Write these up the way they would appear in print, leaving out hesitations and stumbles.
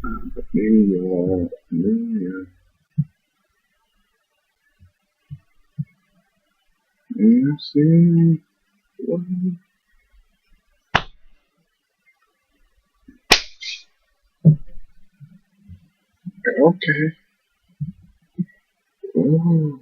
Okay. Oh.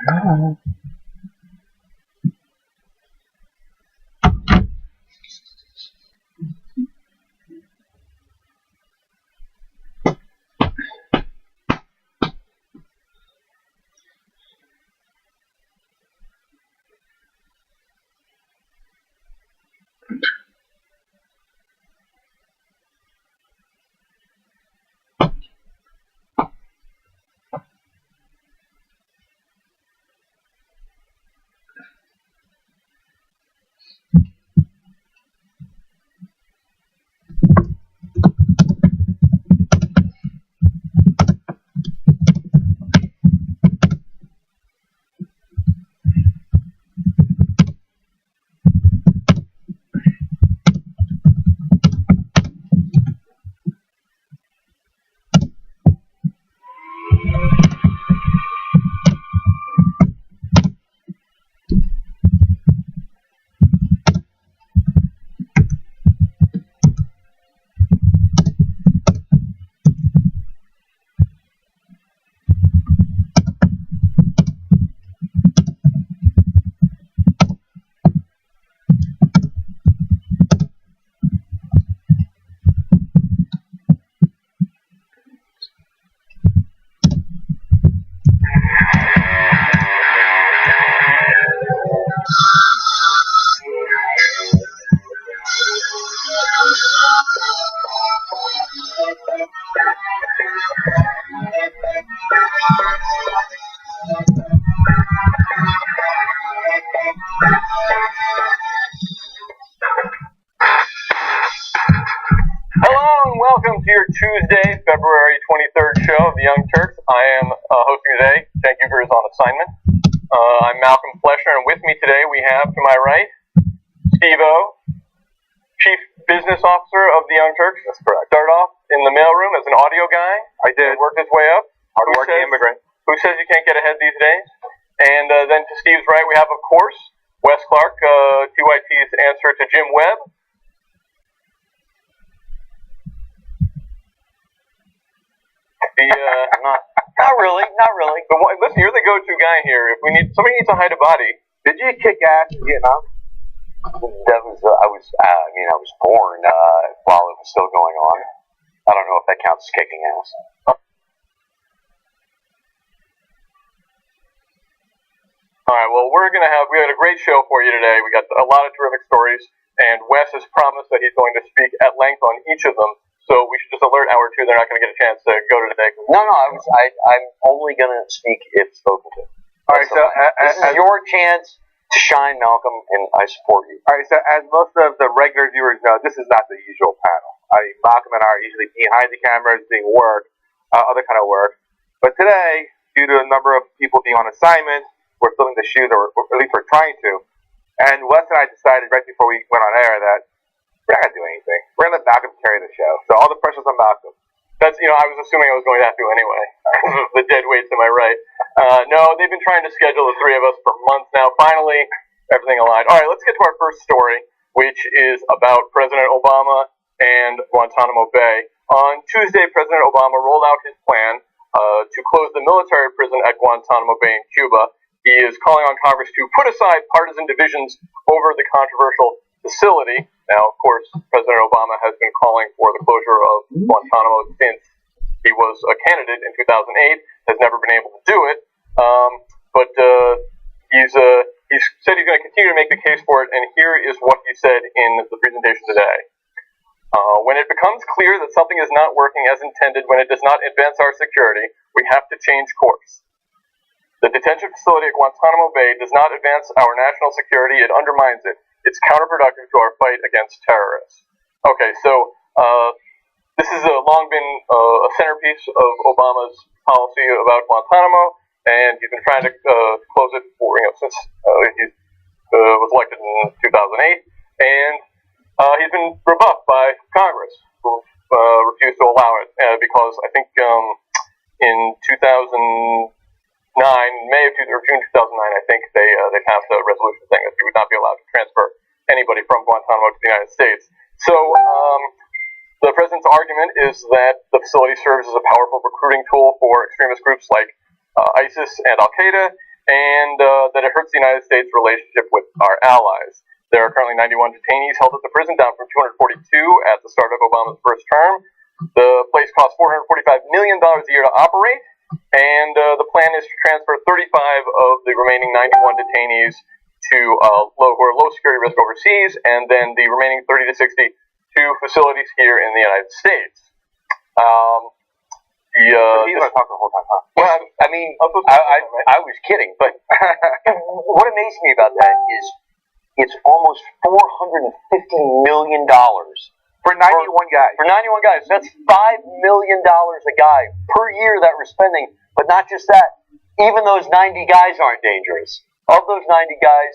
Oh. Hello and welcome to your Tuesday, February 23rd show of the Young Turks. I am hosting today. Cenk Uger is on assignment. I'm Malcolm Flesher, and with me today we have, to my right, Steve-O, Chief Business Officer of the Young Turks. That's correct. Started off in the mailroom as an audio guy. I did. Worked his way up. Hard-working immigrant. Who says you can't get ahead these days? And then to Steve's right, we have, of course, Wes Clark, TYT's answer to Jim Webb. Not really. But listen, you're the go-to guy here. If somebody needs to hide a body. Did you kick ass in Vietnam? That was. I was born while it was still going on. I don't know if that counts as kicking ass. we had a great show for you today. We got a lot of terrific stories, and Wes has promised that he's going to speak at length on each of them. So we should just alert Hour 2 they're not going to get a chance to go today. No, I'm only going to speak if spoken to. All right, so this is your chance to shine, Malcolm, and I support you. All right, so as most of the regular viewers know, this is not the usual panel. I mean, Malcolm and I are usually behind the cameras doing work, other kind of work. But today, due to a number of people being on assignment, we're filming the shoot, or at least we're trying to. And Wes and I decided right before we went on air that we're not going to do anything. We're going to let Malcolm carry the show. So all the pressure's on Malcolm. That's, I was assuming I was going to have to anyway. The dead weight to my right. No, they've been trying to schedule the three of us for months now. Finally, everything aligned. All right, let's get to our first story, which is about President Obama and Guantanamo Bay. On Tuesday, President Obama rolled out his plan to close the military prison at Guantanamo Bay in Cuba. He is calling on Congress to put aside partisan divisions over the controversial facility. Now, of course, President Obama has been calling for the closure of Guantanamo since he was a candidate in 2008, has never been able to do it. But he's said he's going to continue to make the case for it, and here is what he said in the presentation today. When it becomes clear that something is not working as intended, when it does not advance our security, we have to change course. The detention facility at Guantanamo Bay does not advance our national security, it undermines it. It's counterproductive to our fight against terrorists. Okay, so this has long been a centerpiece of Obama's policy about Guantanamo, and he's been trying to close it for since he was elected in 2008, and he's been rebuffed by Congress, who refused to allow it because I think in 2009, May of or June 2009, I think they passed a resolution saying that he would not be allowed to transfer anybody from Guantanamo to the United States. So the president's argument is that the facility serves as a powerful recruiting tool for extremist groups like ISIS and Al Qaeda, and that it hurts the United States' relationship with our allies. There are currently 91 detainees held at the prison, down from 242 at the start of Obama's first term. The place costs $445 million a year to operate. And the plan is to transfer 35 of the remaining 91 detainees to who are low security risk overseas, and then the remaining 30 to 60 to facilities here in the United States. He's going to talk the whole time, huh? Well, I mean, I was kidding, but what amazed me about that is it's almost $450 million. For 91 guys. For 91 guys. That's $5 million a guy per year that we're spending. But not just that. Even those 90 guys aren't dangerous. Of those 90 guys,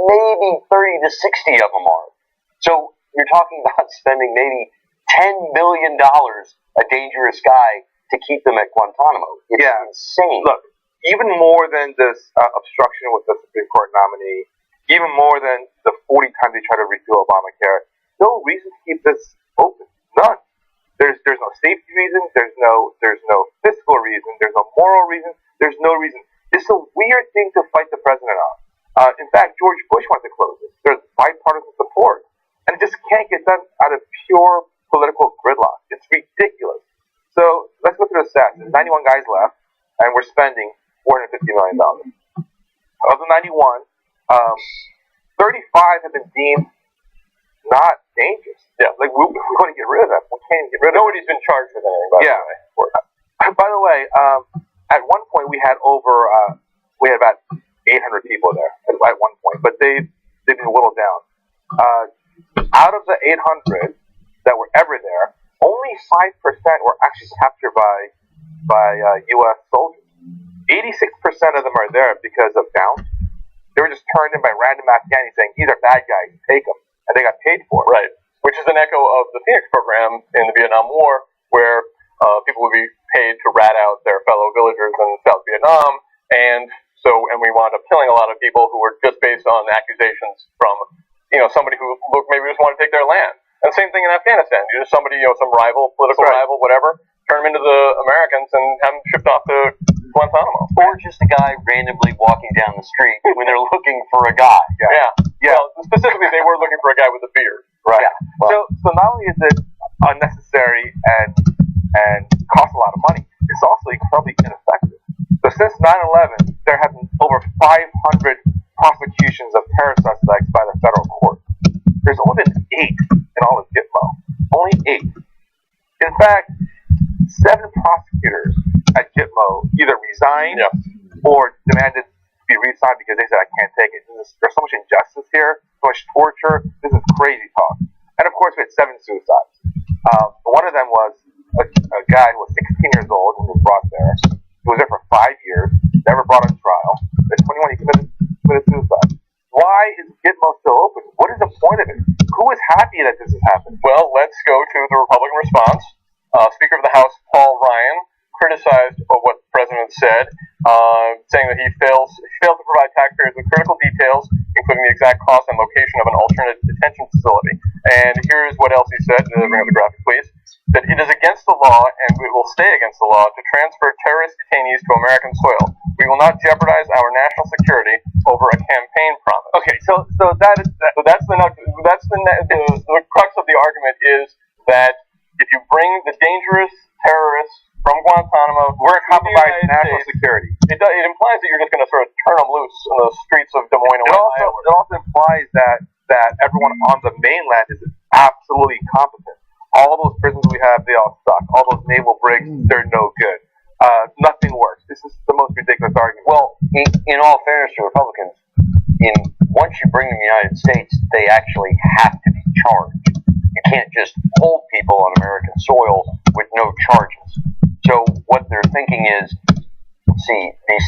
maybe 30 to 60 of them are. So you're talking about spending maybe $10 million a dangerous guy to keep them at Guantanamo. It's insane. Look, even more than this obstruction with the Supreme Court nominee, even more than the 40 times they try to repeal Obamacare, no reason to keep this open. None. There's no safety reason. There's no fiscal reason. There's no moral reason. There's no reason. It's a weird thing to fight the president on. In fact, George Bush wanted to close it. There's bipartisan support, and it just can't get done out of pure political gridlock. It's ridiculous. So let's go through the stats. There's 91 guys left, and we're spending $450 million. Of the 91, 35 have been deemed not dangerous. Yeah, like we want to get rid of them. We can't get rid of them. Nobody's been charged with anything, by the way. By the way, at one point we had about 800 people there at one point, but they've been whittled down. Out of the 800 that were ever there, only 5% were actually captured by U.S. soldiers. 86% of them are there because of bounty. They were just turned in by random Afghans saying, these are bad guys, take them. And they got paid for it. Right. Which is an echo of the Phoenix program in the Vietnam War, where people would be paid to rat out their fellow villagers in South Vietnam. And we wound up killing a lot of people who were just based on accusations from, somebody who maybe just wanted to take their land. And same thing in Afghanistan. You're just somebody, some rival, political rival, whatever, turn them into the Americans and have them shipped off to Guantanamo. Or just a guy randomly walking down the street when they're looking for a guy. Yeah. Well, specifically, they were looking for a guy with a beard. Right. Yeah. Well, so not only is it unnecessary and costs a lot of money, it's also incredibly ineffective. So since 9/11, there have been over 500 terror suspects by the federal court. There's only been 8 in all of Gitmo. Only 8. In fact, 7 prosecutors at Gitmo either resigned or demanded to be re-signed because they said, I can't take it. There's so much injustice here, so much torture. This is crazy talk. And of course, we had 7 suicides. One of them was a guy who was 16 years old who was brought there. He was there for 5 years, never brought on trial. At 21, he committed suicide. Why is Gitmo still open? What is the point of it? Who is happy that this has happened? Well, let's go to the Republican response. Speaker of the House Paul Ryan criticized what the president said, saying that he failed to provide taxpayers with critical details, including the exact cost and location of an alternate detention facility. And here's what else he said. Bring up the graphic, please. That it is against the law, and it will stay against the law, to transfer terrorist detainees to American soil. We will not jeopardize our national security over a campaign promise. Okay, so that's the crux of the argument is that if you bring the dangerous terrorists from Guantanamo, we're compromising national security. It implies that you're just going to sort of turn them loose in the streets of Des Moines. It also implies that everyone on the mainland is absolutely competent. All those prisons we have, they all suck. All those naval brigs, they're no good. Nothing works. This is the most ridiculous argument. Well, in all fairness to Republicans, once you bring them to the United States, they actually have to be charged. You can't just hold people on American soil with no charges. So what they're thinking is, these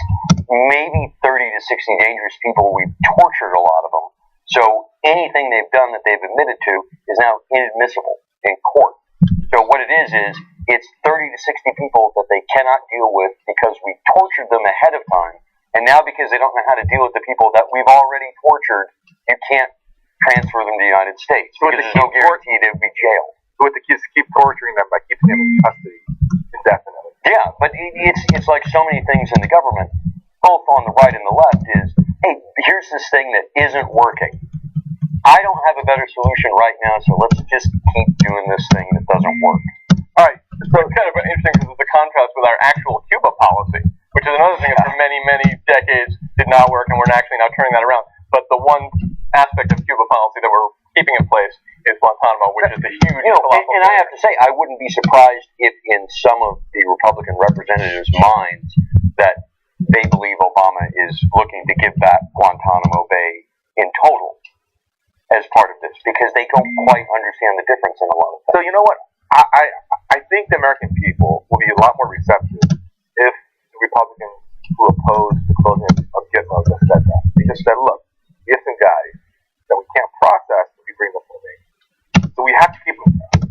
maybe 30 to 60 dangerous people, we've tortured a lot of them. So anything they've done that they've admitted to is now inadmissible in court. So what it is it's 30 to 60 people that they cannot deal with because we tortured them ahead of time. And now because they don't know how to deal with the people that we've already tortured, you can't transfer them to the United States. So because there's no guarantee they'll be jailed. So to keep torturing them by keeping them in custody indefinitely. Yeah, but it's like so many things in the government, both on the right and the left, is, hey, here's this thing that isn't working. I don't have a better solution right now, so let's just keep doing this thing that doesn't work. All right, so it's kind of interesting because it's a contrast with our actual Cuba policy, which is another thing that for many, many decades did not work, and we're actually now turning that around. But the one aspect of Cuba policy that we're keeping in place is Guantanamo, which is a huge... And I have to say, I wouldn't be surprised if in some of the Republican representatives' minds that they believe Obama is looking to give back Guantanamo Bay in total as part of this, because they don't quite understand the difference in a lot of things. So you know what? I think the American people will be a lot more receptive if the Republicans who opposed the closing of Gitmo just said that. They just said, look, we have some guys that we can't process if we bring them from me. So we have to keep them there.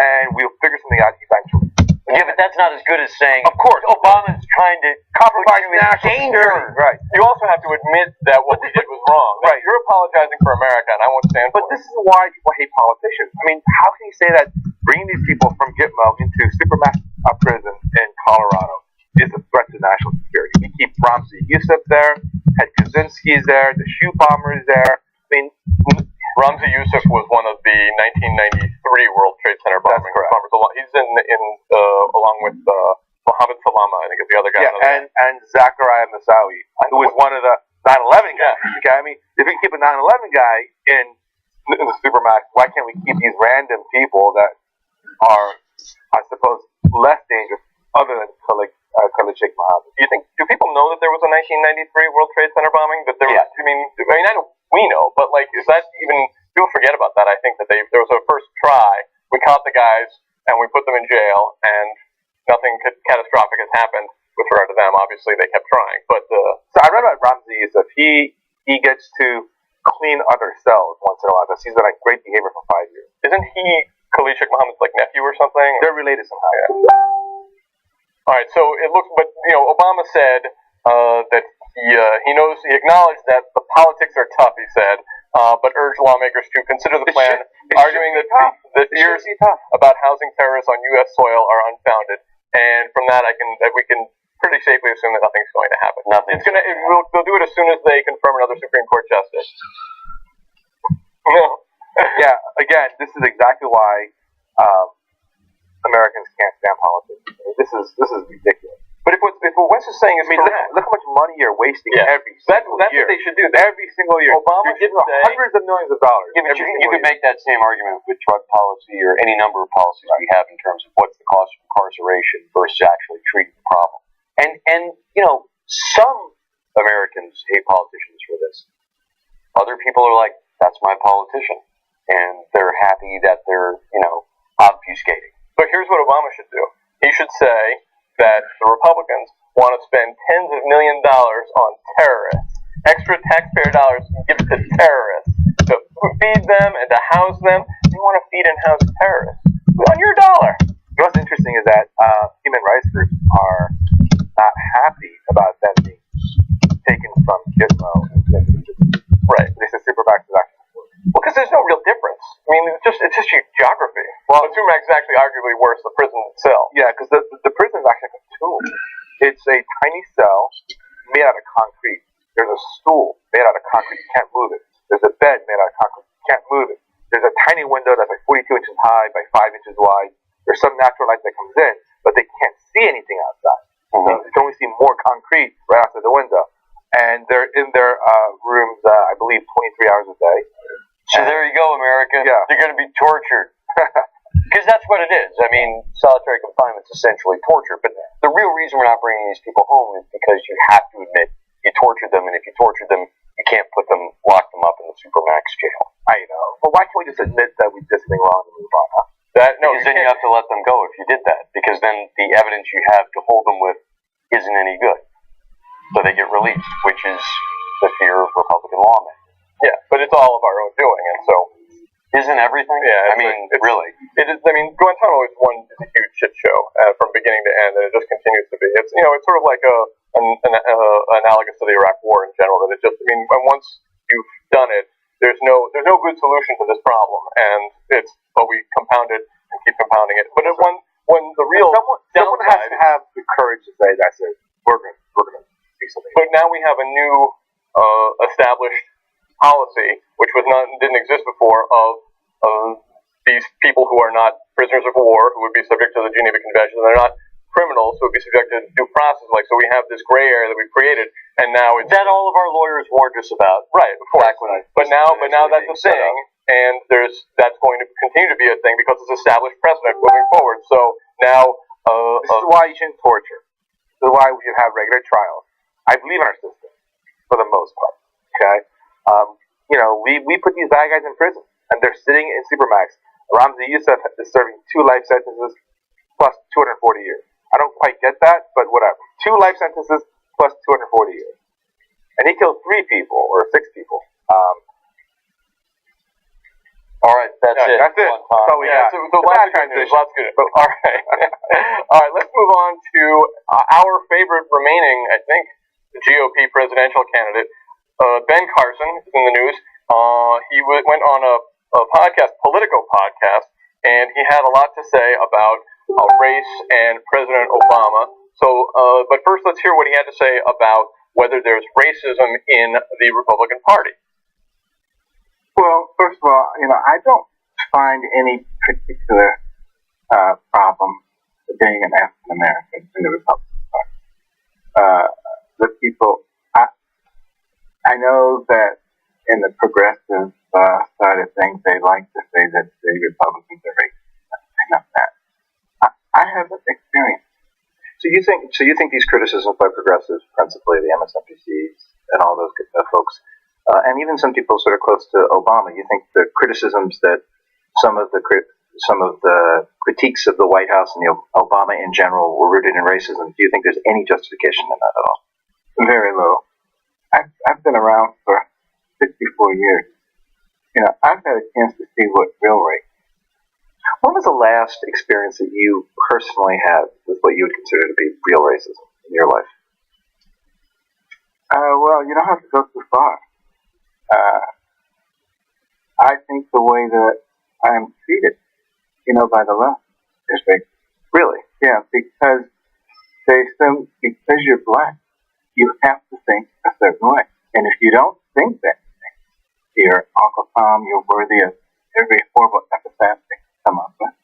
And we'll figure something out eventually. Yeah, but that's not as good as saying, of course, Obama's trying to compromise national security. Right. You also have to admit that what we did was wrong. Right. You're apologizing for America, and I won't stand for it. But this is why people hate politicians. I mean, how can you say that bringing these people from Gitmo into Supermax prison in Colorado is a threat to national security? We keep Ramzi Youssef there, Ted Kaczynski's there, the shoe bomber is there. I mean, Ramzi Youssef was one of the 1993 World Trade Center bombers. He's in along with Mohammed Salama, I think is the other guy. Yeah, and Zachariah Moussaoui, who was one of the 9/11 guys. Yeah. Okay, I mean, if we can keep a 9/11 guy in the Supermax, why can't we keep these random people that are, I suppose, less dangerous, other than Khalid Sheikh Mohammed? Do people know that there was a 1993 World Trade Center bombing? That there was, I mean, I know we know, but like, is that even? People forget about that. I think that there was a first try. We caught the guys and we put them in jail, and nothing catastrophic has happened with regard to them. Obviously, they kept trying. But so I read about Ramzi Youssef. He gets to clean other cells once in a while because he's been on great behavior for 5 years. Isn't he Khalid Sheikh Mohammed's like nephew or something? They're related somehow. Yeah. All right. So it looks, but Obama said that he acknowledged that the politics are tough. He said, but urged lawmakers to consider the plan, arguing that fears about housing terrorists on U.S. soil are unfounded. And from that, we can pretty safely assume that nothing's going to happen. They'll do it as soon as they confirm another Supreme Court justice. No. Yeah. Again, this is exactly why Americans can't stand politics. I mean, this is ridiculous. But if a Wes is saying is correct. Look how much money you're wasting every single That's year. what they should do. Every single year. Obama you're giving should say, hundreds of millions of dollars. Yeah, but you could make that same argument with drug policy or any number of policies we have in terms of what's the cost of incarceration versus actually treating the problem. And some Americans hate politicians for this. Other people are like, that's my politician. And they're happy that they're, obfuscating. But here's what Obama should do. He should say that the Republicans want to spend tens of millions of dollars on terrorists. Extra taxpayer dollars to give to terrorists. To feed them and to house them. They want to feed and house terrorists. On your dollar. What's interesting is that human rights groups are not happy about that being taken from Gizmo. Right. They said Supermax is actually well, because there's no real difference. I mean, it's just geography. Well, the Supermax is actually arguably worse than the prison itself. Yeah, because the prison is actually a tomb. It's a tiny cell made out of concrete. There's a stool made out of concrete. You can't move it. There's a bed made out of concrete. You can't move it. There's a tiny window that's like 42 inches high by 5 inches wide. There's some natural light that comes in, but they can't see anything outside. So you can only see more concrete right outside the window. And they're in their rooms, I believe, 23 hours a day. So there you go, America. Yeah. They're going to be tortured. Because that's what it is. I mean, solitary confinement is essentially torture. But the real reason we're not bringing these people home is because you have to admit you tortured them. And if you tortured them, you can't lock them up in the Supermax jail. I know. But why can't we just admit that we did something wrong and move on? Huh? Because then you have to let them go if you did that. Because then the evidence you have to hold them with isn't any good. So they get released, which is the fear of Republican lawmen. Yeah, but it's all of our own doing, and so isn't everything? Yeah, really. It is. I mean, Guantanamo is a huge shit show from beginning to end, and it just continues to be. It's it's sort of like analogous to the Iraq War in general. That it just, once you've done it, there's no good solution to this problem, and but we compound it and keep compounding it. But when the real someone has to have the courage to say that's it. We're gonna do something. But now we have a new established policy, which didn't exist before, of these people who are not prisoners of war, who would be subject to the Geneva Convention. They're not criminals who would be subject to due process. So we have this gray area that we've created, and now it's that all of our lawyers warned us about. Right, of course. But now that's a thing, and that's going to continue to be a thing because it's established precedent moving forward. So now this is why you shouldn't torture. This is why we should have regular trials. I believe in our system for the most part. Okay. We put these bad guys in prison, and they're sitting in Supermax. Ramzi Youssef is serving 2 life sentences plus 240 years. I don't quite get that, but whatever. 2 life sentences plus 240 years. And he killed 3 people, or 6 people. All right, that's it. That's it. That's all we got. So lots of good news. Lots of good. All right. All right, let's move on to our favorite remaining, I think, the GOP presidential candidate. Ben Carson is in the news. He went on a podcast, Politico podcast, and he had a lot to say about race and President Obama. So, but first, let's hear what he had to say about whether there's racism in the Republican Party. Well, first of all, I don't find any particular problem with being an African American in the Republican Party. The people, I know that in the progressive side of things, they like to say that the Republicans are racist. Enough of that. I haven't experienced. So you think these criticisms by progressives, principally the MSNBCs and all those folks, and even some people sort of close to Obama, you think the criticisms that some of the critiques of the White House and Obama in general were rooted in racism? Do you think there's any justification in that at all? Very little. I've been around for 64 years. I've had a chance to see what real race. When was the last experience that you personally had with what you would consider to be real racism in your life? Well, you don't have to go too far. I think the way that I am treated, by the left is racist. Really? Yeah, because they assume because you're black, you have to think a certain way. And if you don't think that way, you're Uncle Tom, you're worthy of every horrible epithet they come up with.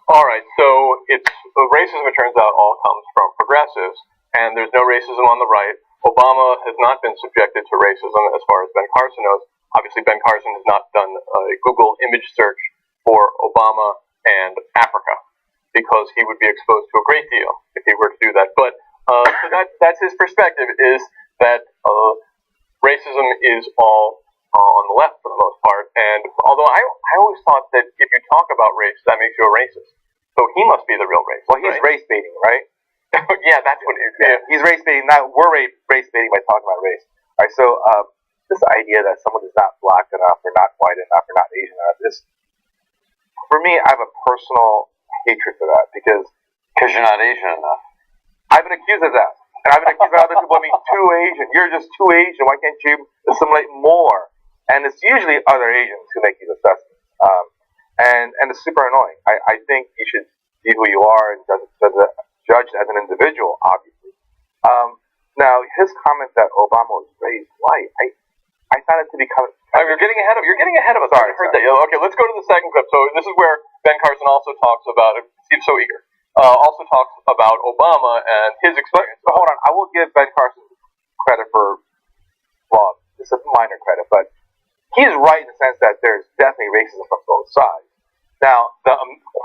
All right, so racism, it turns out, all comes from progressives. and there's no racism on the right. Obama has not been subjected to racism as far as Ben Carson knows. Obviously, Ben Carson has not done a Google image search for Obama and Africa because he would be exposed to a great deal if he were to do that. But so that's his perspective, is that racism is all on the left for the most part. And although I always thought that if you talk about race, that makes you a racist. So he must be the real racist. Well, he's race baiting, right? Yeah, that's what it is. Yeah, he's race baiting. Now we're race baiting by talking about race. All right, so this idea that someone is not black enough, or not white enough, or not Asian enough, for me, I have a personal hatred for that because you're not Asian enough. I've been accused of that, and I've been accused by other people of being too Asian. You're just too Asian. Why can't you assimilate more? And it's usually other Asians who make these assessments, and it's super annoying. I think you should be who you are and judge as an individual, obviously. Now, his comment that Obama was raised white, I found it to be kind of... You're getting ahead of us. Sorry. Heard that. Okay, let's go to the second clip. So this is where Ben Carson also talks about it. He's so eager. Also talks about Obama and his experience. But hold on, I will give Ben Carson credit for, well, it's a minor credit, but he's right in the sense that there's definitely racism from both sides. Now, the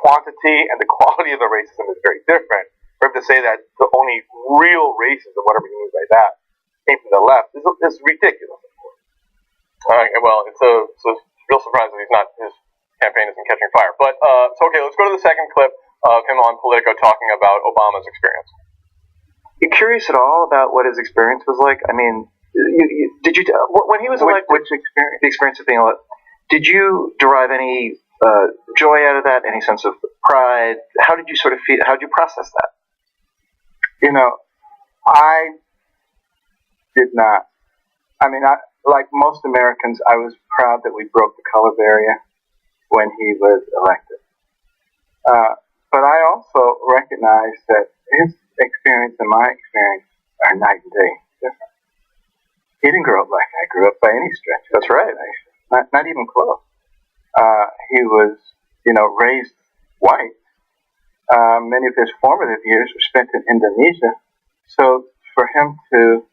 quantity and the quality of the racism is very different. For him to say that the only real racism, whatever he means by that, came from the left is ridiculous, of course. Well, it's a real surprise that his campaign isn't catching fire. But, so okay, let's go to the second clip of him on Politico talking about Obama's experience. You curious at all about what his experience was like? I mean, did you when he was elected? Which experience? The experience of being elected. Did you derive any joy out of that? Any sense of pride? How did you sort of feel? How did you process that? You know, I did not. I mean, like most Americans, I was proud that we broke the color barrier when he was elected. But I also recognize that his experience and my experience are night and day different. He didn't grow up like I grew up by any stretch. That's right. Not even close. He was, raised white. Many of his formative years were spent in Indonesia. So for him to,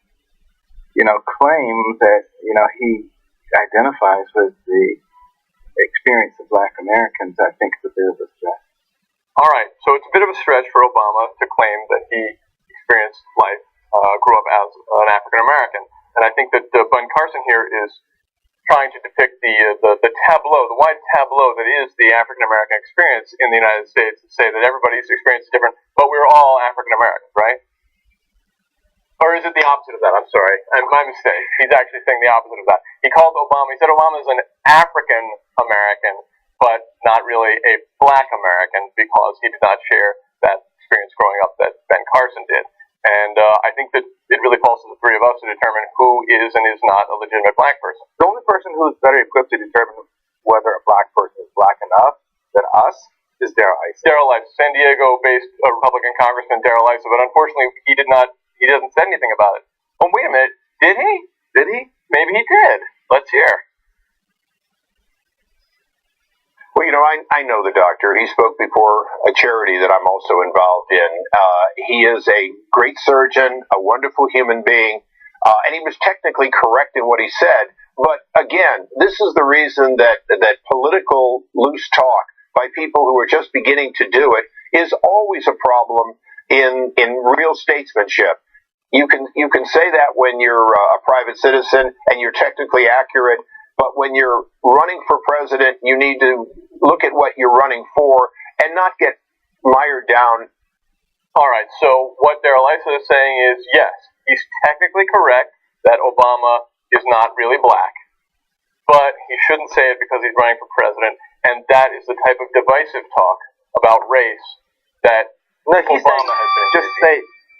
claim that, he identifies with the experience of Black Americans, I think is a bit of a stretch. All right, so it's a bit of a stretch for Obama to claim that he experienced life, grew up as an African American, and I think that Ben Carson here is trying to depict the tableau, the wide tableau that is the African American experience in the United States, and say that everybody's experience is different, but we're all African Americans, right? Or is it the opposite of that? I'm sorry, my mistake. He's actually saying the opposite of that. He said Obama is an African American, but not really a Black American, because he did not share that experience growing up that Ben Carson did. And I think that it really falls to the three of us to determine who is and is not a legitimate Black person. The only person who's better equipped to determine whether a Black person is Black enough than us is Darrell Issa. Darrell Issa, San Diego-based Republican Congressman Darrell Issa, but unfortunately he doesn't say anything about it. Oh, wait a minute, did he? Did he? Maybe he did. Let's hear. Well, I know the doctor. He spoke before a charity that I'm also involved in. He is a great surgeon, a wonderful human being, and he was technically correct in what he said. But again, this is the reason that political loose talk by people who are just beginning to do it is always a problem in real statesmanship. You can say that when you're a private citizen and you're technically accurate, but when you're running for president, you need to look at what you're running for and not get mired down. All right, so what Darrell Issa is saying is, yes, he's technically correct that Obama is not really Black, but he shouldn't say it because he's running for president, and that is the type of divisive talk about race that Obama has been. Just say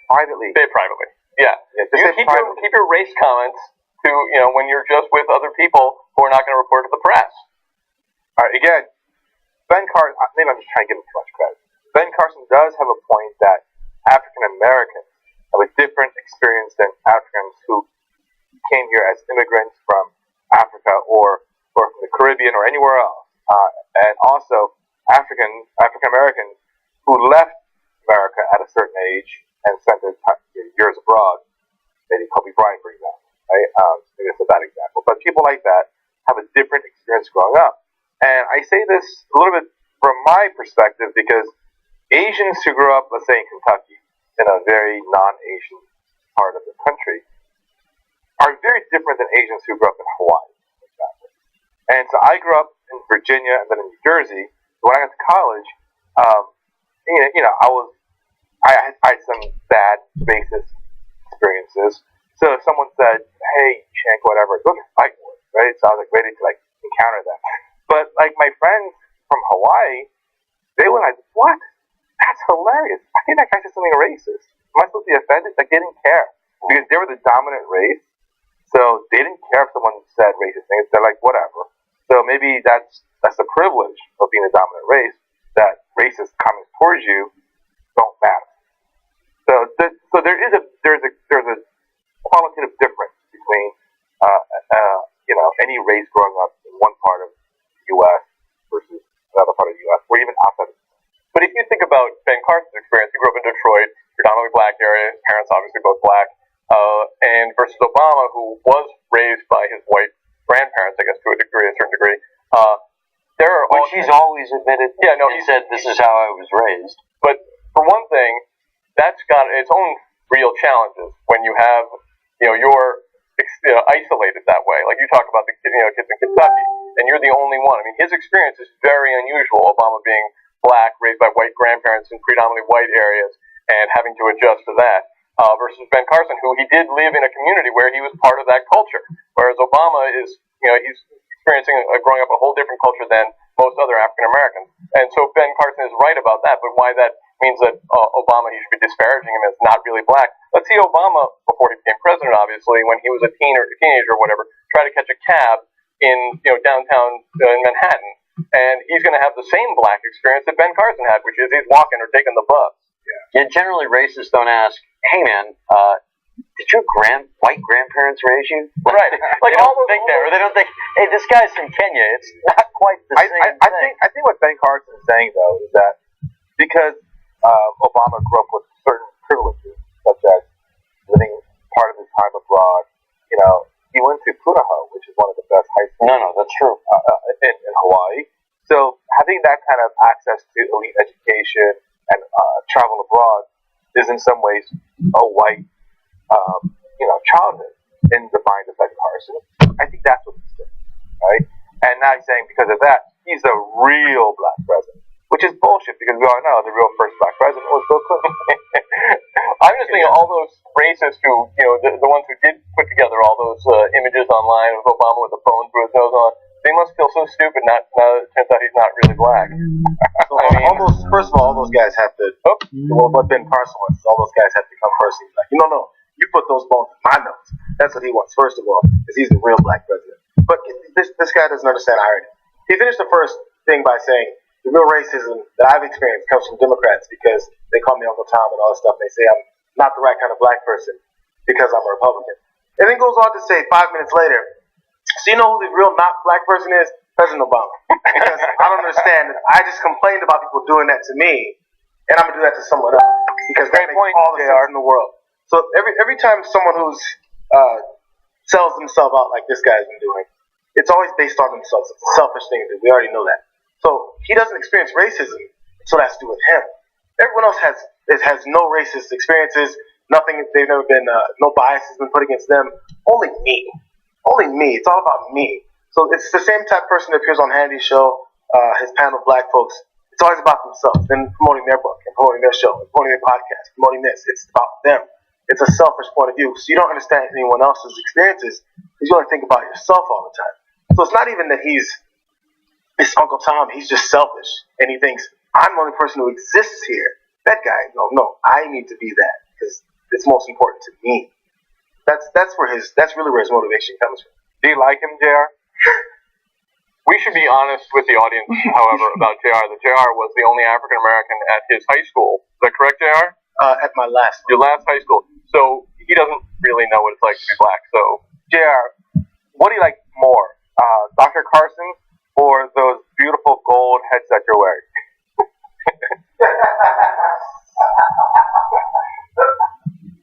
privately. Say it privately. Yeah. Keep your race comments to, when you're just with other people who are not going to report to the press. All right, again, Ben Carson, maybe I'm just trying to give him too much credit. Ben Carson does have a point that African Americans have a different experience than Africans who came here as immigrants from Africa or from the Caribbean or anywhere else. And also African Americans who left America at a certain age and spent their years abroad, maybe Kobe Bryant, for example, right? Maybe that's a bad example, but people like that have a different experience growing up. And I say this a little bit from my perspective because Asians who grew up, let's say in Kentucky, in a very non-Asian part of the country, are very different than Asians who grew up in Hawaii, for example. And so I grew up in Virginia and then in New Jersey. When I got to college, I had some bad racist experiences. So if someone said, "Hey, Shank, whatever," those are fight words, right? So I was like ready to like encounter that. But like my friends from Hawaii, they were like, "What? That's hilarious! I think that guy said something racist. Am I supposed to be offended?" Like they didn't care because they were the dominant race. So they didn't care if someone said racist things. They're like, whatever. So maybe that's the privilege of being a dominant race, that racist comments towards you don't matter. So there's a qualitative difference between any race growing up in one part of the U.S. versus another part of the U.S. or even outside of the U.S. But if you think about Ben Carson's experience, he grew up in Detroit, predominantly black area, his parents obviously both black, and versus Obama, who was raised by his white grandparents, I guess to a certain degree. Which he's always admitted. Yeah, no, he said, "This is how I was raised." But for one thing, that's got its own real challenges when you have, you're isolated that way. Like you talk about the kids in Kentucky, and you're the only one. I mean, his experience is very unusual. Obama being black, raised by white grandparents in predominantly white areas, and having to adjust to that. Versus Ben Carson, who he did live in a community where he was part of that culture. Whereas Obama is, he's experiencing growing up a whole different culture than most other African Americans. And so Ben Carson is right about that, but why that means that Obama, he should be disparaging him as not really black. Let's see Obama, before he became president, obviously, when he was a teenager or whatever, try to catch a cab in downtown in Manhattan. And he's going to have the same black experience that Ben Carson had, which is he's walking or taking the bus. Yeah, generally racists don't ask, "Hey man, did your white grandparents raise you?" Right. Like all those think that, or they don't think, "Hey, this guy's from Kenya." It's not quite the same thing. I think what Ben Carson is saying though is that because Obama grew up with certain privileges, such as living part of his time abroad, he went to Punahou, which is one of the best high schools. No, that's true. In Hawaii. So having that kind of access to elite education and travel abroad is in some ways a white, childhood in the mind of Ben Carson. I think that's what he's saying, right? And now he's saying because of that, he's a real black president, which is bullshit because we all know the real first black president was Bill Clinton. I'm just thinking all those racists who, the ones who did put together all those images online of Obama with a phone through his nose on, they must feel so stupid now that it turns out he's not really black. First of all those guys have to, what Ben Carson wants, all those guys have to come first and be like, no, you put those bones in my nose. That's what he wants, first of all, because he's the real black president. But this guy doesn't understand irony. He finished the first thing by saying, the real racism that I've experienced comes from Democrats because they call me Uncle Tom and all this stuff. They say I'm not the right kind of black person because I'm a Republican. And then goes on to say 5 minutes later, so you know who the real not black person is? President Obama. Because I don't understand. I just complained about people doing that to me, and I'm going to do that to someone else. Because that makes all the sense in the world. So every time someone who's sells themselves out like this guy's been doing, it's always based on themselves. It's a selfish thing to do. We already know that. So he doesn't experience racism, so that's to do with him. Everyone else has no racist experiences. Nothing. They've never been. No bias has been put against them. Only me. Only me. It's all about me. So it's the same type of person that appears on Handy's show, his panel of black folks. It's always about themselves, then promoting their book, and promoting their show, and promoting their podcast, promoting this. It's about them. It's a selfish point of view. So you don't understand anyone else's experiences because you only think about yourself all the time. So it's not even that it's Uncle Tom. He's just selfish, and he thinks I'm the only person who exists here. That guy, no, I need to be that because it's most important to me. That's really where his motivation comes from. Do you like him, JR? We should be honest with the audience, however, about JR. That JR was the only African American at his high school. Is that correct, JR? At my last one. Your last high school. So he doesn't really know what it's like to be black. So JR, what do you like more, Dr. Carson or those beautiful gold headsets you're wearing?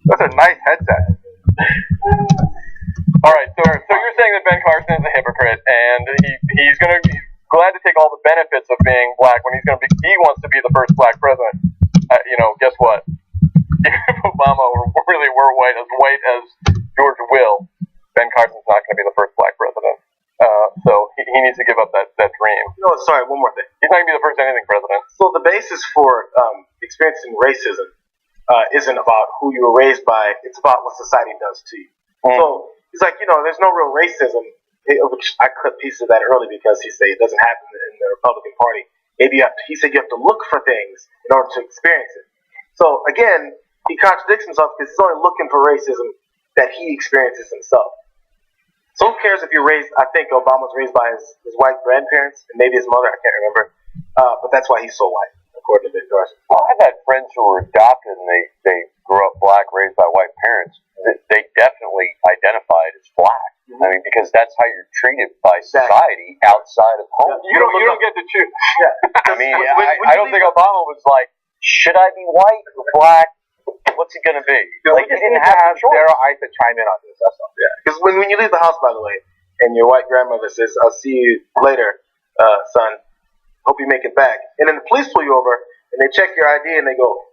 Those are nice headset. All right, so you're saying that Ben Carson is a hypocrite, and he's going to be glad to take all the benefits of being black when he wants to be the first black president. Guess what? If Obama really were white as George Will, Ben Carson's not going to be the first black president. So he needs to give up that dream. No, sorry, one more thing. He's not going to be the first anything president. So the basis for experiencing racism isn't about who you were raised by, it's about what society does to you. So he's like, there's no real racism, which I cut pieces of that early because he said it doesn't happen in the Republican Party. He said you have to look for things in order to experience it. So again, he contradicts himself because he's only looking for racism that he experiences himself. So who cares if you're raised, I think Obama was raised by his white grandparents and maybe his mother, I can't remember. But that's why he's so white, according to Ben Carson. Well, I've had friends who were adopted and they grew up black, raised by white parents. They definitely identified as black. I mean, because that's how you're treated by society outside of home. You don't get to choose. Yeah. I mean, I don't think Obama was like, should I be white or black? What's it going to be? Like, he didn't have Daryl Issa chime in on this. That's all. Yeah, because when you leave the house, by the way, and your white grandmother says, "I'll see you later, son. Hope you make it back." And then the police pull you over and they check your ID and they go,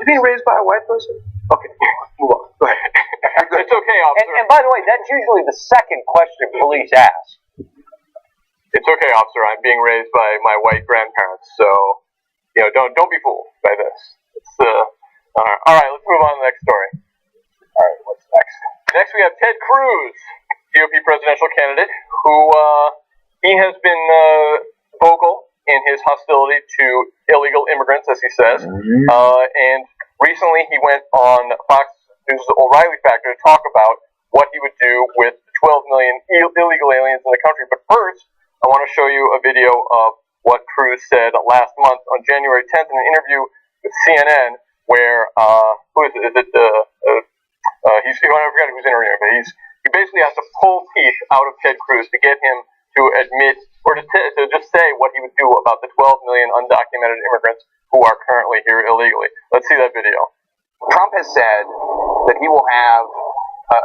"You being raised by a white person?" Okay, move on. Go ahead. It's okay, officer. And by the way, that's usually the second question police ask. It's okay, officer. I'm being raised by my white grandparents, so don't be fooled by this. It's all right. Let's move on to the next story. All right, what's next? Next, we have Ted Cruz, GOP presidential candidate, who he has been vocal in his hostility to illegal immigrants, as he says. And recently, he went on Fox News' O'Reilly Factor to talk about what he would do with 12 million illegal aliens in the country. But first, I want to show you a video of what Cruz said last month on January 10th in an interview with CNN, where who is it? Is it I forgot who's interviewing, but he basically has to pull teeth out of Ted Cruz to get him to admit or to just say what he would do about the 12 million undocumented immigrants who are currently here illegally. Let's see that video. Trump has said that he will have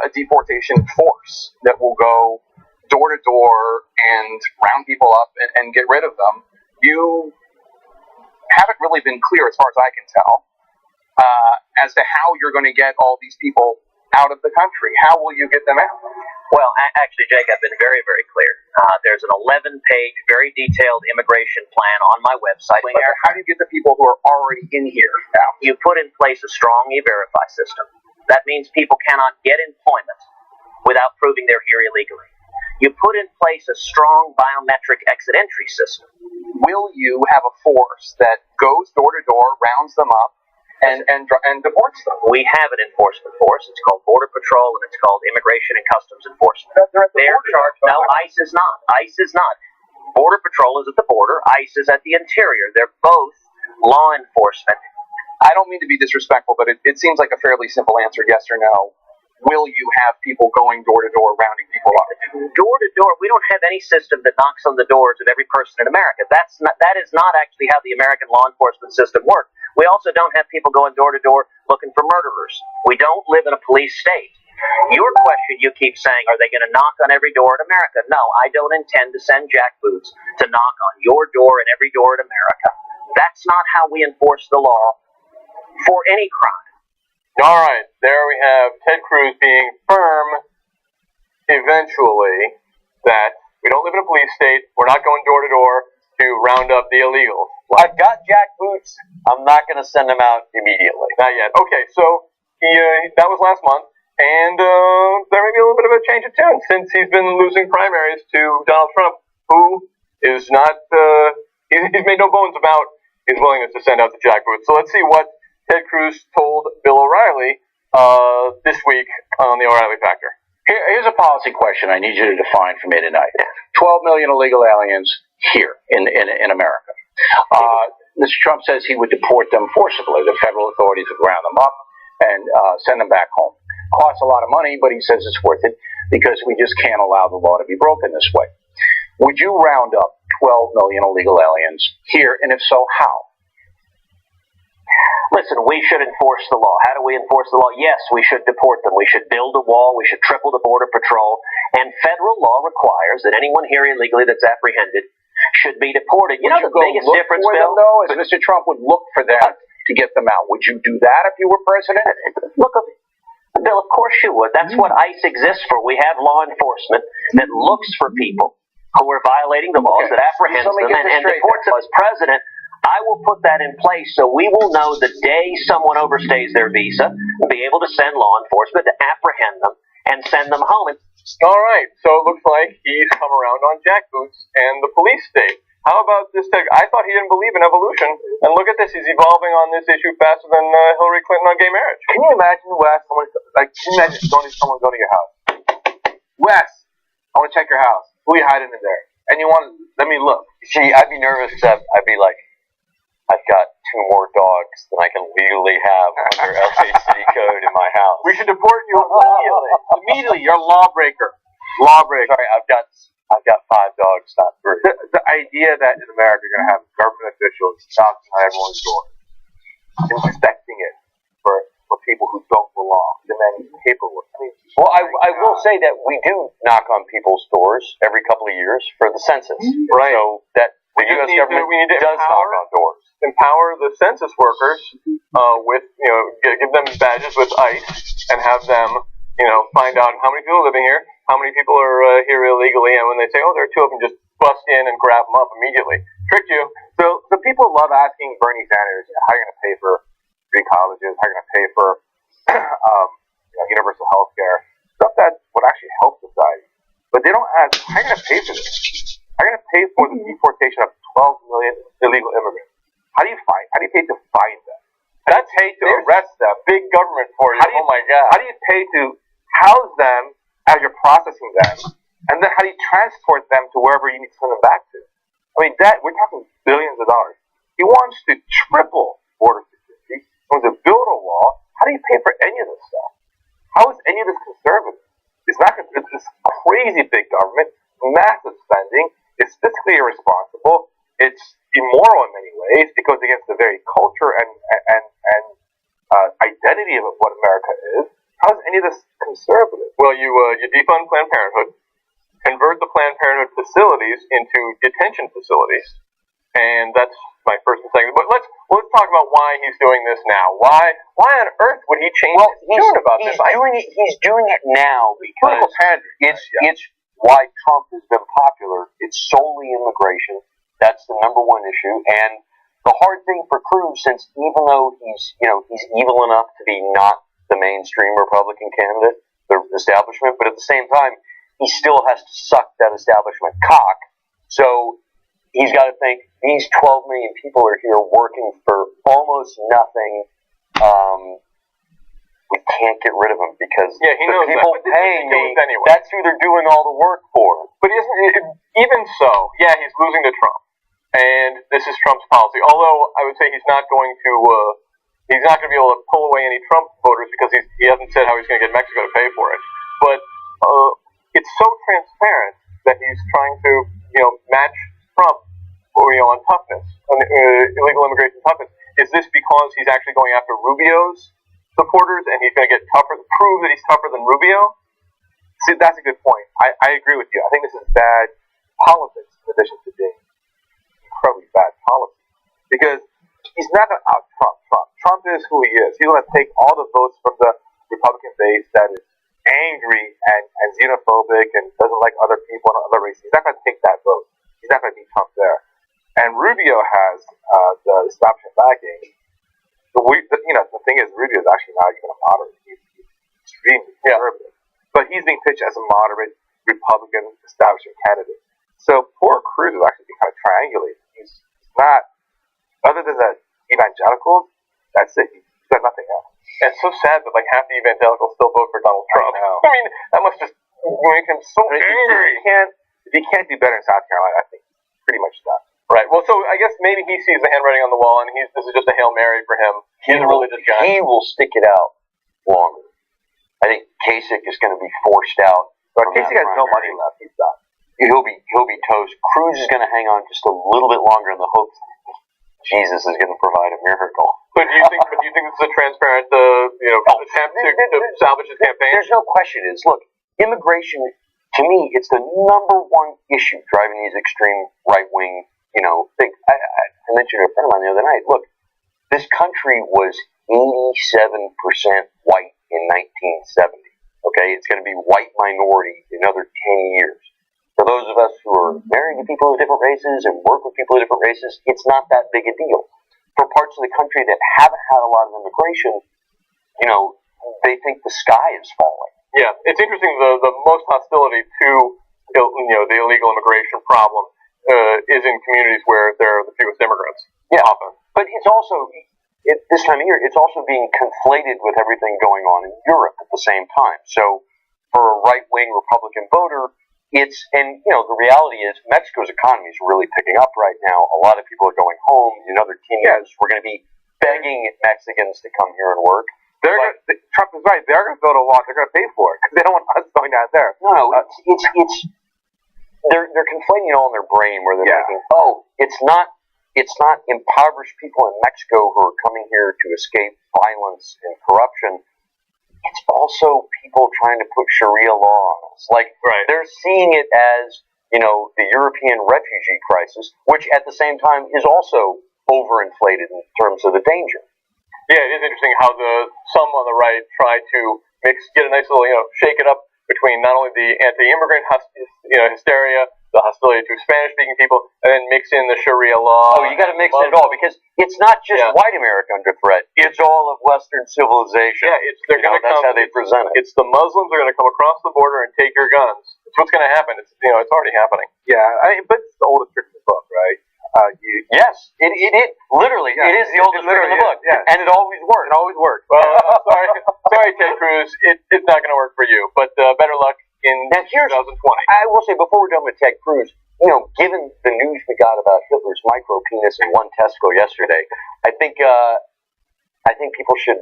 a deportation force that will go door to door and round people up and get rid of them. You haven't really been clear, as far as I can tell, as to how you're going to get all these people out of the country. How will you get them out? Well, actually, Jake, I've been very, very clear. There's an 11-page, very detailed immigration plan on my website. But how do you get the people who are already in here out? You put in place a strong E-Verify system. That means people cannot get employment without proving they're here illegally. You put in place a strong biometric exit-entry system. Will you have a force that goes door to door, rounds them up, and deports them? We have an enforcement force. It's called Border Patrol, and it's called Immigration and Customs Enforcement. They're charged. No, ICE is not. ICE is not. Border Patrol is at the border. ICE is at the interior. They're both law enforcement. I don't mean to be disrespectful, but it seems like a fairly simple answer, yes or no. Will you have people going door to door, rounding people up? Door to door, we don't have any system that knocks on the doors of every person in America. That is not actually how the American law enforcement system works. We also don't have people going door to door looking for murderers. We don't live in a police state. Your question, you keep saying, are they going to knock on every door in America? No, I don't intend to send jackboots to knock on your door and every door in America. That's not how we enforce the law for any crime. All right, there we have Ted Cruz being firm, eventually, that we don't live in a police state, we're not going door to door to round up the illegals. I've got jackboots. I'm not going to send them out immediately. Not yet. Okay, so that was last month, and there may be a little bit of a change of tune since he's been losing primaries to Donald Trump, who is not, he's made no bones about his willingness to send out the jackboots. So let's see what Ted Cruz told Bill O'Reilly this week on the O'Reilly Factor. Here's a policy question I need you to define for me tonight. 12 million illegal aliens here in America. Mr. Trump says he would deport them forcibly. The federal authorities would round them up and send them back home. Costs a lot of money, but he says it's worth it because we just can't allow the law to be broken this way. Would you round up 12 million illegal aliens here, and if so, how? Listen, we should enforce the law. How do we enforce the law? Yes, we should deport them. We should build a wall. We should triple the border patrol. And federal law requires that anyone here illegally that's apprehended should be deported. You know the biggest difference, Bill? Though, as Mr. Trump would look for them to get them out. Would you do that if you were president? Look, Bill, of course you would. That's what ICE exists for. We have law enforcement that looks for people who are violating the laws, that apprehends them, and deports them. As president, I will put that in place so we will know the day someone overstays their visa, and be able to send law enforcement to apprehend them and send them home. All right, so it looks like he's come around on jackboots and the police state. How about this? I thought he didn't believe in evolution, and look at this. He's evolving on this issue faster than Hillary Clinton on gay marriage. Can you imagine, Wes? Can you imagine someone going to your house? Wes, I want to check your house. Who are you hiding in there? And you want to let me look. See, I'd be nervous. I'd be like, I've got 2 more dogs than I can legally have under LA City Code in my house. We should deport you immediately. Immediately, you're a lawbreaker. Lawbreaker. Sorry, I've got 5 dogs, not 3. The idea that in America you're going to have government officials knocking on everyone's door, inspecting it for people who don't belong, demanding paperwork. I mean, well, I will say that we do knock on people's doors every couple of years for the census. Right. So that the U.S. government does knock on doors. Empower the census workers with, give them badges with ICE and have them, find out how many people are living here, how many people are here illegally, and when they say, oh, there are 2 of them, just bust in and grab them up immediately. Tricked you. So people love asking Bernie Sanders, how are you going to pay for free colleges, how are you going to pay for universal health care, stuff that would actually help society. But they don't ask, how are you going to pay for this? How are you going to pay for the deportation of 12 million illegal immigrants? How do you pay to find them? That's hate to arrest them. Big government for you. Oh my God. How do you pay to house them as you're processing them? And then how do you transport them to wherever you need to send them back to? I mean, we're talking billions of dollars. He wants to triple border security. He wants to build a wall. How do you pay for any of this stuff? How is any of this conservative? It's not. It's this crazy big government, massive spending. It's fiscally irresponsible. It's immoral in many ways. It goes against the very culture and identity of what America is. How is any of this conservative? Well, you defund Planned Parenthood, convert the Planned Parenthood facilities into detention facilities, and that's my first and second. But let's talk about why he's doing this now. Why on earth would he change his tune about this? He's doing it now because it's why Trump has been popular. It's solely immigration. That's the number one issue. And the hard thing for Cruz, since even though he's evil enough to be not the mainstream Republican candidate, the establishment, but at the same time, he still has to suck that establishment cock. So he's got to think, these 12 million people are here working for almost nothing. We can't get rid of them because he knows the people paying me, anyway. That's who they're doing all the work for. But even so, he's losing to Trump. And this is Trump's policy. Although I would say he's not going to be able to pull away any Trump voters because he hasn't said how he's going to get Mexico to pay for it. But it's so transparent that he's trying to match Trump on toughness, on illegal immigration toughness. Is this because he's actually going after Rubio's supporters and he's going to get tougher, prove that he's tougher than Rubio? See, that's a good point. I agree with you. I think this is bad politics in addition to being incredibly bad policy. Because he's not going to out Trump. Trump is who he is. He's going to take all the votes from the Republican base that is angry and xenophobic and doesn't like other people and other races. He's not going to take that vote. He's not going to beat Trump there. And Rubio has the establishment backing. The thing is, Rubio is actually not even a moderate. He's extremely conservative. But he's being pitched as a moderate Republican establishment candidate. So poor Cruz is actually being kind of triangulated. He's not, other than the evangelicals, that's it. He's got nothing else. And it's so sad that half the evangelicals still vote for Donald Trump. I mean, that must just make him so angry. If he can't do better in South Carolina, I think he's pretty much done. Right. Well, so I guess maybe he sees the handwriting on the wall, and this is just a Hail Mary for him. He's a religious guy. He will stick it out longer. I think Kasich is going to be forced out. But Kasich has no money left. He's done. He'll be toast. Cruz is going to hang on just a little bit longer in the hopes Jesus is going to provide a miracle. But do you think this is a transparent, attempt to salvage his campaign? There's no question. Look, immigration, to me, it's the number one issue driving these extreme right-wing, things. I mentioned to a friend of mine the other night, look, this country was 87% white in 1970. Okay, it's going to be white minority in another 10 years. For those of us who are married to people of different races and work with people of different races, it's not that big a deal. For parts of the country that haven't had a lot of immigration, they think the sky is falling. Yeah, it's interesting. The most hostility to the illegal immigration problem is in communities where there are the fewest immigrants. Yeah, often. But it's also this time of year, it's also being conflated with everything going on in Europe at the same time. So for a right-wing Republican voter, the reality is Mexico's economy is really picking up right now. A lot of people are going home. In another 10 years, we're going to be begging Mexicans to come here and work. Trump is right. They're going to build a wall. They're going to pay for it because they don't want us going down there. No, they're conflating it all in their brain where they're thinking, it's not impoverished people in Mexico who are coming here to escape violence and corruption. It's also people trying to put Sharia laws. They're seeing it as, the European refugee crisis, which at the same time is also overinflated in terms of the danger. Yeah, it is interesting how some on the right try to get a nice little, shake it up between not only the anti-immigrant hysteria, the hostility to Spanish-speaking people, and then mix in the Sharia law. Oh, you got to mix it all because it's not just white America under threat; it's all of Western civilization. Yeah, they're going to come. That's how they present it. It's the Muslims are going to come across the border and take your guns. It's what's going to happen. It's already happening. Yeah, but it's the oldest trick in the book, right? Yes, it literally it is the oldest trick in the book, and it always works. It always works. Well, sorry, Ted Cruz, it's not going to work for you. But better luck in 2020. I will say before we're done with Ted Cruz, given the news we got about Hitler's micro penis in one testicle yesterday, I think people should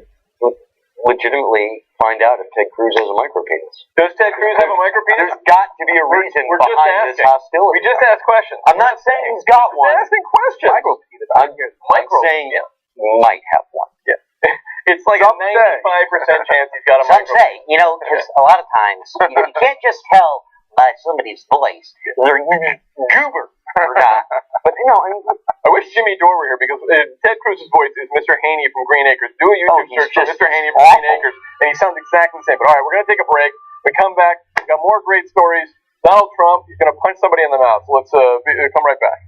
legitimately find out if Ted Cruz has a micro penis. Does Ted Cruz have a micro penis? There's got to be a reason behind this hostility. We just asked questions. I'm not saying he's got one. Asking questions. I'm saying he might have one. Yeah. It's like a 95% chance he's got a micro penis. Some say, because a lot of times you can't just tell by somebody's voice they're goober or not. But I wish Jimmy Dore were here because Ted Cruz's voice is Mr. Haney from Green Acres. Do a YouTube search for Mr. Haney from Green Acres, and he sounds exactly the same. But all right, we're going to take a break. We come back. We got more great stories. Donald Trump, he's going to punch somebody in the mouth. So let's come right back.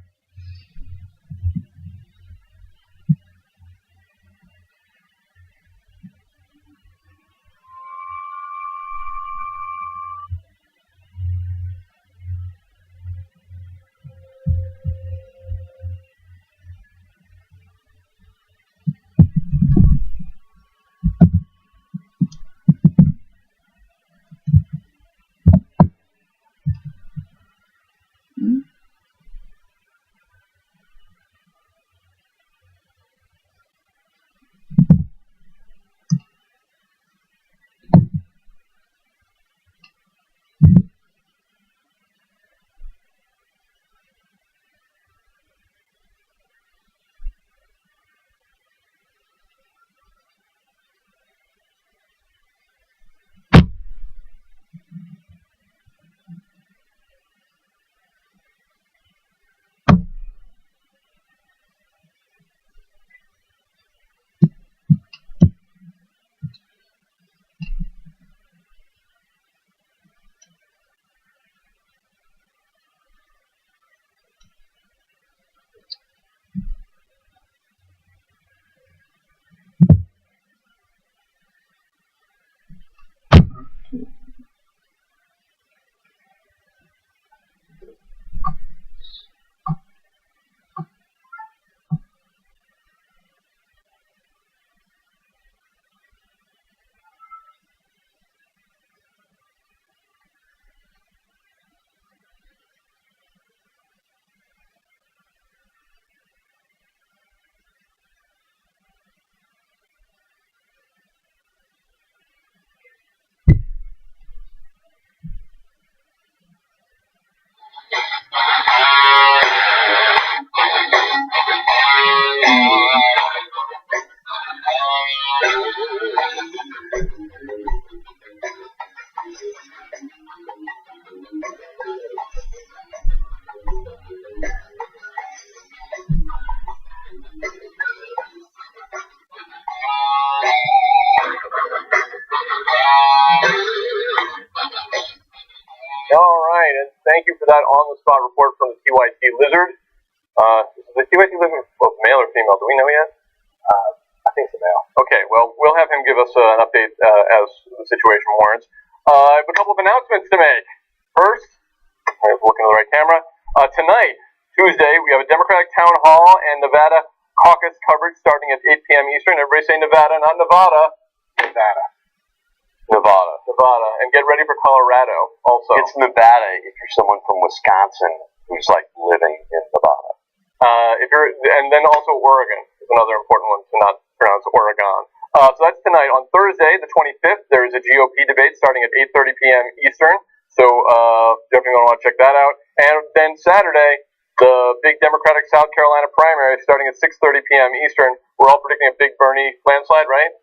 All right, and thank you for that on-the-spot report from the TYT Lizard. Is the TYT Lizard both male or female? Do we know yet? I think it's a male. Okay, well, we'll have him give us an update as the situation warrants. I have a couple of announcements to make. First, I'm looking at the right camera. Tonight, Tuesday, we have a Democratic Town Hall and Nevada caucus coverage starting at 8 p.m. Eastern. Everybody say Nevada, not Nevada. Nevada. Nevada. And get ready for Colorado also. It's Nevada if you're someone from Wisconsin who's like living in Nevada. And then also Oregon is another important one to not pronounce Oregon. So that's tonight. On Thursday, the 25th, there is a GOP debate starting at 8:30 p.m. Eastern. So definitely going to want to check that out. And then Saturday, the big Democratic South Carolina primary starting at 6:30 p.m. Eastern. We're all predicting a big Bernie landslide, right?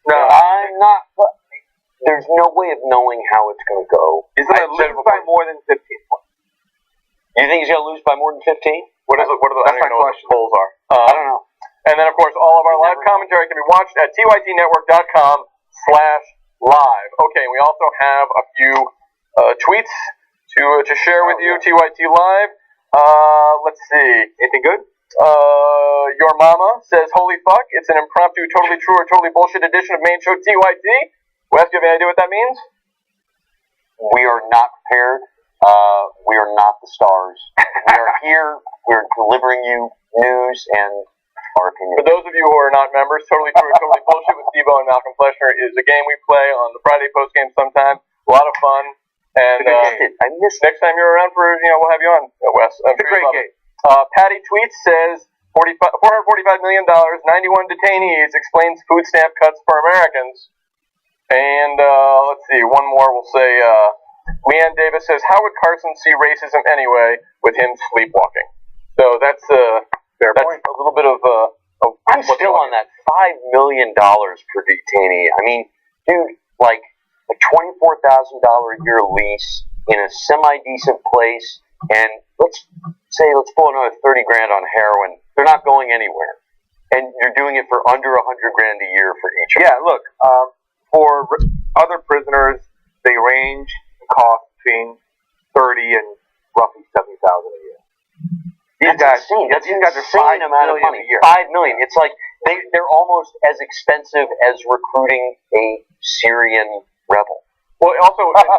No, I'm not. There's no way of knowing how it's going to go. He's going to lose by more than 15 points. You think he's going to lose by more than 15? What is it? What are the, I don't even know what the polls are. I don't know. And then, of course, all of our live commentary can be watched at tytnetwork.com/live. Okay, we also have a few tweets to share with you, TYT Live. Let's see. Anything good? Your mama says, holy fuck, it's an impromptu, totally true or totally bullshit edition of main show TYT. Wes, do you have any idea what that means? We are not prepared. We are not the stars. We are here. We're delivering you news and our opinion. For those of you who are not members, Totally True or Totally Bullshit with Steve-O and Malcolm Fleshner is a game we play on the Friday post game sometime. A lot of fun. And I missed it. Next time you're around we'll have you on, Wes. It's a great game. Patty tweets says, $445 million, 91 detainees, explains food stamp cuts for Americans. And let's see, one more we'll say, Leanne Davis says, how would Carson see racism anyway with him sleepwalking? So that's a little bit of I'm still on that $5 million per detainee. I mean, dude, like a $24,000 a year lease in a semi-decent place, and let's pull another 30 grand on heroin. They're not going anywhere, and you're doing it for under $100 grand a year for each. Yeah, look, for other prisoners, they range in cost between $30 and roughly $70,000 a year. These guys are insane amount of money. $5 million. It's like they're almost as expensive as recruiting a Syrian rebel. Well, also, I think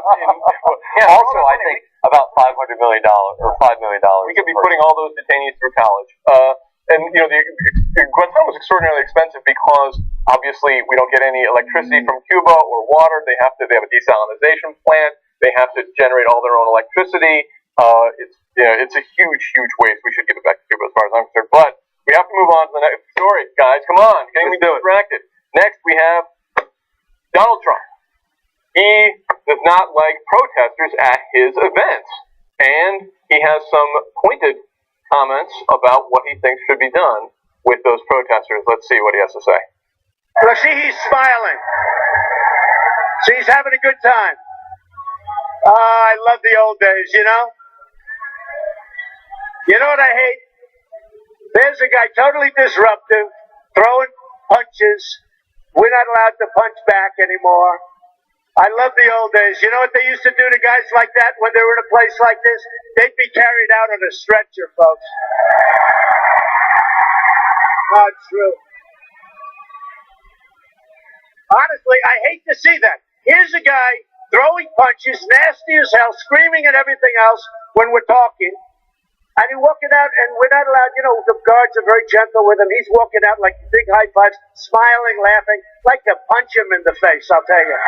about $500 million or $5 million. We could be putting all those detainees through college. And Guantanamo is extraordinarily expensive because obviously we don't get any electricity from Cuba or water. They have a desalinization plant. They have to generate all their own electricity. It's a huge waste. We should give it back to Cuba as far as I'm concerned. But we have to move on to the next story, guys. Come on, getting me distracted. Next, we have Donald Trump. He does not like protesters at his events, and he has some pointed comments about what he thinks should be done with those protesters. Let's see what he has to say. Look, see, he's smiling. See, he's having a good time. I love the old days, you know? You know what I hate? There's a guy totally disruptive, throwing punches. We're not allowed to punch back anymore. I love the old days. You know what they used to do to guys like that when they were in a place like this? They'd be carried out on a stretcher, folks. Not true. Honestly, I hate to see that. Here's a guy throwing punches, nasty as hell, screaming and everything else when we're talking. And he's walking out, and we're not allowed, the guards are very gentle with him. He's walking out like big high fives, smiling, laughing. Like to punch him in the face, I'll tell you.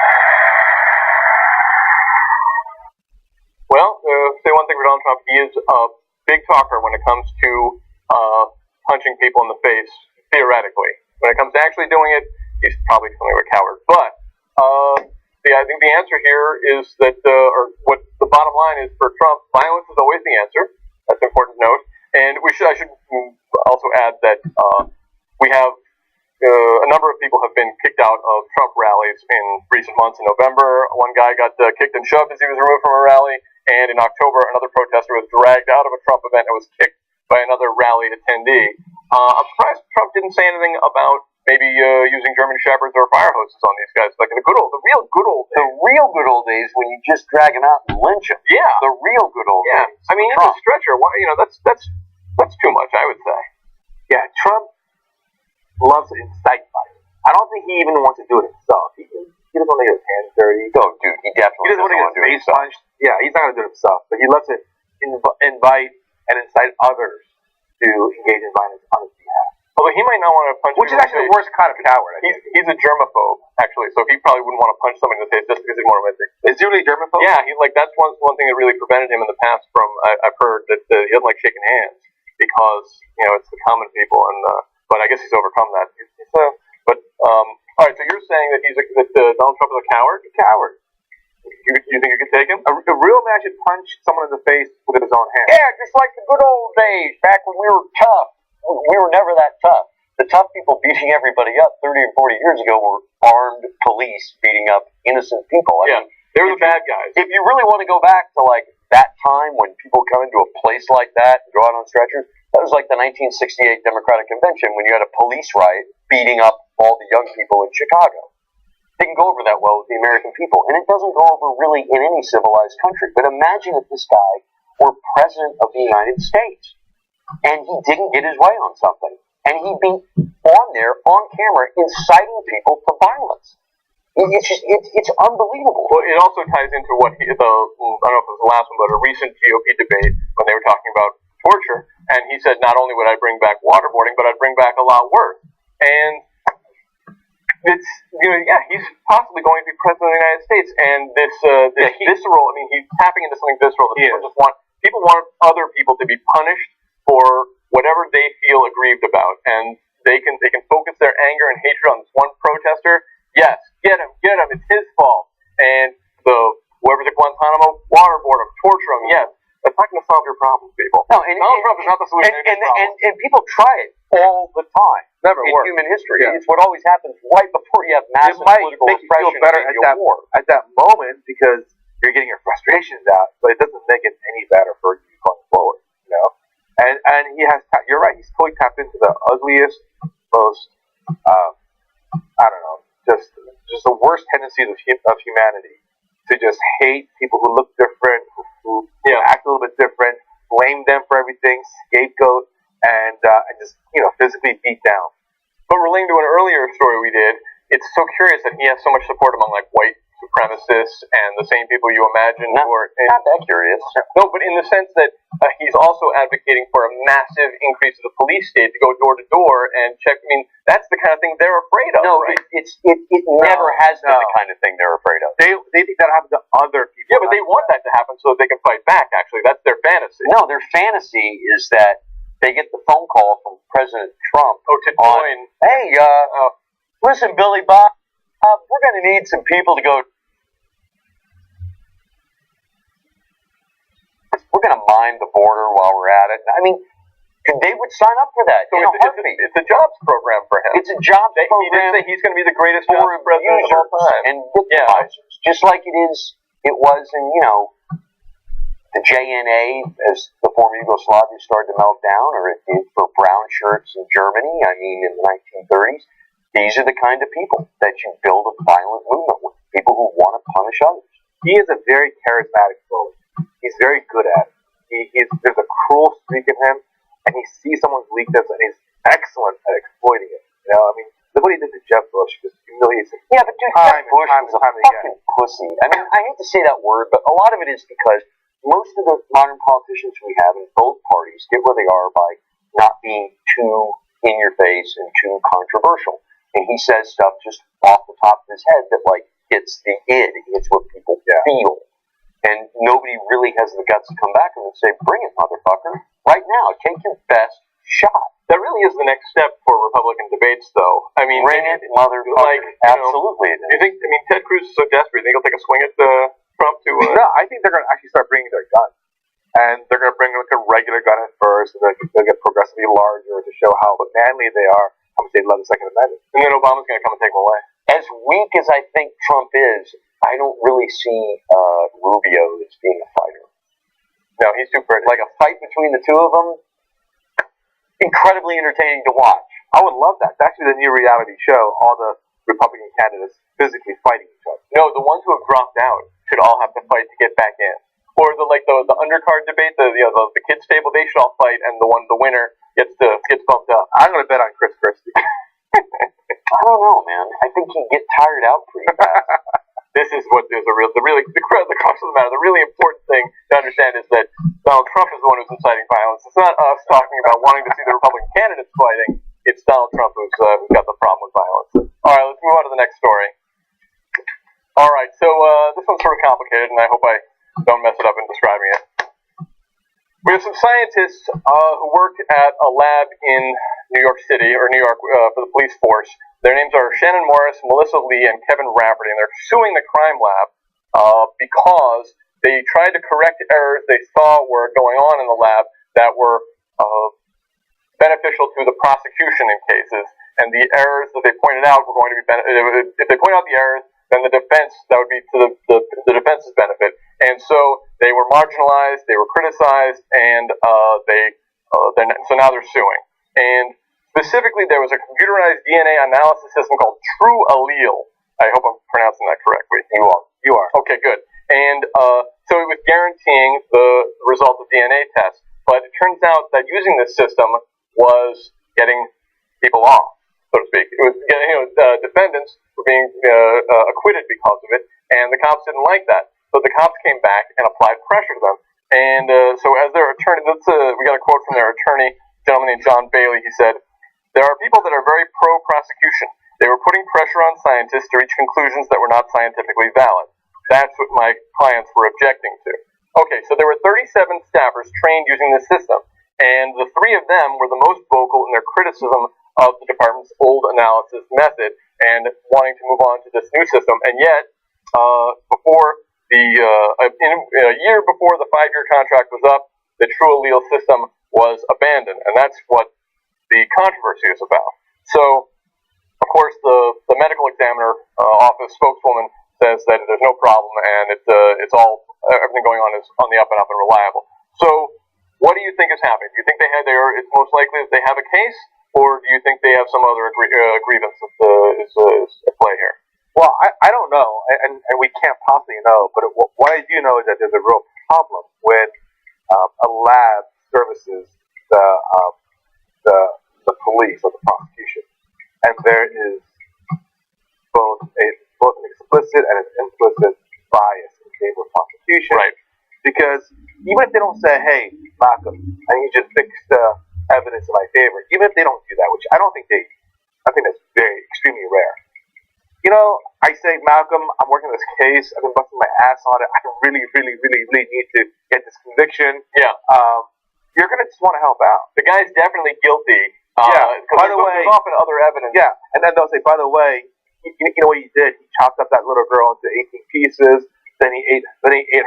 Well, say one thing for Donald Trump. He is a big talker when it comes to punching people in the face, theoretically. When it comes to actually doing it, he's probably something of a coward. But I think the answer here is that, or what the bottom line is for Trump, violence is always the answer. That's an important note. And I should also add that we have a number of people have been kicked out of Trump rallies in recent months. In November, one guy got kicked and shoved as he was removed from a rally. And in October, another protester was dragged out of a Trump event and was kicked by another rally attendee. I'm surprised Trump didn't say anything about maybe using German shepherds or fire hoses on these guys, like in the real good old days when you just drag them out and lynch them. Yeah, The real good old days. I mean, even a stretcher. That's too much, I would say. Yeah, Trump loves to incite violence. I don't think he even wants to do it himself. He doesn't want to get his hands dirty. Oh, dude, he definitely doesn't want to get his face punched. Yeah, he's not going to do it himself, but he loves to invite and incite others to engage in violence on his behalf. Although he might not want to punch. Which is actually the worst kind of coward. He's a germaphobe, actually, so he probably wouldn't want to punch someone in the face just because he's more romantic. Is he really a germaphobe? Yeah, that's one thing that really prevented him in the past from. I've heard that he doesn't like shaking hands because it's the common people, and but I guess he's overcome that. All right, so you're saying that Donald Trump is a coward? A coward. You think you could take him? A real man should punch someone in the face with his own hand. Yeah, just like the good old days back when we were tough. We were never that tough. The tough people beating everybody up 30 or 40 years ago were armed police beating up innocent people. I mean, they were the bad guys. If you really want to go back to like that time when people come into a place like that and go out on stretchers, that was like the 1968 Democratic Convention when you had a police riot beating up all the young people in Chicago. Didn't go over that well with the American people, and it doesn't go over really in any civilized country. But imagine if this guy were president of the United States and he didn't get his way on something, and he'd be on there on camera inciting people to violence. It's unbelievable. Well, it also ties into what I don't know if it was the last one, but a recent GOP debate when they were talking about torture, and he said not only would I bring back waterboarding, but I'd bring back a lot worse. And it's he's possibly going to be president of the United States, and this visceral. I mean, he's tapping into something visceral that people want other people to be punished for whatever they feel aggrieved about, and they can focus their anger and hatred on this one protester. Yes, get him, it's his fault. And whoever's at Guantanamo, waterboard him, torture him. Yes, that's not going to solve your problems, people. No, Donald Trump is not the solution. And people try it all the time. Never in works. Human history. Yeah. It's what always happens right before you have massive It might political make you feel repression better and war. at that moment because you're getting your frustrations out, but it doesn't make it any better for you going forward. And he has. You're right. He's totally tapped into the ugliest, most just the worst tendencies of humanity to just hate people who look different, who act a little bit different, blame them for everything, scapegoat, and just physically beat down. But relating to an earlier story we did, it's so curious that he has so much support among like white supremacists and the same people you imagine Not that curious. No, but in the sense that he's also advocating for a massive increase of the police state to go door to door and check. I mean, that's the kind of thing they're afraid of. No, right? it never has been the kind of thing they're afraid of. They think that'll happen to other people. Yeah, but they want that to happen so that they can fight back. Actually, that's their fantasy. No, their fantasy is that they get the phone call from President Trump. To join. Hey, listen, Billy Bob, we're going to need some people to go. We're going to mine the border while we're at it. I mean, they would sign up for that. So it's a jobs program for him. It's a jobs program. He did say he's going to be the greatest jobs president of all time. And victimizers, just like it was in the JNA as the former Yugoslavia started to melt down, or it did for brown shirts in Germany. I mean, in the 1930s, these are the kind of people that you build a violent movement with. People who want to punish others. He is a very charismatic bully. He's very good at it. There's a cruel streak in him, and he sees someone's weakness, and he's excellent at exploiting it. I mean, look what he did to Jeb Bush. Just humiliates him. Yeah, but dude, Jeb Bush was a fucking pussy. I mean, I hate to say that word, but a lot of it is because most of the modern politicians we have in both parties get where they are by not being too in your face and too controversial. And he says stuff just off the top of his head that hits the id. It's what people feel. And nobody really has the guts to come back and say, bring it, motherfucker. Right now, take your best shot. That really is the next step for Republican debates, though. I mean, bring it, motherfucker. Absolutely. You think? I mean, Ted Cruz is so desperate. You think he'll take a swing at Trump to? No, I think they're going to actually start bringing their guns, and they're going to bring a regular gun at first, and then they'll get progressively larger to show how manly they are. How much they love the Second Amendment, and then Obama's going to come and take them away. As weak as I think Trump is, I don't really see Rubio as being a fighter. No, he's too pretty. Like a fight between the two of them, incredibly entertaining to watch. I would love that. It's actually the new reality show. All the Republican candidates physically fighting each other. No, the ones who have dropped out should all have to fight to get back in. Or the undercard debate, the kids table, they should all fight, and the winner gets bumped up. I'm going to bet on Chris Christie. I don't know, man. I think he'd get tired out pretty fast. This is what is the crux of the matter. The really important thing to understand is that Donald Trump is the one who's inciting violence. It's not us talking about wanting to see the Republican candidates fighting. It's Donald Trump who's got the problem with violence. All right, let's move on to the next story. All right, so this one's sort of complicated, and I hope I don't mess it up in describing it. We have some scientists who work at a lab in New York City, or New York, for the police force. Their names are Shannon Morris, Melissa Lee, and Kevin Rafferty, and they're suing the crime lab because they tried to correct errors they saw were going on in the lab that were beneficial to the prosecution in cases, and the errors that they pointed out were going to be if they point out the errors, then the defense, that would be to the defense's benefit. And so they were marginalized, they were criticized, and so now they're suing. And specifically, there was a computerized DNA analysis system called True Allele. I hope I'm pronouncing that correctly. You are. Okay, good. And so it was guaranteeing the result of DNA tests. But it turns out that using this system was getting people off, so to speak. It was defendants were being acquitted because of it, and the cops didn't like that. So the cops came back and applied pressure to them. And so as their attorney, we got a quote from their attorney, a gentleman named John Bailey. He said, "There are people that are very pro-prosecution. They were putting pressure on scientists to reach conclusions that were not scientifically valid. That's what my clients were objecting to." Okay, so there were 37 staffers trained using this system, and the 3 of them were the most vocal in their criticism of the department's old analysis method and wanting to move on to this new system. And yet, a year before the 5-year contract was up, the True Allele system was abandoned, and that's what the controversy is about. So, of course, the medical examiner office spokeswoman says that there's no problem, and it's all everything going on is on the up and reliable. So, what do you think is happening? Do you think it's most likely that they have a case, or do you think they have some other grievance that is at play here? Well, I don't know, and we can't possibly know, but what I do know is that there's a real problem when a lab services the police or the prosecution, and there is both an explicit and an implicit bias in favor of prosecution. Right. Because even if they don't say, "Hey, Malcolm, I need you to fix the evidence in my favor," even if they don't do that, which I think that's very extremely rare. I say, "Malcolm, I'm working on this case. I've been busting my ass on it. I really, really, really, really need to get this conviction." Yeah. You're going to just want to help out. The guy's definitely guilty. By the way, there's often other evidence. Yeah, and then they'll say, "By the way, you know what he did? He chopped up that little girl into 18 pieces. Then he ate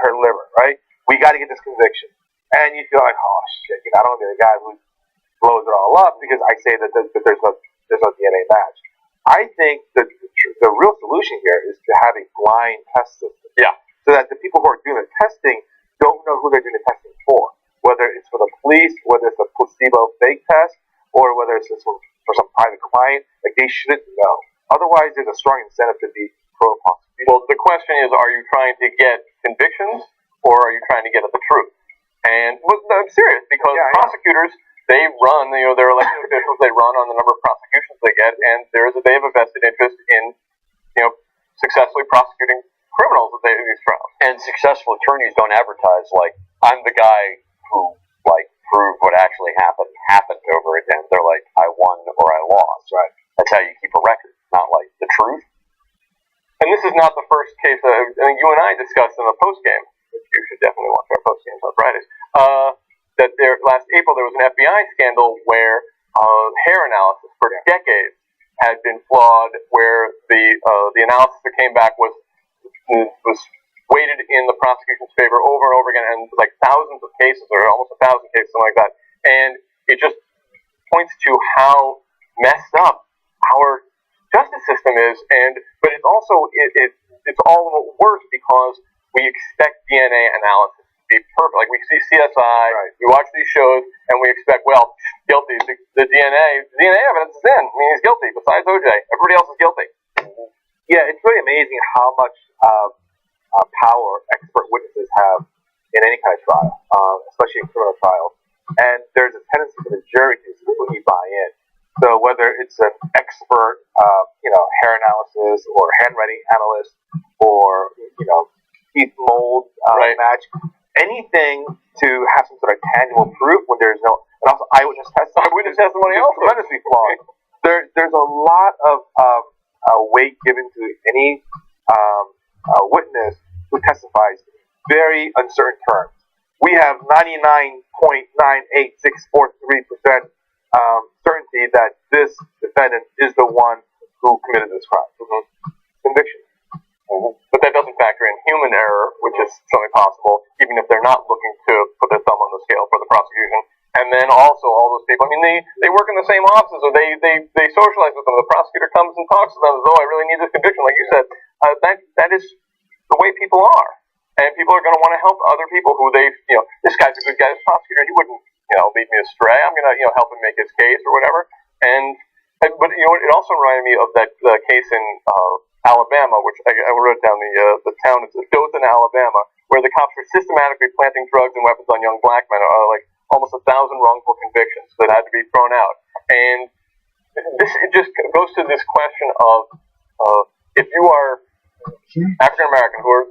her liver. Right? We got to get this conviction." And you feel like, "Oh shit! I don't want to be the guy who blows it all up because I say that there's no DNA match." I think that the real solution here is to have a blind test system. Yeah. So that the people who are doing the testing don't know who they're doing the testing for. Whether it's for the police, whether it's a placebo fake test, or whether it's just for some private client, they shouldn't know. Otherwise, there's a strong incentive to be pro-prosecution. Well, the question is, are you trying to get convictions, or are you trying to get at the truth? And I'm serious, because prosecutors, they run, they're elected officials, they run on the number of prosecutions they get, and they have a vested interest in, successfully prosecuting criminals that they do these trials. And successful attorneys don't advertise like, "I'm the guy who proved what actually happened over again." They're like, "I won or I lost." Right. That's how you keep a record, not like the truth. And this is not the first case I think you and I discussed in the post game, which you should definitely watch our post games on Fridays. That last April there was an FBI scandal where hair analysis for decades had been flawed, where the analysis that came back was weighted in the prosecution's favor over and over again, and thousands of cases, or almost 1,000 cases, something like that. And it just points to how messed up our justice system is, but it's also it's all worse because we expect DNA analysis be perfect. Like we see CSI, we watch these shows, and we expect, well, guilty. The DNA evidence is in. I mean, he's guilty. Besides OJ, everybody else is guilty. Yeah, it's really amazing how much power expert witnesses have in any kind of trial, especially in criminal trials. And there's a tendency for the jury to completely buy in. So whether it's an expert, hair analysis or handwriting analyst, or teeth mold match, anything to have some sort of tangible proof when there's no, and also eyewitness testimony also tremendously flawed. There's a lot of weight given to any witness who testifies in very uncertain terms. We have 99.98643% certainty that this defendant is the one who committed this crime. Conviction. But that doesn't factor in human error, which is something possible, even if they're not looking to put their thumb on the scale for the prosecution. And then also all those people, I mean, they work in the same offices, or they socialize with them. The prosecutor comes and talks to them as though I really need this conviction. Like you said, that is the way people are. And people are going to want to help other people who this guy's a good guy, this prosecutor, he wouldn't, lead me astray. I'm going to, help him make his case or whatever. But it also reminded me of that case in Alabama, which I wrote down the town. It's Dothan, Alabama, where the cops were systematically planting drugs and weapons on young black men, like almost 1,000 wrongful convictions that had to be thrown out. And it just goes to this question of if you are African American, who are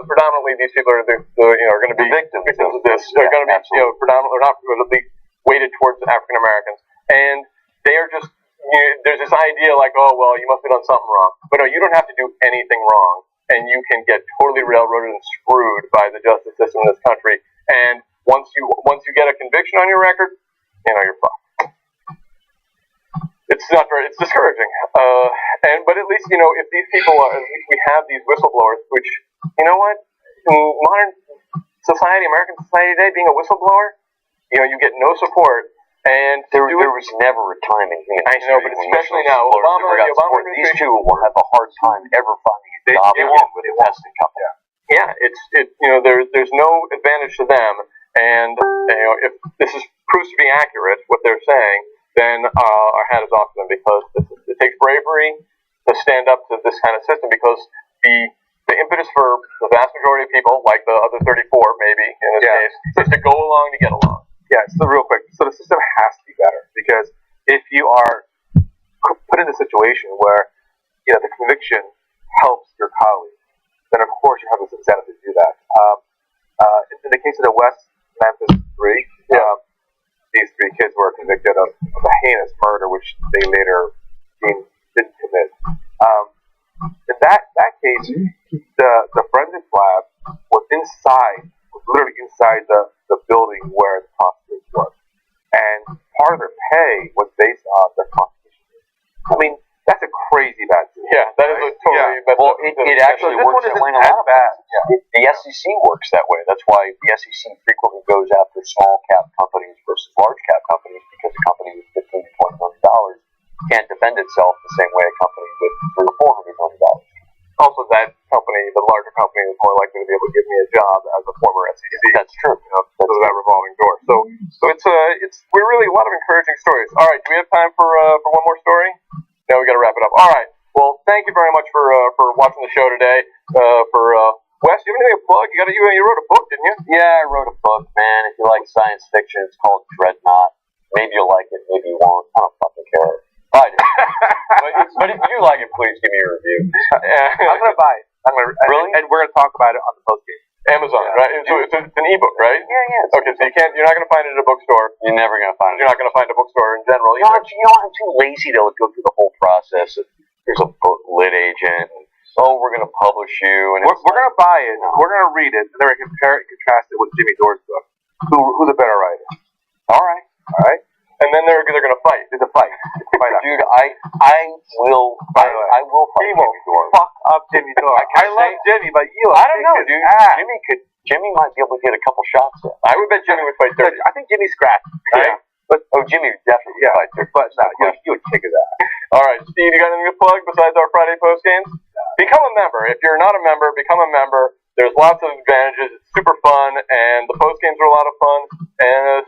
predominantly these people are going to be victims of this, are going to be predominantly or not really weighted towards African Americans, and they are just there's this idea like, oh well, you must have done something wrong, but no, you don't have to do anything wrong, and you can get totally railroaded and screwed by the justice system in this country, and once you get a conviction on your record, you're fucked. It's not very, it's discouraging. But at least, if these people at least we have these whistleblowers, which, in modern society, American society today, being a whistleblower, you get no support. And there was never a time in human history. I know, but especially now, the Obama these two will have a hard time ever finding a job with a testing company. Yeah, there's no advantage to them, and if this proves to be accurate, what they're saying, then our hat is off to them, because it takes bravery to stand up to this kind of system, because the impetus for the vast majority of people, like the other 34 maybe in this case, is to go along to get along. Yeah, so real quick, so the system has to be better, because if you are put in a situation where the conviction helps your colleague, then of course you have this incentive to do that. In the case of the West Memphis 3, these 3 kids were convicted of a heinous murder, which they later didn't commit. In that case, the forensics lab was literally inside the building where the prosecutors were, and part of their pay was based on their prosecution. I mean, that's a crazy bad thing. Yeah, that is a totally. Yeah. Well, it actually works that way in a lot of places. The SEC works that way. That's why the SEC frequently goes after small cap companies versus large cap companies, because a company with $15 to $20 million can't defend itself the same way a company with $300 or $400 million. Also, that company, the larger company, is more likely to be able to give me a job as a former SEC. That's true. Because of that revolving door. So we're really a lot of encouraging stories. All right, do we have time for one more story? No, we got to wrap it up. All right. Well, thank you very much for watching the show today. Wes, do you have anything to plug? You wrote a book, didn't you? Yeah, I wrote a book, man. If you like science fiction, it's called Dreadnought. Maybe you'll like it, maybe you won't. I don't fucking care. I do. but if you like it, please give me a review. I'm gonna buy it. Really? And we're gonna talk about it on the post game. Amazon, right? So it's an ebook, right? Yeah. Okay, so you're not gonna find it at a bookstore. You're never gonna find it. You're not gonna find a bookstore in general. I'm too lazy to go through the whole process. There's a lit agent. We're gonna publish you, and we're gonna buy it. We're gonna read it, and then we're gonna compare it and contrast it with Jimmy Dore's book. Who's a better writer? All right. And then they're gonna fight. It's a fight. Dude, I will fight Jimmy Dore. Fuck up Jimmy Dore. I love Jimmy, but I don't know, dude. Jimmy might be able to get a couple shots in. I would bet Jimmy would fight dirty. I think Jimmy's scratched. Right? But Jimmy would definitely fight dirty. But no, you would kick his ass. All right, Steve, you got anything to plug besides our Friday post games? Become a member. If you're not a member, become a member. there's lots of advantages. It's super fun, and the post games are a lot of fun. And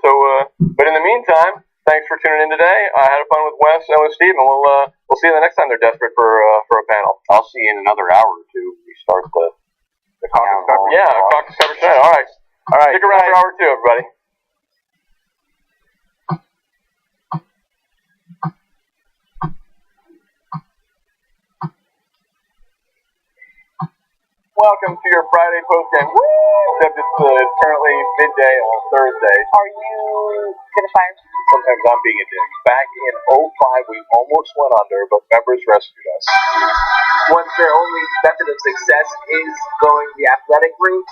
but in the meantime, thanks for tuning in today. I had fun with Wes and with Steve, and we'll see you the next time they're desperate for a panel. I'll see you in another hour or two. We start the caucus coverage. Yeah, caucus coverage tonight. All right. Stick around for hour 2, everybody. Welcome to your Friday postgame. Except it's currently midday on Thursday. Are you gonna fire me? Sometimes I'm being a dick. Back in '05, we almost went under, but members rescued us. Once their only method of success is going the athletic route,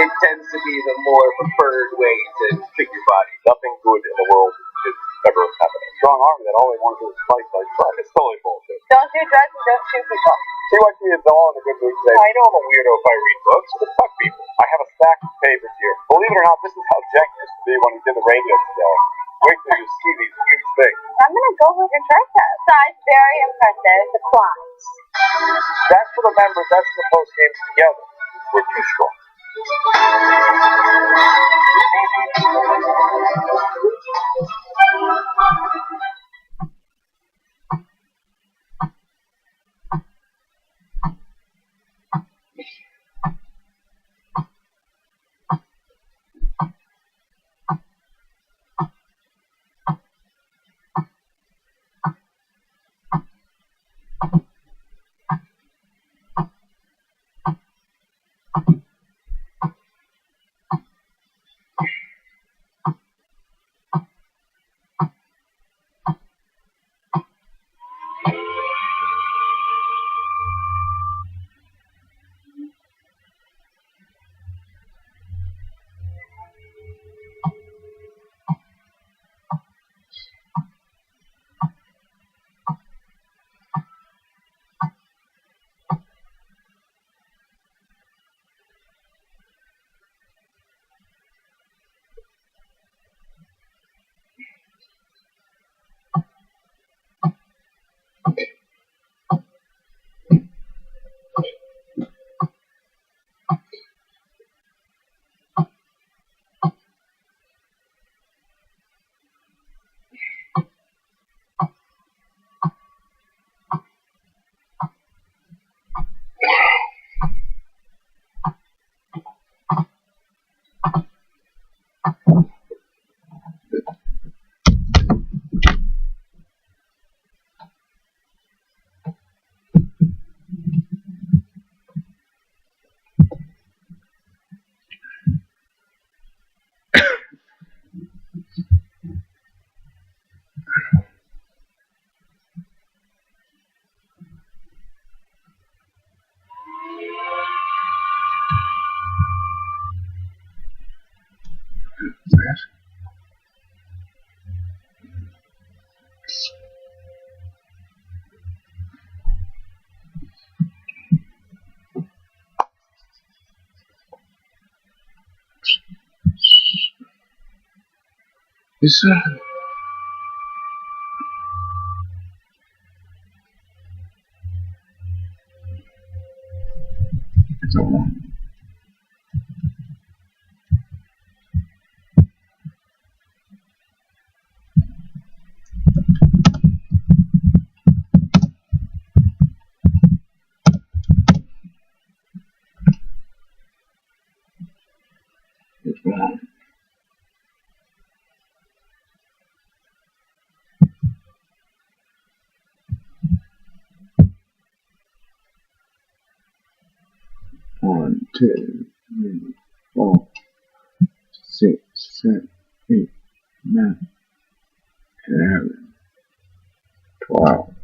it tends to be the more preferred way to trick your body. Nothing good in the world is ever happening. Strong army that all they want to do is fight. It's totally bullshit. Don't do drugs and don't shoot people. TYT is all in a good mood today. I know I'm a weirdo if I read books, but fuck people. I have a stack of papers here. Believe it or not, this is how Jack used to be when he did the radio show. Wait till you see these huge things. I'm gonna go with your tricep. Size very impressive. The quads. That's for the members. That's for the post games together. We're too strong. It's all. It's wrong. One, two, three, 4, 6, 7, 8, 9, 11, 12.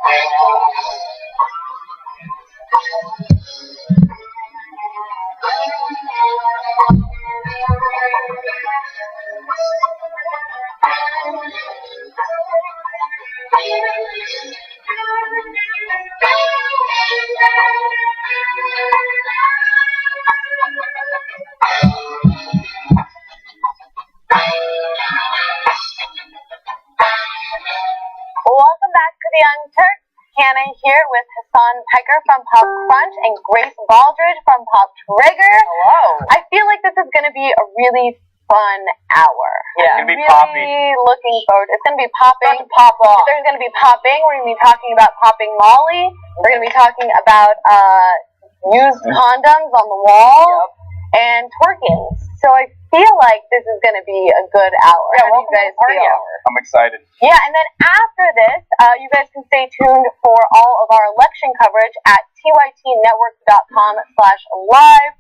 Welcome back to the Young Turks. Hannah here with Hassan Pecker from Pop Crunch and Grace Baldridge from Pop Trigger. Hello. I feel like this is going to be a really fun hour. Yeah. I'm It's gonna be really poppy. looking forward. It's going to be popping. About to pop off. There's going to be popping. We're going to be talking about popping Molly. We're going to be talking about used condoms on the wall and twerking. So I feel like this is going to be a good hour. Yeah, How do you welcome to guys the party feel? hour. I'm excited. Yeah, and then after this, you guys can stay tuned for all of our election coverage at tytnetwork.com/live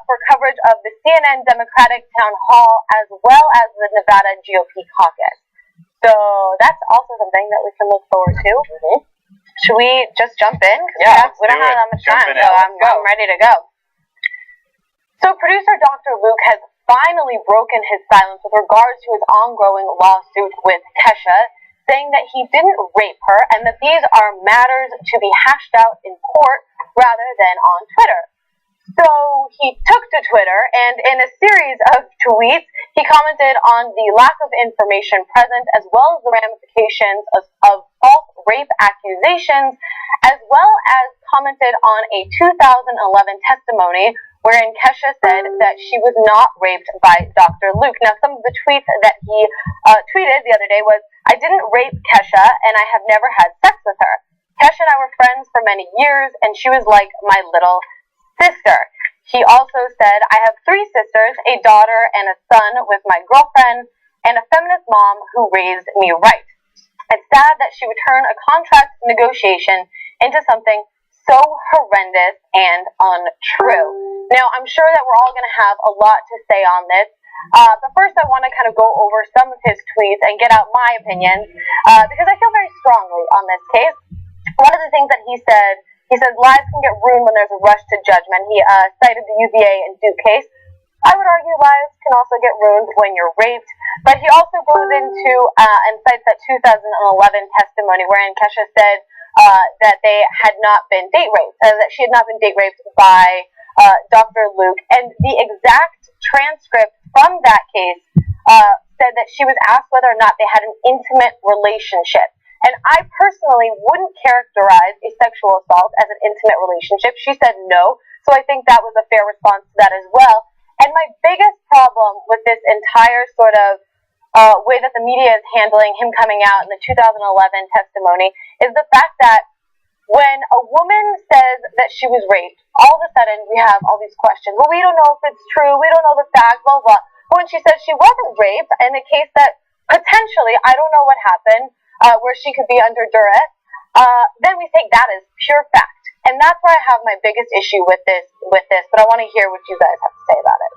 for coverage of the CNN Democratic Town Hall as well as the Nevada GOP caucus. So that's also something that we can look forward to. Mm-hmm. Should we just jump in? Yeah, we don't let's do have it. that much Jump time, in, so let's I'm ready to go. So producer Dr. Luke has finally broken his silence with regards to his ongoing lawsuit with Kesha, saying that he didn't rape her and that these are matters to be hashed out in court rather than on Twitter. So he took to Twitter and in a series of tweets, he commented on the lack of information present as well as the ramifications of false rape accusations, as well as commented on a 2011 testimony wherein Kesha said that she was not raped by Dr. Luke. Now, some of the tweets that he tweeted the other day was, "I didn't rape Kesha, and I have never had sex with her. Kesha and I were friends for many years, and she was like my little sister." He also said, "I have 3 sisters, a daughter and a son with my girlfriend, and a feminist mom who raised me right. It's sad that she would turn a contract negotiation into something so horrendous and untrue." Now, I'm sure that we're all going to have a lot to say on this, but first I want to kind of go over some of his tweets and get out my opinions, because I feel very strongly on this case. One of the things that he said lives can get ruined when there's a rush to judgment. He cited the UVA and Duke case. I would argue lives can also get ruined when you're raped, but he also goes into and cites that 2011 testimony wherein Kesha said that they had not been date raped, that she had not been date raped by Dr. Luke, and the exact transcript from that case said that she was asked whether or not they had an intimate relationship. And I personally wouldn't characterize a sexual assault as an intimate relationship. She said no, so I think that was a fair response to that as well. And my biggest problem with this entire sort of way that the media is handling him coming out in the 2011 testimony is the fact that when a woman says that she was raped, all of a sudden we have all these questions. Well, we don't know if it's true. We don't know the fact, blah, blah. But when she says she wasn't raped, in a case that potentially, I don't know what happened, where she could be under duress, then we take that as pure fact. And that's where I have my biggest issue with this. But I want to hear what you guys have to say about it.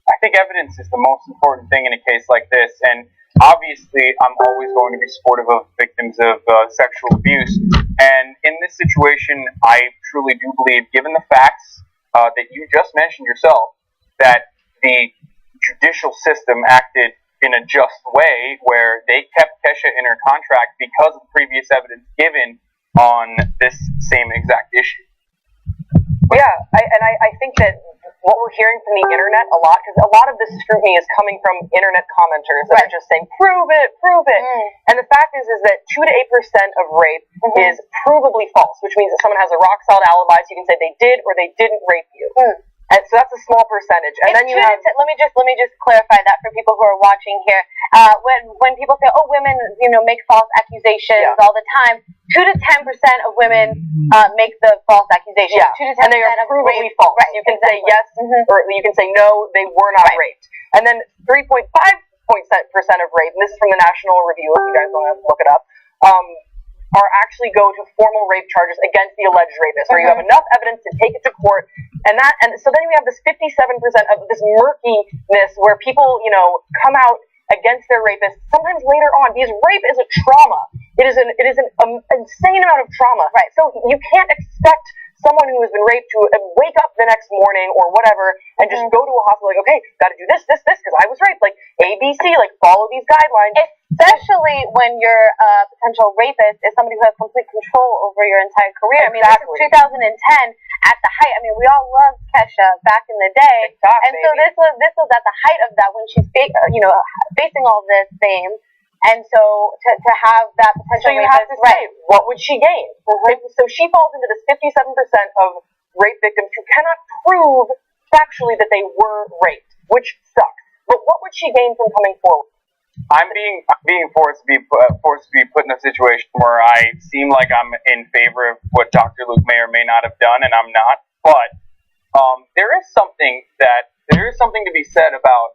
I think evidence is the most important thing in a case like this, and obviously I'm always going to be supportive of victims of sexual abuse, and in this situation I truly do believe, given the facts that you just mentioned yourself, that the judicial system acted in a just way where they kept Kesha in her contract because of previous evidence given on this same exact issue. Yeah, I think that what we're hearing from the internet a lot, because a lot of this scrutiny is coming from internet commenters that are just saying, prove it. And the fact is that 2 to 8% of rape is provably false, which means that someone has a rock solid alibi, so you can say they did or they didn't rape you. And so that's a small percentage. And then you have... Let me just clarify that for people who are watching here. When people say, oh, women, make false accusations all the time, 2 to 10% of women make the false accusations. Yeah. 2 to 10% and they are provably false. Right. You can say yes, or you can say no, they were not raped. And then 3.5% of rape, and this is from the National Review, if you guys want to look it up, are actually go to formal rape charges against the alleged rapist, where you have enough evidence to take it to court, and so then we have this 57% of this murkiness where people, come out against their rapist, sometimes later on, because rape is a trauma. It is an insane amount of trauma. Right. So you can't expect someone who has been raped to wake up the next morning or whatever and just go to a hospital like, okay, got to do this, because I was raped. Like ABC, like follow these guidelines. Especially when your potential rapist is somebody who has complete control over your entire career. Exactly. I mean, this is 2010 at the height. I mean, we all loved Kesha back in the day, and so this was at the height of that when she's facing all this fame. And so to have that potential, so you have to say, what would she gain? So she falls into this 57% of rape victims who cannot prove factually that they were raped, which sucks. But what would she gain from coming forward? I'm being forced to be put in a situation where I seem like I'm in favor of what Dr. Luke may or may not have done, and I'm not. But there is something to be said about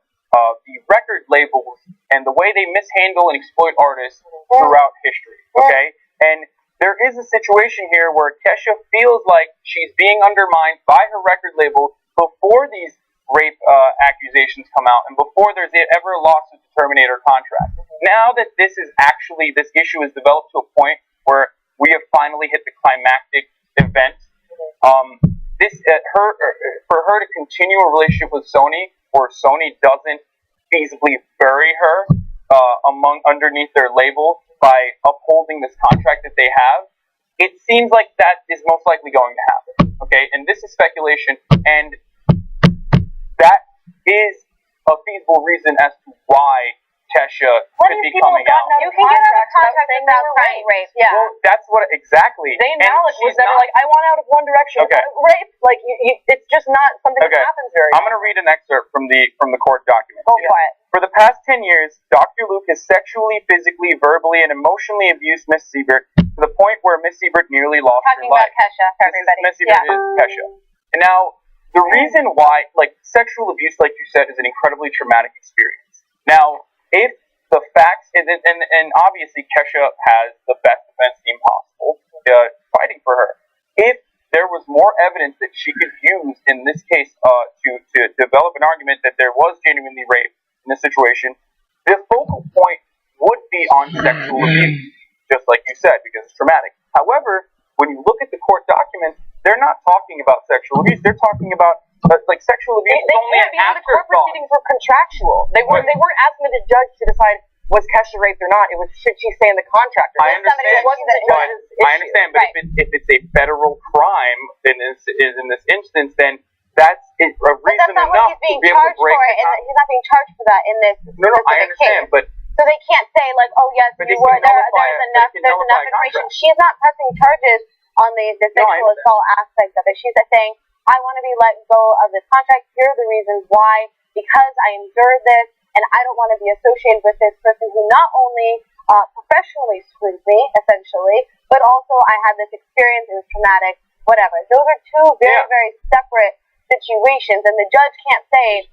the record labels and the way they mishandle and exploit artists throughout history. Okay, and there is a situation here where Kesha feels like she's being undermined by her record label before these rape accusations come out and before there's ever a lawsuit to terminate her contract. Now that this issue has developed to a point where we have finally hit the climactic event, for her to continue a relationship with Sony, where Sony doesn't feasibly bury her underneath their label by upholding this contract that they have, it seems like that is most likely going to happen. Okay, and this is speculation, and that is a feasible reason as to why Kesha could be coming out. You can get out of contract without crying rape. Yeah. Well, that's what exactly. They acknowledge that they're like, I want out of One Direction. Okay. Rape, like it's just not something that happens very. I'm going to read an excerpt from the court documents. Go for it. For the past 10 years, Dr. Luke has sexually, physically, verbally, and emotionally abused Miss Siebert to the point where Miss Siebert nearly lost her life. Talking about Kesha for everybody. Miss Siebert is Kesha. And now, the reason why, sexual abuse, like you said, is an incredibly traumatic experience. Now, if the facts, and obviously Kesha has the best defense team possible fighting for her. If there was more evidence that she could use in this case to develop an argument that there was genuinely rape in this situation, the focal point would be on sexual abuse, just like you said, because it's traumatic. However, when you look at the court documents, they're not talking about sexual abuse. They're talking about sexual abuse. They can't be in the court proceedings for contractual. They weren't asking the judge to decide was Kesha raped or not. It was should she stay in the contract. I understand. But if it's a federal crime, then is in this instance, then that's a reason enough to be able to break. He's not being charged for that in this. No, I understand, but. So they can't say oh yes, you were there's enough information. She's not pressing charges on the sexual assault aspect of it. She's saying, I want to be let go of this contract. Here are the reasons why. Because I endured this, and I don't want to be associated with this person who not only professionally screwed me, essentially, but also I had this experience. It was traumatic. Whatever. Those are two very, very separate situations, and the judge can't say,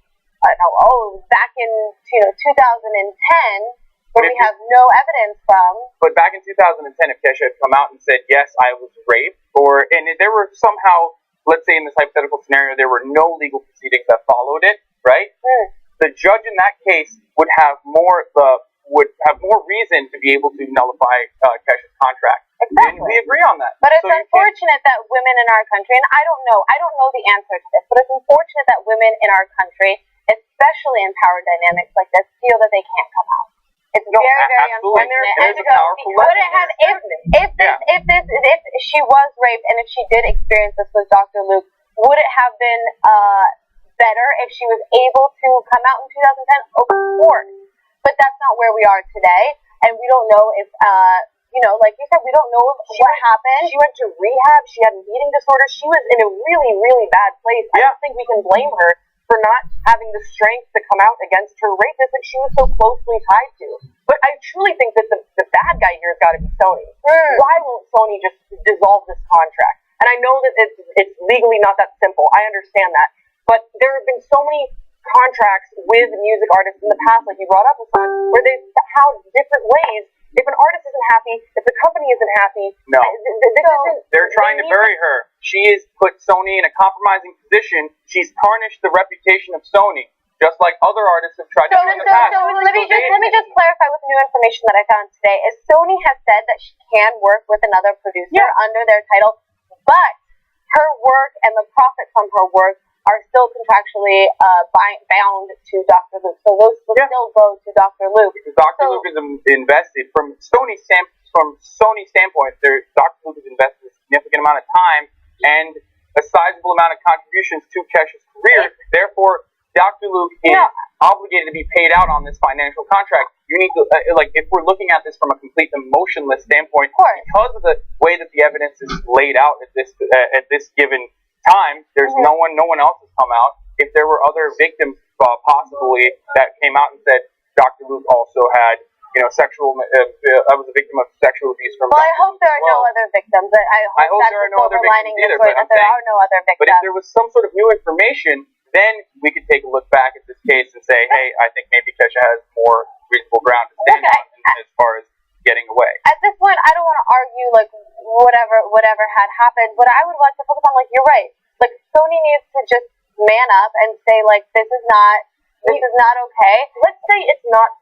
back in 2010. But we have no evidence from. But back in 2010, if Kesha had come out and said, yes, I was raped, and there were somehow, let's say in this hypothetical scenario, there were no legal proceedings that followed it, right? The judge in that case would have more reason to be able to nullify Kesha's contract. Exactly. And we agree on that. But it's unfortunate that women in our country, and I don't know the answer to this, but it's unfortunate that women in our country, especially in power dynamics like this, feel that they can't come out. It's very, very unfortunate. If she was raped and if she did experience this with Dr. Luke, would it have been better if she was able to come out in 2010? Of course. But that's not where we are today. And we don't know if, like you said, we don't know what happened. She went to rehab. She had an eating disorder. She was in a really, really bad place. I don't think we can blame her for not having the strength to come out against her rapist that she was so closely tied to. But I truly think that the bad guy here has got to be Sony. Why won't Sony just dissolve this contract? And I know that it's legally not that simple. I understand that. But there have been so many contracts with music artists in the past, like you brought up, Hassan, where they've housed different ways. If an artist isn't happy, if the company isn't happy, they're trying to bury her. She has put Sony in a compromising position. She's tarnished the reputation of Sony. just like other artists have tried to do in the past. So let me just clarify with new information that I found today. Is Sony has said that she can work with another producer under their title, but her work and the profit from her work are still contractually bound to Dr. Luke. So those will still go to Dr. Luke. Because Dr. Luke is invested from Sony's standpoint. Dr. Luke has invested a significant amount of time and a sizable amount of contributions to Kesha's career. Therefore, Dr. Luke is obligated to be paid out on this financial contract. You need to, if we're looking at this from a complete emotionless standpoint, because of the way that the evidence is laid out at this given time, there's no one else has come out. If there were other victims, possibly, that came out and said Dr. Luke also had, I was a victim of sexual abuse from. Well, I hope there are no other victims. I hope there are no other victims either. But there are no other victims. But if there was some sort of new information, then we could take a look back at this case and say, hey, I think maybe Kesha has more reasonable ground to stand on as far as getting away. At this point, I don't want to argue whatever had happened. What I would like to focus on, you're right. Sony needs to just man up and say, this is not okay. Let's say it's not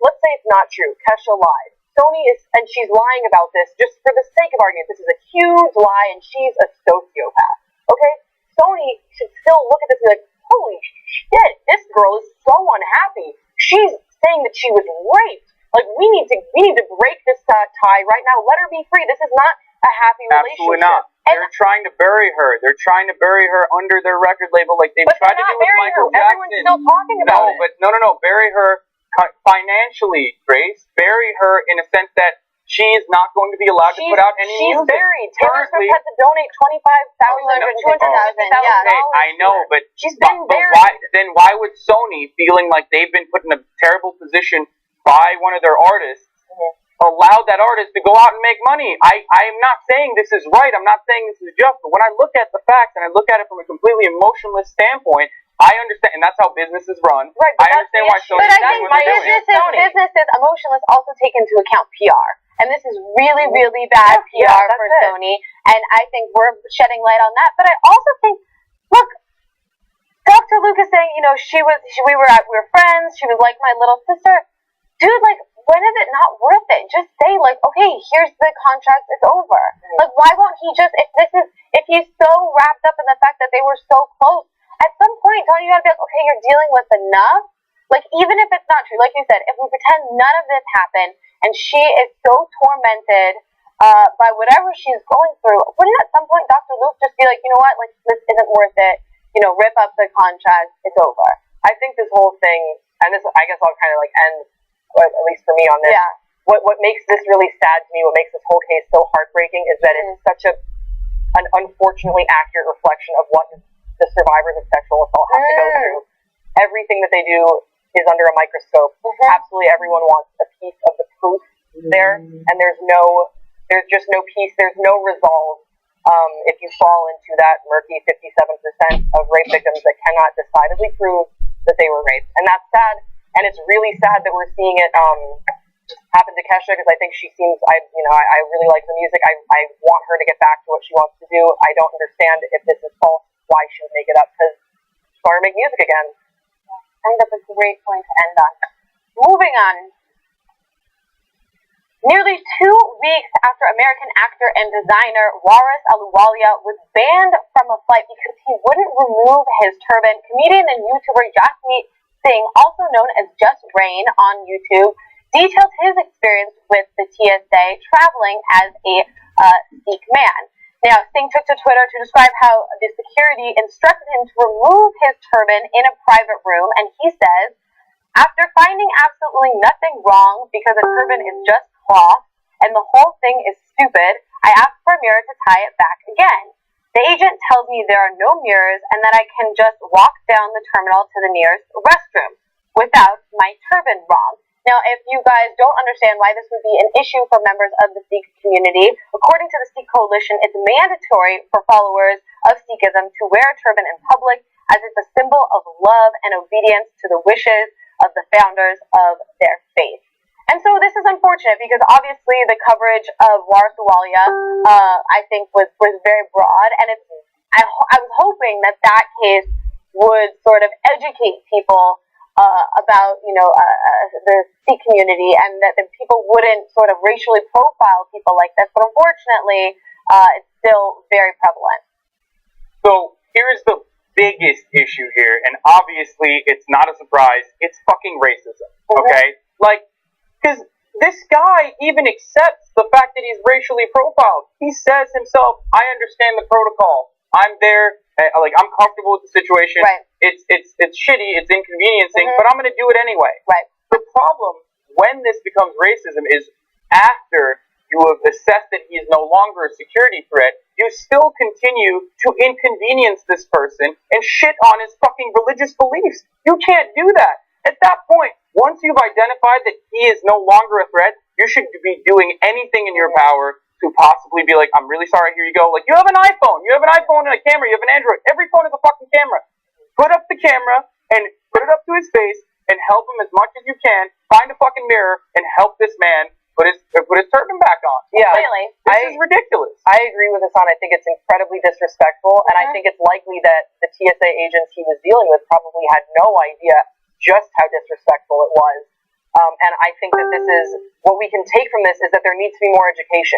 true. Kesha lied. Sony and she's lying about this just for the sake of argument. This is a huge lie, and she's a sociopath. Okay, Sony should still look at this and be like, holy shit, this girl is so unhappy. She's saying that she was raped. We need to break this tie right now. Let her be free. This is not a happy relationship. Absolutely not. They're trying to bury her. They're trying to bury her under their record label, like they've tried to do with Michael Jackson. Everyone's still talking about it. No. Bury her financially, Grace. Bury her in a sense that she is not going to be allowed to put out any music. She's buried. Taylor Swift had to donate $25,000, $200,000. I know, but she's been buried. Then why would Sony, feeling like they've been put in a terrible position by one of their artists, allow that artist to go out and make money? I am not saying this is right. I'm not saying this is just. But when I look at the facts and I look at it from a completely emotionless standpoint, I understand, and that's how businesses run. Right, I understand why Sony. But I think businesses emotionless also take into account PR. And this is really, really bad PR for Sony. And I think we're shedding light on that. But I also think, look, Dr. Luke is saying, we were friends. She was like my little sister. Dude, when is it not worth it? Just say, okay, here's the contract, it's over. Why won't he just, if he's so wrapped up in the fact that they were so close, at some point, don't you gotta be like, okay, you're dealing with enough? Even if it's not true, like you said, if we pretend none of this happened, and she is so tormented by whatever she's going through, wouldn't at some point Dr. Luke just be like, you know what, this isn't worth it, rip up the contract, it's over. I think this whole thing, and this, I guess I'll kind of end, at least for me on this, what makes this really sad to me, what makes this whole case so heartbreaking is that it's such an unfortunately accurate reflection of what the survivors of sexual assault have to go through. Everything that they do is under a microscope. Absolutely everyone wants a piece of the proof there, and there's just no peace, there's no resolve if you fall into that murky 57% of rape victims that cannot decidedly prove that they were raped. And that's sad, and it's really sad that we're seeing it happen to Kesha, because I think she seems, I really like the music. I want her to get back to what she wants to do. I don't understand if this is false, why she would make it up, because she wanted to make music again. I think that's a great point to end on. Moving on. Nearly 2 weeks after American actor and designer Waris Ahluwalia was banned from a flight because he wouldn't remove his turban, comedian and YouTuber Jasmeet Singh, also known as Just Rain on YouTube, detailed his experience with the TSA traveling as a Sikh man. Now, Singh took to Twitter to describe how the security instructed him to remove his turban in a private room, and he says, after finding absolutely nothing wrong because a turban is just cloth and the whole thing is stupid, I asked for a mirror to tie it back again. The agent tells me there are no mirrors and that I can just walk down the terminal to the nearest restroom without my turban wrong. Now, if you guys don't understand why this would be an issue for members of the Sikh community, according to the Sikh Coalition, it's mandatory for followers of Sikhism to wear a turban in public as it's a symbol of love and obedience to the wishes of the founders of their faith. And so this is unfortunate because obviously the coverage of Waris Ahluwalia, I think, was very broad, and I was hoping that case would sort of educate people about the Sikh community, and that people wouldn't sort of racially profile people like this. But unfortunately, it's still very prevalent. So here's the biggest issue here, and obviously it's not a surprise. It's fucking racism. Okay, because this guy even accepts the fact that he's racially profiled. He says himself, "I understand the protocol. I'm there. I'm comfortable with the situation. Right. It's shitty. It's inconveniencing, but I'm going to do it anyway." Right. The problem when this becomes racism is after you have assessed that he is no longer a security threat, you still continue to inconvenience this person and shit on his fucking religious beliefs. You can't do that. At that point, once you've identified that he is no longer a threat, you should be doing anything in your power to possibly be like, "I'm really sorry, here you go." Like, you have an iPhone and a camera, you have an Android. Every phone is a fucking camera. Put up the camera and put it up to his face and help him as much as you can. Find a fucking mirror and help this man put his turban back on. Yeah, Clearly. This is ridiculous. I agree with Hassan. I think it's incredibly disrespectful, and I think it's likely that the TSA agents he was dealing with probably had no idea just how disrespectful it was. And I think that this is, what we can take from this is that there needs to be more education.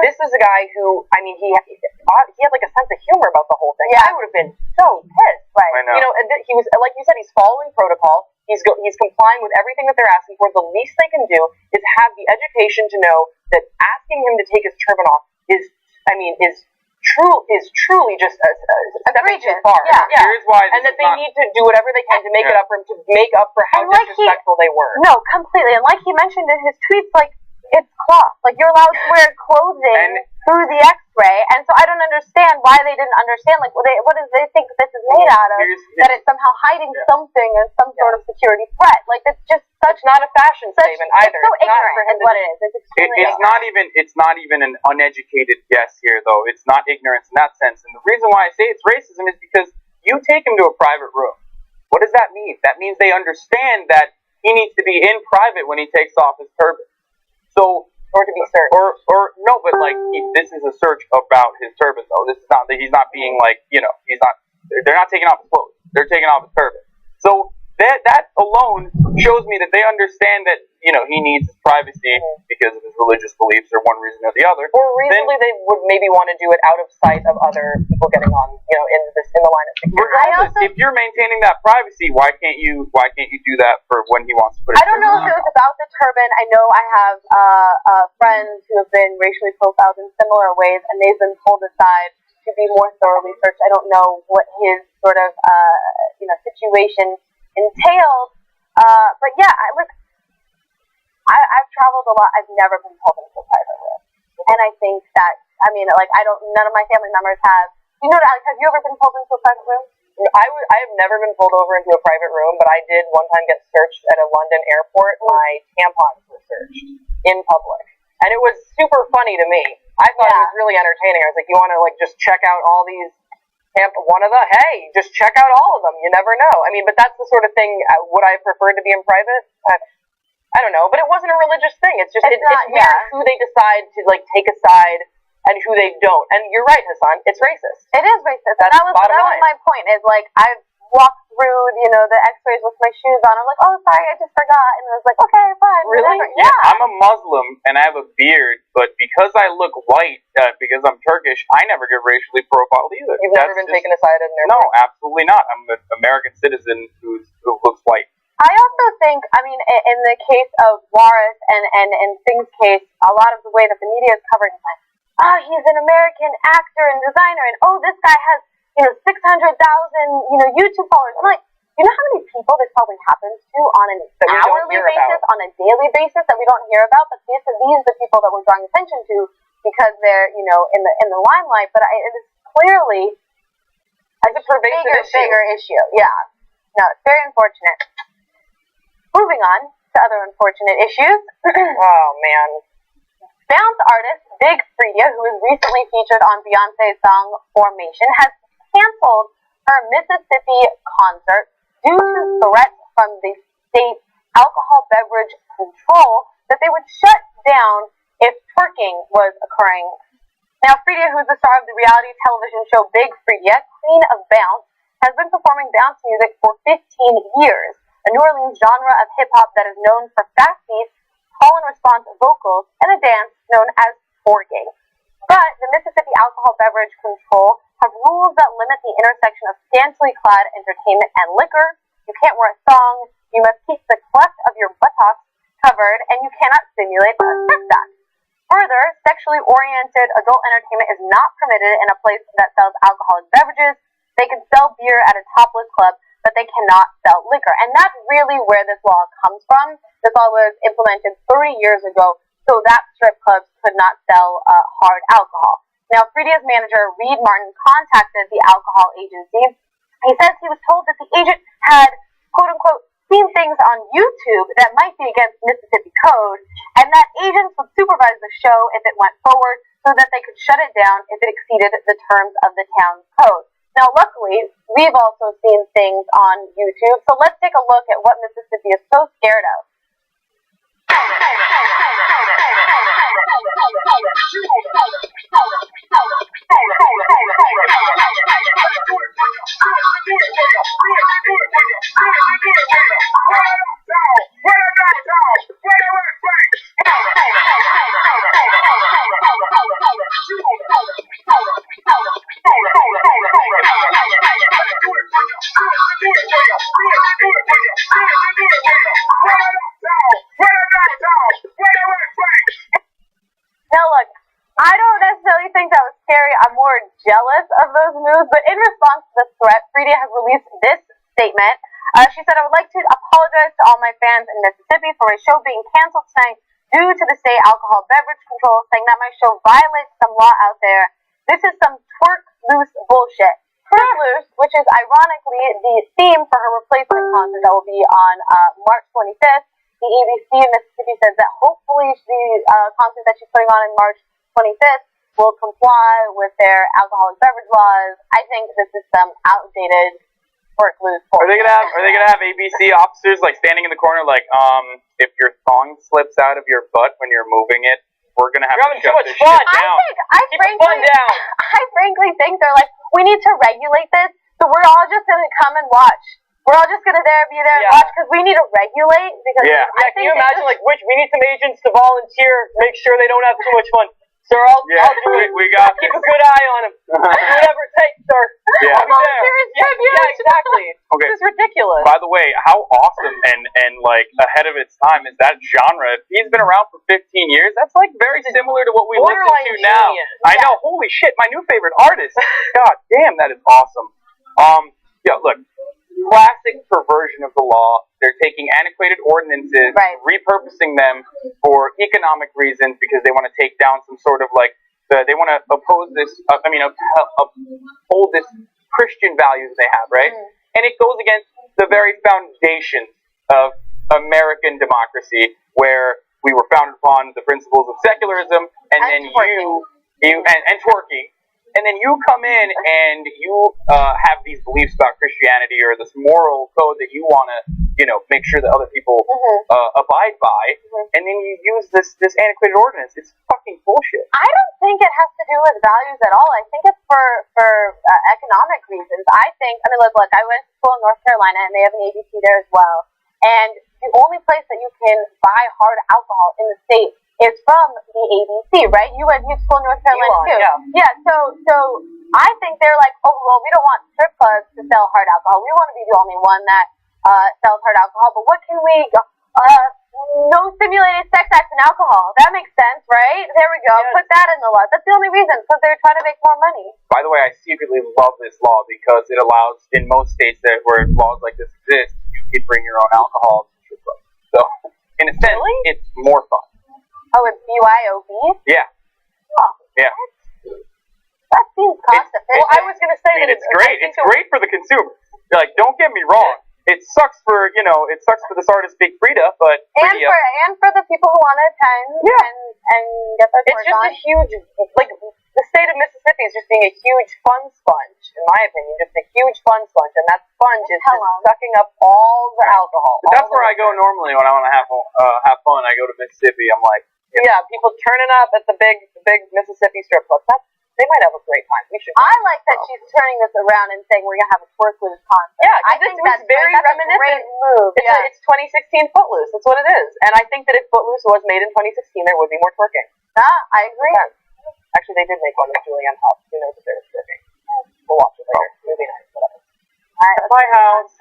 This is a guy who, I mean, he had like a sense of humor about the whole thing. Yeah. I would have been so pissed. Right. I know. And he was, like you said, he's following protocol. He's complying with everything that they're asking for. The least they can do is have the education to know that asking him to take his turban off is truly just a stepping too far. Yeah. Here's why. And that they need to do whatever they can to make it up for him, to make up for how disrespectful they were. No, completely. And like he mentioned in his tweets, like, it's cloth. Like, you're allowed to wear clothing through the X-ray. And so I don't understand why they didn't understand. Like, what do they think this is made out of? That it's somehow hiding something as some sort of security threat. Like, it's just such not a fashion statement either. It's so ignorant is what it is. It's extremely ignorant. It's not even an uneducated guess here, though. It's not ignorance in that sense. And the reason why I say it's racism is because you take him to a private room. What does that mean? That means they understand that he needs to be in private when he takes off his turban. So, or to be searched. Or no, but like, this is a search about his turban, though. This is not that he's not being like, he's not, they're not taking off his clothes. They're taking off his turban. So that alone shows me that they understand that, he needs his privacy because of his religious beliefs or one reason or the other. Or reasonably, they would maybe want to do it out of sight of other people getting on, in the line of security. Regardless, if you're maintaining that privacy, why can't you do that for when he wants to put his I don't know if it was about the turban. I know I have friends who have been racially profiled in similar ways, and they've been pulled aside to be more thoroughly searched. I don't know what his sort of situation entailed, but yeah, I've traveled a lot. I've never been pulled into a private room, and I think that none of my family members have. Alex, have you ever been pulled into a private room? I have never been pulled over into a private room, but I did one time get searched at a London airport. My tampons were searched in public, and it was super funny to me. I thought it was really entertaining. I was like, "You want to just check out all these?" Hey, just check out all of them. You never know. I mean, but that's the sort of thing. Would I have preferred to be in private? I don't know, but it wasn't a religious thing. It's just it's weird who they decide to take aside and who they don't. And you're right, Hassan. It's racist. It is racist. That was my point. Is I've walked through the X-rays with my shoes on. I'm like, oh, sorry, I just forgot. And it was like, okay, fine. Really? Whatever. Yeah, I'm a Muslim and I have a beard, but because I look white, because I'm Turkish, I never get racially profiled either. You've never been taken aside at an airport? No, absolutely not. I'm an American citizen who looks white. I also think, in the case of Waris and in Singh's case, a lot of the way that the media is covering is he's an American actor and designer, and this guy has 600,000 YouTube followers. I'm like, you know how many people this probably happens to on an hourly basis, on a daily basis that we don't hear about? But these are the people that we're drawing attention to because they're in the limelight. But it is clearly a bigger issue. Yeah, no, it's very unfortunate. Moving on to other unfortunate issues. Oh, man. Bounce artist Big Freedia, who was recently featured on Beyonce's song Formation, has canceled her Mississippi concert due to threats from the state alcohol beverage control that they would shut down if twerking was occurring. Now, Freedia, who is the star of the reality television show Big Freedia, Queen of Bounce, has been performing bounce music for 15 years. a New Orleans genre of hip-hop that is known for fast beats, call-and-response vocals, and a dance known as twerking. But the Mississippi Alcohol Beverage Control have rules that limit the intersection of scantily clad entertainment and liquor. You can't wear a thong, you must keep the cleft of your buttocks covered, and you cannot simulate a sex act. Further, sexually oriented adult entertainment is not permitted in a place that sells alcoholic beverages. They can sell beer at a topless club, but they cannot sell liquor. And that's really where this law comes from. This law was implemented 30 years ago so that strip clubs could not sell hard alcohol. Now, Fredia's manager, Reed Martin, contacted the alcohol agency. He says he was told that the agent had, quote-unquote, seen things on YouTube that might be against Mississippi code, and that agents would supervise the show if it went forward so that they could shut it down if it exceeded the terms of the town's code. Now, luckily, we've also seen things on YouTube, so let's take a look at what Mississippi is so scared of. Now look, I don't necessarily think that was scary. I'm more jealous of those moves. But in response to the threat, Fredia has released this statement. She said, I would like to apologize to all my fans in Mississippi for my show being canceled tonight due to the state alcohol beverage control saying that my show violates some law out there. This is some twerk loose bullshit. Twerk loose, which is ironically the theme for her replacement concert that will be on March 25th. The ABC in Mississippi says that hopefully the concert that she's putting on in March 25th will comply with their alcoholic beverage laws. I think this is some outdated work loose. Are they gonna have ABC officers like standing in the corner like if your thong slips out of your butt when you're moving it, we're gonna have to shut this shit down. I frankly think they're like, we need to regulate this, so we're all just gonna come and watch. We're all just gonna be there and watch because we need to regulate. Because I think can you imagine we need some agents to volunteer, make sure they don't have too much fun. Sir, I'll do it. I'll keep a good eye on him. Do whatever it takes, sir. Yeah. I'll be there. Yeah, exactly. Okay. This is ridiculous. By the way, how awesome and like ahead of its time is that genre? If he's been around for 15 years, that's like very similar to what we listen to now. I know. Holy shit, my new favorite artist. God damn, that is awesome. Yeah, look. Classic perversion of the law. They're taking antiquated ordinances, repurposing them for economic reasons because they want to take down some sort of they want to oppose this. Uphold this Christian values they have, right? And it goes against the very foundation of American democracy, where we were founded upon the principles of secularism, and then and twerking. And then you come in and you have these beliefs about Christianity or this moral code that you want to, make sure that other people abide by, and then you use this antiquated ordinance. It's fucking bullshit. I don't think it has to do with values at all. I think it's for economic reasons. I went to school in North Carolina, and they have an ABC there as well. And the only place that you can buy hard alcohol in the state is from the ABC, right? You went to school in North Carolina too. Yeah. So I think they're like, oh well, we don't want strip clubs to sell hard alcohol. We want to be the only one that sells hard alcohol. But what can we? No simulated sex acts and alcohol. That makes sense, right? There we go. Put that in the law. That's the only reason, because they're trying to make more money. By the way, I secretly love this law because it allows, in most states where laws like this exist, you can bring your own alcohol to strip clubs. So, in a sense, it's more fun. Oh, it's BYOB? Yeah. Oh, yeah. That seems cost efficient. Well, I was going to say that it's great. It's great for the consumer. Like, don't get me wrong. It sucks for this artist, Big Frida, but and for the people who want to attend and get their It's just a huge, the state of Mississippi is just being a huge fun sponge, in my opinion, just a huge fun sponge, and that sponge is just sucking up all the alcohol. But that's where I go normally when I want to have fun. I go to Mississippi. I'm like, people turning up at the big Mississippi strip club. They might have a great time. We should. I like that she's turning this around and saying we're gonna have a Twerkloose concert. Yeah, I think that's very that's reminiscent. a great move. It's 2016 Footloose. That's what it is. And I think that if Footloose was made in 2016, there would be more twerking. I agree. Actually, they did make one with Julianne Hough. Who knows if there was twerking? We'll watch it later. Movie night, whatever. At my house.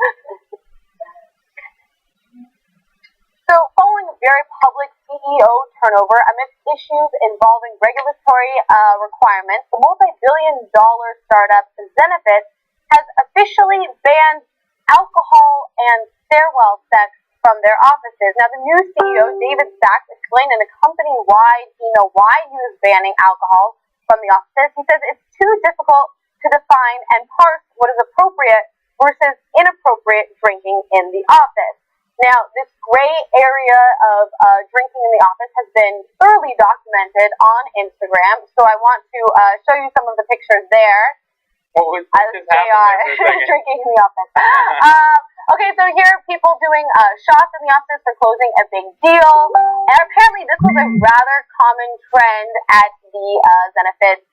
So, following a very public CEO turnover amidst issues involving regulatory requirements, the multi-billion-dollar startup Zenefits has officially banned alcohol and stairwell sex from their offices. Now, the new CEO, David Sachs, explained in a company-wide email why he was banning alcohol from the offices. He says it's too difficult to define and parse what is appropriate versus inappropriate drinking in the office. Now, this gray area of drinking in the office has been thoroughly documented on Instagram, so I want to show you some of the pictures there. What just happened there drinking in the office. Okay, so here are people doing shots in the office for closing a big deal, and apparently this was a rather common trend at the Zenefits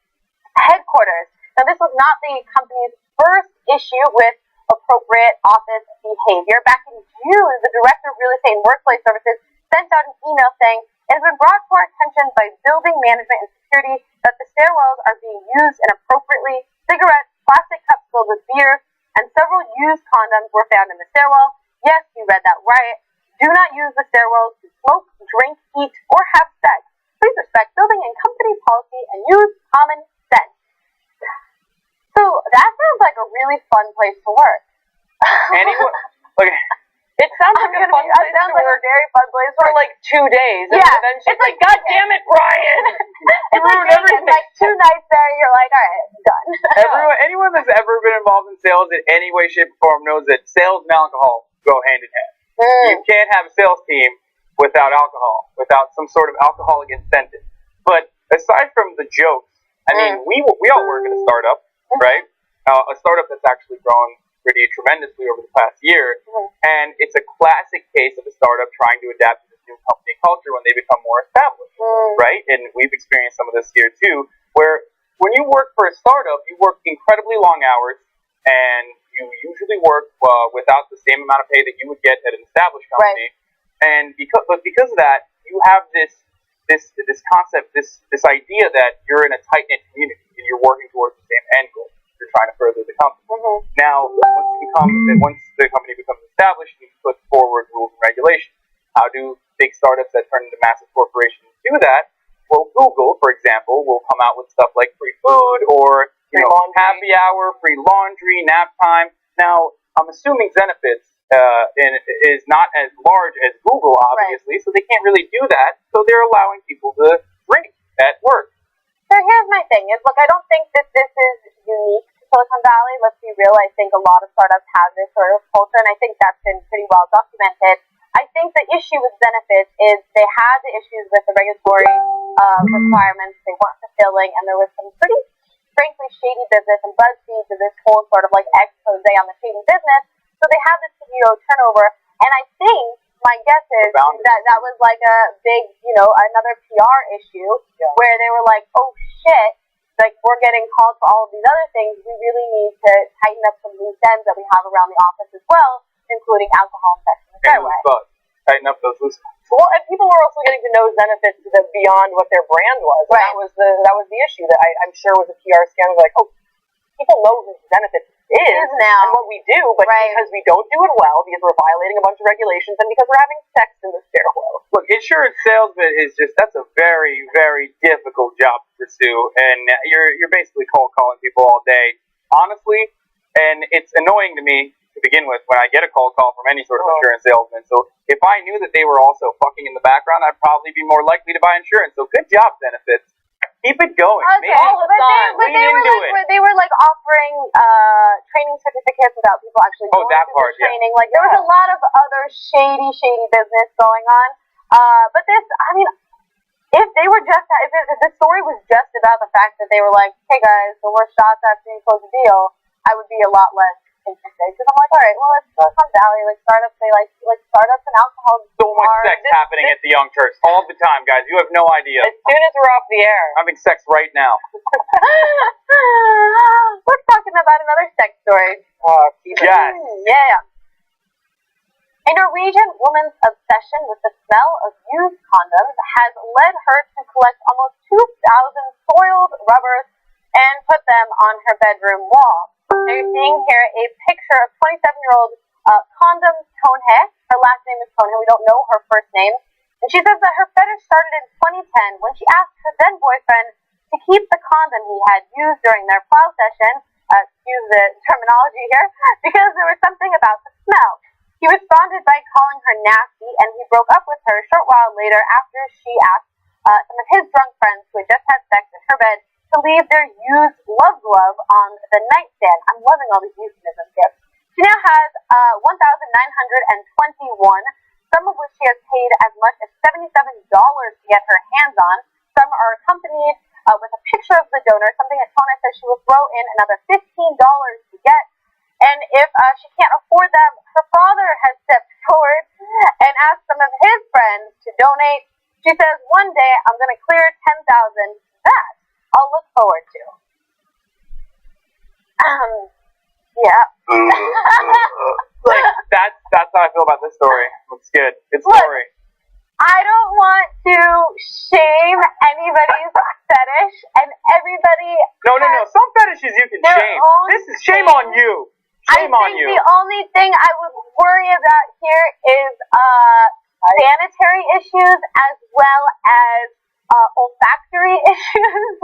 headquarters. Now, this was not the company's first issue with appropriate office behavior. Back in June, the Director of Real Estate and Workplace Services sent out an email saying, "It has been brought to our attention by building management and security that the stairwells are being used inappropriately. Cigarettes, plastic cups filled with beer, and several used condoms were found in the stairwell." Yes, you read that right. Do not use the stairwells to smoke, drink, eat, or have sex. Please respect building and company policy and use common sense. So that sounds like a really fun place to work. Anyone? Okay. It sounds like a fun place to work. A very fun place for like 2 days. And yeah, eventually it's like, God damn it, Brian! It's like everything. Like 2 nights there, you're like, all right, done. Anyone that's ever been involved in sales in any way, shape, or form knows that sales and alcohol go hand in hand. You can't have a sales team without alcohol, without some sort of alcoholic incentive. But aside from the jokes, I mean, we all work in a startup, right? A startup that's actually grown pretty tremendously over the past year, and it's a classic case of a startup trying to adapt to this new company culture when they become more established, right? And we've experienced some of this here too, where when you work for a startup, you work incredibly long hours, and you usually work without the same amount of pay that you would get at an established company, and because of that, you have this concept, this idea that you're in a tight-knit community and you're working towards the same end goal. You're trying to further the company. Now, once the company becomes established, you put forward rules and regulations. How do big startups that turn into massive corporations do that? Well, Google, for example, will come out with stuff like free food or happy hour, free laundry, nap time. Now, I'm assuming Zenefits is not as large as Google, obviously, so they can't really do that. So they're allowing people to drink at work. So here's my thing. Look, I don't think that this is unique to Silicon Valley. Let's be real. I think a lot of startups have this sort of culture, and I think that's been pretty well documented. I think the issue with Zenefits is they had the issues with the regulatory requirements they weren't fulfilling, and there was some pretty, frankly, shady business, and BuzzFeed to this whole sort of like expose on the shady business. So they had the CEO turnover, and I think my guess is that was like a big, another PR issue where they were like, oh shit, like we're getting called for all of these other things. We really need to tighten up some loose ends that we have around the office as well, including alcohol and sex in the stairway. Tighten up those loose ends. Well, and people were also getting to know Zenefits beyond what their brand was. And that was the issue that I'm sure was a PR scandal. Like, oh, people know who Zenefits is now and what we do, but because we don't do it well, because we're violating a bunch of regulations, and because we're having sex in the stairwell. Look, insurance salesman that's a very, very difficult job to pursue, and you're basically cold calling people all day, honestly, and it's annoying to me to begin with when I get a cold call from any sort of insurance salesman. So if I knew that they were also fucking in the background, I'd probably be more likely to buy insurance. So good job, Zenefits. Keep it going. Okay, they were like offering training certificates without people actually going through the training. Like there was a lot of other shady business going on. But this, I mean, if the story was just about the fact that they were like, hey guys, the worst shots after you close a deal, I would be a lot less interested because I'm like, all right, well, let's Silicon Valley, like startups, they like startups and alcohol. So much sex happening at the Young Turks all the time, guys. You have no idea. As soon as we're off the air, I'm having sex right now. We're talking about another sex story. Yes. Yeah. A Norwegian woman's obsession with the smell of used condoms has led her to collect almost 2,000 soiled rubbers and put them on her bedroom wall. Now you're seeing here a picture of 27-year-old Condom Tonhe. Her last name is Tonhe. We don't know her first name. And she says that her fetish started in 2010 when she asked her then boyfriend to keep the condom he had used during their plow session, excuse the terminology here, because there was something about the smell. He responded by calling her nasty, and he broke up with her a short while later after she asked some of his drunk friends who had just had sex in her bed to leave their used love glove on the nightstand. I'm loving all these euphemisms here. She now has 1,921, some of which she has paid as much as $77 to get her hands on. Some are accompanied with a picture of the donor, something that Tana says she will throw in another $15 to get. And if she can't afford them, her father has stepped forward and asked some of his friends to donate. She says, one day I'm going to clear 10,000. That I'll look forward to. Yeah. Like, that's how I feel about this story. It's good. Good story. I don't want to shame anybody's fetish, and everybody. No. Some fetishes you can shame. This is shame on you. Shame on you. The only thing I would worry about here is sanitary issues as well as olfactory issues.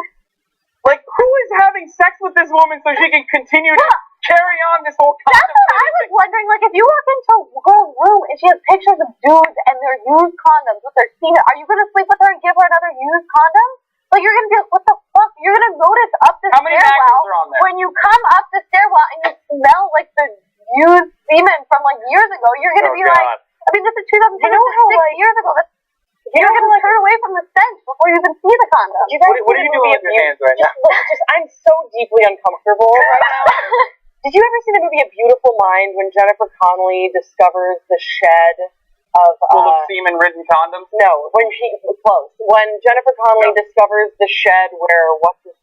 Like, who is having sex with this woman so she can continue to carry on this whole condom? That's what I was wondering. Like, if you walk into a girl's room and she has pictures of dudes and their used condoms with their semen, are you going to sleep with her and give her another used condom? Like, you're going to be like, what the fuck? You're going to notice up the stairwell when you come up the stairwell and you smell like the used semen from like years ago. You're going to be like, I mean, this is 2010. You know how, 6 years ago. You're going to turn away from the stench before you even see the condom. You guys what are you doing with your hands right now? I'm so deeply uncomfortable right now. Did you ever see the movie A Beautiful Mind when Jennifer Connelly discovers the shed of full of semen-ridden condoms? No, when when Jennifer Connelly discovers the shed where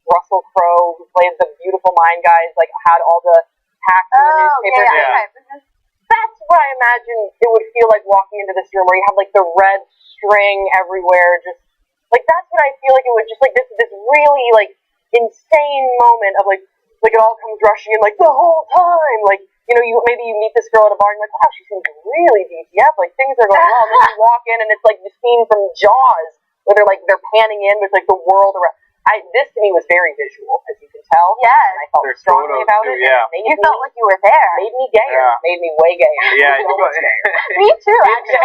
Russell Crowe, who plays the Beautiful Mind guys, like had all the hacks in the newspaper. That's what I imagine it would feel like walking into this room where you have like the red string everywhere, just like that's what I feel like it would just like this really like insane moment of like it all comes rushing in like the whole time, like you meet this girl at a bar and you're like, wow, she seems really DTF, like things are going well. And then you walk in and it's like the scene from Jaws where they're panning in with like the world around. This to me was very visual, as you can tell. Yes. And I felt strongly about it. Yeah. You felt like you were there. Made me gayer. Yeah. Made me way gayer. Yeah. Me too, actually.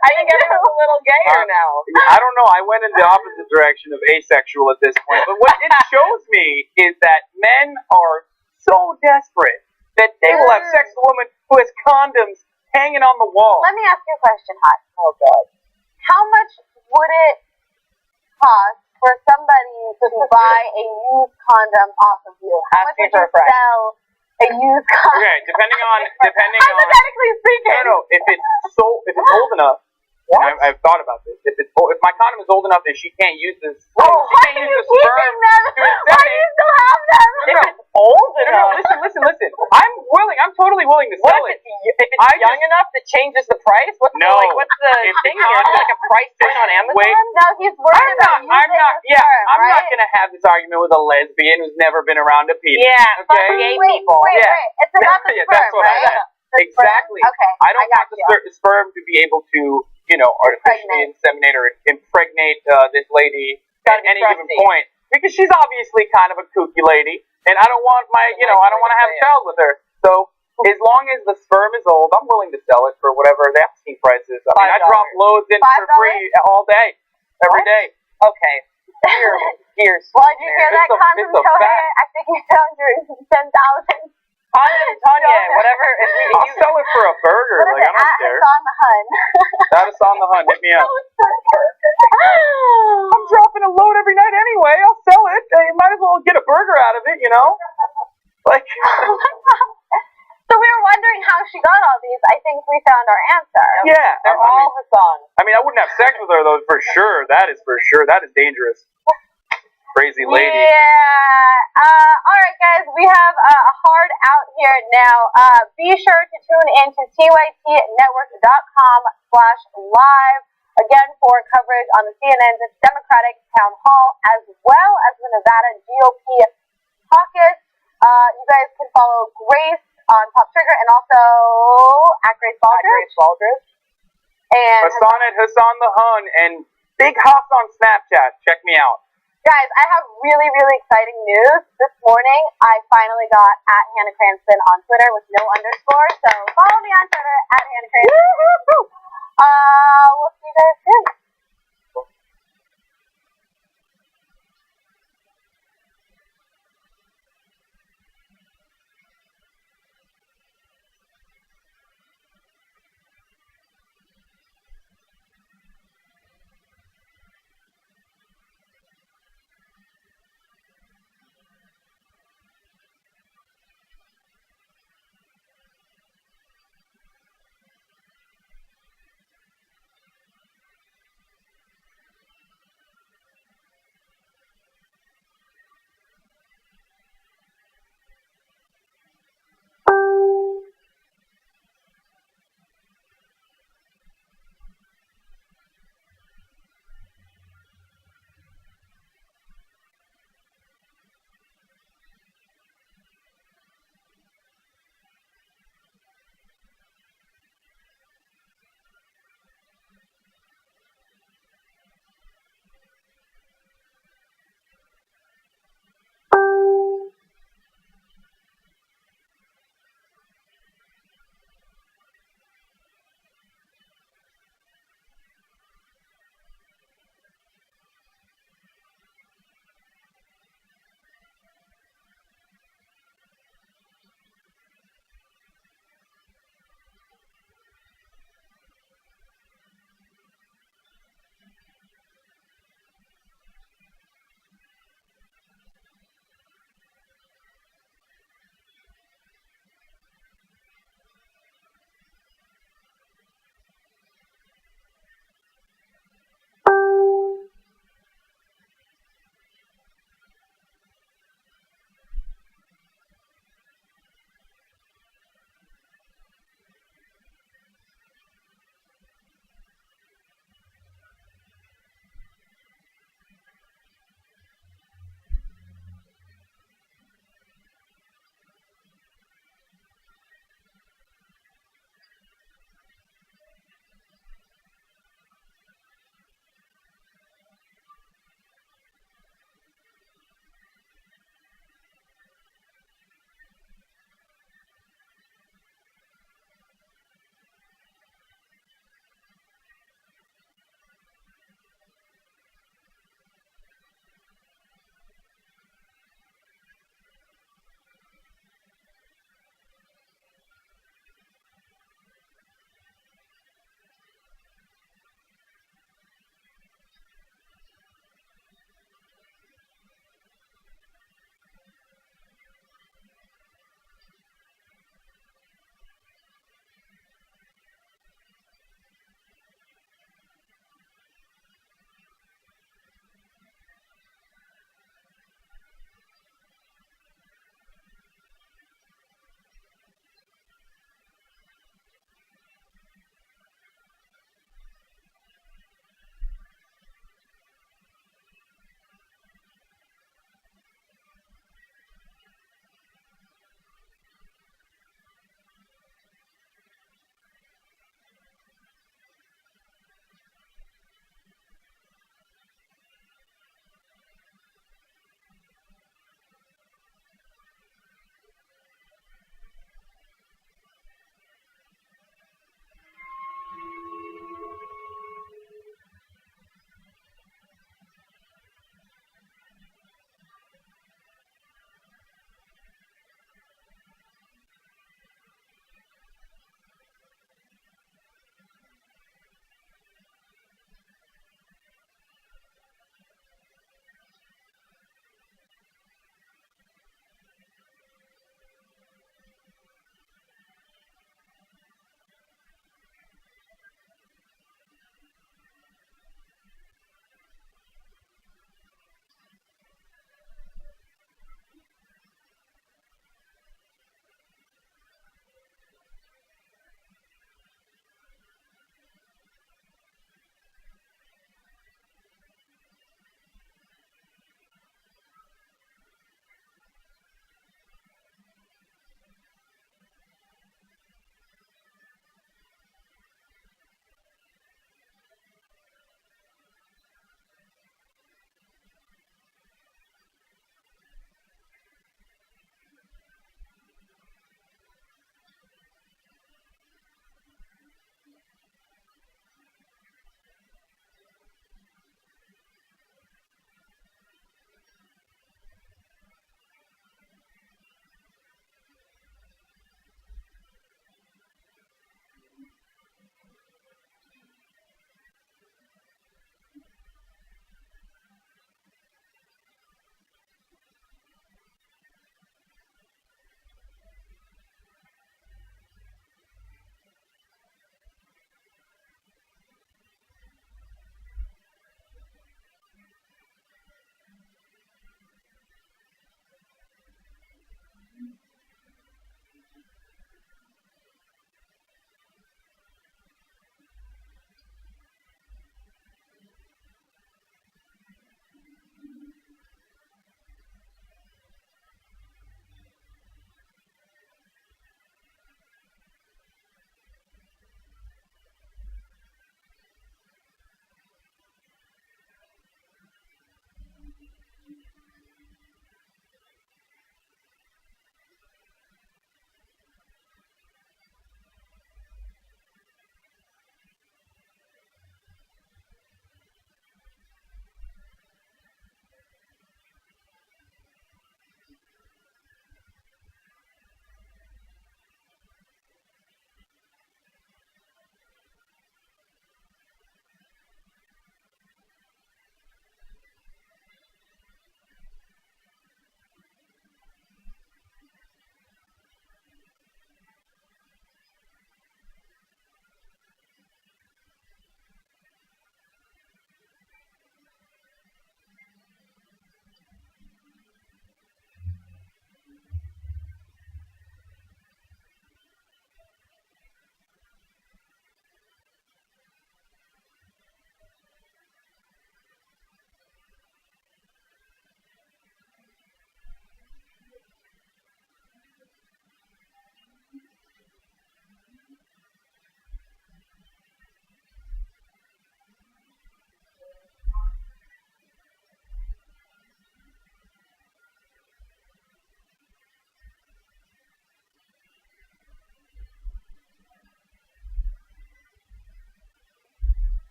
I think everyone's a little gayer now. I don't know. I went in the opposite direction of asexual at this point. But what it shows me is that men are so desperate that they will have sex with a woman who has condoms hanging on the wall. Let me ask you a question, Hot. Oh, God. How much would it cost for somebody to buy a used condom off of you? How much would you sell a used condom? Okay, depending on hypothetically speaking. No, if it's old enough. And I've thought about this. If my condom is old enough that she can't use this, she can't use the sperm to inseminate. Why do you still have them? If it's old enough. No, listen. I'm totally willing to sell it. If it's young enough that changes the price? What's the thing here? Is it like a price point on Amazon? Wait. No, he's worried about using I'm not going to have this argument with a lesbian who's never been around a penis. Yeah, okay? gay people. Wait. It's about the sperm, that's what right? Exactly. Okay. I don't want the sperm to be able to, artificially inseminate or impregnate this lady at any given point. Because she's obviously kind of a kooky lady, and I don't want I don't want to have a child with her. So as long as the sperm is old, I'm willing to sell it for whatever the asking price is. I mean, I drop loads in for free all day, every day. Okay. Here's. Well, did you hear that, condom Toher? I think you found your 10,000. Tanya, whatever. I'll sell it for a burger. What is it? I don't care. It's on the Hun. That is on the Hun. Hit me up. I'm dropping a load every night anyway. I'll sell it. You might as well get a burger out of it, Like. So she got all these, I think we found our answer. Yeah, They're all Hassan. I mean, I wouldn't have sex with her though, for sure. That is for sure. That is dangerous. Crazy lady. Yeah. All right, guys. We have a hard out here now. Be sure to tune in to tytnetwork.com/live again for coverage on the CNN's Democratic Town Hall as well as the Nevada GOP caucus. You guys can follow Grace on Pop Trigger and also at Grace Baldridge. And Hassan at Hassan the Hun and Big Haas on Snapchat. Check me out. Guys, I have really, really exciting news. This morning, I finally got at Hannah Cranston on Twitter with no underscore. So follow me on Twitter at Hannah Cranston. We'll see you guys soon.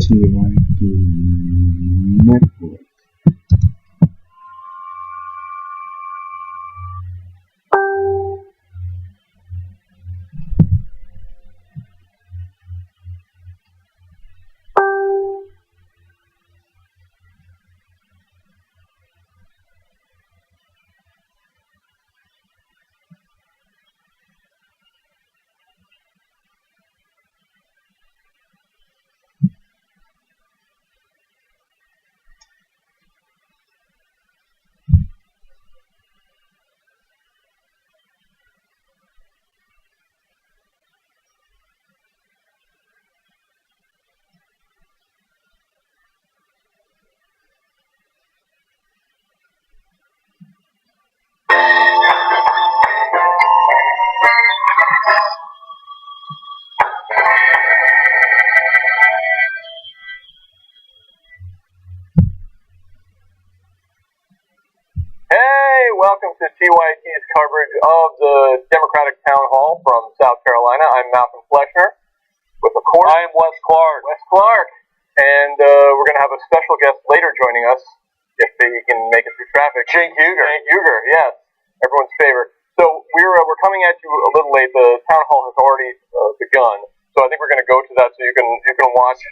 TYT Network. welcome to TYT's coverage of the Democratic Town Hall from South Carolina. I'm Malcolm Fleshner with the court. I am Wes Clark. And we're going to have a special guest later joining us, if he can make it through traffic. Cenk Uygur, yes, everyone's favorite. So we're coming at you a little late. The town hall has already begun. So I think we're going to go to that so you can watch,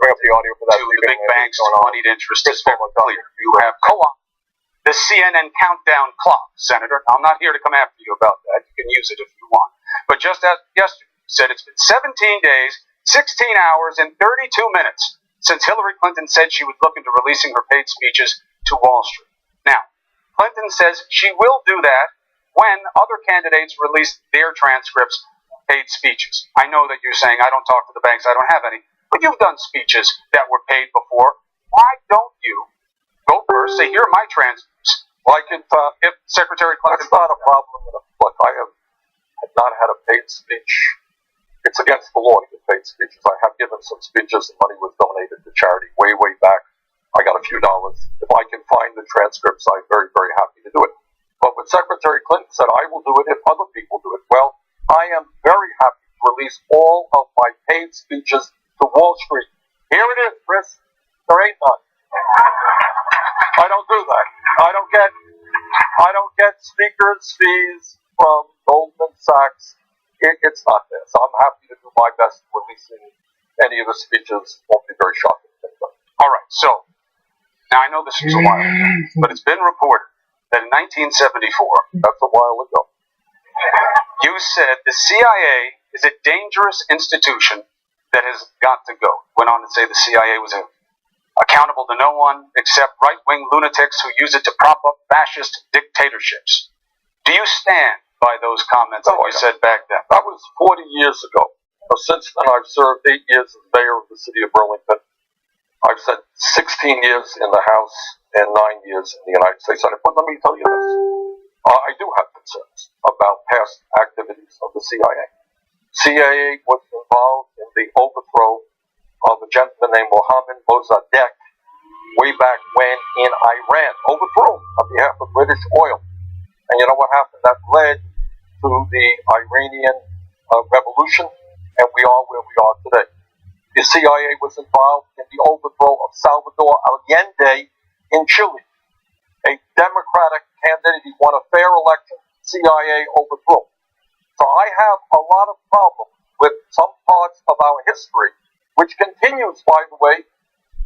bring up the audio for that. To the big banks, moneyed interest is very clear. You have co-op the CNN countdown clock, Senator. I'm not here to come after you about that. You can use it if you want. But just as yesterday, you said it's been 17 days, 16 hours, and 32 minutes since Hillary Clinton said she would look into releasing her paid speeches to Wall Street. Now, Clinton says she will do that when other candidates release their transcripts of paid speeches. I know that you're saying, I don't talk to the banks, I don't have any, but you've done speeches that were paid before. Why don't you go first, say, here are my transcripts? Like if Secretary Clinton... That's not a problem. Look, I have not had a paid speech. It's against the law to give paid speeches. I have given some speeches, and money was donated to charity way back. I got a few dollars. If I can find the transcripts, I'm very, very happy to do it. But when Secretary Clinton said, I will do it if other people do it, well, I am very happy to release all of my paid speeches to Wall Street. Here it is, Chris. There ain't none. I don't do that. I don't get speakers' fees from Goldman Sachs. It's not there. So I'm happy to do my best releasing any of the speeches. Won't be very shocking to anybody. All right, so now I know this was a while ago, but it's been reported that in 1974, that's a while ago, you said the CIA is a dangerous institution that has got to go. Went on to say the CIA was accountable to no one except right-wing lunatics who use it to prop up fascist dictatorships. Do you stand by those comments that you said back then? That was 40 years ago. Since then, I've served 8 years as mayor of the city of Burlington. I've spent 16 years in the House and 9 years in the United States Senate. But let me tell you this. I do have concerns about past activities of the CIA. CIA was involved in the overthrow of a gentleman named Mohammed Mossadegh way back when in Iran. Overthrown on behalf of British oil. And you know what happened? That led to the Iranian revolution, and we are where we are today. The CIA was involved in the overthrow of Salvador Allende in Chile. A Democratic candidate, he won a fair election, CIA overthrew. So I have a lot of problems with some parts of our history, which continues, by the way,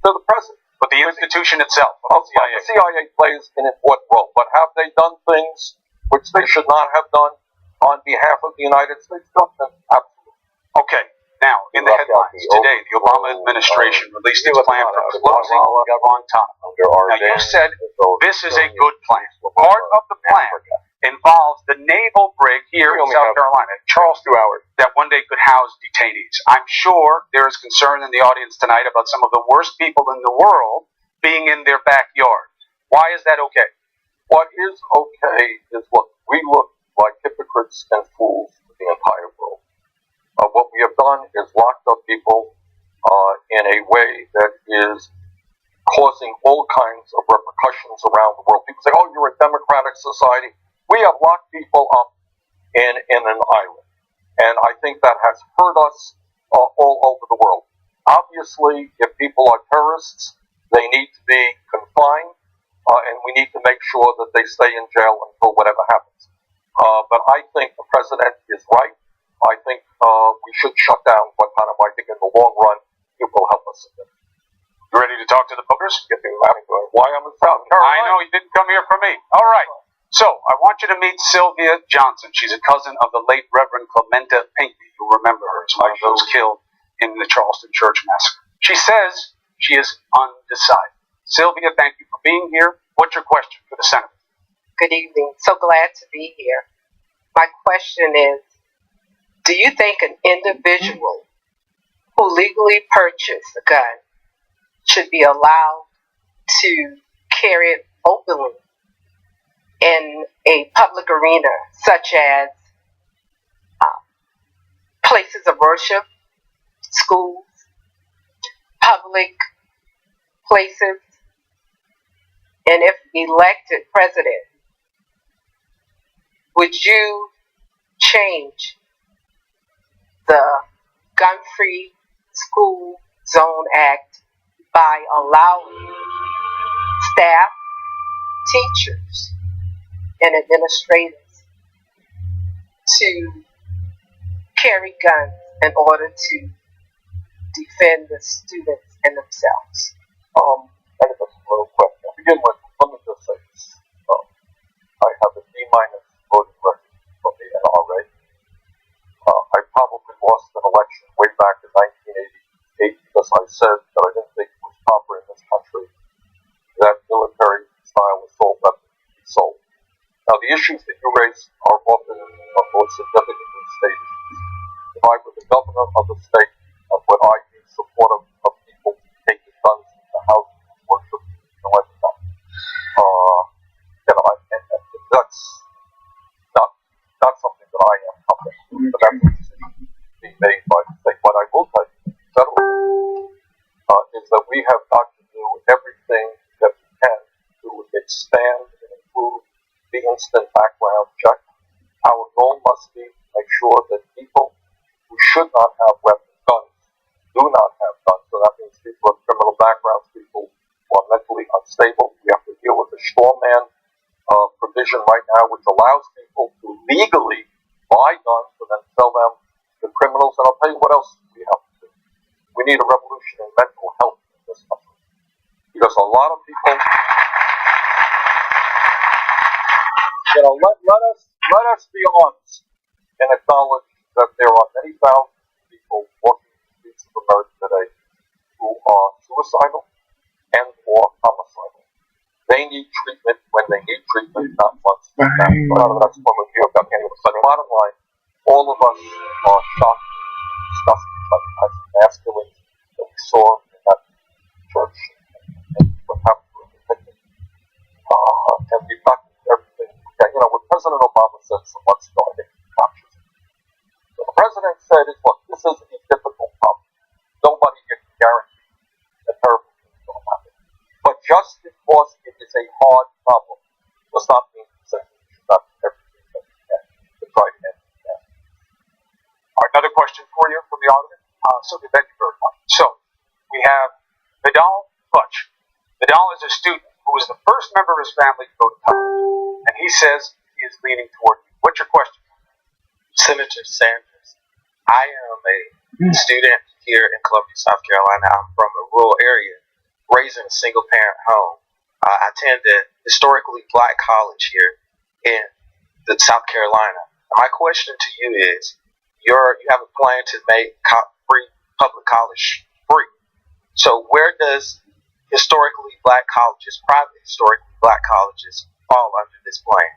to the present. But the institution itself, the CIA plays an important role. But have they done things which they should not have done on behalf of the United States government? Absolutely. Okay. Now, in the headlines today, the Obama administration released its plan for closing Guantanamo. Now, you said this is a good plan. Part of the plan involves the naval brig here in South Carolina, Charleston, that one day could house detainees. I'm sure there is concern in the audience tonight about some of the worst people in the world being in their backyard. Why is that okay? What is okay is, look, we look like hypocrites and fools to the entire world. What we have done is locked up people in a way that is causing all kinds of repercussions around the world. People say, oh, you're a democratic society. We have locked people up in an island. And I think that has hurt us all over the world. Obviously, if people are terrorists, they need to be confined, and we need to make sure that they stay in jail until whatever happens. But I think the president is right. I think we should shut down Guantanamo. I think in the long run, it will help us. You ready to talk to the bookers? Why I'm in South Carolina? I know, you didn't come here for me. All right. So, I want you to meet Sylvia Johnson. She's a cousin of the late Reverend Clementa Pinckney. You remember her as one of those killed in the Charleston Church Massacre. She says she is undecided. Sylvia, thank you for being here. What's your question for the Senator? Good evening. So glad to be here. My question is, do you think an individual who legally purchased a gun should be allowed to carry it openly in a public arena, such as places of worship, schools, public places, and if elected president, would you change the Gun-Free School Zone Act by allowing staff, teachers, and administrators to carry guns in order to defend the students and themselves? I guess that's a little question. To begin with, let me just say this. I have a D- voting record from the NRA. I probably lost an election way back in 1988 because I said that I didn't think it was proper in this country that military-style assault weapons be sold. Now, the issues that you raise are often more significantly stated. If I were the governor of the state, would I be supportive of people taking guns into houses of worship? No, I would not. And that's not something that I am comfortable with, but that's a decision being made by the state. What I will tell you, federally, is that we have got to do everything that we can to expand and improve the instant background check. Our goal must be to make sure that people who should not have guns do not have guns. So that means people with criminal backgrounds, people who are mentally unstable. We have to deal with the straw man provision right now, which allows people to legally buy guns and then sell them to criminals. And I'll tell you what else we have to do. We need a revolution in mental health in this country. Because a lot of people, let us be honest and acknowledge that there are many thousands of people walking the streets of America today who are suicidal and or homicidal. They need treatment when they need treatment, not months. That's one of you about any of us. Bottom line, all of us are shocked and disgusted by the kinds of mass killings that we saw in that church and what happened to the victim. And we've got everything. What President Obama said some months ago, I think, captures it. What the president said is, look, this is a difficult problem. Nobody can guarantee that terrible things will happen. But just because it is a hard problem does not mean that we should not do everything that we can to try to end it. All right, another question for you from the audience. Sylvia, thank you very much. So, we have Vidal Butch. Vidal is a student who was the first member of his family to go to college, and he says he is leaning toward you. What's your question? Senator Sanders, I am a student here in Columbia, South Carolina. I'm from a rural area, raised in a single-parent home. I attended a historically black college here in South Carolina. My question to you is, you have a plan to make free public college free. So where does historically black colleges, private historically black colleges, fall under this plan?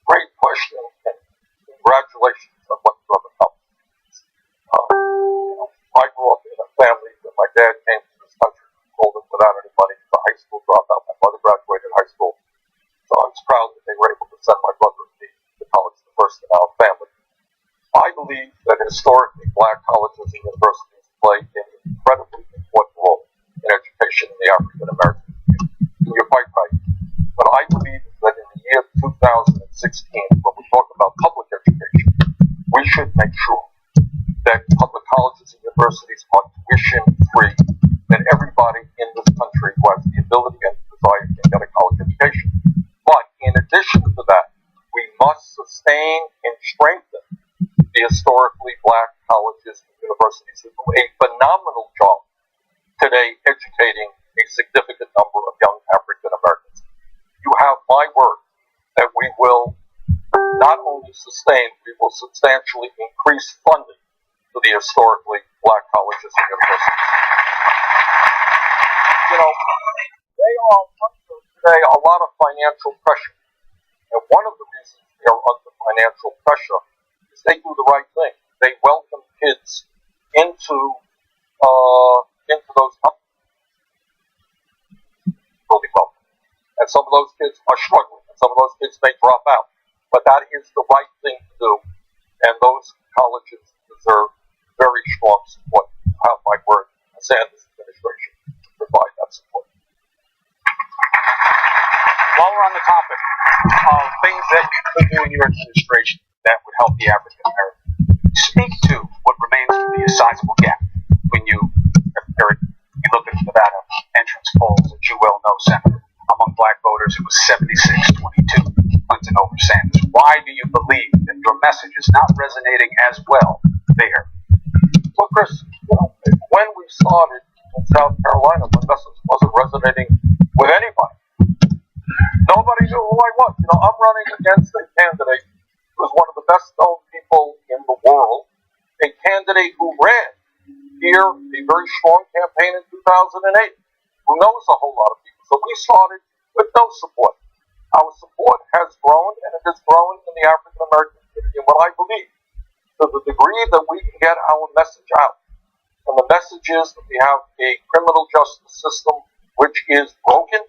Great question, and congratulations on what you have accomplished. I grew up in a family that my dad came to this country from without any money. He was a high school dropout. My mother graduated high school. So I was proud that they were able to send my brother and me to college, the first in our family. I believe that historically black colleges and universities play an incredibly important role in education in the African American community. You're quite right. But I believe that in the year 2016, when we talk about public education, we should make sure that public colleges and universities are tuition free, that everybody in this country who has the ability and desire can get a college education. But in addition to that, we must sustain and strengthen the historically black colleges and universities who do a phenomenal job today educating a significant number of young African Americans. You have my word that we will not only sustain, we will substantially increase funding to the historically black colleges and universities. They are under today a lot of financial pressure. And one of the reasons they are under financial pressure is they do the right thing. They welcome kids into those companies. Really welcome. And some of those kids are struggling, and some of those kids may drop out. But that is the right thing to do, and those colleges deserve very strong support. I have my word, the Sanders administration, to provide that support. While we're on the topic things that you could do in your administration that would help the African American. Speak to what remains to be a sizable gap when you look at Nevada entrance polls, as you well know, Senator. Among black voters, it was 76-22, Clinton over Sanders. Why do you believe that your message is not resonating as well there? Well, Chris, when we started in South Carolina, my message wasn't resonating with anybody. Nobody knew who I was. I'm running against a candidate who was one of the best known people in the world, a candidate who ran here a very strong campaign in 2008, who knows a whole lot of people. So we started with no support. Our support has grown, and it has grown in the African American community. And what I believe, to the degree that we can get our message out, and the message is that we have a criminal justice system which is broken,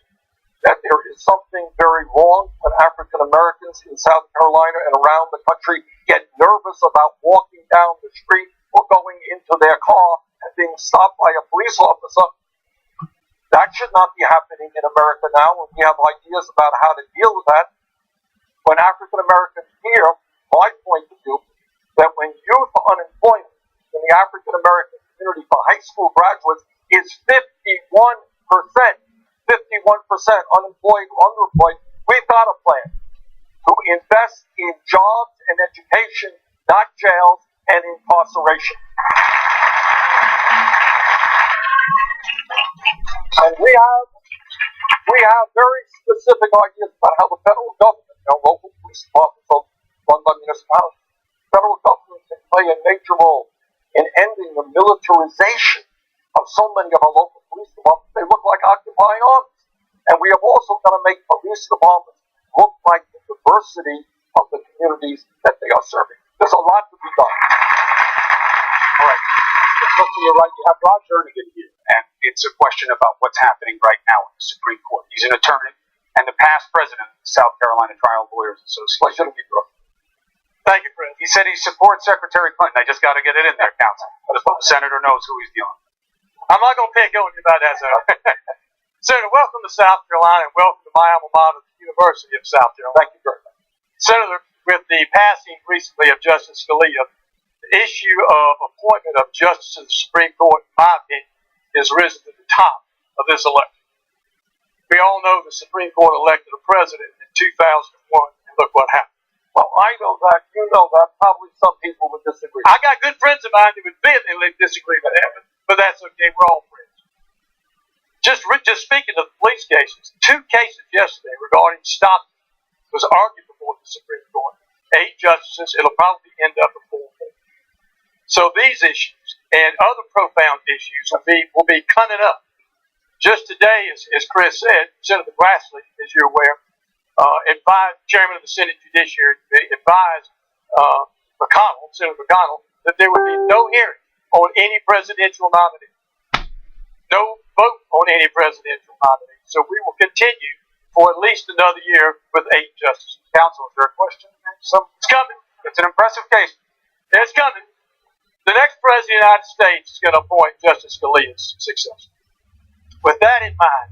that there is something very wrong when African Americans in South Carolina and around the country get nervous about walking down the street or going into their car and being stopped by a police officer. That should not be happening in America now, and we have ideas about how to deal with that. When African Americans hear, my point of view, that when youth unemployment in the African American community for high school graduates is 51%, 51% unemployed or underemployed, we've got a plan to invest in jobs and education, not jails and incarceration. And we have very specific ideas about how the federal government, local police departments run by municipalities, the federal government can play a major role in ending the militarization of so many of our local police departments. They look like occupying armies. And we have also got to make police departments look like the diversity of the communities that they are serving. There's a lot to be done. All right. Let's look to your right. You have Rod Jernigan here, and it's a question about what's happening right now in the Supreme Court. He's an attorney and the past president of the South Carolina Trial Lawyers Association. Thank you, Chris. He said he supports Secretary Clinton. I just got to get it in there, counsel. Just so the senator knows who he's dealing with. I'm not going to pick on you about that, Senator. Senator, welcome to South Carolina and welcome to my alma mater, the University of South Carolina. Thank you very much. Senator, with the passing recently of Justice Scalia, the issue of appointment of justices to the Supreme Court, in my opinion, has risen to the top of this election. We all know the Supreme Court elected a president in 2001, and look what happened. Well, I know that. You know that. Probably some people would disagree. I got good friends of mine who would vehemently disagree with that, but that's okay. We're all friends. Just speaking of the police cases, 2 cases yesterday regarding stop was argued before the Supreme Court. 8 justices. It'll probably end up at 4. So these issues and other profound issues will be coming up. Just today, as Chris said, Senator Grassley, as you're aware, advised Chairman of the Senate Judiciary, advised Senator McConnell, that there would be no hearing on any presidential nominee. No vote on any presidential nominee. So we will continue for at least another year with 8 justices. Counsel, is there a question? It's coming. It's an impressive case. It's coming. The next president of the United States is going to appoint Justice Scalia's successor. With that in mind,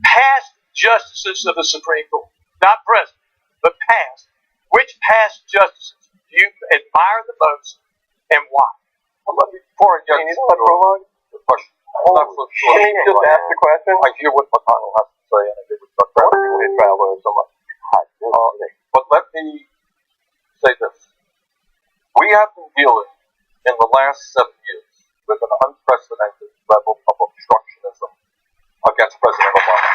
past justices of the Supreme Court, not present, but past, which past justices do you admire the most and why? Well, let me, before I get the question, I'm not so sure. Can you just ask the question? I hear what McConnell has to say, and I hear what Grassley so much. But let me say this. We have been dealing in the last 7 years with an unprecedented level of obstructionism against President Obama.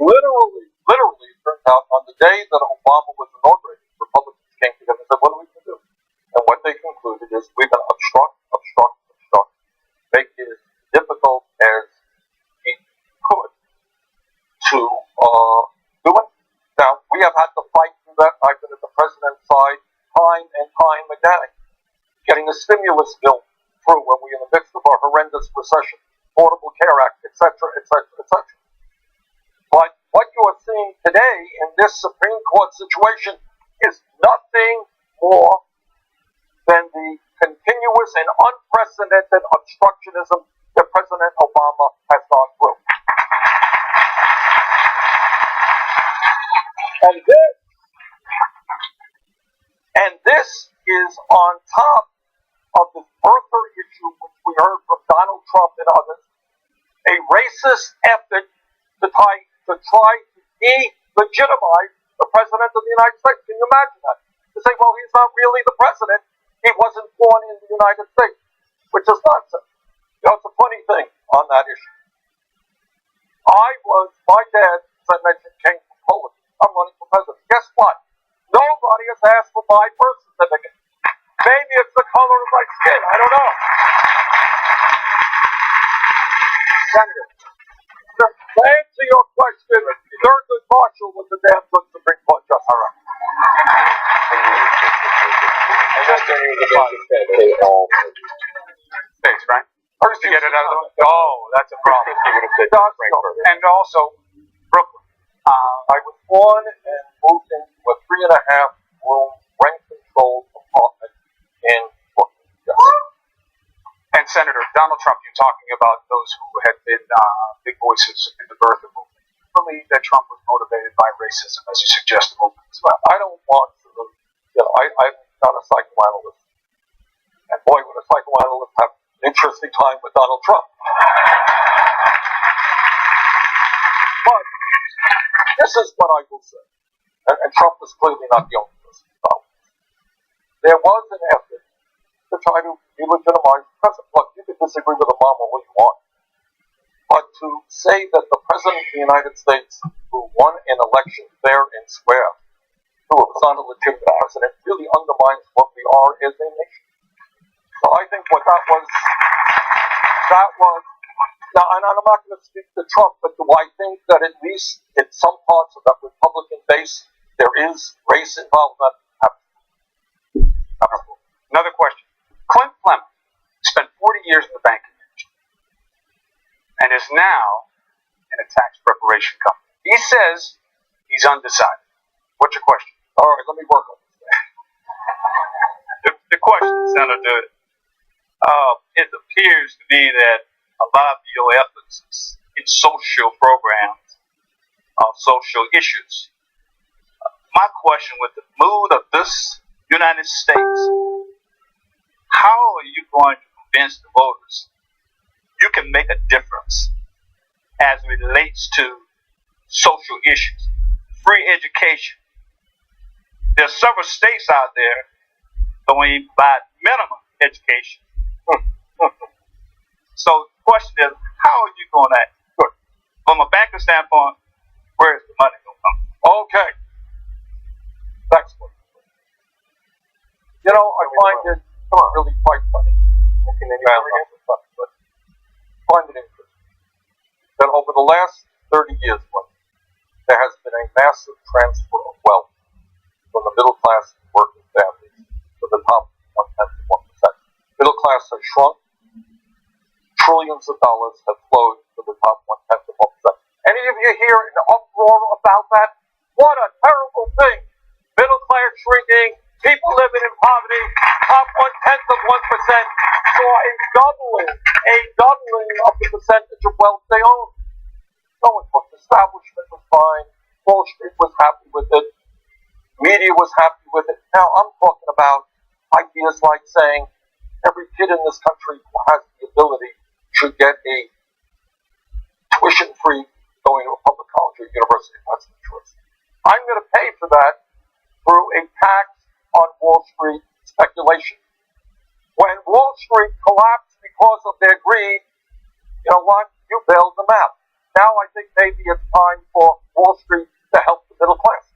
Literally, it turned out on the day that Obama was inaugurated, Republicans came together and said, what are we going to do? And what they concluded is we're going to obstruct, make it as difficult as we could to do it. Now, we have had to fight through that. I've been at the president's side time and time again, getting a stimulus bill through when we're in the midst of a horrendous recession, Affordable Care Act, etc., etc., etc. But what you are seeing today in this Supreme Court situation is nothing more than the continuous and unprecedented obstructionism that President Obama has gone through. And this is on top of the birther issue, which we heard from Donald Trump and others, a racist effort to try to delegitimize the President of the United States. Can you imagine that? To say, well, he's not really the President. He wasn't born in the United States, which is nonsense. You know, it's a funny thing on that issue. My dad, as I mentioned, came from Poland. I'm running for president. Guess what? Nobody has asked for my birth certificate. Maybe it's the color of my skin. I don't know. Senator, to answer your question, Thurgood Marshall was a damn good Supreme Court justice. All right. Thanks, right? First, to get it out of the way. Oh, that's a problem. And also, Brooklyn. I was born and moved into a 3.5-room rent-controlled apartment in Brooklyn. And Senator Donald Trump, you're talking about those who had been big voices in the birth of movement. You believe that Trump was motivated by racism, as you suggest the movement as well? I don't want to, I'm not a psychoanalyst. And boy, would a psychoanalyst have an interesting time with Donald Trump. But this is what I will say. And Trump is clearly not the only person involved. There was an effort to try to delegitimize the president. Look, you can disagree with Obama all you want. But to say that the President of the United States, who won an election fair and square, who was not a legitimate president, really undermines what we are as a nation. So I think what that was, now, and I'm not going to speak to Trump, but do I think that at least in some parts of that Republican base, there is race involved? Absolutely. Another question. Clint Fleming spent 40 years in the banking industry and is now in a tax preparation company. He says he's undecided. What's your question? All right, let me work on this. The question, Senator, it appears to me that a lot of your efforts in social programs are social issues. My question, with the mood of this United States, how are you going to convince the voters you can make a difference as it relates to social issues? Free education. There's several states out there that only provide minimum education. So the question is, how are you going to, from a banker standpoint, where is the money going to come from? Okay. That's what. You know, I find it really quite funny. But find it interesting that over the last 30 years, there has been a massive transfer of wealth from the middle class and working families to the top 1/10 of 1%. Middle class has shrunk. Trillions of dollars have flowed to the top 1/10 of 1%. Any of you hear an uproar about that? What a terrible thing! Middle class shrinking, people living in poverty, top 1/10 of 1% saw a doubling of the percentage of wealth they own. No one thought the establishment was fine. Wall Street was happy with it. Media was happy with it. Now I'm talking about ideas like saying every kid in this country who has the ability should get a tuition-free going to a public college or university. That's the choice. I'm going to pay for that through a tax on Wall Street speculation. When Wall Street collapsed because of their greed, you know what? You bailed them out. Now I think maybe it's time for Wall Street to help the middle class.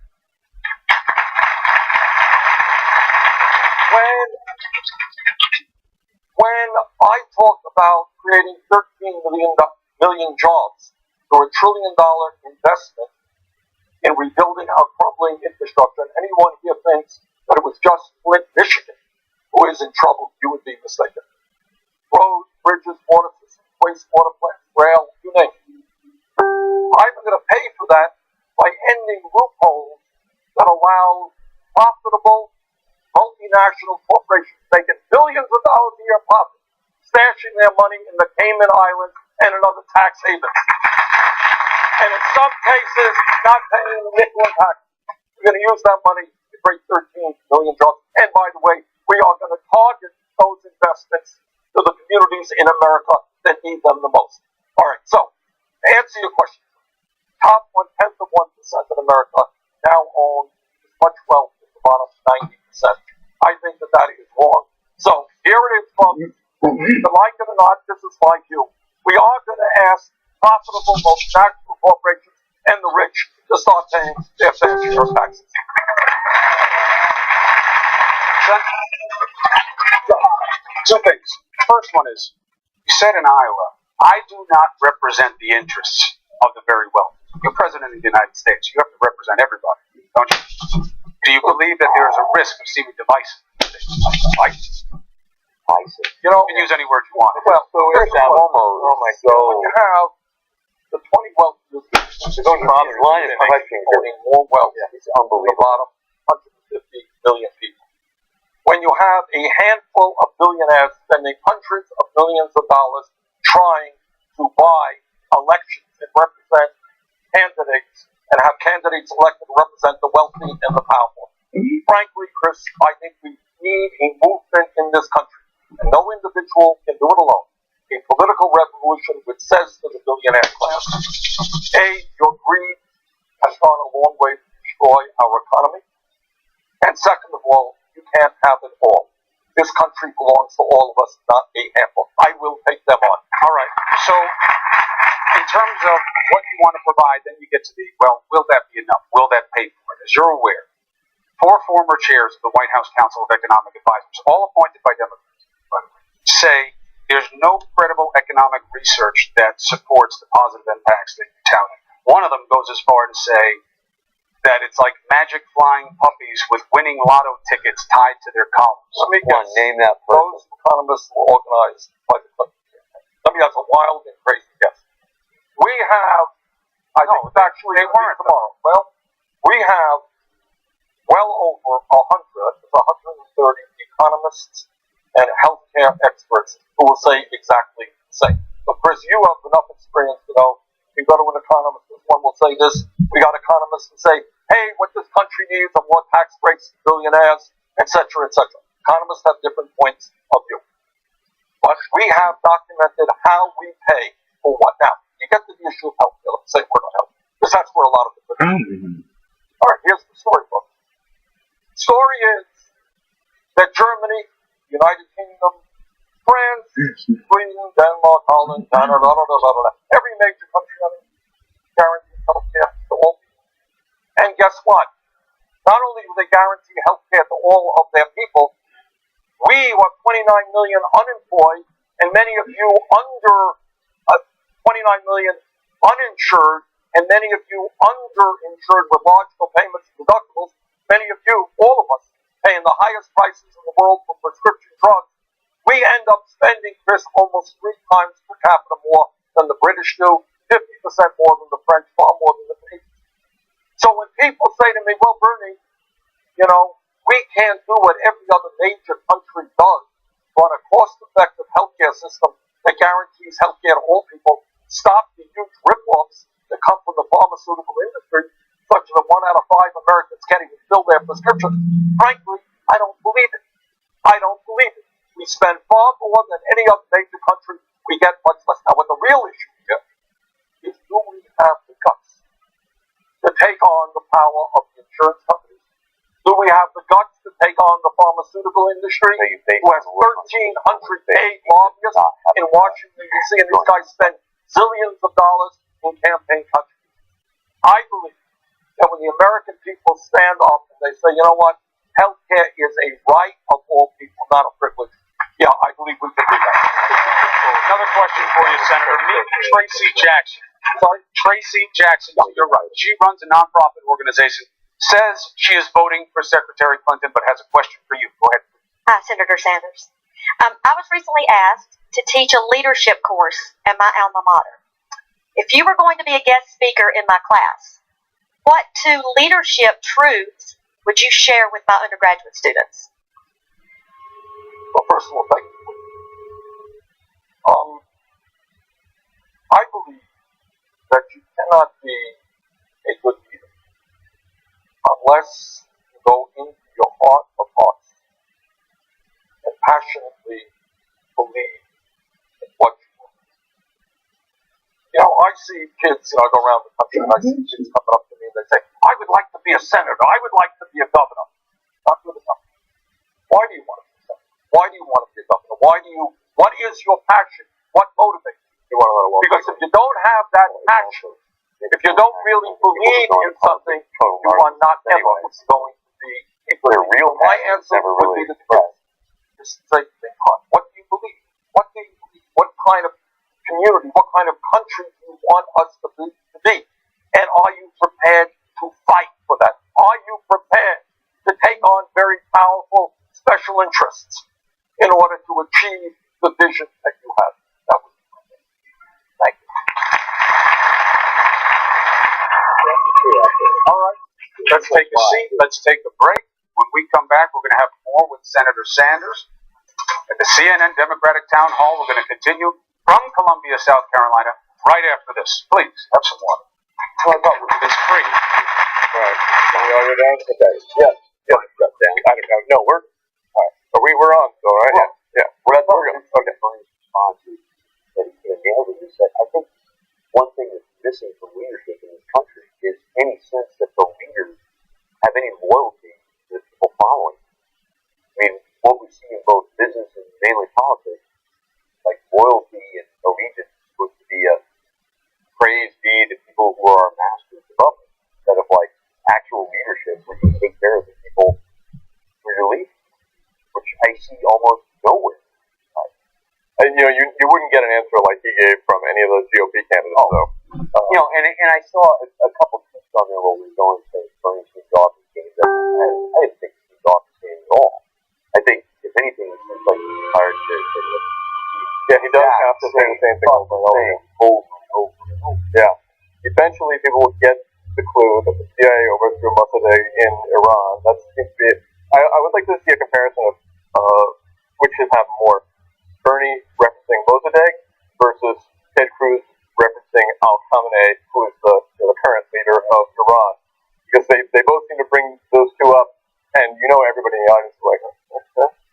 When I talk about creating 13 million jobs through $1 trillion investment in rebuilding our crumbling infrastructure, and anyone here thinks that it was just Flint, Michigan, who is in trouble, you would be mistaken. Roads, bridges, water systems, wastewater plants, rail, you name it. I'm going to pay for that by ending loopholes that allow profitable multinational corporations making billions of dollars a year profit stashing their money in the Cayman Islands and in other tax havens. And in some cases, not paying the nickel and tax. We're going to use that money to create 13 million jobs. And by the way, we are going to target those investments to the communities in America that need them the most. All right, so to answer your question, top 1/10 of 1% in America now own as much wealth as the bottom 90%. I think that is wrong. So here it is, folks. To like it or not, this is like you. We are going to ask profitable multinational corporations and the rich to start paying their fair share of taxes. Two things. First one is, you said in Iowa, I do not represent the interests of the very wealthy. You're president of the United States. You have to represent everybody, don't you? Do you believe that there is a risk of seeming divisive? You know, you can use any word you want. Well, so here's that almost. Oh my God. You have the 20 wealthiest people in Bob's line of questioning owning more wealth than the bottom 150 million people. When you have a handful of billionaires spending hundreds of millions of dollars trying to buy elections and represent candidates and have candidates elected to represent the wealthy and the powerful. Frankly, Chris, I think we need a movement in this country, and no individual can do it alone. A political revolution which says to the billionaire class, A, your greed has gone a long way to destroy our economy, and second of all, you can't have it all. This country belongs to all of us, not a handful. I will take them on. All right. So, in terms of what you want to provide, then you get to the, well, will that be enough? Will that pay for it? As you're aware, 4 former chairs of the White House Council of Economic Advisors, all appointed by Democrats, by the way, say there's no credible economic research that supports the positive impacts that you touted. One of them goes as far to say that it's like magic flying puppies with winning lotto tickets tied to their columns. Let me guess. Name that person. Those economists were organized by the Clinton campaign. Let me guess a wild and crazy guess. We have, I think it's actually, they weren't tomorrow. Well, we have well over 130 economists and healthcare experts who will say exactly the same. But Chris, you have enough experience to know, you go to an economist, this one will say this. We got economists who say, hey, what this country needs are more tax breaks to billionaires, etc., etc. Economists have different points of view. But we have documented how we pay for what. Now, you get to the issue of health care. Let's say we're not health, because that's where a lot of the All right, here's the story, folks. The story is that Germany, United Kingdom, France, Sweden, Denmark, Holland, every major country guarantees health care to all people. And guess what? Not only do they guarantee health care to all of their people, we have 29 million unemployed, and many of you under 29 million uninsured, and many of you underinsured with large co-payments and deductibles. Many of you, all of us, paying the highest prices in the world for prescription drugs. We end up spending, Chris, almost 3 times per capita more than the British do, 50% more than the French, far more than the Canadians. So when people say to me, well, Bernie, you know, we can't do what every other major country does, run a cost-effective healthcare system that guarantees healthcare to all people, stop the huge rip-offs that come from the pharmaceutical industry, such that 1 out of 5 Americans can't even fill their prescriptions. Frankly, I don't believe it. I don't believe it. We spend far more than any other major country. We get much less. Now, what the real issue here is, do we have the guts to take on the power of the insurance companies? Do we have the guts to take on the pharmaceutical industry, who has 1,300 paid lobbyists in Washington, D.C., and these guys spend zillions of dollars in campaign contributions? I believe that when the American people stand up and they say, you know what, healthcare is a right of all people, not a privilege. Yeah, I believe we can do that. Another question for you, Senator. Meet Tracy Jackson. Sorry? Tracy Jackson, you're right. She runs a nonprofit organization, says she is voting for Secretary Clinton, but has a question for you. Go ahead. Hi, Senator Sanders. I was recently asked to teach a leadership course at my alma mater. If you were going to be a guest speaker in my class, what 2 leadership truths would you share with my undergraduate students? Well, first of all, thank you. believe that you cannot be a good leader unless you go into your heart of hearts and passionately believe in what you want. You know, I see kids, I go around the country and I see kids coming up to me and they say, I would like to be a senator. I would like to be a governor. Not good enough. Why do you want to be a senator? Why do you want to be a governor? What is your passion? What motivates you? Because if you don't have that passion, if you don't really believe in something, you are not ever going to be a good leader. My answer would be the kids. Just say, think hard. What do you believe? What do you believe? What kind of community, what kind of country do you want us to be? And are you prepared to fight for that? Are you prepared to take on very powerful special interests in order to achieve the vision that you have? That would be my thing. Thank you. All right, let's take a seat. Let's take a break. When we come back, we're going to have more with Senator Sanders at the CNN Democratic Town Hall. We're going to continue from Columbia, South Carolina, right after this. Please, have some water. It's free. Right. Are we down? Okay. Yes. Yes. I don't know. No, we're on, so right? Yeah. We're at the okay. Response that he nailed it. He said, I think one thing that's missing from leadership in this country is any sense that the leaders have any loyalty to the people following. I mean, what we see in both business and mainly politics, like loyalty and allegiance is supposed to be a praise be to people who are our masters above us, instead of like actual leadership where you take care of the people who you're leading, which I see almost nowhere. And you wouldn't get an answer like he gave from any of those GOP candidates, though. And I saw a couple tweets on there where we were going to Bernie Sanders' game. I didn't think Steve Dawkins game at all. I think, if anything, it seems like he's tired to yeah, he does have to say the same thing over and over. Yeah. Eventually, people will get the clue that the CIA overthrew Mossadegh in Iran. That seems to be it. I would like to see a comparison of which should have more. Bernie referencing Mossadegh versus Ted Cruz referencing Al Khamenei, who is the current leader of Iran. Because they both seem to bring those two up, and everybody in the audience is like,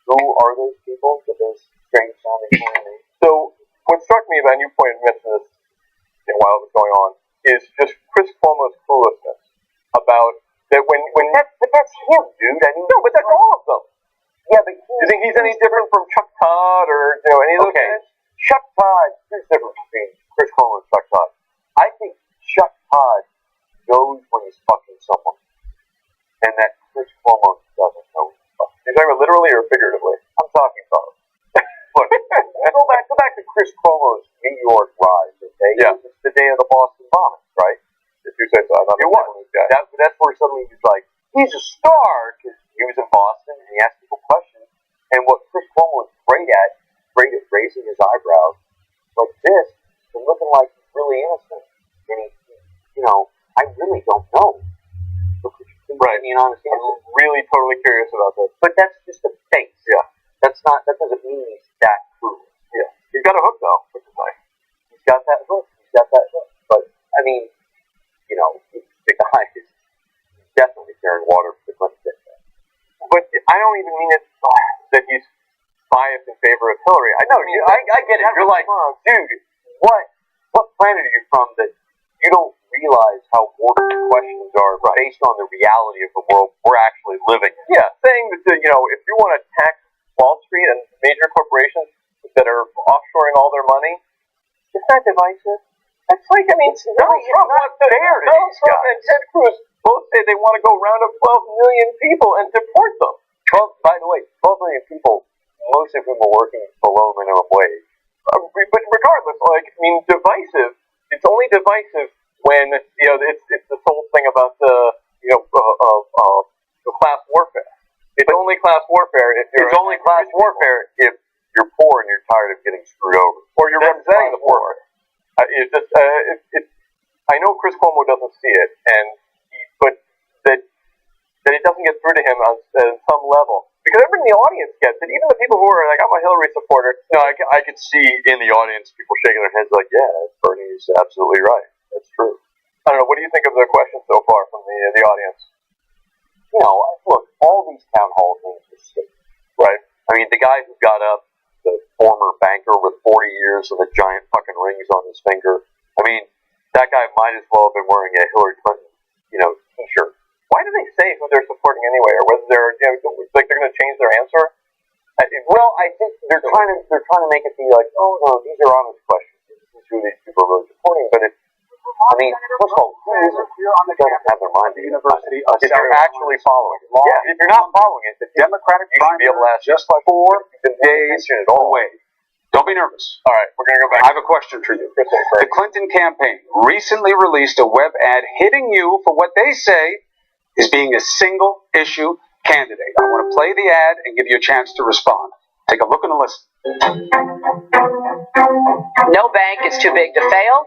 who are those people with those strange sounding names? So what struck me about, and you mentioned this while it was going on, is just Chris Cuomo's cluelessness about that when but that's him, dude. I mean, no, but that's all of them. Yeah, but you think he's any different from Chuck Todd or any of those guys? Chuck Todd, there's a difference between Chris Cuomo and Chuck Todd. I think Chuck Todd knows when he's fucking someone, and that Chris Cuomo doesn't know when he's fucking. You're talking about literally or figuratively? I'm talking both. Look, go back to Chris Cuomo's New York rise, okay? Yeah. It's the day of the Boston bombings, right? If you say so, I'm not this guy. That's where suddenly he's like, he's a star, because he was in Boston and he asked people questions. And what Chris Cuomo was great at raising his eyebrows like this, and looking like he's really innocent. And I really don't know. So could you please give me an honest answer? I'm really totally curious about this. But that's just a face. Yeah. That doesn't mean he's that cool. Yeah. He's got a hook though, which is nice. He's got that hook. But I mean, the guy is definitely carrying water for the Clinton. But I don't even mean it that he's biased in favor of Hillary. I get it. You're like, dude, what planet are you from that you don't realize how morbid questions are based on the reality of the world we're actually living in? Yeah, saying that if you want to tax Wall Street and major corporations that are offshoring all their money, it's not divisive. That's like, it's not fair to these guys. And Ted Cruz both say they want to go round up 12 million people and deport them. By the way, 12 million people, most of whom are working below minimum wage. But regardless, divisive. It's only divisive when it's this whole thing about the class warfare. It's only class warfare if you're. It's only class warfare if you're poor and you're tired of getting screwed over, or you're representing the poor. I know Chris Cuomo doesn't see it, but that it doesn't get through to him on some level. because everybody in the audience gets it. Even the people who are like, I'm a Hillary supporter. I could see in the audience people shaking their heads like, yeah, Bernie's absolutely right. That's true. I don't know. What do you think of the questions so far from the audience? Look, all these town hall things are stupid. Right. I mean, the guy who got up, the former banker with 40 years of the giant fucking rings on his finger. I mean, that guy might as well have been wearing a Hillary Clinton, T-shirt. Why do they say who they're supporting anyway, or whether they're like they're going to change their answer? Well, I think they're trying to make it be like, oh no, these are honest questions. This is who these people are really supporting. But first of all, who isn't? Doesn't have their mind. The University of if you're actually following it. If you're not following it, the Democratic you should be able to ask just like 4 days away. Don't be nervous. All right, we're going to go back. I have a question for you. The Clinton campaign recently released a web ad hitting you for what they say is being a single-issue candidate. I want to play the ad and give you a chance to respond. Take a look and a listen. No bank is too big to fail.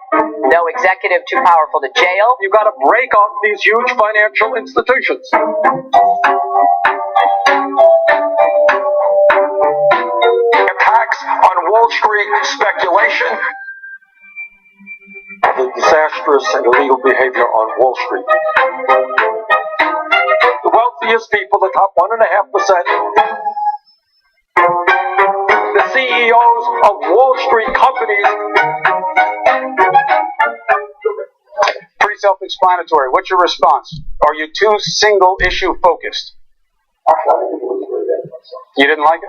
No executive too powerful to jail. You've got to break up these huge financial institutions. Attacks on Wall Street speculation. The disastrous and illegal behavior on Wall Street. The wealthiest people, the top 1.5%. The CEOs of Wall Street companies. Pretty self-explanatory. What's your response? Are you too single-issue focused? You didn't like it?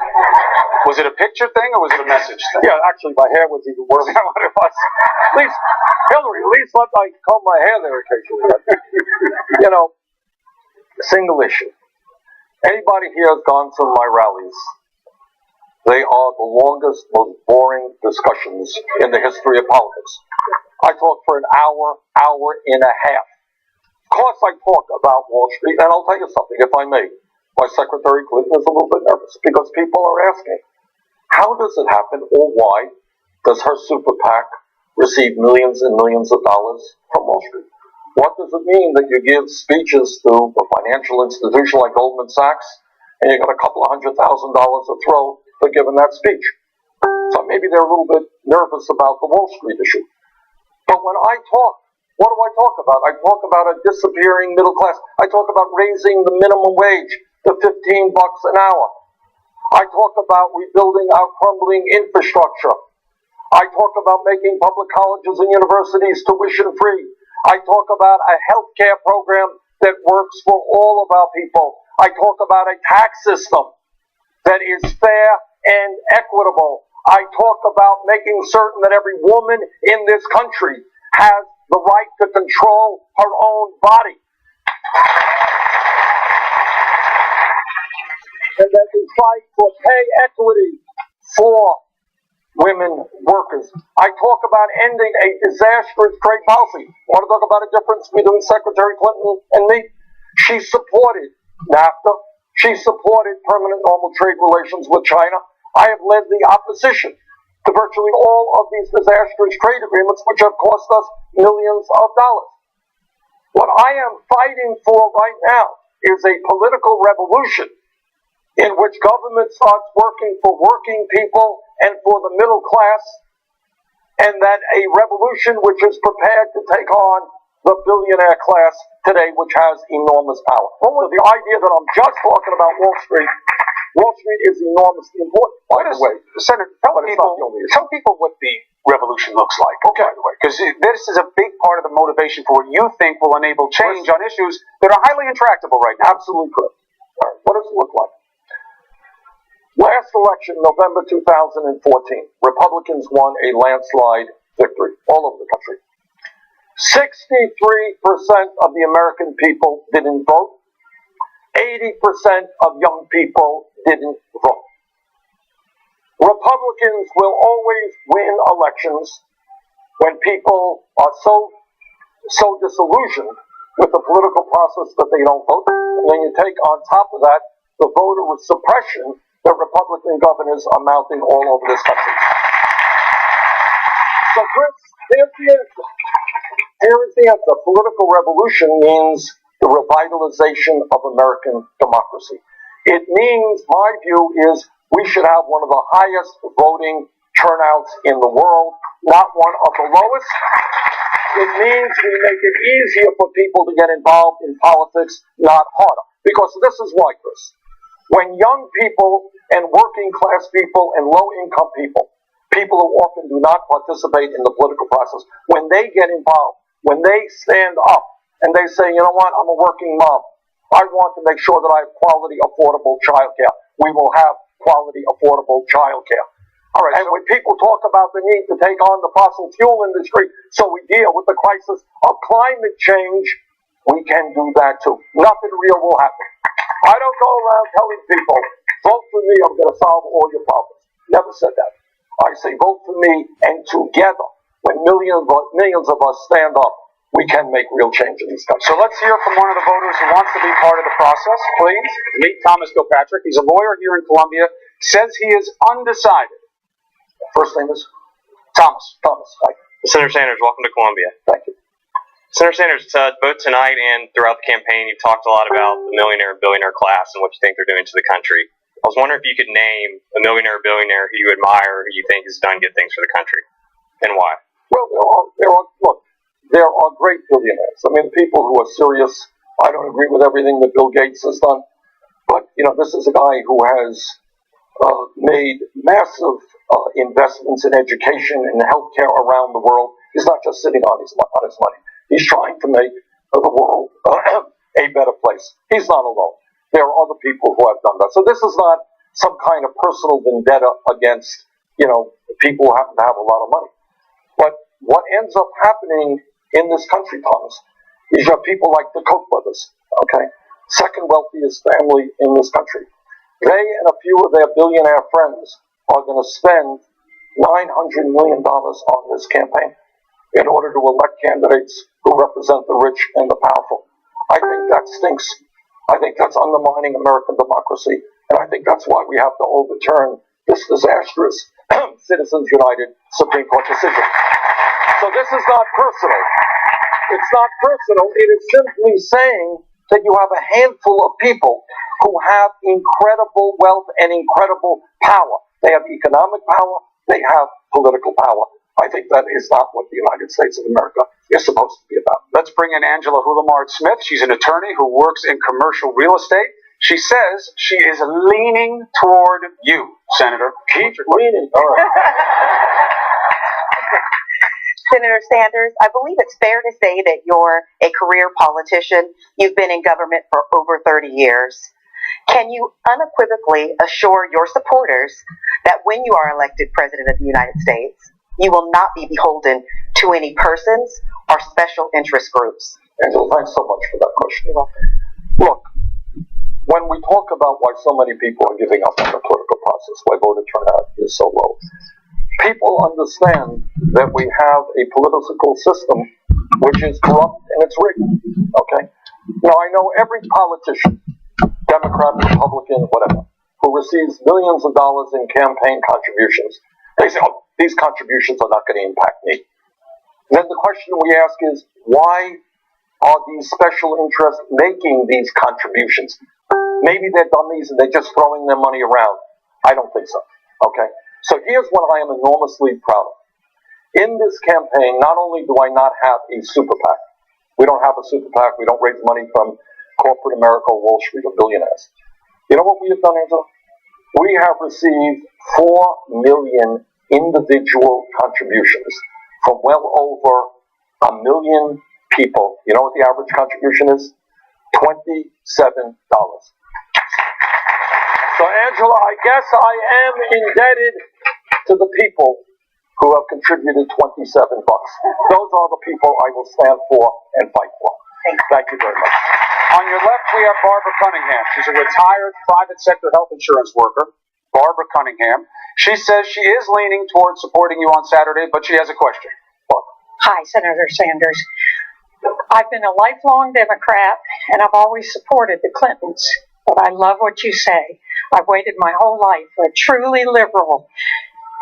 Was it a picture thing or was it a message thing? Yeah, actually, my hair was even worse. Is that what it was? At least, Hillary, at least let I comb my hair there occasionally. Single issue. Anybody here has gone to my rallies? They are the longest, most boring discussions in the history of politics. I talk for an hour and a half. Of course I talk about Wall Street, and I'll tell you something, if I may. My Secretary Clinton is a little bit nervous because people are asking, how does it happen or why does her super PAC receive millions and millions of dollars from Wall Street? What does it mean that you give speeches to a financial institution like Goldman Sachs and you got a couple of $100,000 a throw for giving that speech? So maybe they're a little bit nervous about the Wall Street issue. But when I talk, what do I talk about? I talk about a disappearing middle class. I talk about raising the minimum wage to $15 an hour. I talk about rebuilding our crumbling infrastructure. I talk about making public colleges and universities tuition free. I talk about a health care program that works for all of our people. I talk about a tax system that is fair and equitable. I talk about making certain that every woman in this country has the right to control her own body. And that we fight for pay equity for women workers. I talk about ending a disastrous trade policy. Want to talk about a difference between Secretary Clinton and me? She supported NAFTA. She supported permanent normal trade relations with China. I have led the opposition to virtually all of these disastrous trade agreements, which have cost us millions of dollars. What I am fighting for right now is a political revolution in which government starts working for working people and for the middle class, and that a revolution which is prepared to take on the billionaire class today, which has enormous power. So the idea that I'm just talking about Wall Street is enormously important, by the way. Senator, tell people what the revolution looks like, by the way, because this is a big part of the motivation for what you think will enable change on issues that are highly intractable right now. Absolutely correct. All right, what does it look like? Last election, November 2014, Republicans won a landslide victory all over the country. 63% of the American people didn't vote. 80% of young people didn't vote. Republicans will always win elections when people are so disillusioned with the political process that they don't vote. And then you take on top of that the voter suppression that Republican governors are mounting all over this country. So, Chris, here's the answer. Here is the answer. Political revolution means the revitalization of American democracy. It means, my view is, we should have one of the highest voting turnouts in the world, not one of the lowest. It means we make it easier for people to get involved in politics, not harder. Because this is why, Chris. When young people and working class people and low income people, people who often do not participate in the political process, when they get involved, when they stand up and they say, you know what, I'm a working mom. I want to make sure that I have quality, affordable childcare. We will have quality, affordable childcare. All right, and when people talk about the need to take on the fossil fuel industry so we deal with the crisis of climate change, we can do that too. Nothing real will happen. I don't go around telling people, vote for me, I'm going to solve all your problems. Never said that. I say vote for me, and together, when millions of us stand up, we can make real change in this country. So let's hear from one of the voters who wants to be part of the process, please. Meet Thomas Kilpatrick. He's a lawyer here in Columbia, says he is undecided. First name is? Thomas. Thomas, hi. Senator Sanders, welcome to Columbia. Thank you. Senator Sanders, both tonight and throughout the campaign, you've talked a lot about the millionaire and billionaire class and what you think they're doing to the country. I was wondering if you could name a millionaire or billionaire who you admire, who you think has done good things for the country, and why. Well, there are great billionaires. I mean, people who are serious. I don't agree with everything that Bill Gates has done, but, this is a guy who has made massive investments in education and healthcare around the world. He's not just sitting on his money. He's trying to make the world a better place. He's not alone. There are other people who have done that. So this is not some kind of personal vendetta against, people who happen to have a lot of money. But what ends up happening in this country, Thomas, is you have people like the Koch brothers, okay? Second wealthiest family in this country. They and a few of their billionaire friends are going to spend $900 million on this campaign in order to elect candidates who represent the rich and the powerful. I think that stinks. I think that's undermining American democracy, and I think that's why we have to overturn this disastrous Citizens United Supreme Court decision. So this is not personal. It's not personal. It is simply saying that you have a handful of people who have incredible wealth and incredible power. They have economic power. They have political power. I think that is not what the United States of America is supposed to be about. Let's bring in Angela Hulamard-Smith. She's an attorney who works in commercial real estate. She says she is leaning toward you, Senator. Keep leaning. All right. Senator Sanders, I believe it's fair to say that you're a career politician. You've been in government for over 30 years. Can you unequivocally assure your supporters that when you are elected President of the United States, you will not be beholden to any persons or special interest groups? Angela, thanks so much for that question. Look, when we talk about why so many people are giving up on the political process, why voter turnout is so low, people understand that we have a political system which is corrupt and it's rigged. Okay? Now, I know every politician, Democrat, Republican, whatever, who receives millions of dollars in campaign contributions, they say, oh, these contributions are not going to impact me. Then the question we ask is, why are these special interests making these contributions? Maybe they're dummies and they're just throwing their money around. I don't think so. Okay? So here's what I am enormously proud of. In this campaign, not only do I not have a super PAC, we don't have a super PAC, we don't raise money from corporate America or Wall Street or billionaires. You know what we have done, Angela? We have received 4 million individual contributions from well over 1 million people. You know what the average contribution is? $27. So, Angela, I guess I am indebted to the people who have contributed $27. Those are the people I will stand for and fight for. Thank you very much. On your left, we have Barbara Cunningham. She's a retired private sector health insurance worker. Barbara Cunningham. She says she is leaning towards supporting you on Saturday, but she has a question. Hi, Senator Sanders. I've been a lifelong Democrat, and I've always supported the Clintons, but I love what you say. I've waited my whole life for a truly liberal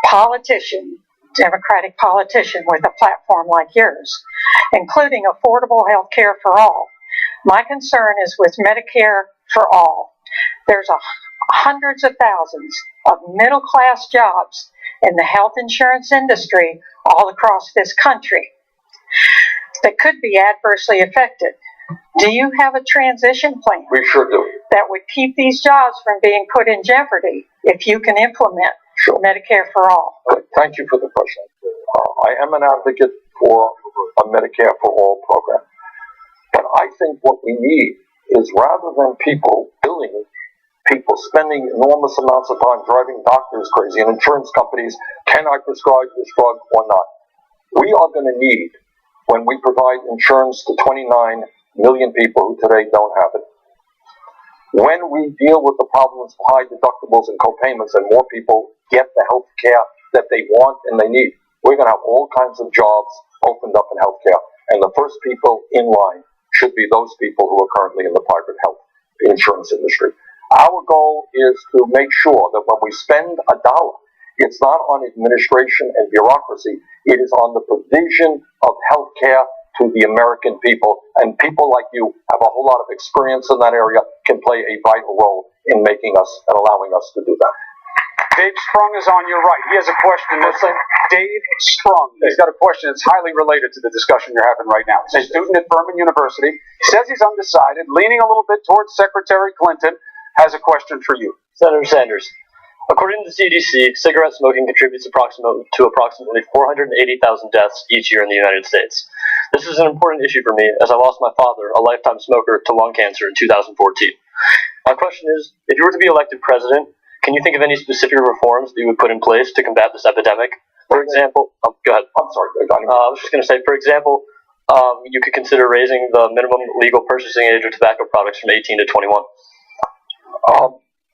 politician, Democratic politician with a platform like yours, including affordable health care for all. My concern is with Medicare for all. There's hundreds of thousands of middle-class jobs in the health insurance industry all across this country that could be adversely affected. Do you have a transition plan? We sure do. That would keep these jobs from being put in jeopardy if you can implement Medicare for all? Thank you for the question. I am an advocate for a Medicare for all program. But I think what we need is, rather than people billing people, spending enormous amounts of time driving doctors crazy and insurance companies, can I prescribe this drug or not? We are going to need, when we provide insurance to 29 million people who today don't have it, when we deal with the problems of high deductibles and co-payments and more people get the health care that they want and they need, we're going to have all kinds of jobs opened up in healthcare. And the first people in line should be those people who are currently in the private health insurance industry. Our goal is to make sure that when we spend a dollar, it's not on administration and bureaucracy, it is on the provision of health care to the American people. And people like you have a whole lot of experience in that area, can play a vital role in making us and allowing us to do that. Dave Sprung is on your right. He has a question. Dave Sprung. He's got a question that's highly related to the discussion you're having right now. He's a student at Furman University. He says he's undecided, leaning a little bit towards Secretary Clinton. Has a question for you. Senator Sanders, according to the CDC, cigarette smoking contributes approximately 480,000 deaths each year in the United States. This is an important issue for me, as I lost my father, a lifetime smoker, to lung cancer in 2014. My question is, if you were to be elected president, can you think of any specific reforms that you would put in place to combat this epidemic? For example, go ahead. I'm sorry. I was just going to say, for example, you could consider raising the minimum legal purchasing age of tobacco products from 18 to 21.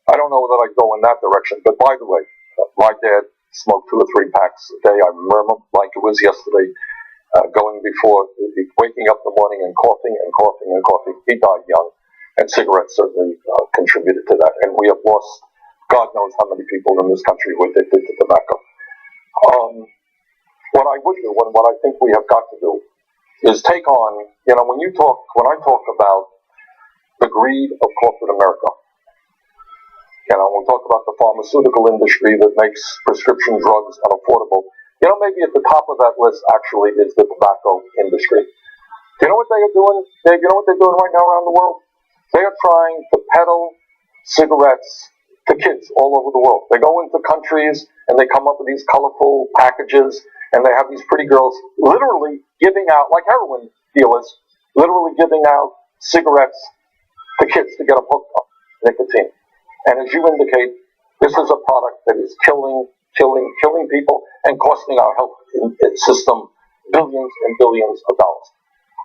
I don't know that I go in that direction, but by the way, my dad smoked 2 or 3 packs a day. I remember like it was yesterday, waking up in the morning and coughing and coughing and coughing. He died young, and cigarettes certainly contributed to that. And we have lost God knows how many people in this country who are addicted to tobacco. What I would do, and what I think we have got to do, is take on, when I talk about the greed of corporate America, we talk about the pharmaceutical industry that makes prescription drugs unaffordable. Maybe at the top of that list actually is the tobacco industry. Do you know what they are doing, Dave? You know what they're doing right now around the world? They are trying to peddle cigarettes to kids all over the world. They go into countries and they come up with these colorful packages, and they have these pretty girls literally giving out, like heroin dealers, literally giving out cigarettes to kids to get them hooked on nicotine. And as you indicate, this is a product that is killing people and costing our health system billions and billions of dollars.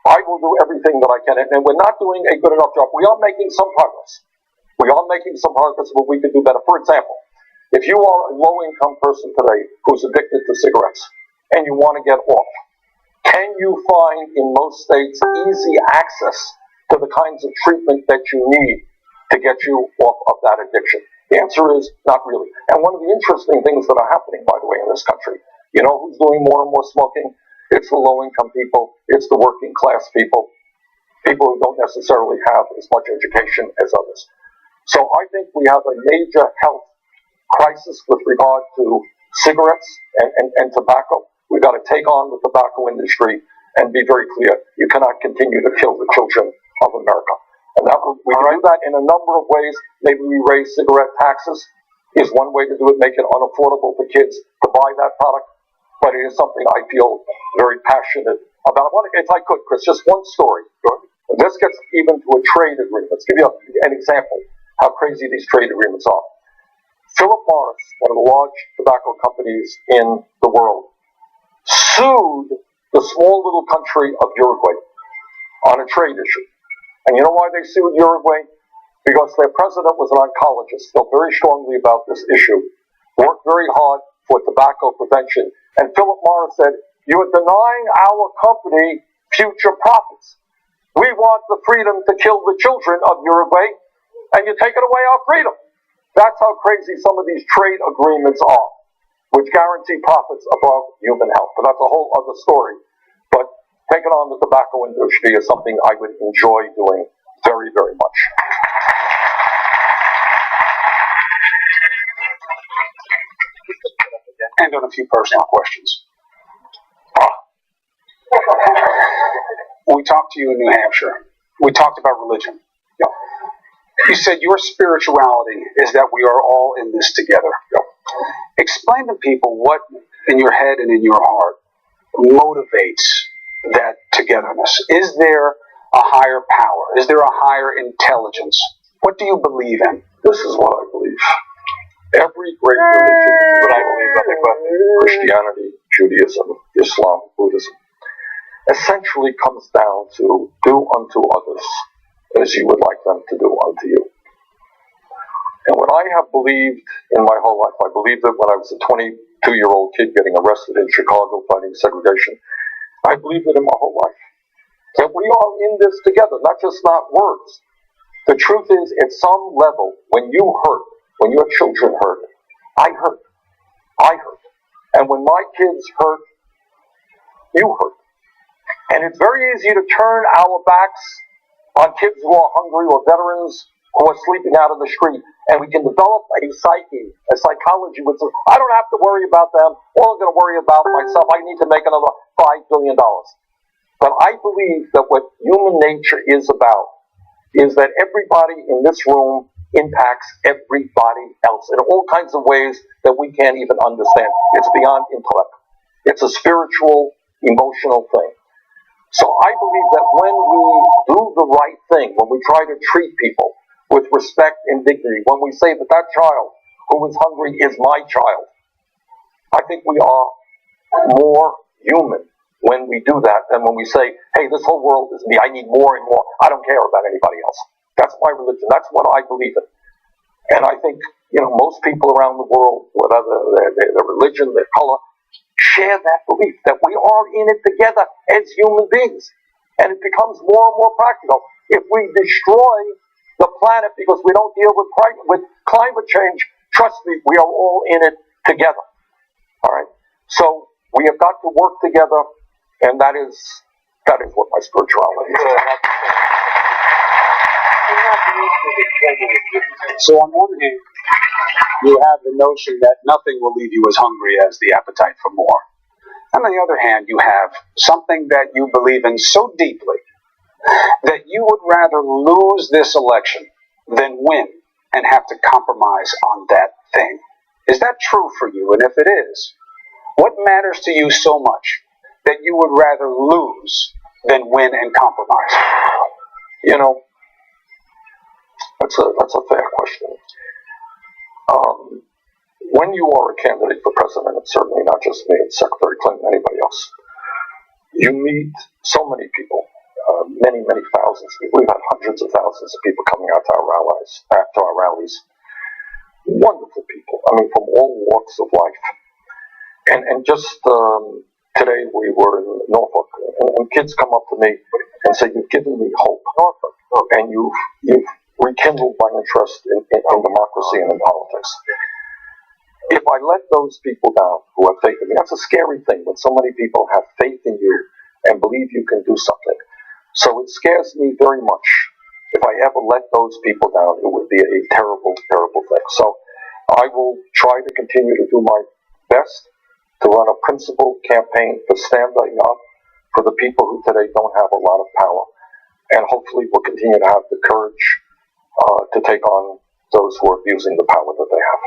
I will do everything that I can, and we're not doing a good enough job. We are making some progress. But we could do better. For example, if you are a low-income person today who's addicted to cigarettes and you want to get off, can you find in most states easy access to the kinds of treatment that you need to get you off of that addiction? The answer is not really. And one of the interesting things that are happening, by the way, in this country, who's doing more and more smoking? It's the low-income people. It's the working-class people who don't necessarily have as much education as others. So I think we have a major health crisis with regard to cigarettes and tobacco. We've got to take on the tobacco industry and be very clear. You cannot continue to kill the children of America. And we can do that in a number of ways. Maybe we raise cigarette taxes is one way to do it, make it unaffordable for kids to buy that product. But it is something I feel very passionate about. If I could, Chris, just one story. This gets even to a trade agreement. Let's give you an example how crazy these trade agreements are. Philip Morris, one of the large tobacco companies in the world, sued the small little country of Uruguay on a trade issue. And you know why they sued Uruguay? Because their president was an oncologist, felt very strongly about this issue, worked very hard for tobacco prevention. And Philip Morris said, "You are denying our company future profits. We want the freedom to kill the children of Uruguay, and you're taking away our freedom." That's how crazy some of these trade agreements are, which guarantee profits above human health. But that's a whole other story. But taking on the tobacco industry is something I would enjoy doing very, very much. end on a few personal questions. When we talked to you in New Hampshire, we talked about religion. You said your spirituality is that we are all in this together. Explain to people what in your head and in your heart motivates that togetherness. Is there a higher power? Is there a higher intelligence? What do you believe in? This is what I believe. Every great religion, what I believe about Christianity, Judaism, Islam, Buddhism, essentially comes down to do unto others as you would like them to do unto you. And what I have believed in my whole life, I believed it when I was a 22-year-old kid getting arrested in Chicago fighting segregation. I believed it in my whole life. That we are in this together, not words. The truth is, at some level, when you hurt, when your children hurt, I hurt. And when my kids hurt, you hurt. And it's very easy to turn our backs on kids who are hungry or veterans who are sleeping out on the street. And we can develop a psyche, a psychology which says, I don't have to worry about them. All I'm going to worry about myself. I need to make another $5 billion. But I believe that what human nature is about is that everybody in this room impacts everybody else in all kinds of ways that we can't even understand. It's beyond intellect. It's a spiritual, emotional thing. So I believe that when we do the right thing, when we try to treat people with respect and dignity, when we say that that child who is hungry is my child, I think we are more human when we do that than when we say, hey, this whole world is me, I need more and more, I don't care about anybody else. That's my religion, that's what I believe in. And I think, most people around the world, whatever their religion, their color, share that belief that we are in it together as human beings. And it becomes more and more practical. If we destroy the planet because we don't deal with climate change, trust me, we are all in it together. All right? So we have got to work together, and that is what my spirituality is. So on one hand, you have the notion that nothing will leave you as hungry as the appetite for more. On the other hand, you have something that you believe in so deeply that you would rather lose this election than win and have to compromise on that thing. Is that true for you? And if it is, what matters to you so much that you would rather lose than win and compromise? That's a fair question. When you are a candidate for president, it's certainly not just me, it's Secretary Clinton, anybody else, you meet so many people, many thousands of people. We've had hundreds of thousands of people coming out to our rallies. Wonderful people, from all walks of life. And just today we were in Norfolk, and kids come up to me and say, you've given me hope, Norfolk, and you've rekindled my interest in democracy and in politics. If I let those people down who have faith in me, that's a scary thing when so many people have faith in you and believe you can do something. So it scares me very much. If I ever let those people down, it would be a terrible, terrible thing. So I will try to continue to do my best to run a principled campaign for standing up for the people who today don't have a lot of power. And hopefully we'll continue to have the courage to take on those who are abusing the power that they have.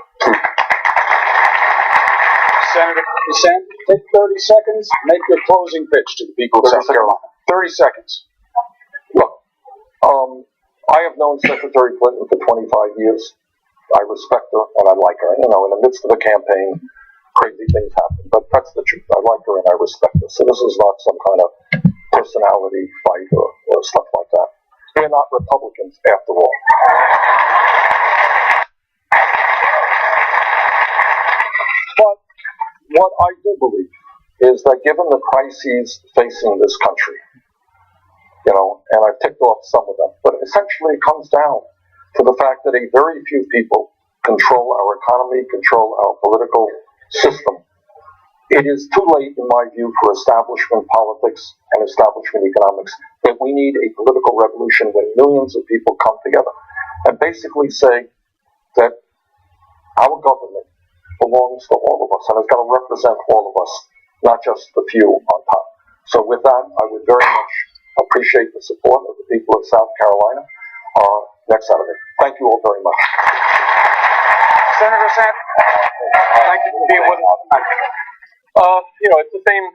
Senator Dissent, take 30 seconds, make your closing pitch to the people of South Carolina. 30 seconds. Look, I have known Secretary Clinton for 25 years. I respect her and I like her. In the midst of a campaign, crazy things happen. But that's the truth. I like her and I respect her. So this is not some kind of personality fight or stuff like that. We're not Republicans, after all. But what I do believe is that given the crises facing this country, and I've ticked off some of them, but essentially it comes down to the fact that a very few people control our economy, control our political system. It is too late, in my view, for establishment politics and establishment economics, that we need a political revolution when millions of people come together and basically say that our government belongs to all of us, and it's got to represent all of us, not just the few on top. So with that, I would very much appreciate the support of the people of South Carolina. Next Saturday. Thank you all very much. Senator Sanders, thank you for being with us tonight. It's the same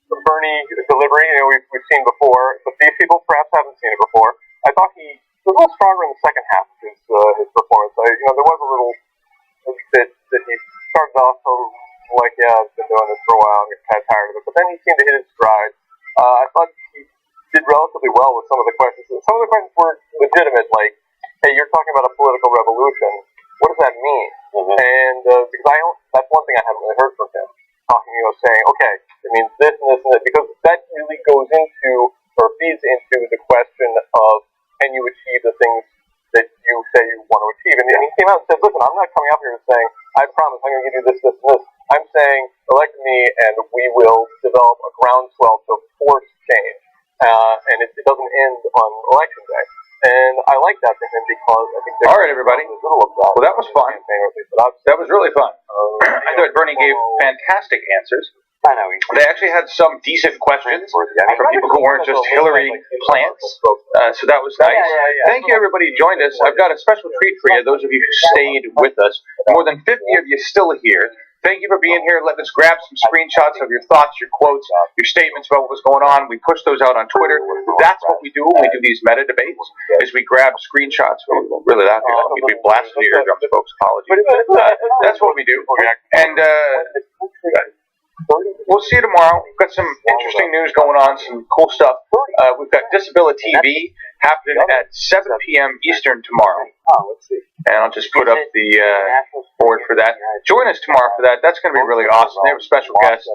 Bernie delivery, we've seen before, but these people perhaps haven't seen it before. I thought he was a little stronger in the second half of his performance. There was a little bit that he started off like, I've been doing this for a while, I'm kind of tired of it, but then he seemed to hit his stride. I thought he did relatively well with some of the questions. Some of the questions were legitimate, like, hey, you're talking about a political revolution. What does that mean? And because that's one thing I haven't really heard from him. Saying, okay, it means this and this and that, because that really goes into, or feeds into the question of, can you achieve the things that you say you want to achieve? And he came out and said, listen, I'm not coming up here and saying, I promise I'm going to give you this, this, and this. I'm saying, elect me and we will develop a groundswell to force change. And it doesn't end on election day. And I like that to him because I think all right, everybody. Well, that was fun. That was really fun. I thought Bernie gave fantastic answers. I know. They actually had some decent questions from people who weren't just Hillary plants. So that was nice. Thank you, everybody who joined us. I've got a special treat for you, those of you who stayed with us. More than 50 of you still here. Thank you for being here. Letting us grab some screenshots of your thoughts, your quotes, your statements about what was going on. We push those out on Twitter. That's what we do when we do these meta debates, is we grab screenshots. Really, that we blast the eardrums, folks. Apologies. That's what we do. And we'll see you tomorrow. We've got some interesting news going on, some cool stuff. We've got Disability TV happening at 7 p.m. Eastern tomorrow. And I'll just put up the board for that. Join us tomorrow for that. That's going to be really awesome. They have a special guest,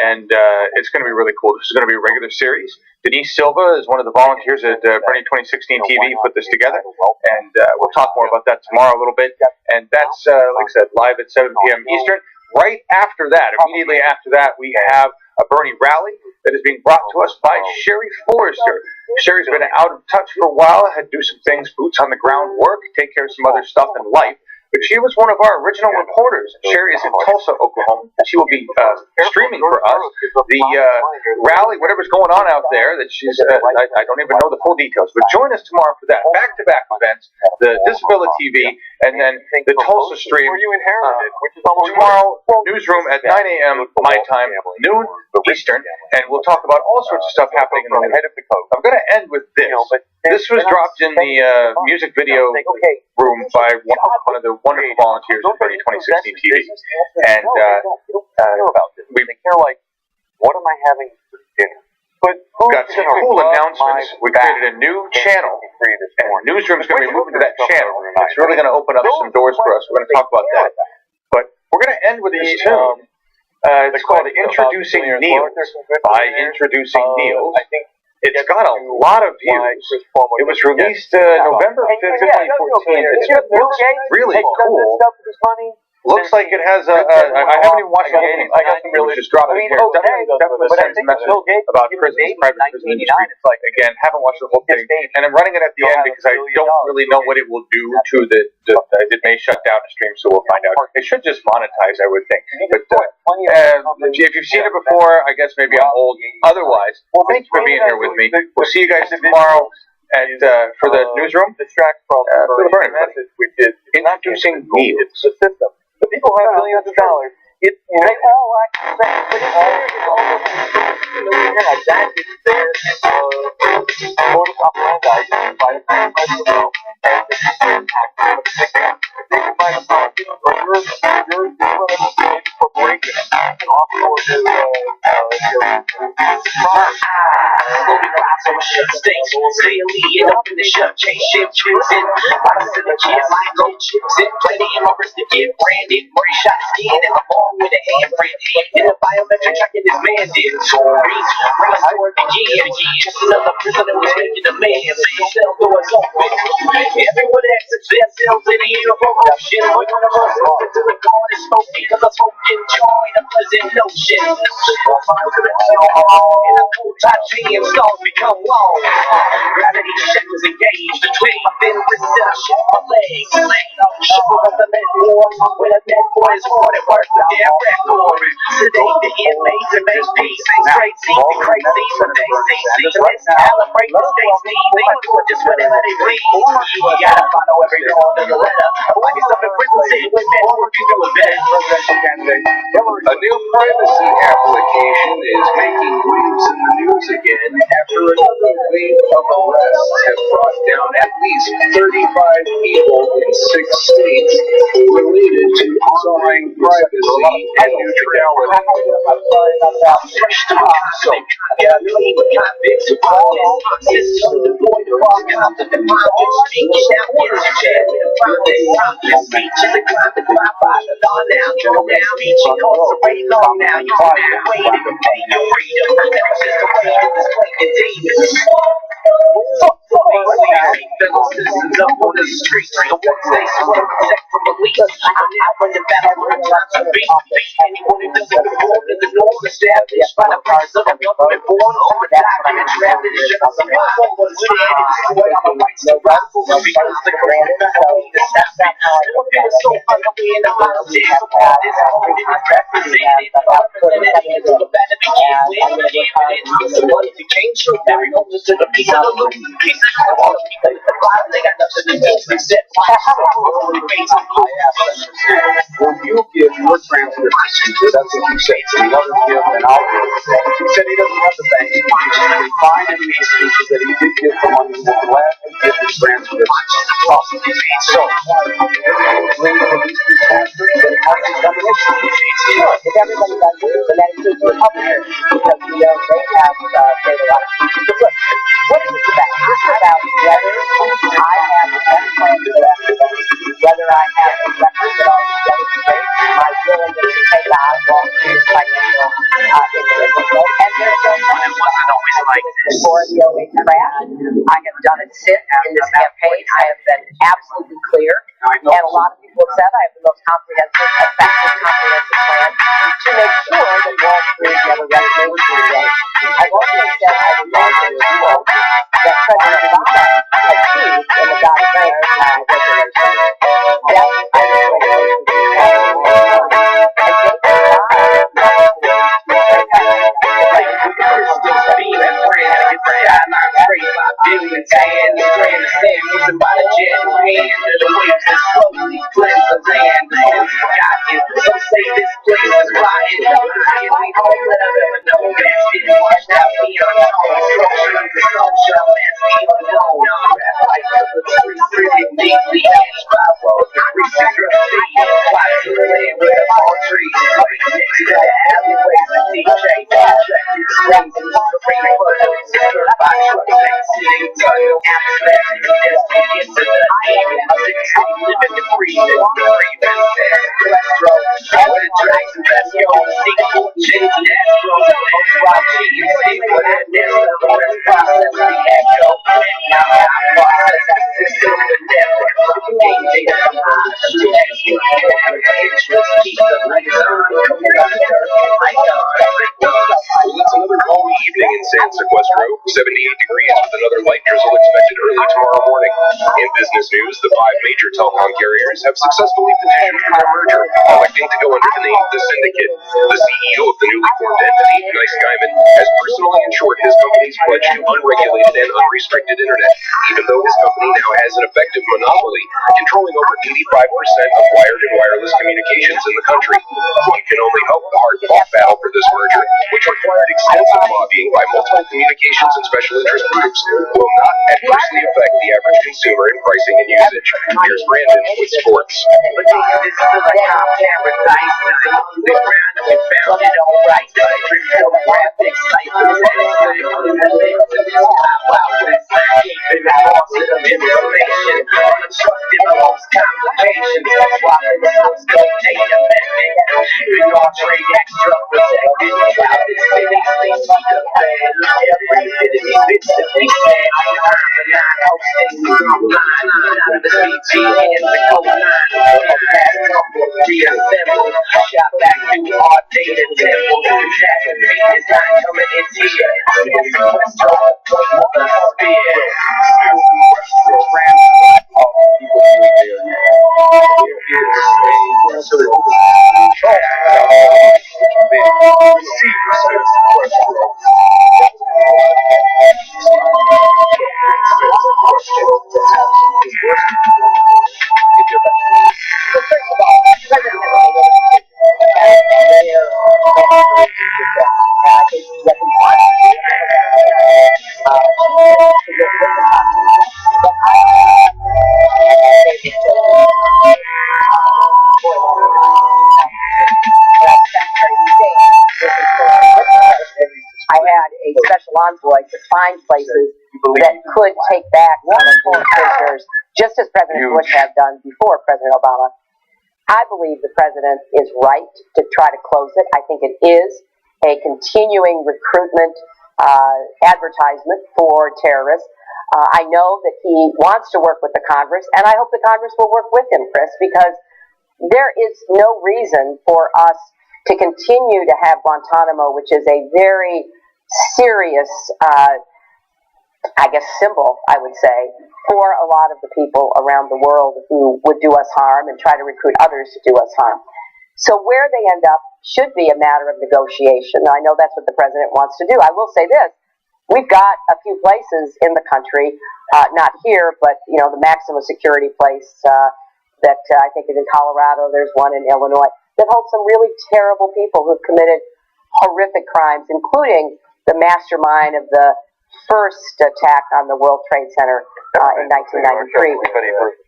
and it's going to be really cool. This is going to be a regular series. Denise Silva is one of the volunteers at Bernie 2016 TV put this together, and we'll talk more about that tomorrow a little bit. And that's, like I said, live at 7 p.m. Eastern. Right after that, immediately after that, we have a Bernie rally that is being brought to us by Sherry Forrester. Sherry's been out of touch for a while, had to do some things, boots on the ground work, take care of some other stuff in life. But she was one of our original reporters. Sherry is in Tulsa, Oklahoma. She will be streaming for us the rally, whatever's going on out there. That she's, I don't even know the full details. But join us tomorrow for that. Back-to-back events, the Disability TV, and then the Tulsa stream. Tomorrow, newsroom at 9 a.m. my time, noon Eastern, and we'll talk about all sorts of stuff happening in the news. I'm going to end with this. This was dropped in the music video room by one of the wonderful volunteers at Bernie 2016 TV. And they're like, what am I having for dinner? We've got some cool announcements. We created a new channel, and the newsroom's going to be moving to that channel. It's really going to open up some doors for us. We're going to talk about that. But we're going to end with this tune. It's called Introducing Niels by Introducing Niels. It's got a lot of views. It was released November 5th, 2014. It's really cool. Looks like it has a. I haven't even watched the whole thing. I got some really just dropping in here. Definitely sends a message about prisons, private prison industry. Again, haven't watched the whole thing, and I'm running it at the end because I don't really know what it will do to the. It may shut down the stream, so we'll find out. It should just monetize, I would think. But if you've seen it before, I guess maybe I'm old. Otherwise, thank you for being here with me. We'll see you guys tomorrow. And for the newsroom, for the Bernie message, we did Introducing Niels. The system. The people who have billions of dollars. They all act the same. But it's almost that is their modus operandi by the president. They can buy the policy or your corporation and offshore slowly rise on shut stakes. Daily and up in the shut chain shit choosing. Bottles in the kids like gold chips and plenty in my wrist to get branded. Murray shot skin and I'm on with a handprint. In the biometric tracking this man did. Tories bring us toward the again. Another prisoner was making a man. Cell doors open. Everyone exits themselves in the air for motion. When one of us goes into the garden, smoke because I smoke in joy, a pleasant notion. In a cool Titanium stars become long. Gravity shackles engaged, the twin within reception. My legs, shuffle up the med board. When a med boy is hard at work with their record. Sedate the inmates and make peace. Ain't straight seat the crazy, but they see. Let's calibrate the states need. They do it just whenever they please. You gotta follow every law under the letter. Find yourself in prison sitting with men working through a bed. A new privacy application is making waves in the news again after another wave of arrests have brought down at least 35 people in 6 states related to online privacy and neutrality. So, convicts who protest system devoid of all confident mind. Speaking out against the chair with a promise. This speech is a crime defined by the law now. Draw down speech incarcerate long now. You are now waiting to pay your freedom. That's just the way it is playing demons. Fellow citizens up on the streets, the ones they swear protect from police. I now bring the battle for the time to beat. Anyone who doesn't conform to the norm established by the purpose of a government born on the document drafted and should survive. Stand and destroy our rights to rival because the grand battle to stop it. It was so ugly in the bottom days of all this represented until the battle began with evidence. Somebody became true. Every moment to the piece of the loop. Piece of all the people at the bottom, they got nothing to do except watch. Will you give your transcription? That's what you say. So the others give, then I'll give. He said he doesn't have the bank. We find in these speeches that he did give the money. We'll gladly give his transcripts. So, please release these transcripts and have the combination. Sure, if everybody does it, then that includes the Republicans, because they have made a lot of speeches. But look, what is this about? This is about whether I have the best plan for the rest of them, whether I have a record that already demonstrates my willingness to take on long-term financial individuals. And there's no time. It wasn't always like this. For the 08 crash, I have done it since in this campaign. I have been absolutely clear. And a lot of people have said I have the most comprehensive, effective, comprehensive plan to make sure that Wall Street never resonates with again. I've also said I would like to rule that President Obama achieved in the Dodd-Frank regulation. That I was regulations billion tan, the grand stand was about a jet hand of the waves that slowly cleanse the land. The hills forgotten, some say this place is rotten. Others give me hope that I've ever known. That's getting washed out beyond all structure. The sunshine, that's the unknown. Rap like the trees, pretty deeply edged by walls. Recent graffiti, plots of land with the palm trees. Next to the alleyways, the DJ, attracted screens. The rain was disturbed by trucks. City tunnel, abstract, destiny into the air. I think it's living the freedom, cholesterol, with the drags and let's go. Seek fortunes and astro. Most 5G is sick for that nest of the rest process the echo. Now I process the system, the network, gain data from high to interest, keep the lights on. Come on, my God. It's another balmy evening in San Sequestro, 78 degrees with another light drizzle expected early tomorrow morning. In business news, the 5 major telecom carriers have successfully petitioned for their merger, electing to go under the name The Syndicate. The CEO of the newly formed entity, Nice Guyman, has personally ensured his company's pledge to unregulated and unrestricted internet, even though his company now has an effective monopoly, controlling over 85% of wired and wireless communications in the country. One can only hope the hard-fought battle for this merger, which required extensive lobbying by multiple communications and special interest groups, will not adversely affect the average consumer in pricing and usage. Here's Brandon with sports. But this is like our paradise. There's an underground and we found it all right. Crypto graphics, ciphers, Wild West, keeping the closet of information. Unobstructed amongst complications. Swapping the source code data method. Big all trade extra protected. While this city sleeps with the bed. Every bit of these bits that we said. I'm the 9 hosting The CT and the code 9. Reassemble. Shot back through our data temple. That fate is not coming in here. Sequestro, spear. Program. All the people who are there now. We're here to stay. I had a special envoy to find places that could take back some of these prisoners, just as President Bush had done before President Obama. I believe the president is right to try to close it. I think it is a continuing recruitment advertisement for terrorists. I know that he wants to work with the Congress, and I hope the Congress will work with him, Chris, because there is no reason for us to continue to have Guantanamo, which is a very serious, symbol, I would say, for a lot of the people around the world who would do us harm and try to recruit others to do us harm. So where they end up should be a matter of negotiation. I know that's what the president wants to do. I will say this. We've got a few places in the country, not here, but, the maximum security place that I think is in Colorado. There's one in Illinois that holds some really terrible people who've committed horrific crimes, including the mastermind of the first attack on the World Trade Center in 1993.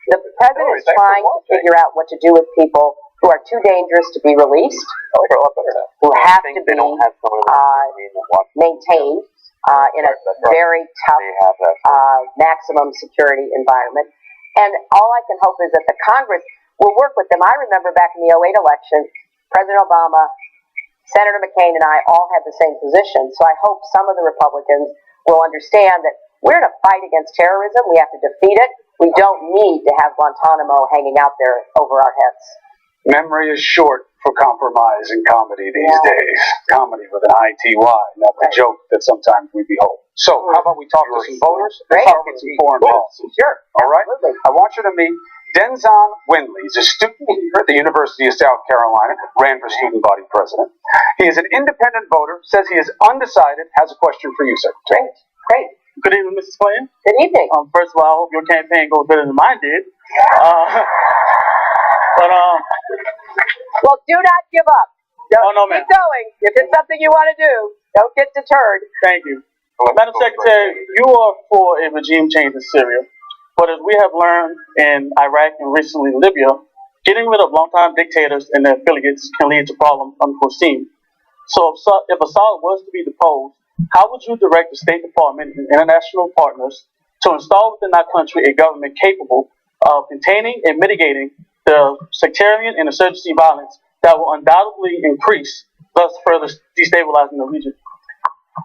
The president is trying to figure out what to do with people who are too dangerous to be released, who have to be maintained in a very tough maximum security environment. And all I can hope is that the Congress will work with them. I remember back in the 2008 election, President Obama, Senator McCain, and I all had the same position. So I hope some of the Republicans will understand that we're in a fight against terrorism. We have to defeat it. We don't need to have Guantanamo hanging out there over our heads. Memory is short for compromise and comedy these days. Comedy with an ITY, not the joke that sometimes we behold. So, how about we talk to some voters and talk about some foreign policy? Sure. All right? I want you to meet Denzon Winley. He's a student here at the University of South Carolina, ran for student body president. He is an independent voter, says he is undecided, has a question for you, Secretary. Great. Good evening, Mrs. Clinton. Good evening. First of all, I hope your campaign goes better than mine did. Well, do not give up. Keep going. If it's something you want to do, don't get deterred. Thank you. Madam Secretary, you are for a regime change in Syria, but as we have learned in Iraq and recently in Libya, getting rid of longtime dictators and their affiliates can lead to problems unforeseen. So if Assad was to be deposed, how would you direct the State Department and international partners to install within our country a government capable of containing and mitigating the sectarian and insurgency violence that will undoubtedly increase, thus further destabilizing the region?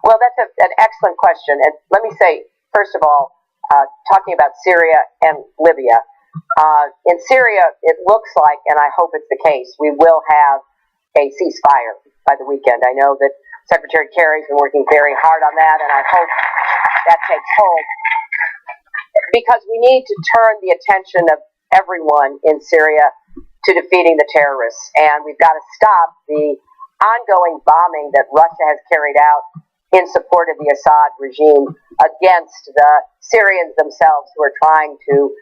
Well, that's an excellent question. And let me say, first of all, talking about Syria and Libya, in Syria, it looks like, and I hope it's the case, we will have a ceasefire by the weekend. I know that Secretary Kerry's been working very hard on that, and I hope that takes hold. Because we need to turn the attention of everyone in Syria to defeating the terrorists. And we've got to stop the ongoing bombing that Russia has carried out in support of the Assad regime against the Syrians themselves who are trying to,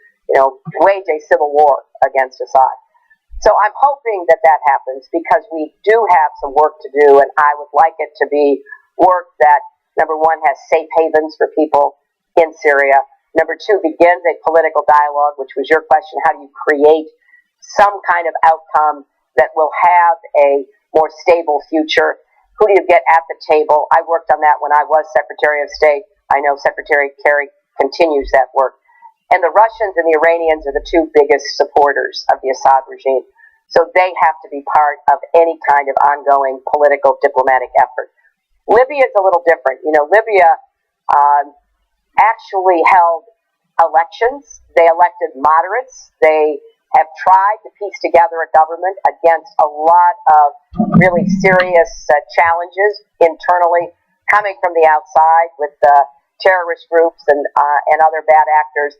wage a civil war against Assad. So I'm hoping that that happens because we do have some work to do, and I would like it to be work that, number one, has safe havens for people in Syria. Number two, begins a political dialogue, which was your question. How do you create some kind of outcome that will have a more stable future? Who do you get at the table? I worked on that when I was Secretary of State. I know Secretary Kerry continues that work. And the Russians and the Iranians are the two biggest supporters of the Assad regime. So they have to be part of any kind of ongoing political diplomatic effort. Libya is a little different. Libya actually held elections. They elected moderates. They have tried to piece together a government against a lot of really serious challenges internally coming from the outside with terrorist groups and other bad actors.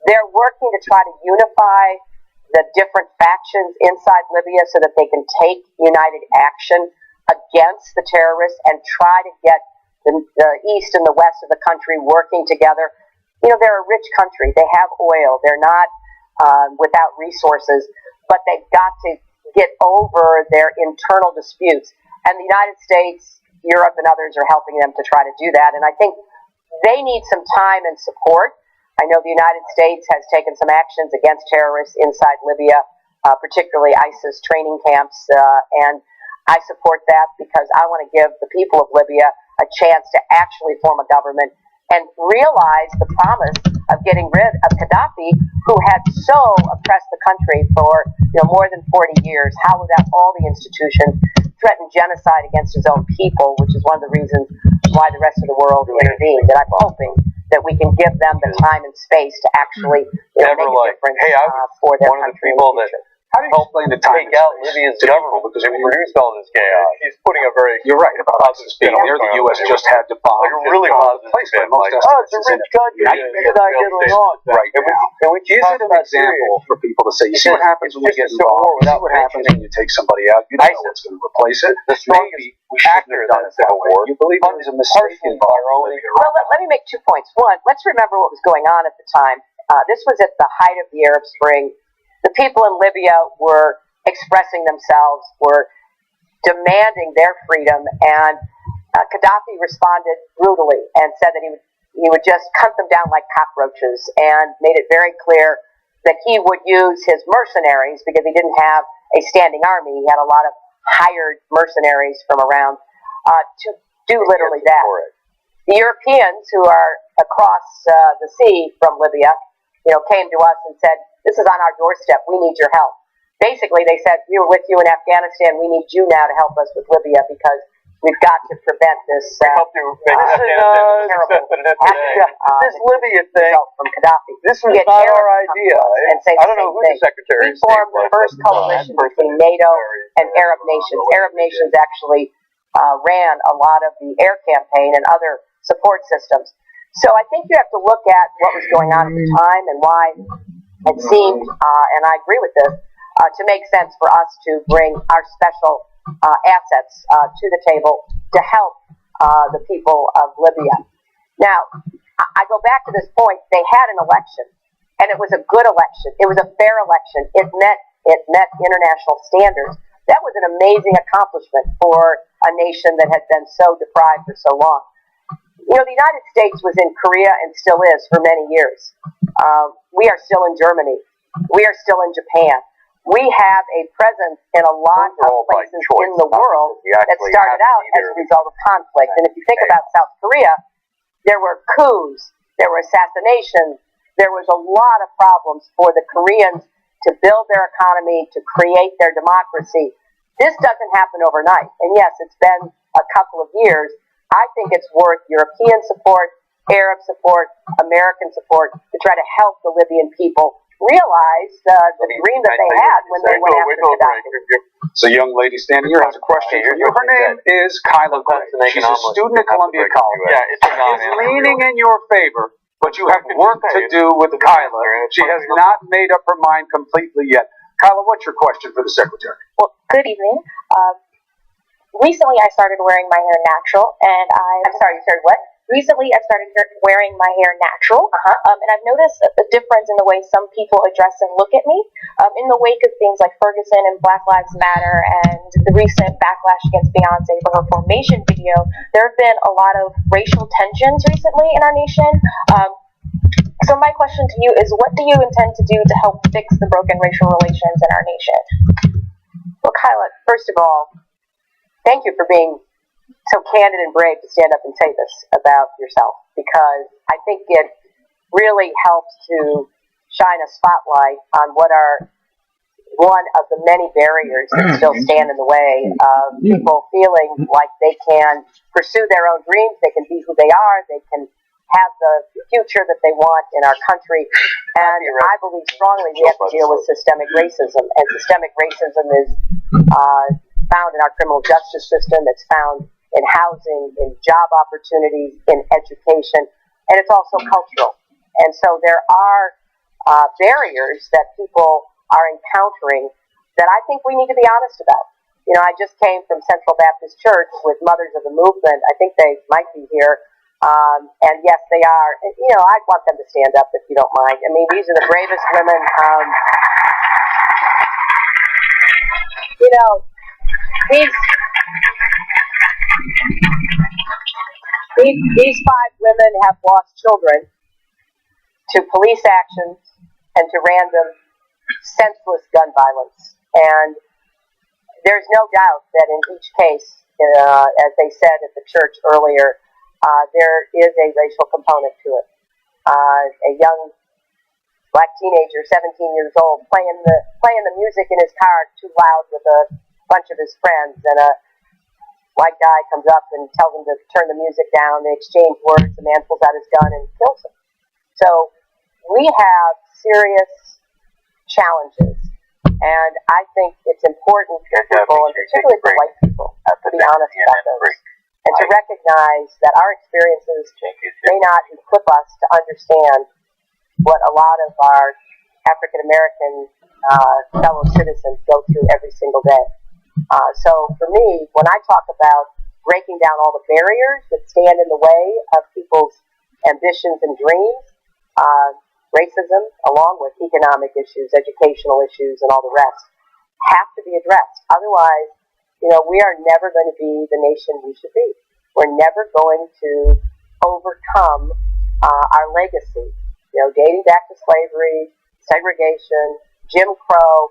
They're working to try to unify the different factions inside Libya so that they can take united action against the terrorists and try to get the east and the west of the country working together. You know, they're a rich country. They have oil. They're not without resources, but they've got to get over their internal disputes. And the United States, Europe, and others are helping them to try to do that. And I think they need some time and support. I know the United States has taken some actions against terrorists inside Libya, particularly ISIS training camps, and I support that because I want to give the people of Libya a chance to actually form a government and realize the promise of getting rid of Gaddafi, who had so oppressed the country for more than 40 years. How without all the institutions threatened genocide against his own people, which is one of the reasons why the rest of the world intervened. And I'm hoping that we can give them the time and space to actually make a difference for their country. How do you explain the time take out Libya's government because it produced all this chaos? He's putting a very You're right about ISIS being there. The U.S. just had to bomb. Like a really positive spin. Like, it's a rich country. Should I get along? Right now. Is it an example for people to say, you see what happens when we get involved? You see what happens when you take somebody out? You don't know what's going to replace it. Maybe we shouldn't have done it that way. You believe there was a mistake involved? Well, let me make 2 points. One, let's remember what was going on at the time. This was at the height of the Arab Spring. The people in Libya were expressing themselves, were demanding their freedom, and Gaddafi responded brutally and said that he would just cut them down like cockroaches, and made it very clear that he would use his mercenaries because he didn't have a standing army. He had a lot of hired mercenaries from around to do literally that. The Europeans who are across the sea from Libya, came to us and said, "This is on our doorstep. We need your help." Basically, they said, "We were with you in Afghanistan. We need you now to help us with Libya because we've got to prevent this help you make terrible this Libya thing from Gaddafi." This was not our idea. I don't know who the Secretary of State formed the first coalition between NATO and Arab nations. Arab nations actually ran a lot of the air campaign and other support systems. So I think you have to look at what was going on at the time and why it seemed, and I agree with this, to make sense for us to bring our special assets to the table to help the people of Libya. Now, I go back to this point. They had an election, and it was a good election. It was a fair election. It met international standards. That was an amazing accomplishment for a nation that had been so deprived for so long. The United States was in Korea and still is for many years. We are still in Germany. We are still in Japan. We have a presence in a lot of places in the world that started out as a result of conflict. And if you think about South Korea, there were coups, there were assassinations, there was a lot of problems for the Koreans to build their economy, to create their democracy. This doesn't happen overnight. And yes, it's been a couple of years. I think it's worth European support, Arab support, American support to try to help the Libyan people realize the dream that they had when they went after Gaddafi. So, young lady standing here has a question for you. Her name is Kyla Gray. She's a student at Columbia College. She's leaning in your favor, but you have work to do with Kyla. She has not made up her mind completely yet. Kyla, what's your question for the Secretary? Well, good evening. Recently, I started wearing my hair natural, and I'm sorry, you started what? Recently, I started wearing my hair natural, and I've noticed a difference in the way some people address and look at me. In the wake of things like Ferguson and Black Lives Matter and the recent backlash against Beyonce for her Formation video, there have been a lot of racial tensions recently in our nation. So my question to you is, what do you intend to do to help fix the broken racial relations in our nation? Well, Kyla, first of all, thank you for being so candid and brave to stand up and say this about yourself, because I think it really helps to shine a spotlight on what are one of the many barriers that still stand in the way of people feeling like they can pursue their own dreams, they can be who they are, they can have the future that they want in our country. And I believe strongly we have to deal with systemic racism. And systemic racism is found in our criminal justice system. It's found in housing, in job opportunities, in education, and it's also cultural. And so there are barriers that people are encountering that I think we need to be honest about. You know, I just came from Central Baptist Church with Mothers of the Movement. I think they might be here. And yes, they are. You know, I'd want them to stand up if you don't mind. I mean, these are the bravest women. You know, these five women have lost children to police actions and to random, senseless gun violence. And there's no doubt that in each case, as they said at the church earlier, there is a racial component to it. A young black teenager, 17 years old, playing the music in his car too loud with a bunch of his friends, and a white guy comes up and tells him to turn the music down. They exchange words. The man pulls out his gun and kills him. So we have serious challenges, and I think it's important for people, and particularly for white people, to be honest about those, and to recognize that our experiences may not equip us to understand what a lot of our African American fellow citizens go through every single day. So for me, when I talk about breaking down all the barriers that stand in the way of people's ambitions and dreams, racism, along with economic issues, educational issues, and all the rest, have to be addressed. Otherwise, you know, we are never going to be the nation we should be. We're never going to overcome our legacy. You know, dating back to slavery, segregation, Jim Crow,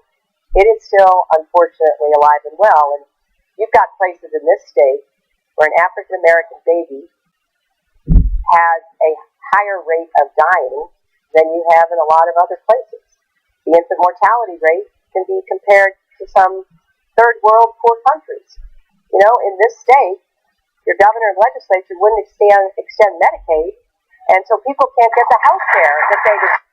it is still, unfortunately, alive and well. And you've got places in this state where an African American baby has a higher rate of dying than you have in a lot of other places. The infant mortality rate can be compared to some third world poor countries. You know, in this state, your governor and legislature wouldn't extend Medicaid, and so people can't get the health care that they deserve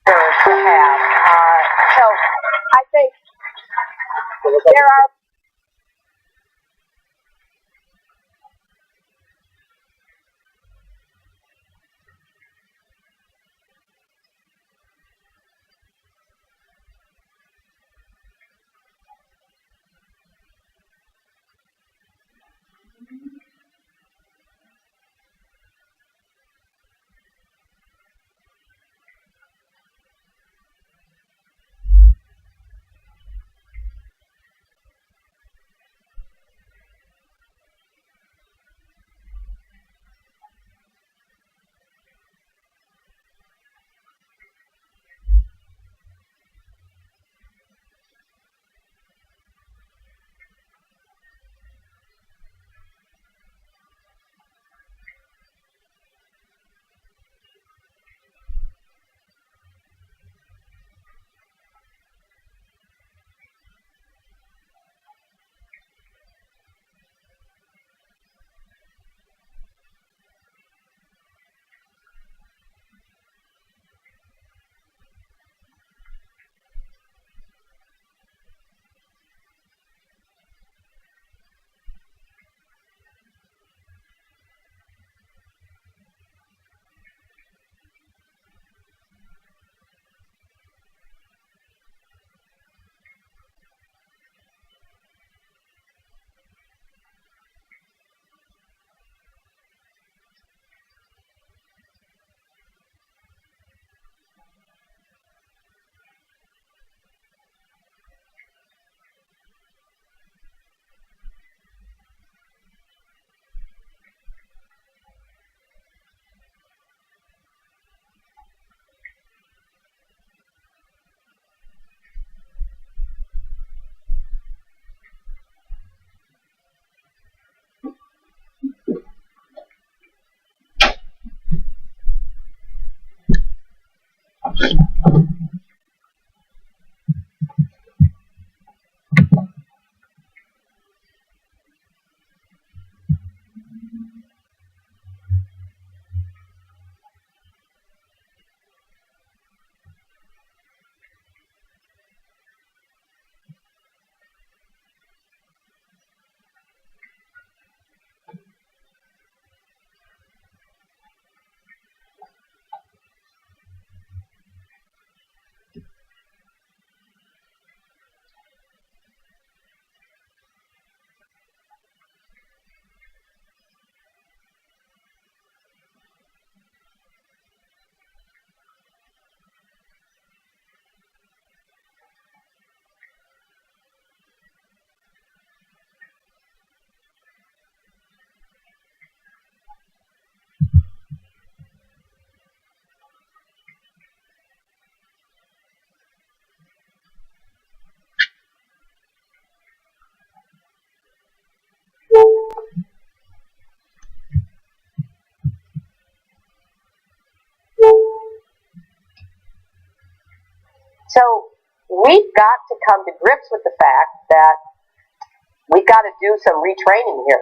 to have. So I think there are So we've got to come to grips with the fact that we've got to do some retraining here.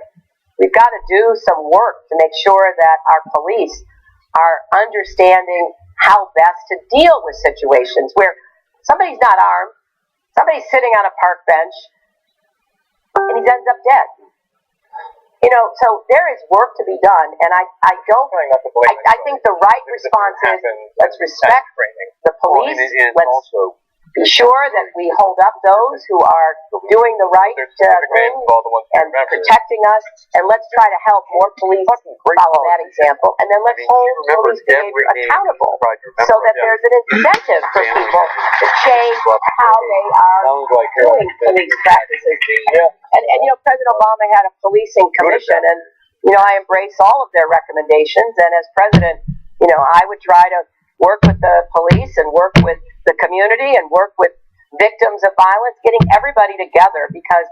We've got to do some work to make sure that our police are understanding how best to deal with situations where somebody's not armed, somebody's sitting on a park bench, and he ends up dead. You know, so there is work to be done, and I think the right response is let's respect the police, let's be sure that we hold up those who are doing the right thing and protecting us, and let's try to help more police follow that example, and then let's hold police behavior accountable so that there's an incentive for people to change how they are doing police practices. And you know, President Obama had a policing commission, and you know, I embrace all of their recommendations, and as president, you know, I would try to work with the police and work with the community and work with victims of violence, getting everybody together, because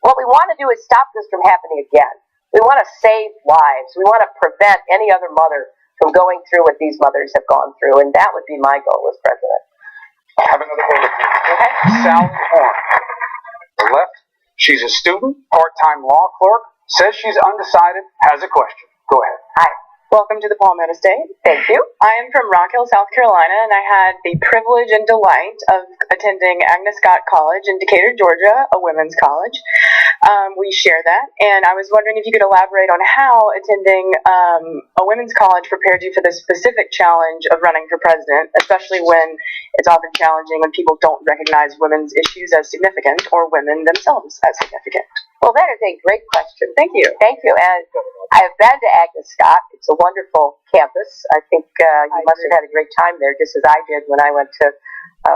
what we want to do is stop this from happening again. We want to save lives. We want to prevent any other mother from going through what these mothers have gone through, and that would be my goal as president. I have another one. Okay. Sally Horn. The left. She's a student, part-time law clerk, says she's undecided, has a question. Go ahead. Hi. Welcome to the Palmetto State. Thank you. I am from Rock Hill, South Carolina, and I had the privilege and delight of attending Agnes Scott College in Decatur, Georgia, a women's college. We share that, and I was wondering if you could elaborate on how attending a women's college prepared you for the specific challenge of running for president, especially when it's often challenging when people don't recognize women's issues as significant or women themselves as significant. Well, that is a great question. Thank you. Thank you. And I have been to Agnes Scott. It's a wonderful campus. I think you must have had a great time there, just as I did when I went to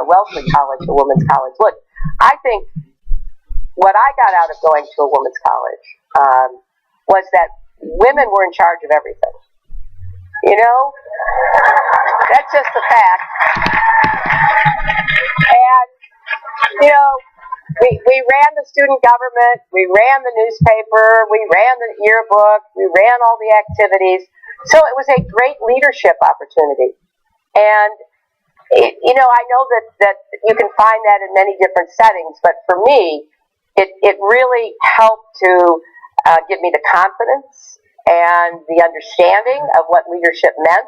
Wellesley College, a women's college. Look, I think what I got out of going to a women's college was that women were in charge of everything. You know, that's just a fact. And, you know, we ran the student government, we ran the newspaper, we ran the yearbook, we ran all the activities. So it was a great leadership opportunity. And, you know, I know that you can find that in many different settings, but for me, it really helped to give me the confidence and the understanding of what leadership meant.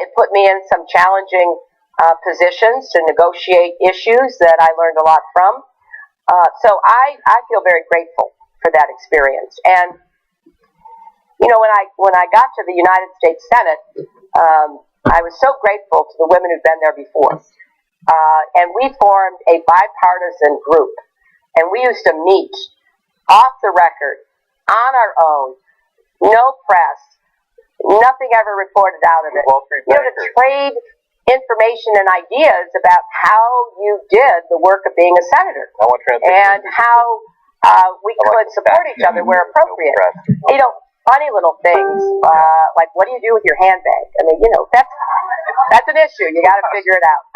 It put me in some challenging positions to negotiate issues that I learned a lot from. So I feel very grateful for that experience. And, you know, when I got to the United States Senate, I was so grateful to the women who'd been there before. And we formed a bipartisan group. And we used to meet off the record, on our own, no press, nothing ever reported out of it. You know, to trade information and ideas about how you did the work of being a senator and how we could support each other where appropriate. You know, funny little things like, what do you do with your handbag? I mean, you know, that's an issue. You got to figure it out.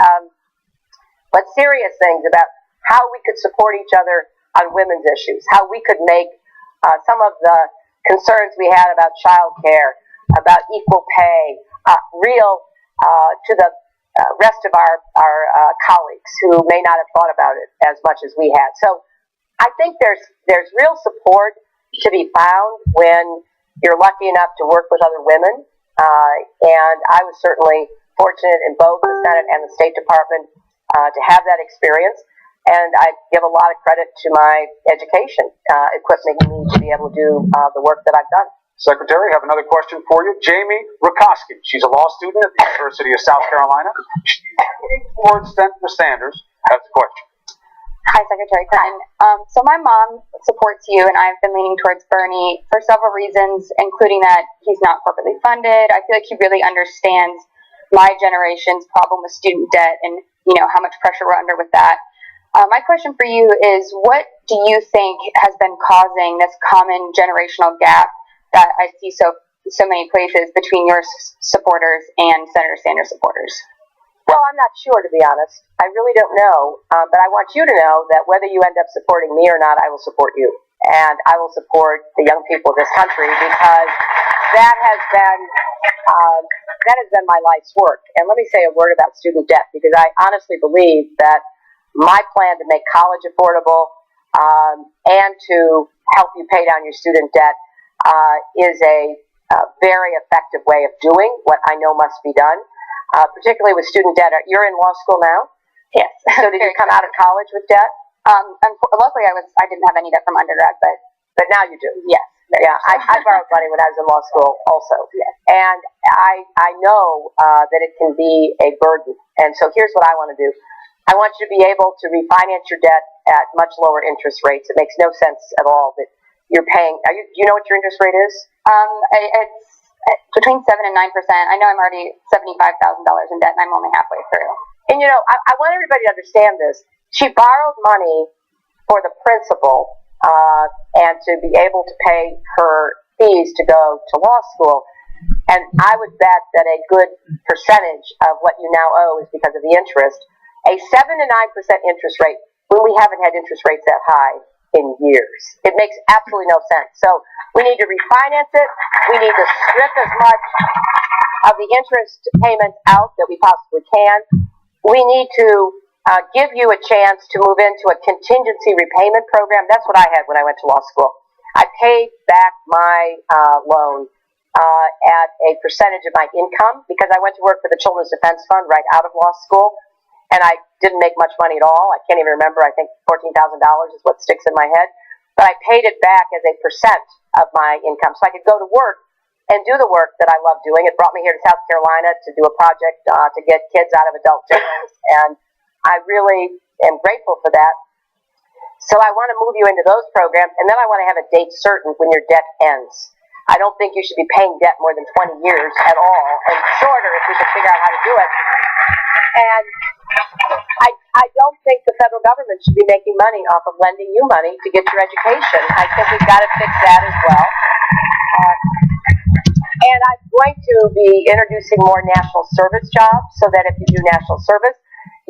But serious things about how we could support each other on women's issues, how we could make some of the concerns we had about child care, about equal pay, real to the rest of our colleagues who may not have thought about it as much as we had. So I think there's real support to be found when you're lucky enough to work with other women. And I was certainly fortunate in both the Senate and the State Department to have that experience. And I give a lot of credit to my education, equipping me to be able to do the work that I've done. Secretary, I have another question for you. Jamie Rakoski. She's a law student at the University of South Carolina. She's leaning towards Senator Sanders. Has a question. Hi, Secretary Clinton. So my mom supports you, and I've been leaning towards Bernie for several reasons, including that he's not corporately funded. I feel like he really understands my generation's problem with student debt and, you know, how much pressure we're under with that. My question for you is, what do you think has been causing this common generational gap that I see so many places between your supporters and Senator Sanders supporters? Well, I'm not sure, to be honest. I really don't know. But I want you to know that whether you end up supporting me or not, I will support you. And I will support the young people of this country, because that has been that has been my life's work. And let me say a word about student debt, because I honestly believe that my plan to make college affordable and to help you pay down your student debt is a very effective way of doing what I know must be done, particularly with student debt. You're in law school now? Yes. So did you come out of college with debt? Luckily, I didn't have any debt from undergrad, but now you do. Yes. Yeah, I borrowed money when I was in law school also. Yes. And I know that it can be a burden. And so here's what I want to do. I want you to be able to refinance your debt at much lower interest rates. It makes no sense at all that you're paying. Do you know what your interest rate is? It's between 7 and 9%. I know I'm already $75,000 in debt, and I'm only halfway through. And I want everybody to understand this. She borrowed money for the principal and to be able to pay her fees to go to law school. And I would bet that a good percentage of what you now owe is because of the interest. A 7 to 9% interest rate when we haven't had interest rates that high in years. It makes absolutely no sense. So we need to refinance it. We need to strip as much of the interest payments out that we possibly can. We need to give you a chance to move into a contingency repayment program. That's what I had when I went to law school. I paid back my loan at a percentage of my income because I went to work for the Children's Defense Fund right out of law school. And I didn't make much money at all. I can't even remember. I think $14,000 is what sticks in my head. But I paid it back as a percent of my income. So I could go to work and do the work that I love doing. It brought me here to South Carolina to do a project to get kids out of adult jails. And I really am grateful for that. So I want to move you into those programs. And then I want to have a date certain when your debt ends. I don't think you should be paying debt more than 20 years at all, and shorter if we can figure out how to do it. And I don't think the federal government should be making money off of lending you money to get your education. I think we've got to fix that as well. And I'm going to be introducing more national service jobs so that if you do national service,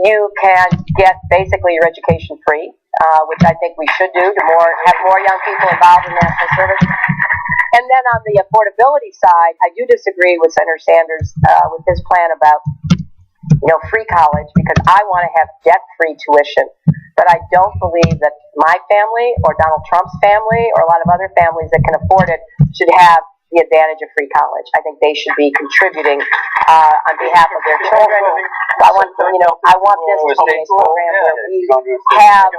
you can get basically your education free, which I think we should do to have more young people involved in national service. And then on the affordability side, I do disagree with Senator Sanders with his plan about free college, because I want to have debt-free tuition. But I don't believe that my family or Donald Trump's family or a lot of other families that can afford it should have the advantage of free college. I think they should be contributing on behalf of their children. So I want this to be a program where we have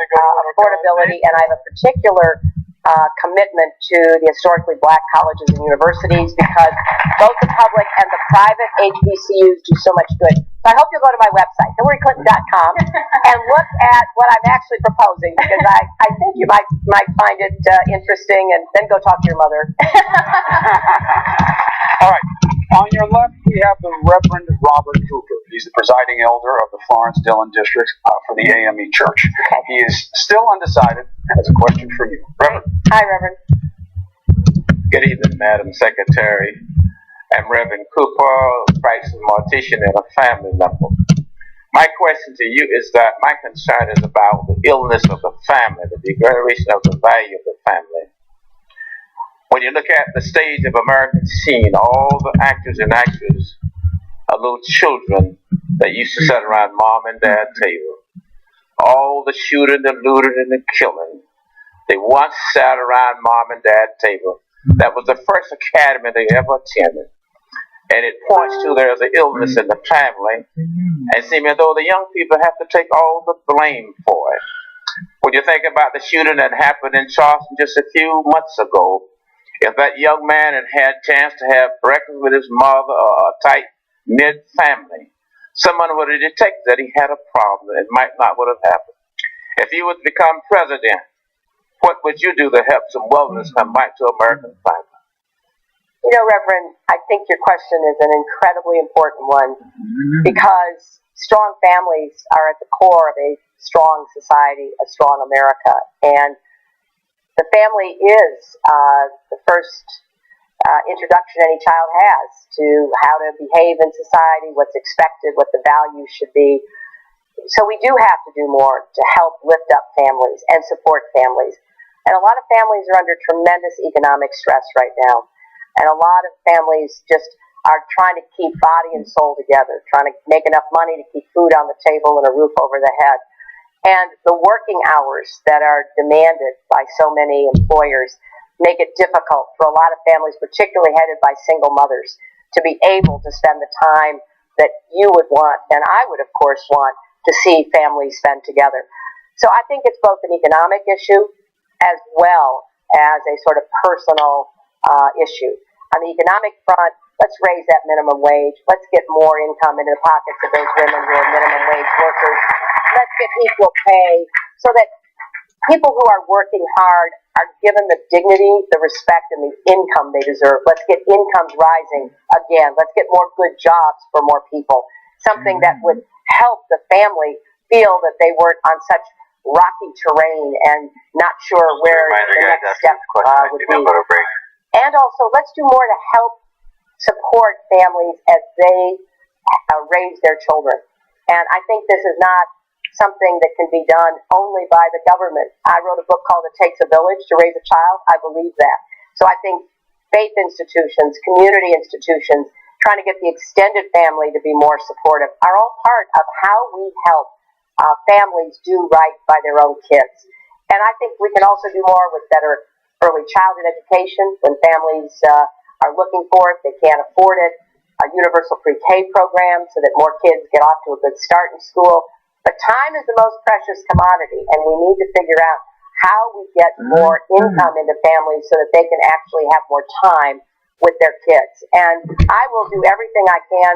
affordability, and I have a particular commitment to the historically black colleges and universities, because both the public and the private HBCUs do so much good. So I hope you'll go to my website, HillaryClinton.com, and look at what I'm actually proposing, because I think you might find it interesting, and then go talk to your mother. All right. On your left, we have the Reverend Robert Cooper. He's the presiding elder of the Florence-Dillon District for the AME Church. He is still undecided and has a question for you. Reverend. Hi, Reverend. Good evening, Madam Secretary. I'm Reverend Cooper, practicing mortician and a family member. My question to you is that my concern is about the illness of the family, the degradation of the value of the family. When you look at the stage of American scene, all the actors and actresses are little children that used to sit around mom and dad table. All the shooting, the looting, and the killing, they once sat around mom and dad table. That was the first academy they ever attended. And it points to there's an illness in the family, and seeming as though the young people have to take all the blame for it. When you think about the shooting that happened in Charleston just a few months ago, if that young man had had a chance to have breakfast with his mother or a tight-knit family, someone would have detected that he had a problem. It might not would have happened. If you would become president, what would you do to help some wellness come back to American family? Reverend, I think your question is an incredibly important one, because strong families are at the core of a strong society, a strong America. And the family is the first introduction any child has to how to behave in society, what's expected, what the values should be. So we do have to do more to help lift up families and support families. And a lot of families are under tremendous economic stress right now. And a lot of families just are trying to keep body and soul together, trying to make enough money to keep food on the table and a roof over the head. And the working hours that are demanded by so many employers make it difficult for a lot of families, particularly headed by single mothers, to be able to spend the time that you would want, and I would, of course, want to see families spend together. So I think it's both an economic issue as well as a sort of personal issue. On the economic front, let's raise that minimum wage. Let's get more income into the pockets of those women who are minimum wage workers. Let's get equal pay so that people who are working hard are given the dignity, the respect, and the income they deserve. Let's get incomes rising again. Let's get more good jobs for more people. Something that would help the family feel that they weren't on such rocky terrain and not sure where the next step would be. And also, let's do more to help support families as they raise their children. And I think this is not something that can be done only by the government. I wrote a book called It Takes a Village to Raise a Child. I believe that. So I think faith institutions, community institutions, trying to get the extended family to be more supportive are all part of how we help families do right by their own kids. And I think we can also do more with better early childhood education when families are looking for it, they can't afford it, a universal pre-K program so that more kids get off to a good start in school. But time is the most precious commodity, and we need to figure out how we get more income into families so that they can actually have more time with their kids. And I will do everything I can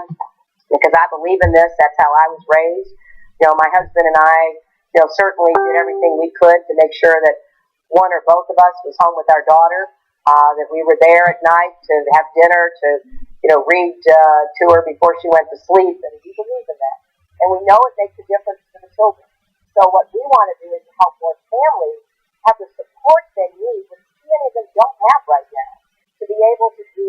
because I believe in this. That's how I was raised. You know, my husband and I, you know, certainly did everything we could to make sure that one or both of us was home with our daughter, that we were there at night to have dinner, to, you know, read to her before she went to sleep, and we believe in that. And we know it makes a difference to the children. So what we want to do is help more families have the support they need, which many of them don't have right now, to be able to do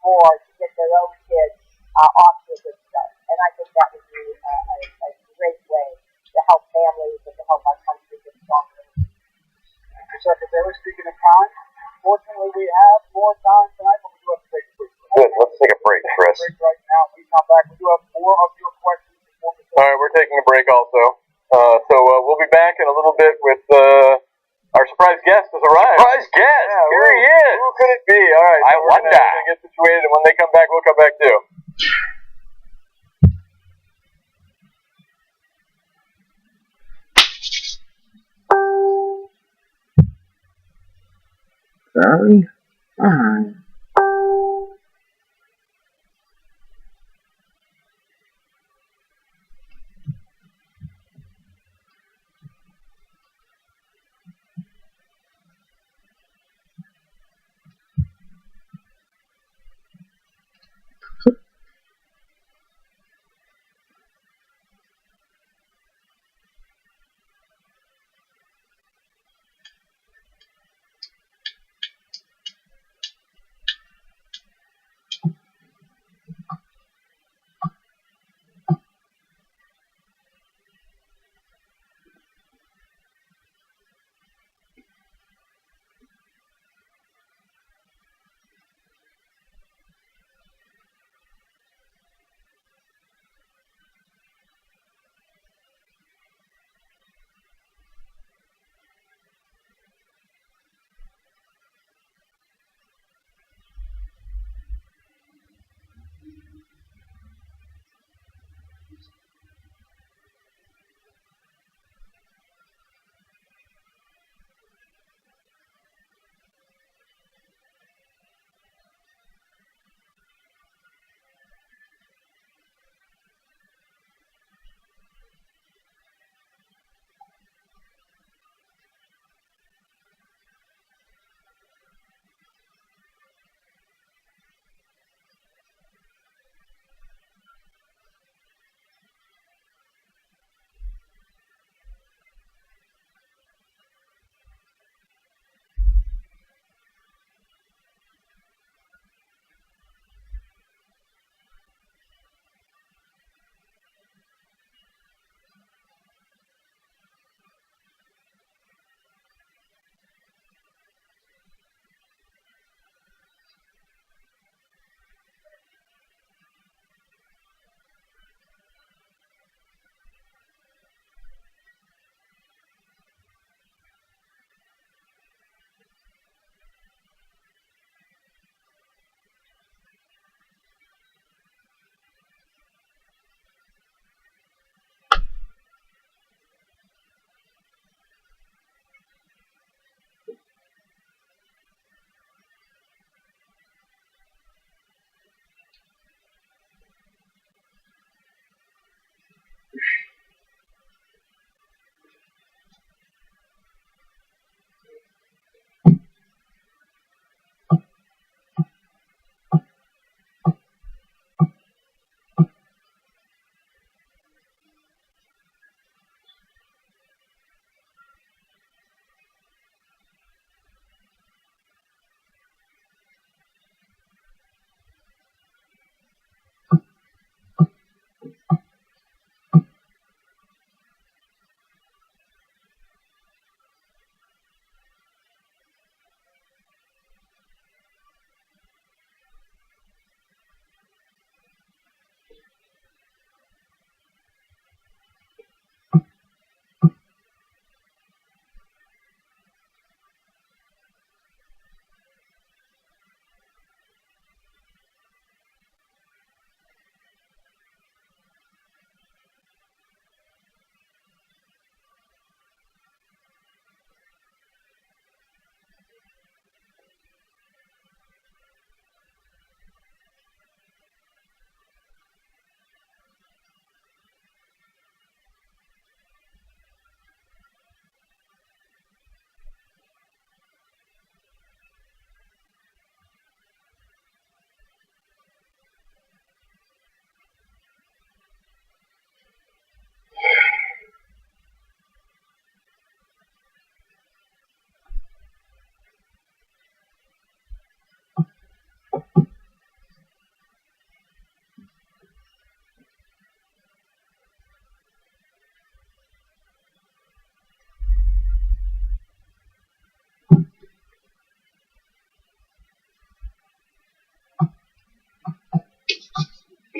more to get their own kids off to a good start. And I think that would be a great way to help families and to help our country get stronger. Thank you, Secretary. Speaking of time, fortunately we have more time tonight, but we do have to take a break. Good. Let's take a break, Chris. Break right now. We come back. We do have more of your questions. All right, we're taking a break also. So we'll be back in a little bit with our surprise guest has arrived. Surprise guest! Yeah, Here he is! Who could it be? All right, so we're gonna get situated, and when they come back, we'll come back too. Very fine.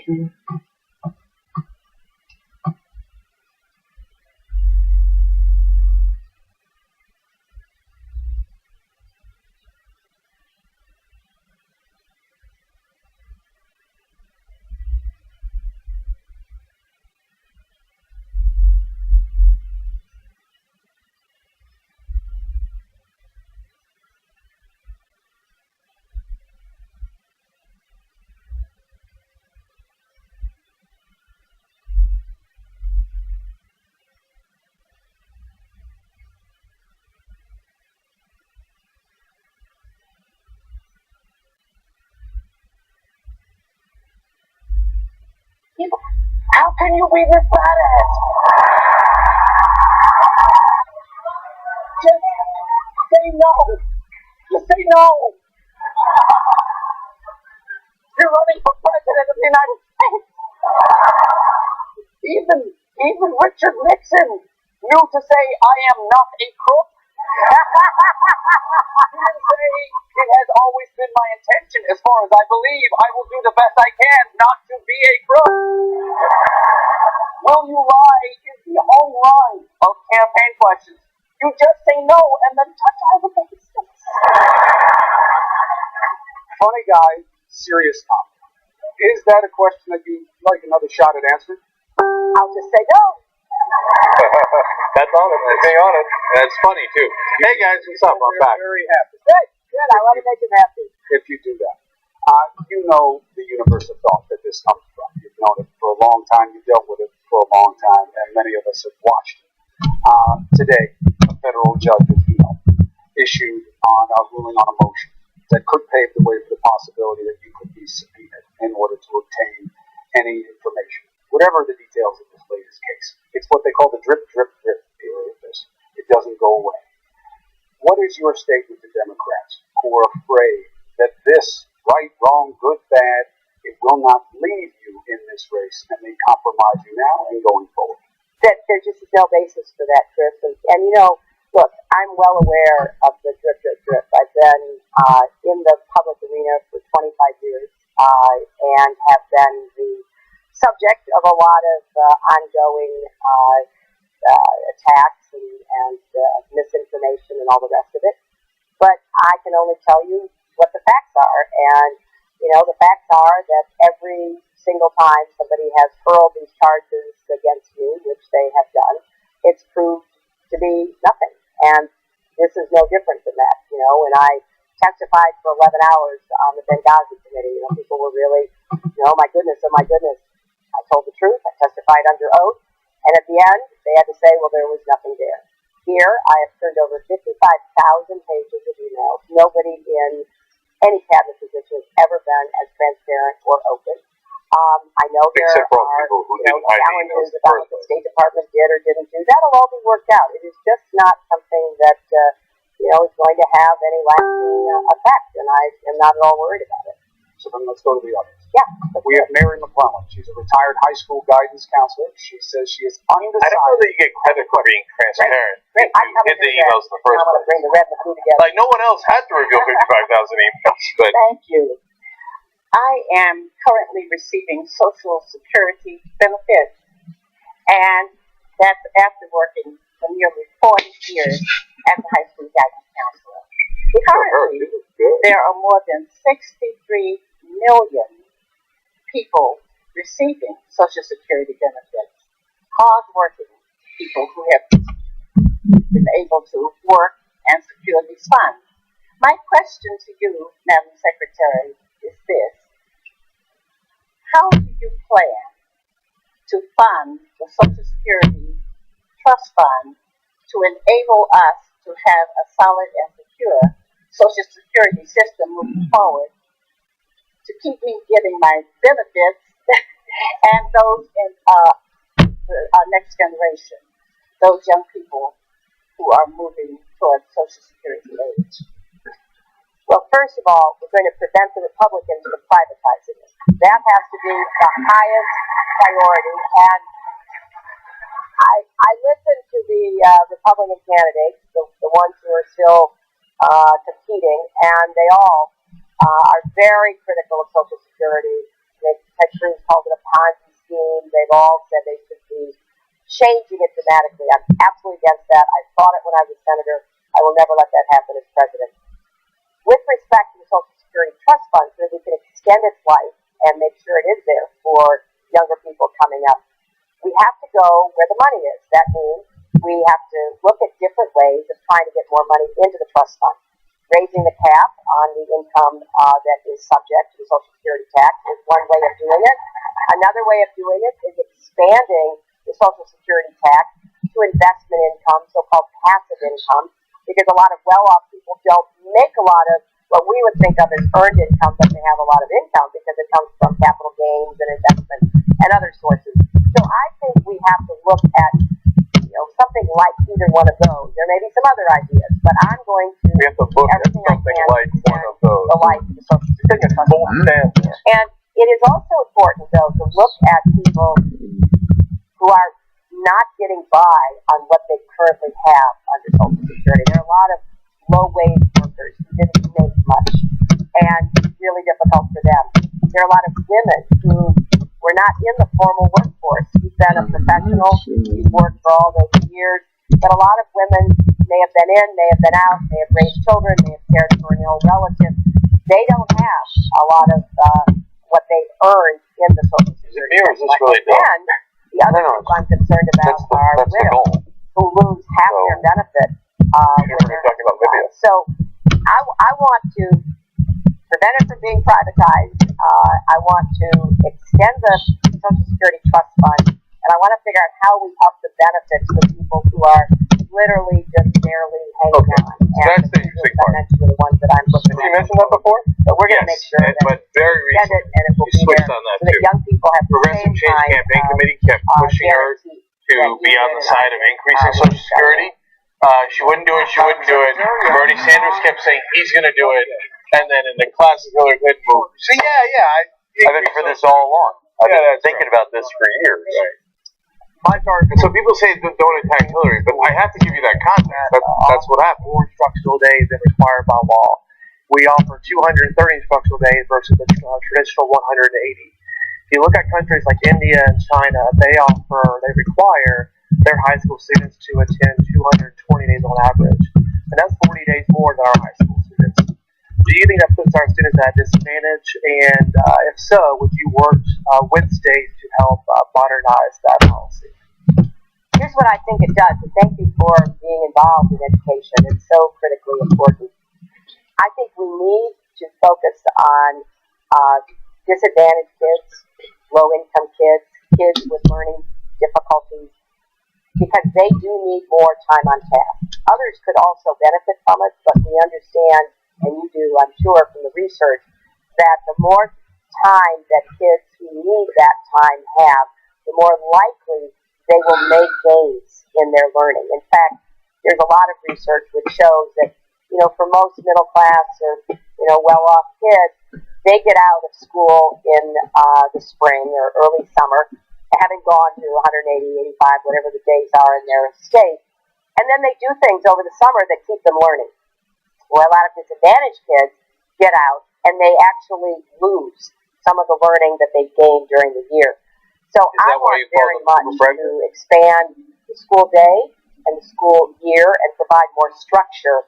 you. How can you be this bad at it? Just say no. Just say no. You're running for president of the United States. Even Richard Nixon knew to say, I am not a crook. He didn't say, it has always been my intention, as far as I believe, I will do the best I can not to be a crook. Will you lie is the home run of campaign questions. You just say no and then touch all the bases. Funny guy, serious comment. Is that a question that you'd like another shot at answering? I'll just say no. That's honest. That's being honest. And that's funny, too. Hey, guys, what's up? I'm back. Very happy. Good. I want to make him happy. If you do that. You know the universe of thought that this comes from. You've known it for a long time. You've dealt with it for a long time, and many of us have watched it. Today, a federal judge, as you know, issued on a ruling on a motion that could pave the way for the possibility that you could be subpoenaed in order to obtain any information, whatever the details of this latest case. It's what they call the drip theory of this. It doesn't go away. What is your statement to Democrats who are afraid that this right, wrong, good, bad, it will not leave you in this race and may compromise you now and going forward? That there just is no basis for that, Chris. And you know, look, I'm well aware of the drip. I've been in the public arena for 25 years and have been the subject of a lot of ongoing attacks and misinformation and all the rest of it. But I can only tell you what the facts are. And, you know, the facts are that every single time somebody has hurled these charges against me, which they have done, it's proved to be nothing. And this is no different than that. You know, when I testified for 11 hours on the Benghazi committee, you know, people were really, you know, oh my goodness. I told the truth. I testified under oath. And at the end, they had to say, well, there was nothing there. Here, I have turned over 55,000 pages of emails. Nobody in any cabinet position has ever been as transparent or open. I know there are challenges about what the State Department did or didn't do. That'll all be worked out. It is just not something that is going to have any lasting effect, and I am not at all worried about it. So then let's go to the others. Yeah. We have Mary McClellan. She's a retired high school guidance counselor. She says she is undecided. I don't know that you get credit for being transparent. Great. You hid the emails in the first place. Bring the red and the blue together. Like, no one else had to reveal 55,000 emails. But Thank you. I am currently receiving Social Security benefits, and that's after working for nearly 40 years as a high school guidance counselor. Currently, there are more than 63 million people receiving Social Security benefits, hard-working people who have been able to work and secure these funds. My question to you, Madam Secretary, is this. How do you plan to fund the Social Security Trust Fund to enable us to have a solid and secure Social Security system moving forward to keep me getting my benefits and those in our next generation, those young people who are moving towards Social Security age? Well, first of all, we're going to prevent the Republicans from privatizing it. That has to be the highest priority. And I listened to the Republican candidates, the ones who are still competing, and they all are very critical of Social Security. They Ted Cruz called it a Ponzi scheme. They've all said they should be changing it dramatically. I'm absolutely against that. I fought it when I was senator. I will never let that happen as president. With respect to the Social Security Trust Fund, so that we can extend its life and make sure it is there for younger people coming up, we have to go where the money is. That means we have to look at different ways of trying to get more money into the trust fund. Raising the cap on the income that is subject to the Social Security tax is one way of doing it. Another way of doing it is expanding the Social Security tax to investment income, so-called passive income, because a lot of well-off people don't make a lot of what we would think of as earned income, but they have a lot of income because it comes from capital gains and investment and other sources. So I think we have to look at something like either one of those. There may be some other ideas, but I'm going to we have to look at everything I something can like one of those. the life of the Social Security Trust Fund. And it is also important, though, to look at people who are not getting by on what they currently have under Social Security. There are a lot of low-wage workers who didn't make much, and it's really difficult for them. There are a lot of women who were not in the formal workforce. You've been a professional, you've worked for all those years, but a lot of women may have been in, may have been out, may have raised children, may have cared for an ill relative. They don't have a lot of what they earned in the Social Security. And the other group I'm concerned about are widows who lose half their benefit. So I want to prevent it from being privatized. I want to extend the Social Security Trust Fund, and I want to figure out how we up the benefits for people who are literally just barely hanging on. And that's the interesting part. I mentioned the ones that I'm looking at. Did you mention that before? But we're going to make sure that but very we extend it, and it will be there on that so that young people have the Progressive same Change kind Campaign of Committee kept pushing her to be on the side of increasing Social Security. She wouldn't do it. She wouldn't do it. Bernie Sanders kept saying he's going to do it, and then in the classic Hillary Clinton move, so I've been for this all along. I've been thinking about this for years. My target. So people say don't attack Hillary, but I have to give you that context. That's what happened. More instructional days than required by law. We offer 230 instructional days versus the traditional 180. If you look at countries like India and China, they require their high school students to attend 220 days on average, and that's 40 days more than our high school students. Do you think that puts our students at a disadvantage? And if so, would you work with states to help modernize that policy? Here's what I think it does, and thank you for being involved in education. It's so critically important. I think we need to focus on disadvantaged kids, low-income kids, kids with learning difficulties, because they do need more time on task. Others could also benefit from it, but we understand, and you do, I'm sure, from the research, that the more time that kids who need that time have, the more likely they will make gains in their learning. In fact, there's a lot of research which shows that, for most middle class or, well-off kids, they get out of school in the spring or early summer, having gone to 180, 85, whatever the days are in their state, and then they do things over the summer that keep them learning. Where a lot of disadvantaged kids get out and they actually lose some of the learning that they gained during the year. So I want very much to expand the school day and the school year and provide more structure,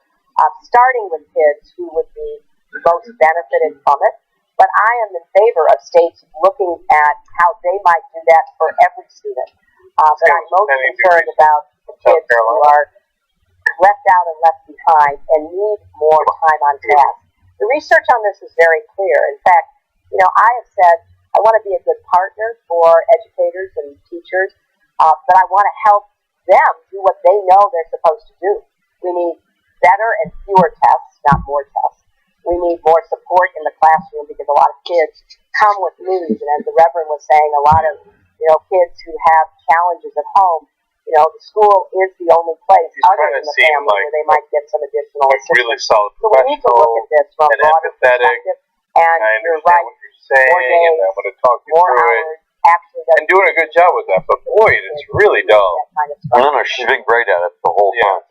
starting with kids who would be most benefited from it. But I am in favor of states looking at how they might do that for every student. But I'm most concerned about the kids who are left out and left behind and need more time on task. The research on this is very clear. In fact, I have said I want to be a good partner for educators and teachers, but I want to help them do what they know they're supposed to do. We need better and fewer tests, not more tests. We need more support in the classroom because a lot of kids come with needs, and as the Reverend was saying, a lot of kids who have challenges at home, the school is the only place other than the family where they might get some additional assistance. Really solid so we need to look at this from a broader perspective. And you're right, more days, more hours, actually does. And doing a good job with that, but boy, it is really dull. No, she's been great at it the whole time.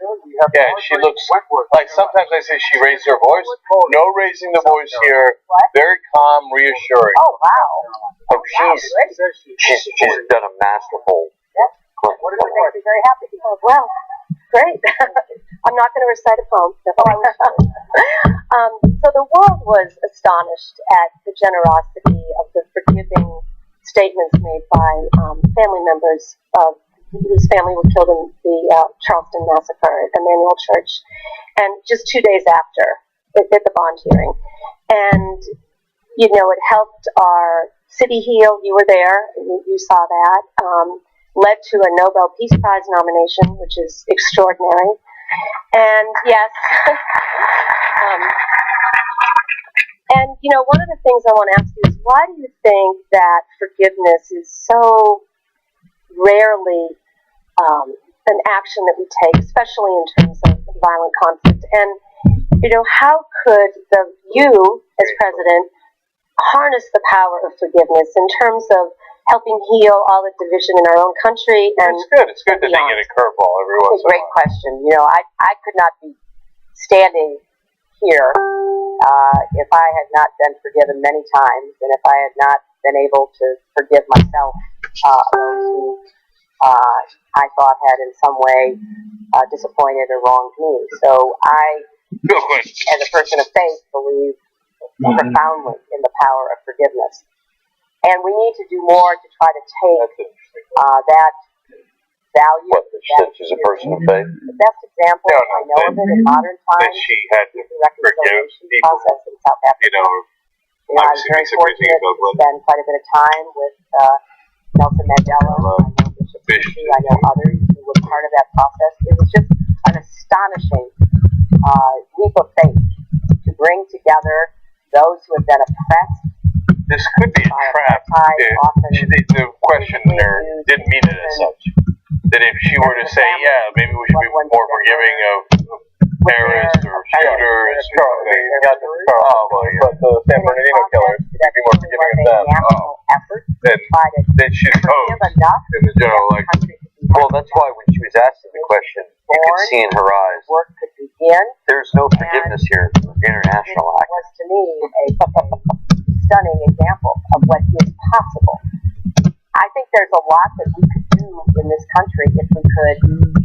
Yeah, she looks like sometimes I say she raised her voice. No raising the voice here. Very calm, reassuring. Oh wow! Oh, she's done a masterful. What makes me very happy. Oh, wow, great. I'm not going to recite a poem. So the world was astonished at the generosity of the forgiving statements made by family members of whose family were killed in the Charleston massacre at Emmanuel Church, and just 2 days after it did the bond hearing, and you know it helped our city heal. You were there, you saw that. Led to a Nobel Peace Prize nomination, which is extraordinary. And yes, and you know, one of the things I want to ask you is, why do you think that forgiveness is so rarely an action that we take, especially in terms of violent conflict? And you know, how could you, as president, harness the power of forgiveness in terms of helping heal all the division in our own country? And it's good. It's good that they get a curveball every once in a while. It's a great question. You know, I could not be standing here if I had not been forgiven many times, and if I had not been able to forgive myself those who I thought had in some way disappointed or wronged me. So I, as a person of faith, believe profoundly in the power of forgiveness. And we need to do more to try to take that value. What, she's a person of faith? The best example I know of it in modern times that she had to is the reconciliation process in South Africa. You know, I was very fortunate to spend quite a bit of time with Nelson Mandela. I know Bishop Tutu. I know others who were part of that process. It was just an astonishing leap of faith to bring together those who have been oppressed. This could be a trap. The questioner didn't mean it as such. That if she were to say, yeah, maybe we should be more forgiving of terrorists or shooters. But the San Bernardino killers, we'd be more forgiving of them. Then she's posed in the general election. Well, that's why when she was asking the question, you could see in her eyes, there's no forgiveness here. It's an international act. Was to me a stunning example of what is possible. I think there's a lot that we could do in this country if we could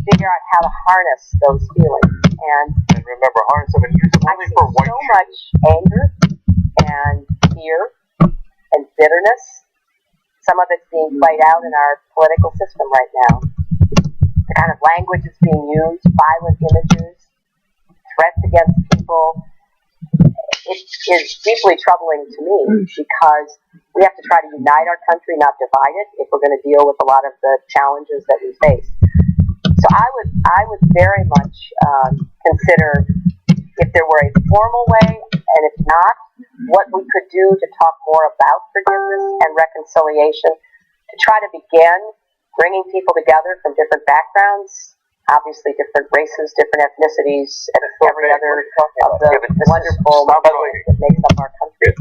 figure out how to harness those feelings. And remember, harness them and use them only for white. So much anger and fear and bitterness. Some of it's being played out in our political system right now. The kind of language that's being used, violent images, threats against people. It is deeply troubling to me because we have to try to unite our country, not divide it, if we're going to deal with a lot of the challenges that we face. So I would very much consider if there were a formal way, and if not, what we could do to talk more about forgiveness and reconciliation, to try to begin bringing people together from different backgrounds, obviously different races, different ethnicities, and every other of the wonderful that makes up our country,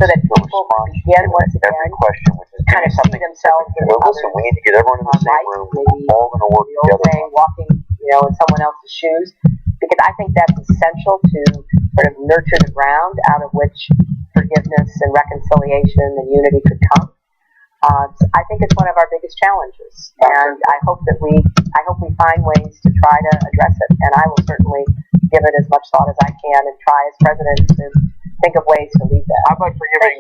so that people can begin once again kind of see themselves in others. Listen, we need to get everyone in the same room. We're all going to work together. Saying, walking, in someone else's shoes, because I think that's essential to sort of nurture the ground out of which forgiveness and reconciliation and unity could come. I think it's one of our biggest challenges, and I hope we find ways to try to address it. And I will certainly give it as much thought as I can, and try as president to think of ways to lead that. How about forgiving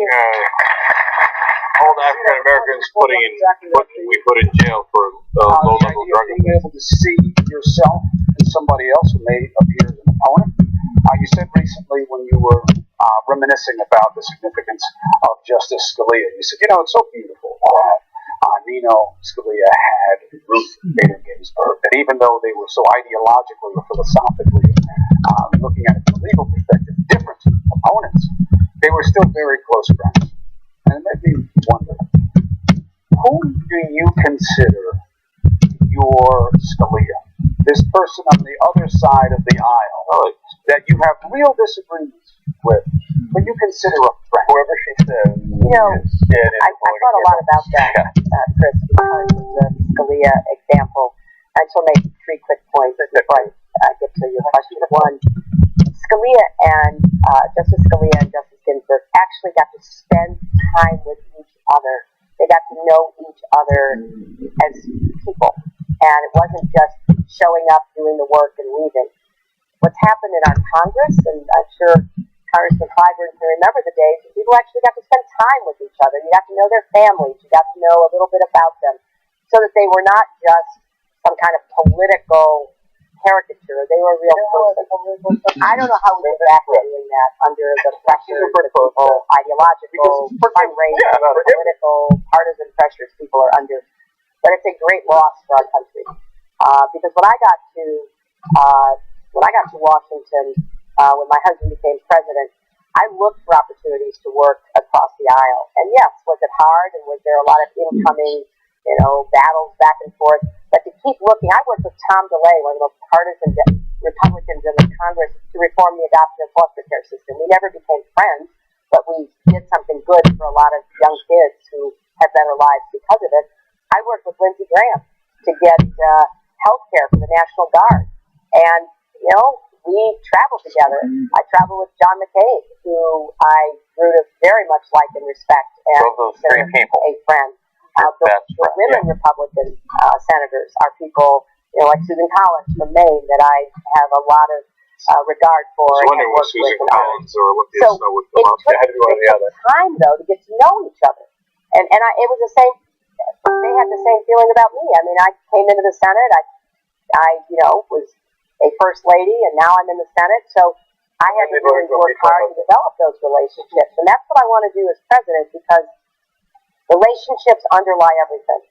all the African Americans we put in jail for low-level drug abuse? Being able to see yourself and somebody else who may appear as an opponent. You said recently when you were reminiscing about the significance of Justice Scalia, you said, it's so beautiful that Nino Scalia had Ruth Bader Ginsburg, that even though they were so ideologically or philosophically looking at it from a legal perspective, different opponents, they were still very close friends. And it made me wonder, who do you consider your Scalia? This person on the other side of the aisle that you have real disagreements with, But you consider a threat. Whoever she says. You know, I thought a lot about that, Chris, because of the Scalia example. I just want to make 3 quick points before I get to your question. One, Scalia and Justice Scalia and Justice Ginsburg actually got to spend time with each other. They got to know each other as people, and it wasn't just showing up, doing the work, and leaving. What's happened in our Congress, and I'm sure Congressman Clyburn can remember the days when people actually got to spend time with each other. You got to know their families. You got to know a little bit about them, so that they were not just some kind of political caricature. They were real person. I don't know how we get back to doing that under the pressure of ideological, fundraising, political, partisan pressures people are under. But it's a great loss for our country. Because when I got to Washington, when my husband became president, I looked for opportunities to work across the aisle. And yes, was it hard, and was there a lot of incoming, battles back and forth? But to keep looking, I worked with Tom DeLay, one of the most partisan Republicans in the Congress, to reform the adoption and foster care system. We never became friends, but we did something good for a lot of young kids who have better lives because of it. I worked with Lindsey Graham to get health care for the National Guard. And, we traveled together. I traveled with John McCain, who I grew to very much like and respect, and those 3 people. A friend. The women Republican senators are people, like Susan Collins from Maine, that I have a lot of regard for. I was wondering what Susan Collins or Olympia Snow would come up. It took time, though, to get to know each other. And it was the same, they had the same feeling about me. I mean, I came into the Senate, I was a first lady, and now I'm in the Senate, so I had to really work hard to develop those relationships. And that's what I want to do as president, because relationships underlie everything.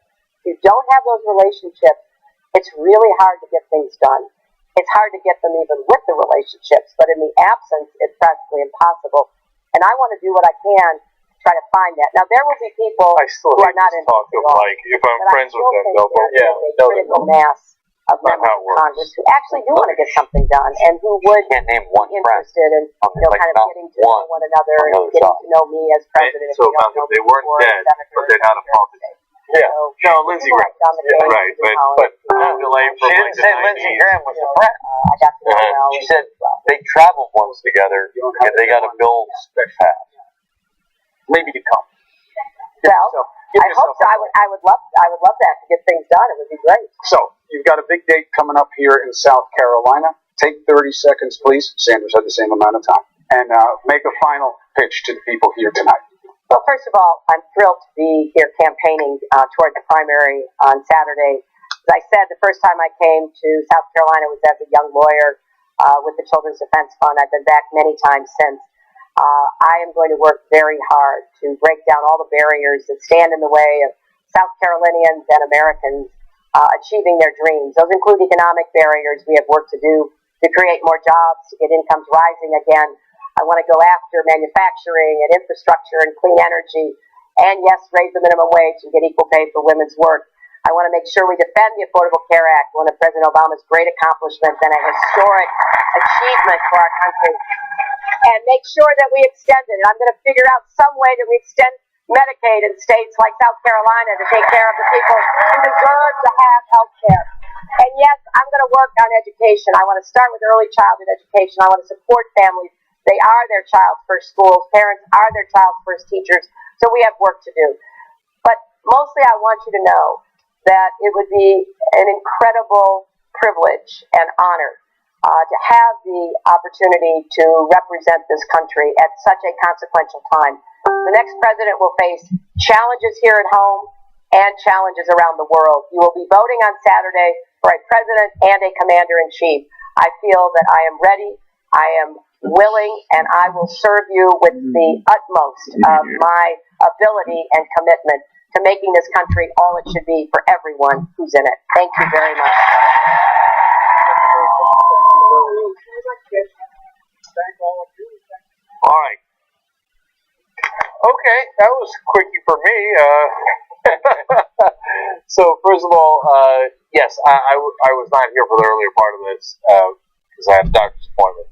If you don't have those relationships, it's really hard to get things done. It's hard to get them even with the relationships, but in the absence, it's practically impossible. And I want to do what I can to try to find that. Now, there will be people who are not interested at all. Like, if I'm friends with them, they'll go, a critical mass of members of Congress who actually do want to get something done, and who would be interested in, kind of getting to know one another and getting to know me as president. So they weren't dead, but they had a problem. Yeah. No, Lindsey Graham. Right, but delay from she didn't say Lindsey Graham was a friend. I got to know She said they traveled once together, and they got to build paths. Maybe to come. Well, I hope so. I would love that to get things done. It would be great. So you've got a big date coming up here in South Carolina. Take 30 seconds, please. Sanders had the same amount of time, and make a final pitch to the people here tonight. Well, first of all, I'm thrilled to be here campaigning toward the primary on Saturday. As I said, the first time I came to South Carolina was as a young lawyer with the Children's Defense Fund. I've been back many times since. I am going to work very hard to break down all the barriers that stand in the way of South Carolinians and Americans achieving their dreams. Those include economic barriers. We have work to do to create more jobs, to get incomes rising again. I want to go after manufacturing and infrastructure and clean energy, and yes, raise the minimum wage and get equal pay for women's work. I want to make sure we defend the Affordable Care Act, one of President Obama's great accomplishments and a historic achievement for our country, and make sure that we extend it. And I'm going to figure out some way that we extend Medicaid in states like South Carolina to take care of the people who deserve to have health care. And yes, I'm going to work on education. I want to start with early childhood education. I want to support families. They are their child's first schools. Parents are their child's first teachers. So we have work to do. But mostly I want you to know that it would be an incredible privilege and honor to have the opportunity to represent this country at such a consequential time. The next president will face challenges here at home and challenges around the world. You will be voting on Saturday for a president and a commander-in-chief. I feel that I am ready, I am willing, and I will serve you with the utmost of my ability and commitment to making this country all it should be for everyone who's in it. Thank you very much. All right. Okay, that was quickie for me. So first of all, yes, I was not here for the earlier part of this because I had a doctor's appointment.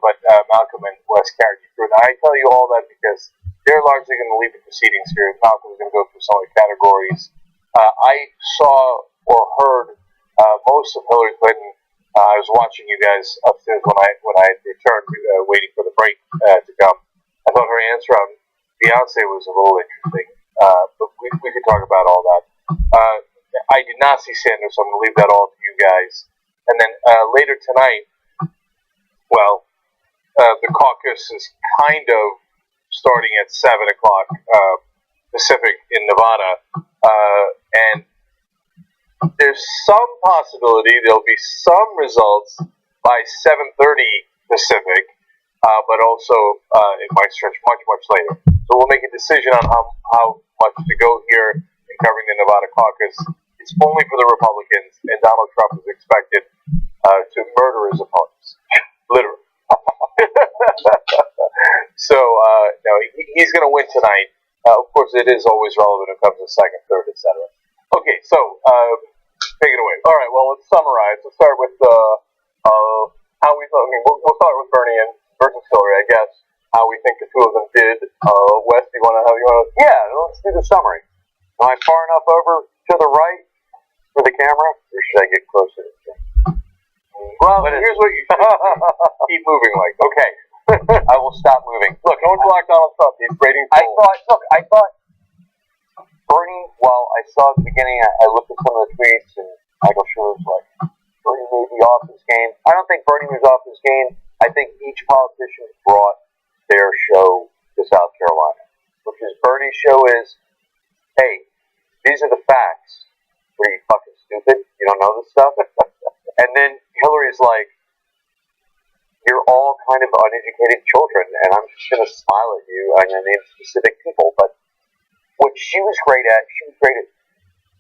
but Malcolm and Wes carried you through. Now, I tell you all that because they're largely going to lead the proceedings here. Malcolm is going to go through some of the categories. I saw or heard most of Hillary Clinton. I was watching you guys upstairs when I returned, waiting for the break to come. I thought her answer on Beyonce was a little interesting, but we could talk about all that. I did not see Sanders, so I'm going to leave that all to you guys. And then later tonight, well, the caucus is kind of starting at 7 o'clock Pacific in Nevada, and there's some possibility there'll be some results by 7:30 Pacific, but also it might stretch much later. So we'll make a decision on how much to go here in covering the Nevada caucus. It's only for the Republicans, and Donald Trump is expected to murder his opponents, literally. So no, he's going to win tonight. Of course, it is always relevant when it comes to second, third, etc. Okay, so take it away. All right. Well, let's summarize. Let's start with how we. I mean, we'll start with Bernie and versus Hillary, I guess. How we think the two of them did. Wes, you want to? Yeah, let's do the summary. Am I far enough over to the right for the camera, or should I get closer? Well, here's what you should keep moving like. Okay. I will stop moving. Look, don't block Donald Trump. He's ratings. I thought Bernie, while I saw at the beginning, I looked at some of the tweets, and Michael Schur was like, Bernie may be off his game. I don't think Bernie was off his game. I think each politician brought their show to South Carolina, which is Bernie's show is, hey, these are the facts. Are you fucking stupid? You don't know this stuff? And then Hillary's like, you're all kind of uneducated children, and I'm just going to smile at you. I'm going to name specific people, but what she was great at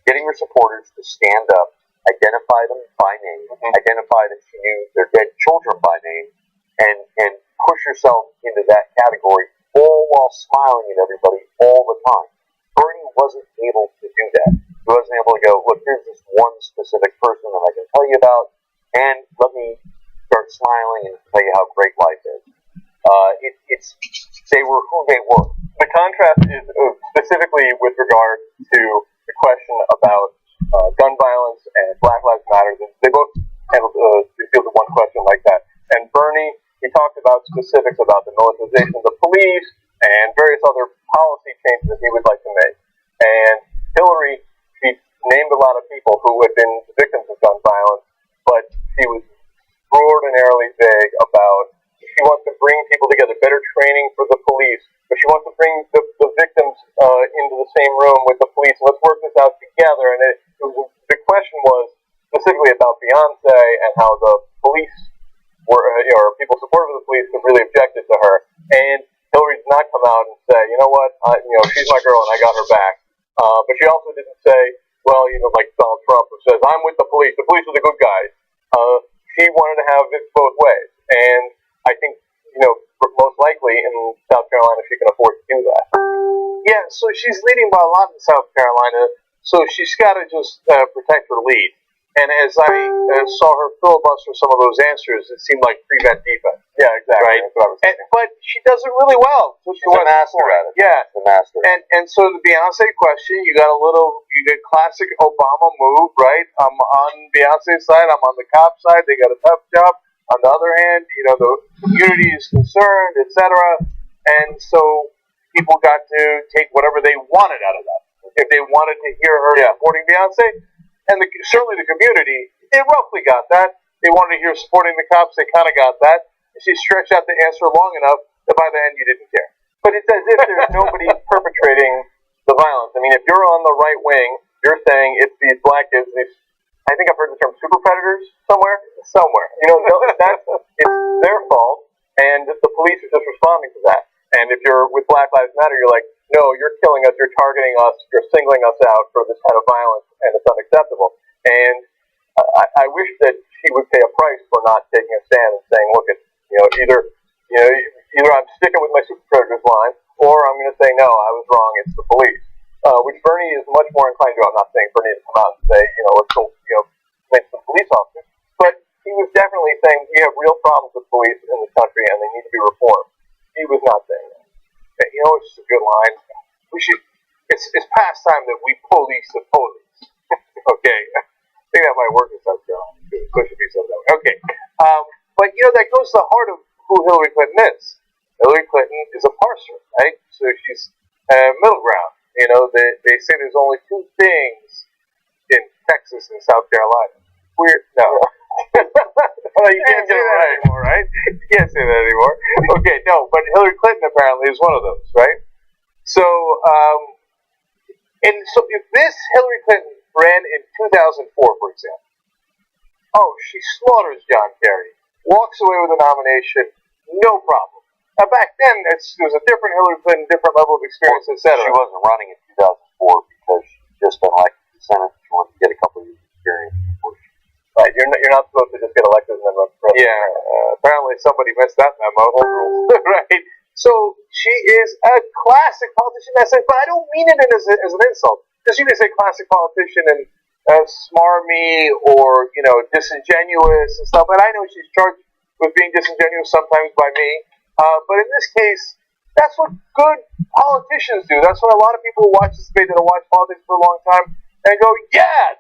getting her supporters to stand up, identify them by name, identify that she knew their dead children by name, and push herself into that category, all while smiling at everybody all the time. Bernie wasn't able to do that. He wasn't able to go, look, here's this one specific person that I can tell you about, and let me start smiling and tell you how great life is. They were who they were. The contrast is specifically with regard to the question about gun violence and Black Lives Matter. They both handled the field of one question like that. And Bernie, he talked about specifics about the militarization of the police and various other policy changes that he would like to make. And Hillary, she named a lot of people who had been victims of gun violence, but she was extraordinarily vague about she wants to bring people together, better training for the police, but she wants to bring the victims into the same room with the police. Let's work this out together. And the question was specifically about Beyonce and how the police were, or people supportive of the police, have really objected to her. And Hillary did not come out and say, you know what, she's my girl and I got her back. But she also didn't say, well, like Donald Trump, who says, I'm with the police are the good guys. She wanted to have it both ways. And I think, most likely in South Carolina she can afford to do that. Yeah, so she's leading by a lot in South Carolina, so she's got to just protect her lead. And as I saw her filibuster some of those answers, it seemed like prevent defense. Yeah, exactly. Right? That's what I was thinking. But she does it really well. She's a master at it. Yeah. She's a master. And so the Beyonce question, you got classic Obama move, right? I'm on Beyonce's side, I'm on the cop side, they got a tough job. On the other hand, the community is concerned, etc. And so people got to take whatever they wanted out of that. If they wanted to hear her supporting Beyonce, and certainly the community, they roughly got that. They wanted to hear supporting the cops, they kind of got that. She stretched out the answer long enough that by the end you didn't care. But it's as if there's nobody perpetrating the violence. I mean, if you're on the right wing, you're saying it's these black kids, I think I've heard the term super predators somewhere. It's their fault, and the police are just responding to that. And if you're with Black Lives Matter, you're like, no, you're killing us, you're targeting us, you're singling us out for this kind of violence, and it's unacceptable. And I wish that she would pay a price for not taking a stand and saying, look, either I'm sticking with my super predators line, or I'm going to say, no, I was wrong, it's the police. Which Bernie is much more inclined to. I'm not saying Bernie to come out and say, let's go, lynch the police officers. But he was definitely saying we have real problems with police in this country and they need to be reformed. He was not saying that. Okay, you know, it's just a good line. We should. It's past time that we police the police. Okay, I think that might work in South Carolina. It should be so that way. Okay, but you know that goes to the heart of who Hillary Clinton is. Hillary Clinton is a parser, right? So she's middle ground. You know, they say there's only two things in Texas and South Carolina. No. No, you can't say that anymore, right? You can't say that anymore. Okay, no, but Hillary Clinton apparently is one of those, right? So, and so if this Hillary Clinton ran in 2004, for example, she slaughters John Kerry, walks away with a nomination, no problem. Now back then, there was a different Hillary Clinton, different level of experience, etc. She wasn't running in 2004 because she just didn't like the Senate. She wanted to get a couple of years experience before she. Right, you're not supposed to just get elected and then run for president. Yeah, apparently somebody missed that memo. Right. So she is a classic politician. That says, but I don't mean it as an insult. Because you can say classic politician and smarmy or disingenuous and stuff. And I know she's charged with being disingenuous sometimes by me. But in this case, that's what good politicians do. That's what a lot of people who watch this debate that have watched politics for a long time and go, yeah,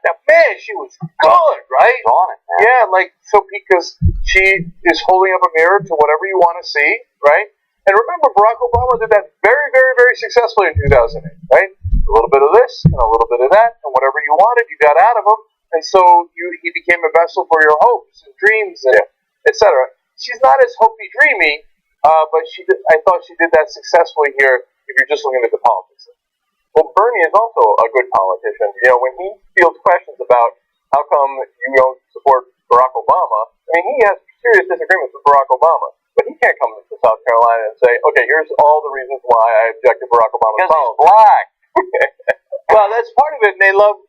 she was good, right? She's on it, man. Yeah, because she is holding up a mirror to whatever you want to see, right? And remember, Barack Obama did that very, very, very successfully in 2008, right? A little bit of this and a little bit of that, and whatever you wanted, you got out of him, and so he became a vessel for your hopes and dreams, and etc. She's not as hopey dreamy, but I thought she did that successfully here. If you're just looking at the politics. Well, Bernie is also a good politician. You know, when he fields questions about how come you don't support Barack Obama, I mean, he has serious disagreements with Barack Obama. But he can't come to South Carolina and say, okay, here's all the reasons why I object to Barack Obama's policy. Because he's black. Well, that's part of it, and they love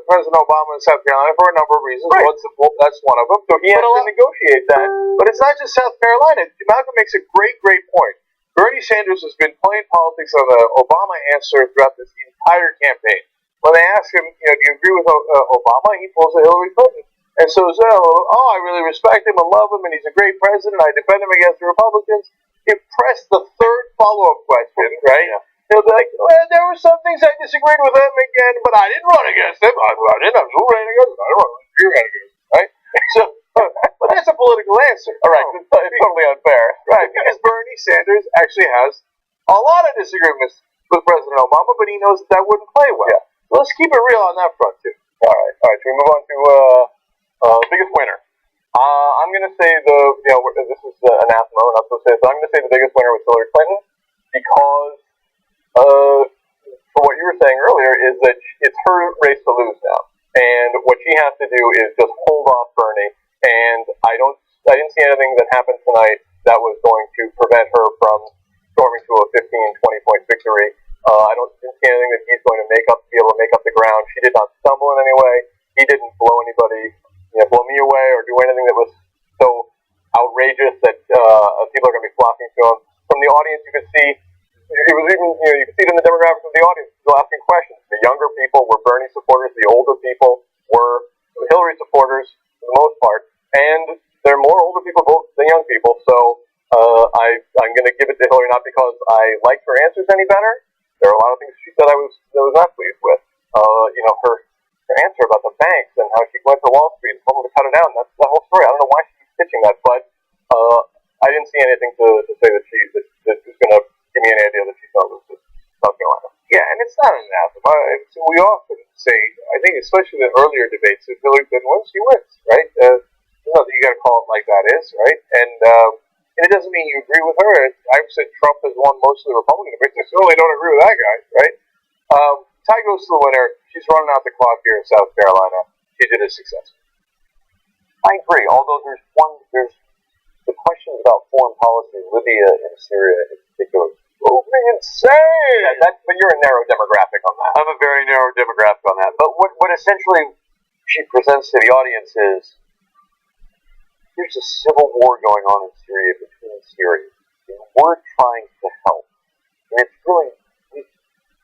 President Obama in South Carolina for a number of reasons. Right. That's one of them. So he has to negotiate that. But it's not just South Carolina. Malcolm makes a great, great point. Bernie Sanders has been playing politics on the Obama answer throughout this entire campaign. When they ask him, do you agree with Obama? He pulls a Hillary Clinton. And so I really respect him and love him, and he's a great president. I defend him against the Republicans. You press the third follow-up question, right? Yeah. He'll be like, well, there were some things I disagreed with him again, but I didn't run against him. I didn't have who ran against him. I didn't run against him. You ran against him, right? So, but that's a political answer. All right, it's totally unfair, right? Because Bernie Sanders actually has a lot of disagreements with President Obama, but he knows that wouldn't play well. Yeah. So let's keep it real on that front too. All right. Should we move on to biggest winner? I'm going to say this is anathema. We're not supposed to say this, but I'm going to say the biggest winner was Hillary Clinton because for what you were saying earlier is that it's her race to lose now, and what she has to do is just hold off Bernie. And I didn't see anything that happened tonight that was going to prevent her from storming to a 15, 20-point victory. I didn't see anything that he's going to be able to make up the ground. She did not stumble in any way. He didn't blow anybody, blow me away or do anything that was so outrageous that people are going to be flocking to him. From the audience, you could see it was even you could see it in the demographics of the audience. People asking questions. The younger people were Bernie supporters. The older people were Hillary supporters for the most part. And there are more older people than young people, so I'm going to give it to Hillary not because I liked her answers any better. There are a lot of things she said I was not pleased with. Her answer about the banks and how she went to Wall Street and told them to cut it down. That's the whole story. I don't know why she's pitching that, but I didn't see anything to say that that was going to give me any idea that she's going to lose to South Carolina. Yeah, and it's not an anathema. We often say, I think especially in the earlier debates, if Hillary Clinton wins, she wins, right? You got to call it like that is, right? And it doesn't mean you agree with her. I've said Trump has won most of the Republican debates. I certainly don't agree with that guy, right? Tie goes to the winner. She's running out the clock here in South Carolina. She did it successfully. I agree. Although there's the questions about foreign policy, Libya and Syria in particular, insane. Yeah, but you're a narrow demographic on that. I'm a very narrow demographic on that. But what essentially she presents to the audience is there's a civil war going on in Syria between Syrians. And we're trying to help. And it's really,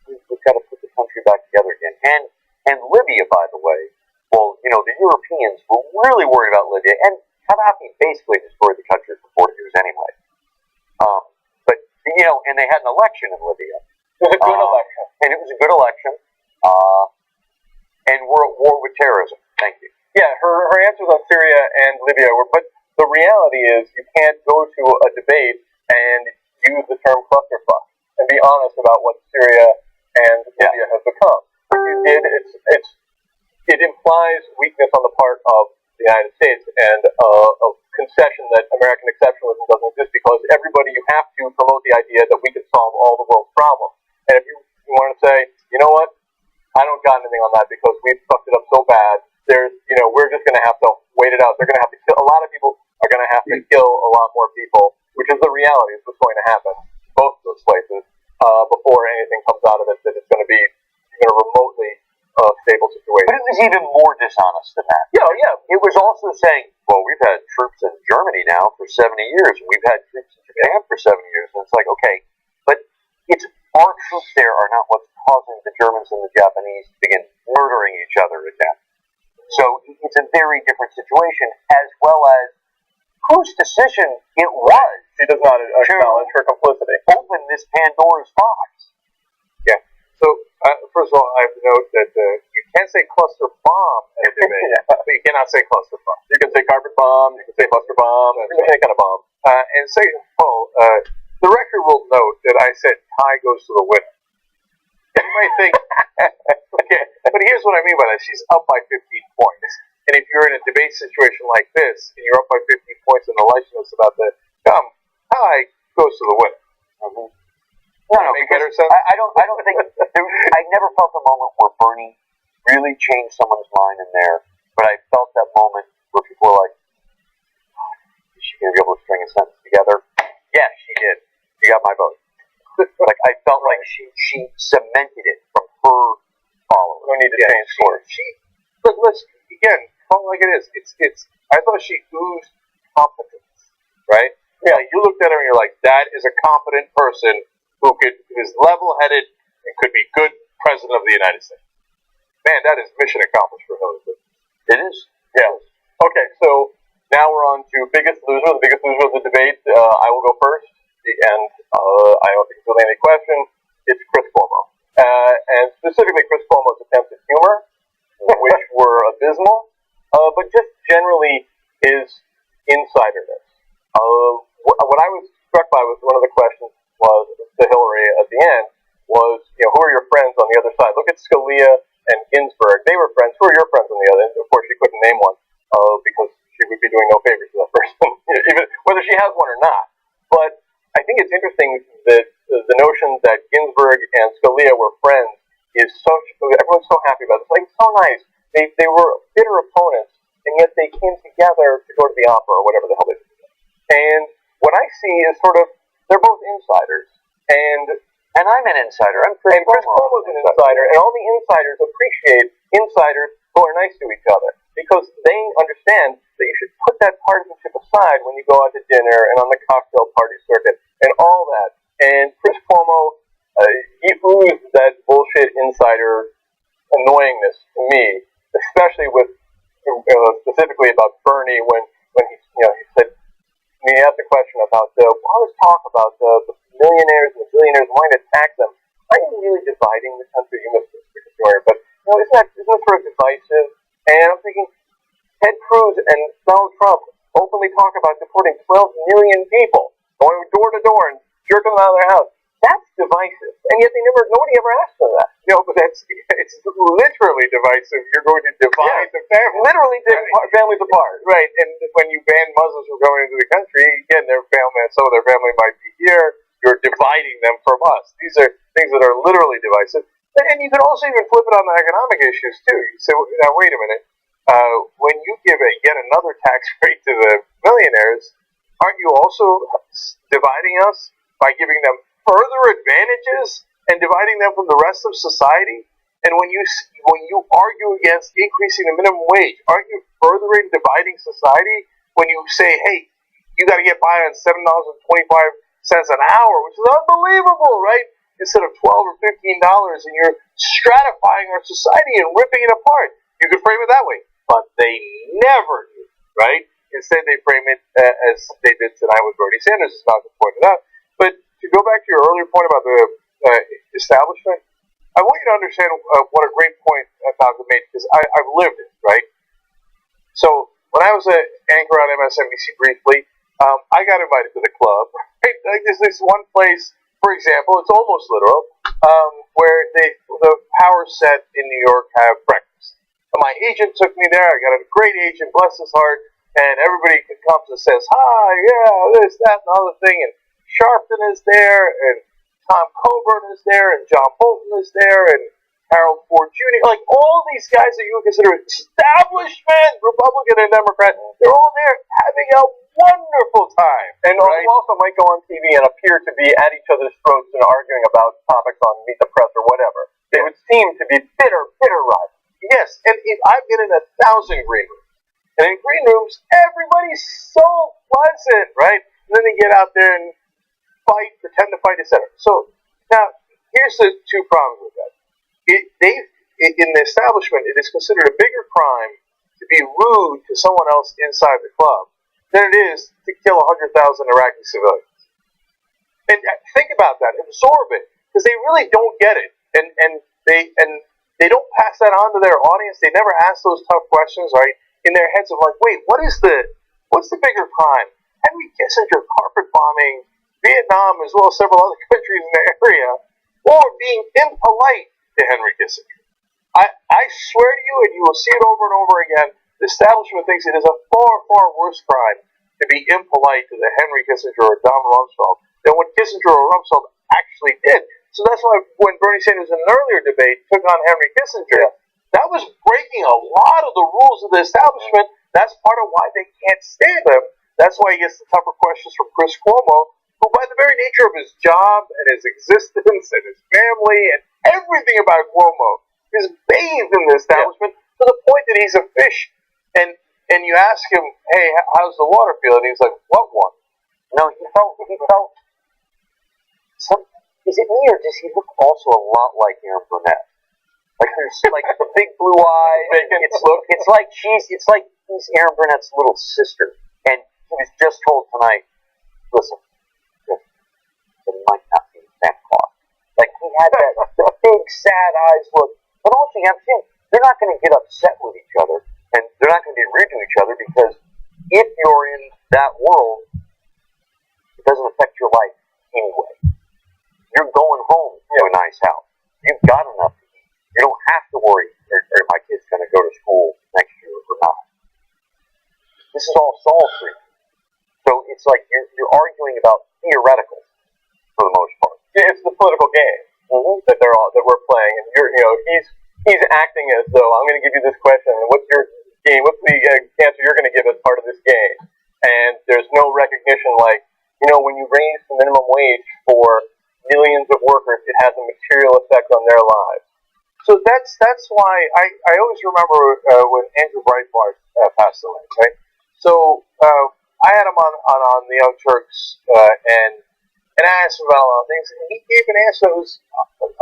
we've got to put the country back together again. And Libya, by the way, well, the Europeans were really worried about Libya. And Gaddafi basically destroyed the country for 40 years anyway. But, and they had an election in Libya. It was a good election. And it was a good election. And we're at war with terrorism. Thank you. Yeah, her answers on Syria and Libya were, but the reality is you can't go to a debate and use the term clusterfuck and be honest about what Syria and Libya have become. If you did, it implies weakness on the part of the United States and a concession that American exceptionalism doesn't exist because everybody, you have to promote the idea that we can solve all the world's problems. And if you want to say, you know what, I don't got anything on that because we've fucked it up so bad, we're just going to have to wait it out. They're going to have to kill, a lot of people are going to have to kill a lot more people, which is the reality, is what's going to happen, both of those places, before anything comes out of it, that it's going to be even a remotely stable situation. But it was even more dishonest than that. Yeah. It was also saying, well, we've had troops in Germany now for 70 years, and we've had troops in Japan for 7 years, and it's like, okay, but it's our troops there are not what's causing the Germans and the Japanese to begin murdering each other again. So it's a very different situation, as well as whose decision it was. She does not acknowledge her complicity. Open this Pandora's box. Yeah. So, first of all, I have to note that you can't say cluster bomb at a debate, but you cannot say cluster bomb. You can say carpet bomb, you can say cluster bomb, any kind of bomb. And second of all, the record will note that I said tie goes to the winner. You might think, okay, but here's what I mean by that. She's up by 15 points. And if you're in a debate situation like this, and you're up by 15 points and the election is about to come, tie goes to the winner. Mm-hmm. No, make better sense? I don't think, I never felt a moment where Bernie really changed someone's mind in there, but I felt that moment where people were like, is she going to be able to string a sentence together? Yeah, she did. She got my vote. Like, I felt like she cemented it from her followers. No need to change scores. But let's, again, call it like it is. I thought she oozed competence, right? Yeah, you looked at her and you're like, that is a competent person who is level-headed and could be good president of the United States. Man, that is mission accomplished for Hillary Clinton. It is? Yeah. Okay, so now we're on to biggest loser. The biggest loser of the debate. I will go first. And I don't think there's really any question. It's Chris Cuomo. And specifically Chris Cuomo's attempts at humor, which were abysmal, but just generally his insiderness. What I was struck by was one of the questions was to Hillary at the end was, who are your friends on the other side? Look at Scalia and Ginsburg. They were friends. Who are your friends on the other end? Of course, she couldn't name one because she would be doing no favors to that person, even whether she has one or not. But I think it's interesting that the notion that Ginsburg and Scalia were friends is everyone's so happy about it. It's like, so nice. They were bitter opponents, and yet they came together to go to the opera or whatever the hell they did. And what I see is sort of, they're both insiders. And I'm an insider. Chris Cuomo's an insider, and all the insiders appreciate insiders who are nice to each other because they understand that you should put that partisanship aside when you go out to dinner and on the cocktail party circuit and all that. And Chris Cuomo, he oozed that bullshit insider annoyingness to me, especially with specifically about Bernie when he said, when he asked a question about all this talk about the millionaires and the billionaires wanting to tax them. Are you really dividing the country? You must be familiar, but isn't that sort of divisive? And I'm thinking, Ted Cruz and Donald Trump openly talk about deporting 12 million people, going door to door and jerking them out of their house. That's divisive, and yet nobody ever asked them that. It's literally divisive. You're going to divide the family, literally families apart, right? And when you ban Muslims from going into the country, again, their family, some of their family might be here. You're dividing them from us. These are things that are literally divisive, and you can also even flip it on the economic issues too. You say, now wait a minute. When you give yet another tax rate to the millionaires, aren't you also dividing us by giving them further advantages and dividing them from the rest of society? And when you argue against increasing the minimum wage, aren't you furthering dividing society when you say, hey, you got to get by on $7.25 an hour, which is unbelievable, right? Instead of $12 or $15, and you're stratifying our society and ripping it apart. You could frame it that way, but they never do, right? instead they frame it as they did tonight with Bernie Sanders, as Malcolm pointed out. But to go back to your earlier point about the establishment, I want you to understand what a great point Malcolm made, because I've lived it, right? So when I was an anchor on MSNBC briefly, I got invited to the club. Right? Like there's this one place, for example, it's almost literal, where the power set in New York have breakfast. And my agent took me there. I got a great agent, bless his heart, and everybody comes and says, hi, yeah, this, that, and the other thing, and Sharpton is there, and Tom Coburn is there, and John Bolton is there, and Harold Ford Jr., like all these guys that you would consider establishment, Republican and Democrat, they're all there having a wonderful time. And who also might go on TV and appear to be at each other's throats and arguing about topics on Meet the Press or whatever. They would seem to be bitter rivals. Yes, and I've been in 1,000 green rooms. And in green rooms, everybody's so pleasant, right? And then they get out there and fight, pretend to fight, etc. So, now, here's the two problems with that. In the establishment, it is considered a bigger crime to be rude to someone else inside the club than it is to kill 100,000 Iraqi civilians. And think about that, absorb it, because they really don't get it, and they don't pass that on to their audience. They never ask those tough questions, right? In their heads of like, wait, what's the bigger crime? Henry Kissinger carpet bombing Vietnam as well as several other countries in the area, or being impolite to Henry Kissinger. I swear to you, and you will see it over and over again, the establishment thinks it is a far, far worse crime to be impolite to the Henry Kissinger or Donald Rumsfeld than what Kissinger or Rumsfeld actually did. So that's why when Bernie Sanders in an earlier debate took on Henry Kissinger, that was breaking a lot of the rules of the establishment. That's part of why they can't stand him. That's why he gets the tougher questions from Chris Cuomo, who by the very nature of his job and his existence and his family and everything about Cuomo is bathed in the establishment to the point that he's a fish. And you ask him, hey, how's the water feel? And he's like, what one? No, he felt. Is it me or does he look also a lot like Aaron Burnett? Like there's like the big blue eyes. It's like he's Aaron Burnett's little sister. And he was just told tonight, listen, it might not be Santa Claus. Like he had the big sad eyes look. But also you have to think, they're not going to get upset with each other, and they're not going to be rude to each other, because if you're in that world, it doesn't affect your life anyway. You're going home to a nice house. You've got enough to eat. You don't have to worry, are my kids going to go to school next year or not? This is all solved for you. So it's like you're arguing about theoreticals for the most part. Yeah, it's the political game that we're playing, and he's acting as though I'm going to give you this question, and what's your game? What's the answer you're going to give as part of this game? And there's no recognition, like when you raise the minimum wage for millions of workers, it has a material effect on their lives. So that's why I always remember when Andrew Breitbart passed away, right? So I had him on the Young Turks, and I asked him about a lot of things, and he gave an answer that was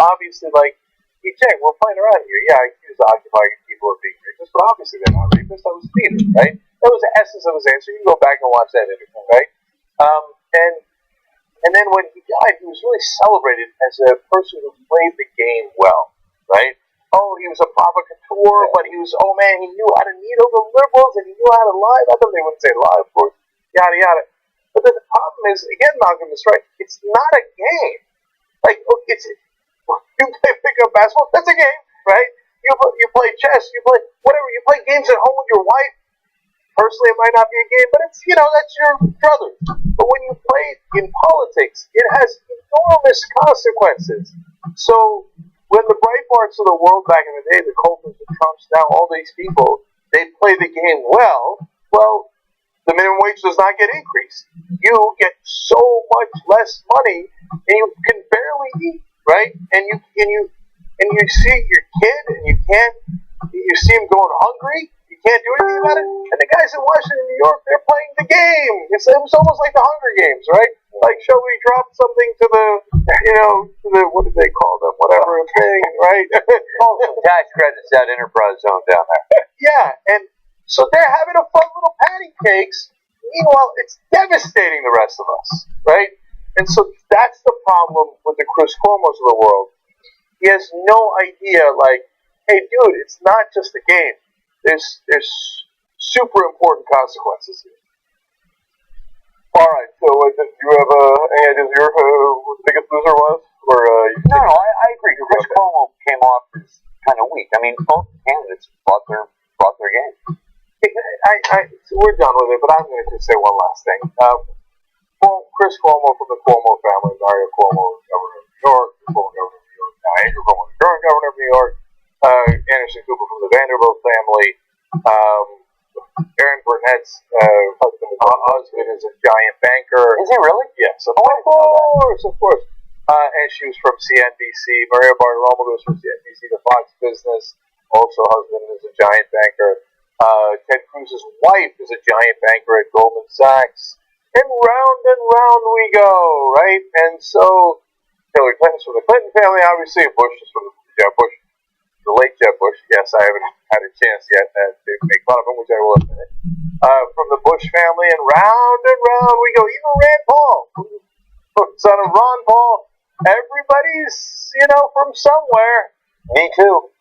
obviously like, hey, Jay, we're playing around here. Yeah, I accuse the Occupy people of being rapists, but obviously they're not rapists. That was theater, right? That was the essence of his answer. You can go back and watch that interview, right? And then when he died, he was really celebrated as a person who played the game well, right? Oh, he was a provocateur, but he was, he knew how to needle the liberals, and he knew how to lie. I thought they wouldn't say lie, of course, yada, yada. But the problem is, again, Malcolm is right, it's not a game. Like, you play pickup basketball, that's a game, right? You play chess, you play whatever, you play games at home with your wife. Personally, it might not be a game, but it's, that's your brother. But when you play in politics, it has enormous consequences. So when the Breitbarts of the world back in the day, the Coltons, the Trumps, now all these people, they play the game well, the minimum wage does not get increased. You get so much less money, and you can barely eat, right? And you see your kid, and you see him going hungry. You can't do anything about it. And the guys in Washington, New York, they're playing the game. It was almost like the Hunger Games, right? Like, shall we drop something to the what did they call them? Whatever thing, right? Some tax credits, that enterprise zone down there. Yeah, and so they're having a fun little patty cakes. Meanwhile, it's devastating the rest of us, right? And so that's the problem with the Chris Cuomos of the world. He has no idea, like, hey, dude, it's not just a game. There's super important consequences here. All right, so do you have any ideas who the biggest loser was? Or No, I agree. Chris Cuomo came off as kind of weak. I mean, both candidates brought their game. So we're done with it, but I'm going to just say one last thing. Well, Chris Cuomo from the Cuomo family, Mario Cuomo, governor of New York, the former governor of New York, now Andrew Cuomo, the current governor of New York, Anderson Cooper from the Vanderbilt family, Aaron Burnett's husband is a giant banker. Is he really? Yes, of course. And she was from CNBC. Maria Bartiromo goes from CNBC to Fox Business. Also, husband is a giant banker. Ted Cruz's wife is a giant banker at Goldman Sachs. And round we go, right? And so, Hillary Clinton's from the Clinton family, obviously. Bush is from the late Jeb Bush. Yes, I haven't had a chance yet to make fun of him, which I will admit. From the Bush family, and round we go. Even Rand Paul, son of Ron Paul. Everybody's, from somewhere. Me too.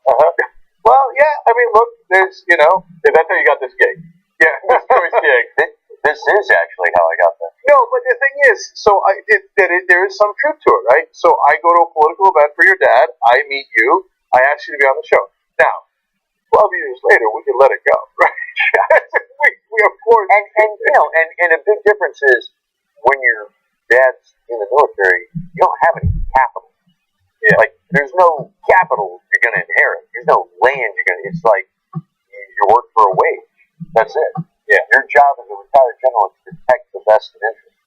Well, yeah, I mean, look, there's, that's how you got this gig. Yeah, this choice gig. This is actually how I got that. No, but the thing is, so there is some truth to it, right? So I go to a political event for your dad, I meet you, I ask you to be on the show. Now, 12 years later, we can let it go, right? we of course. And a big difference is when your dad's in the military, you don't have any capital. Yeah. Like, there's no capital you're going to inherit. There's no land it's like you work for a wage. That's it. Yeah. Your job as a retired general is to protect the vested interest.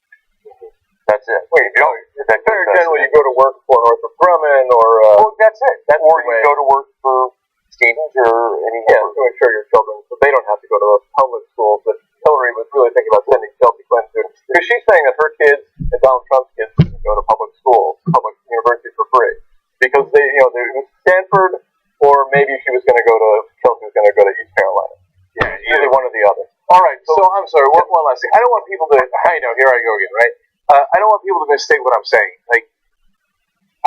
That's it. Wait, if you don't, retired general, you go to work for Northrop Grumman or. Well, that's it. Or you go to work for Stevens or any. Yeah, to ensure your children, so they don't have to go to those public schools that Hillary was really thinking about sending Chelsea Clinton to. Because she's saying that her kids and Donald Trump's kids can go to public schools, public universities for free. Because they Stanford, or maybe she was going to go to, Chelsea was going to go to East Carolina. Yeah, either one or the other. All right, so I'm sorry, one last thing. I don't want people to, I know, here I go again, right? I don't want people to mistake what I'm saying. Like,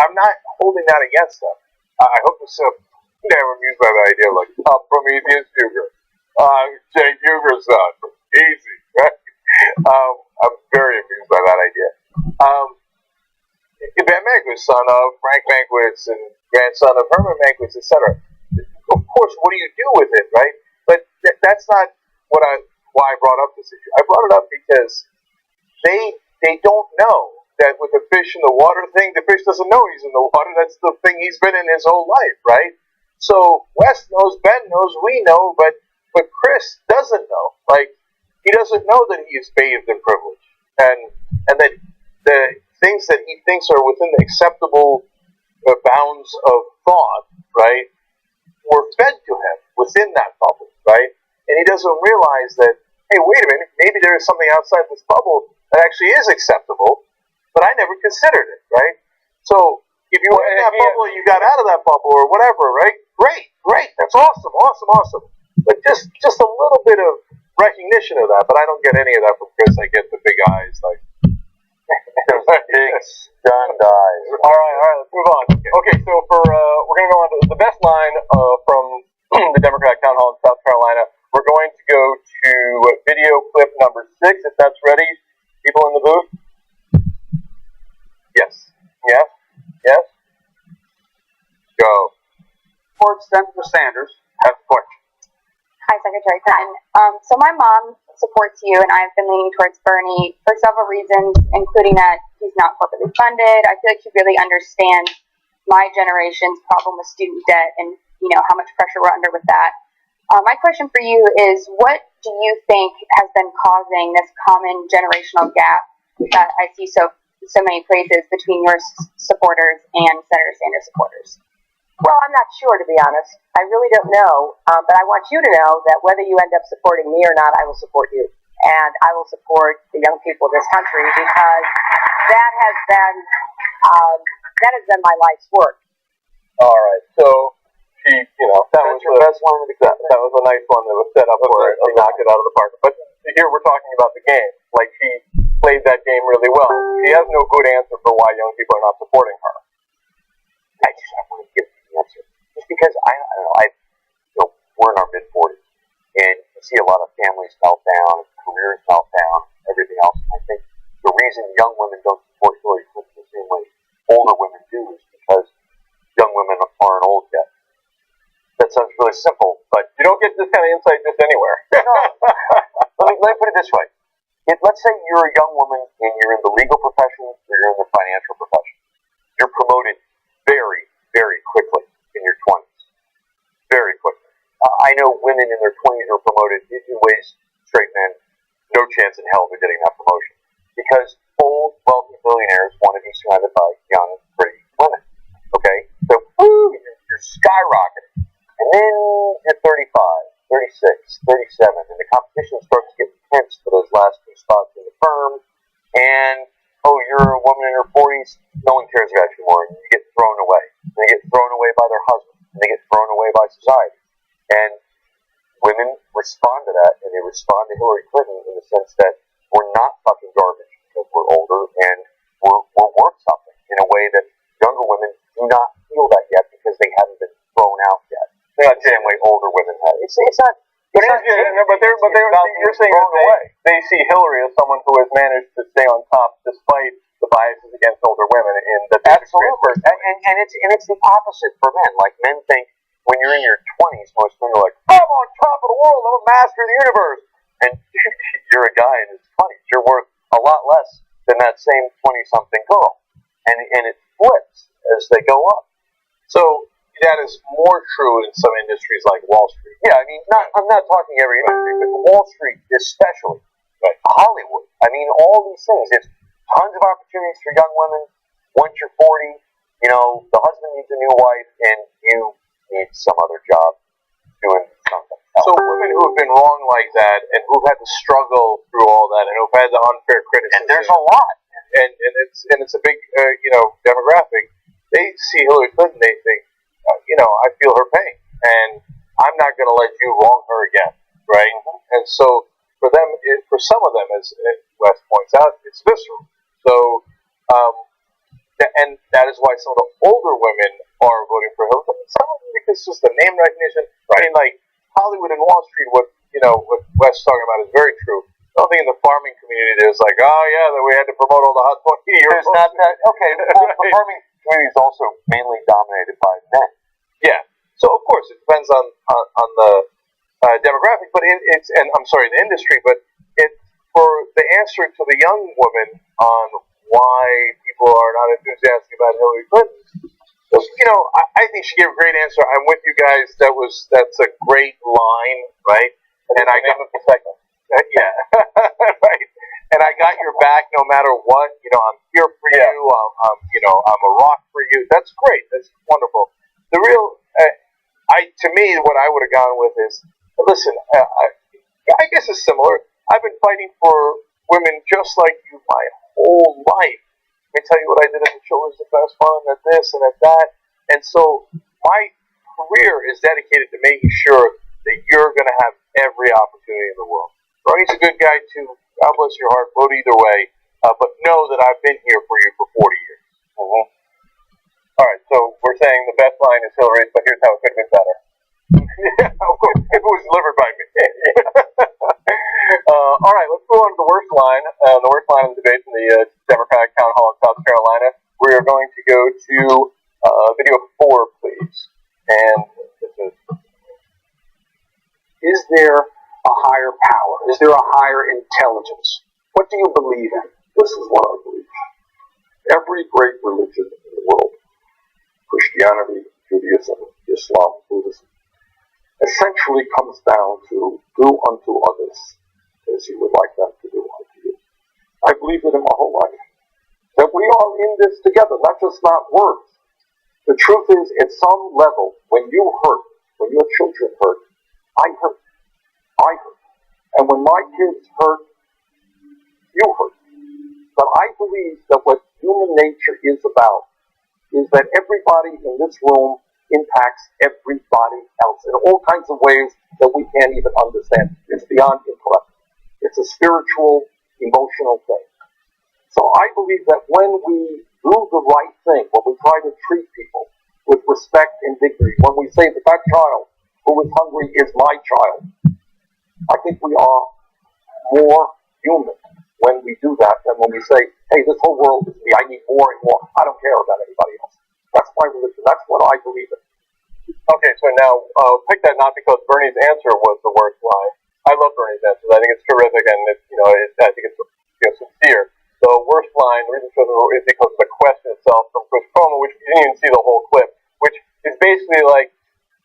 I'm not holding that against them. I hope this never amused by the idea, like, Prometheus Huger. Jake Huger's son. Easy, right? I'm very amused by that idea. Ben Mankiewicz, son of Frank Mankiewicz and grandson of Herman Mankiewicz, etc. Of course, what do you do with it, right? But that's not why I brought up this issue. I brought it up because they don't know that with the fish in the water thing, the fish doesn't know he's in the water. That's the thing he's been in his whole life, right? So Wes knows, Ben knows, we know, but Chris doesn't know. Like, he doesn't know that he is bathed in privilege, and that the things that he thinks are within the acceptable bounds of thought, right, were fed to him within that bubble, right? And he doesn't realize that, hey, wait a minute, maybe there is something outside this bubble that actually is acceptable, but I never considered it, right? So if you were in that bubble, you got out of that bubble or whatever, right? Great, that's awesome. But just a little bit of recognition of that, but I don't get any of that from Chris. I get the big eyes, like those big stunned eyes. All right, let's move on. Okay, so we're going to go on to the best line from the Democratic town hall in South Carolina. We're going to go to video clip number 6, if that's ready. People in the booth? Yes. Go. Senator Sanders has a question. Hi, Secretary Clinton. So my mom supports you, and I've been leaning towards Bernie for several reasons, including that he's not corporately funded. I feel like he really understands my generation's problem with student debt and, how much pressure we're under with that. My question for you is, what do you think has been causing this common generational gap that I see so many places between your supporters and Senator Sanders supporters? Well, I'm not sure, to be honest. I really don't know, but I want you to know that whether you end up supporting me or not, I will support you. And I will support the young people of this country because that has been my life's work. All right, so that was your best one. That was a nice one that was set up for it. She knocked it out of the park. But here we're talking about the game. Like, she played that game really well. She has no good answer for why young people are not supporting her. I just don't want to give the answer. Just because I don't know, we're in our mid-40s, and you see a lot of families melt down, careers melt down, everything else. I think the reason young women don't support Hillary Clinton the same way older women do is because young women aren't old yet. That sounds really simple, but you don't get this kind of insight just anywhere. No. Let me put it this way. Let's say you're a young woman and you're in the legal profession or you're in the financial profession. You're promoted very, very quickly in your 20s. Very quickly. I know women in their 20s are promoted in ways straight men, no chance in hell of getting that promotion. Because old, wealthy billionaires want to be surrounded by young, pretty women. Okay? So, you're skyrocketing. And then you're 35, 36, 37, and the competition starts to get intense for those last two spots in the firm. And, you're a woman in her 40s, no one cares about you anymore, and you get thrown away. And they get thrown away by their husband, and they get thrown away by society. And women respond to that, and they respond to Hillary Clinton in the sense that we're not fucking garbage because we're older, and we're worth something in a way that younger women do not feel that yet because they haven't been thrown out yet. They're not the same way older women have. It's not. But you're saying that they see Hillary as someone who has managed to stay on top despite the biases against older women in the absolutely, and it's the opposite for men. Like, men think when you're in your 20s, most men are like, I'm on top of the world, I'm a master of the universe, and you're a guy in his 20s. You're worth a lot less than that same 20-something girl, and it flips as they go up. So that is more true in some industries like Wall Street. Yeah, I mean, I'm not talking every industry, but Wall Street especially. Right. Hollywood. I mean, all these things. There's tons of opportunities for young women. Once you're 40, the husband needs a new wife, and you need some other job doing something else. So women who have been wrong like that, and who've had to struggle through all that, and who've had the unfair criticism. And there's a lot. And it's a big, demographic. They see Hillary Clinton, they think, I feel her pain, and I'm not going to let you wrong her again, right? Mm-hmm. And so for them, for some of them, as Wes points out, it's visceral. So, and that is why some of the older women are voting for Hillary Clinton. Some of them because it's just the name recognition. Right. I mean, like Hollywood and Wall Street, what Wes is talking about is very true. I don't think in the farming community there's like, that we had to promote all the hot 20-year-olds. There's not that. Okay, well, the farming community is also mainly dominated by men. Yeah. So of course it depends on the demographic, but the industry. But for the answer to the young woman on why people are not enthusiastic about Hillary Clinton, I think she gave a great answer. I'm with you guys. That's a great line, right? And I got the segment. Yeah, right. And I got your back no matter what. I'm here for you. I'm a rock for you. That's great. That's wonderful. The real, to me, what I would have gone with is, listen, I guess it's similar. I've been fighting for women just like you my whole life. Let me tell you what I did at the Children's Defense Fund, at this and at that. And so my career is dedicated to making sure that you're going to have every opportunity in the world. Bernie's a good guy too. God bless your heart. Vote either way. But know that I've been here for you for 40 years. Mm-hmm. All right, so we're saying the best line is Hillary's, but here's how it could have been better. Yeah, of course, if it was delivered by me. All right, let's move on to the worst line. The worst line of the debate in the Democratic Town Hall in South Carolina. We are going to go to video 4, please. And this is there a higher power? Is there a higher intelligence? What do you believe in? This is what I believe. Every great religion in the world, Christianity, Judaism, Islam, Buddhism, essentially comes down to do unto others as you would like them to do unto you. I believed it in my whole life. That we are in this together, not words. The truth is, at some level, when you hurt, when your children hurt, I hurt. And when my kids hurt, you hurt. But I believe that what human nature is about is that everybody in this room impacts everybody else in all kinds of ways that we can't even understand. It's beyond intellect. If It's a spiritual, emotional thing. So I believe that when we do the right thing, when we try to treat people with respect and dignity, when we say that that child who is hungry is my child, I think we are more human when we do that than when we say, hey, this whole world is me, I need more and more. I don't care about anybody else. That's my religion. That's what I believe in. Okay, so now pick that not because Bernie's answer was the worst line. I love Bernie's answers. I think it's terrific, and it's, I think it's sincere. The worst line, the reason it's chosen is because of the question itself from Chris Cuomo, which you didn't even see the whole clip, which is basically like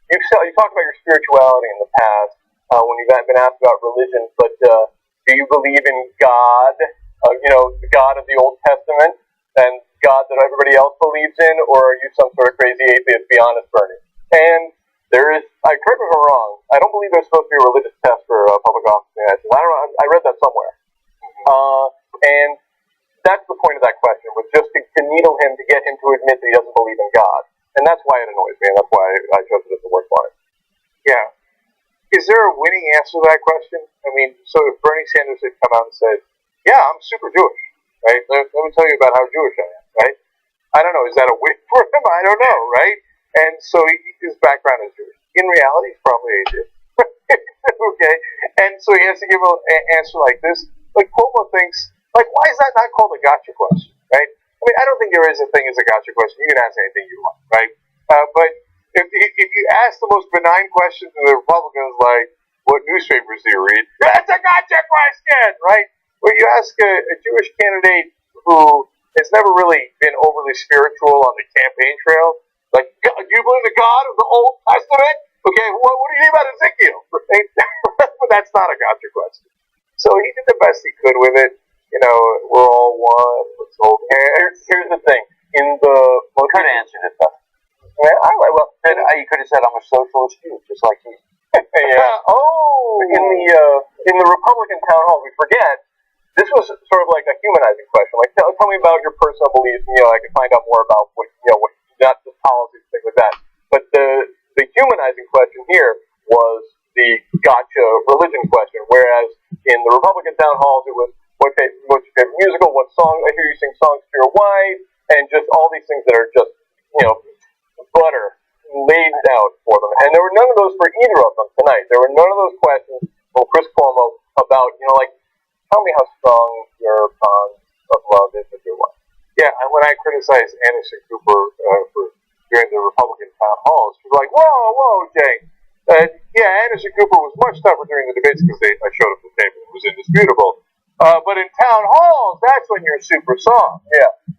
you talked about your spirituality in the past when you've been asked about religion, but do you believe in God? The God of the Old Testament and God that everybody else believes in, or are you some sort of crazy atheist? Be honest, Bernie. And there is, correct me if I'm wrong, I don't believe there's supposed to be a religious test for public office in the United States. I don't know, I read that somewhere. And that's the point of that question, was just to needle him, to get him to admit that he doesn't believe in God. And that's why it annoys me, and that's why I chose it as the worst line. Yeah. Is there a winning answer to that question? I mean, so if Bernie Sanders had come out and said, yeah, I'm super Jewish, right? Let me tell you about how Jewish I am, right? I don't know, is that a win for him? I don't know, right? And so his background is Jewish. In reality, he's probably atheist. Okay? And so he has to give an answer like this. Like, Cuomo thinks, like, why is that not called a gotcha question, right? I mean, I don't think there is a thing as a gotcha question. You can ask anything you want, right? But if you ask the most benign question to the Republicans, like, what newspapers do you read? That's a gotcha question, right? When you ask a Jewish candidate who has never really been overly spiritual on the campaign trail, like, do you believe the God of the Old Testament? Okay, what do you think about Ezekiel? Right? But that's not a gotcha question. So he did the best he could with it. We're all one. Let's hold hands. Here's the thing. In the could have answered it better. You could have said I'm a socialist Jew, just like he. Yeah. In the Republican town hall, we forget. This was sort of like a humanizing question. Like, tell me about your personal beliefs. I can find out more about what not just policies, things like that. But the humanizing question here was the gotcha religion question. Whereas in the Republican town halls, it was what's your favorite musical, what song? I hear you sing songs to your wife, and just all these things that are just butter laid out for them. And there were none of those for either of them tonight. There were none of those questions from Chris Cuomo about tell me how strong your bond of love is with your wife. Yeah, and when I criticized Anderson Cooper during the Republican town halls, she was like, whoa, Jay. Anderson Cooper was much tougher during the debates because I showed up the table. It was indisputable. But in town halls, that's when you're super soft. Yeah.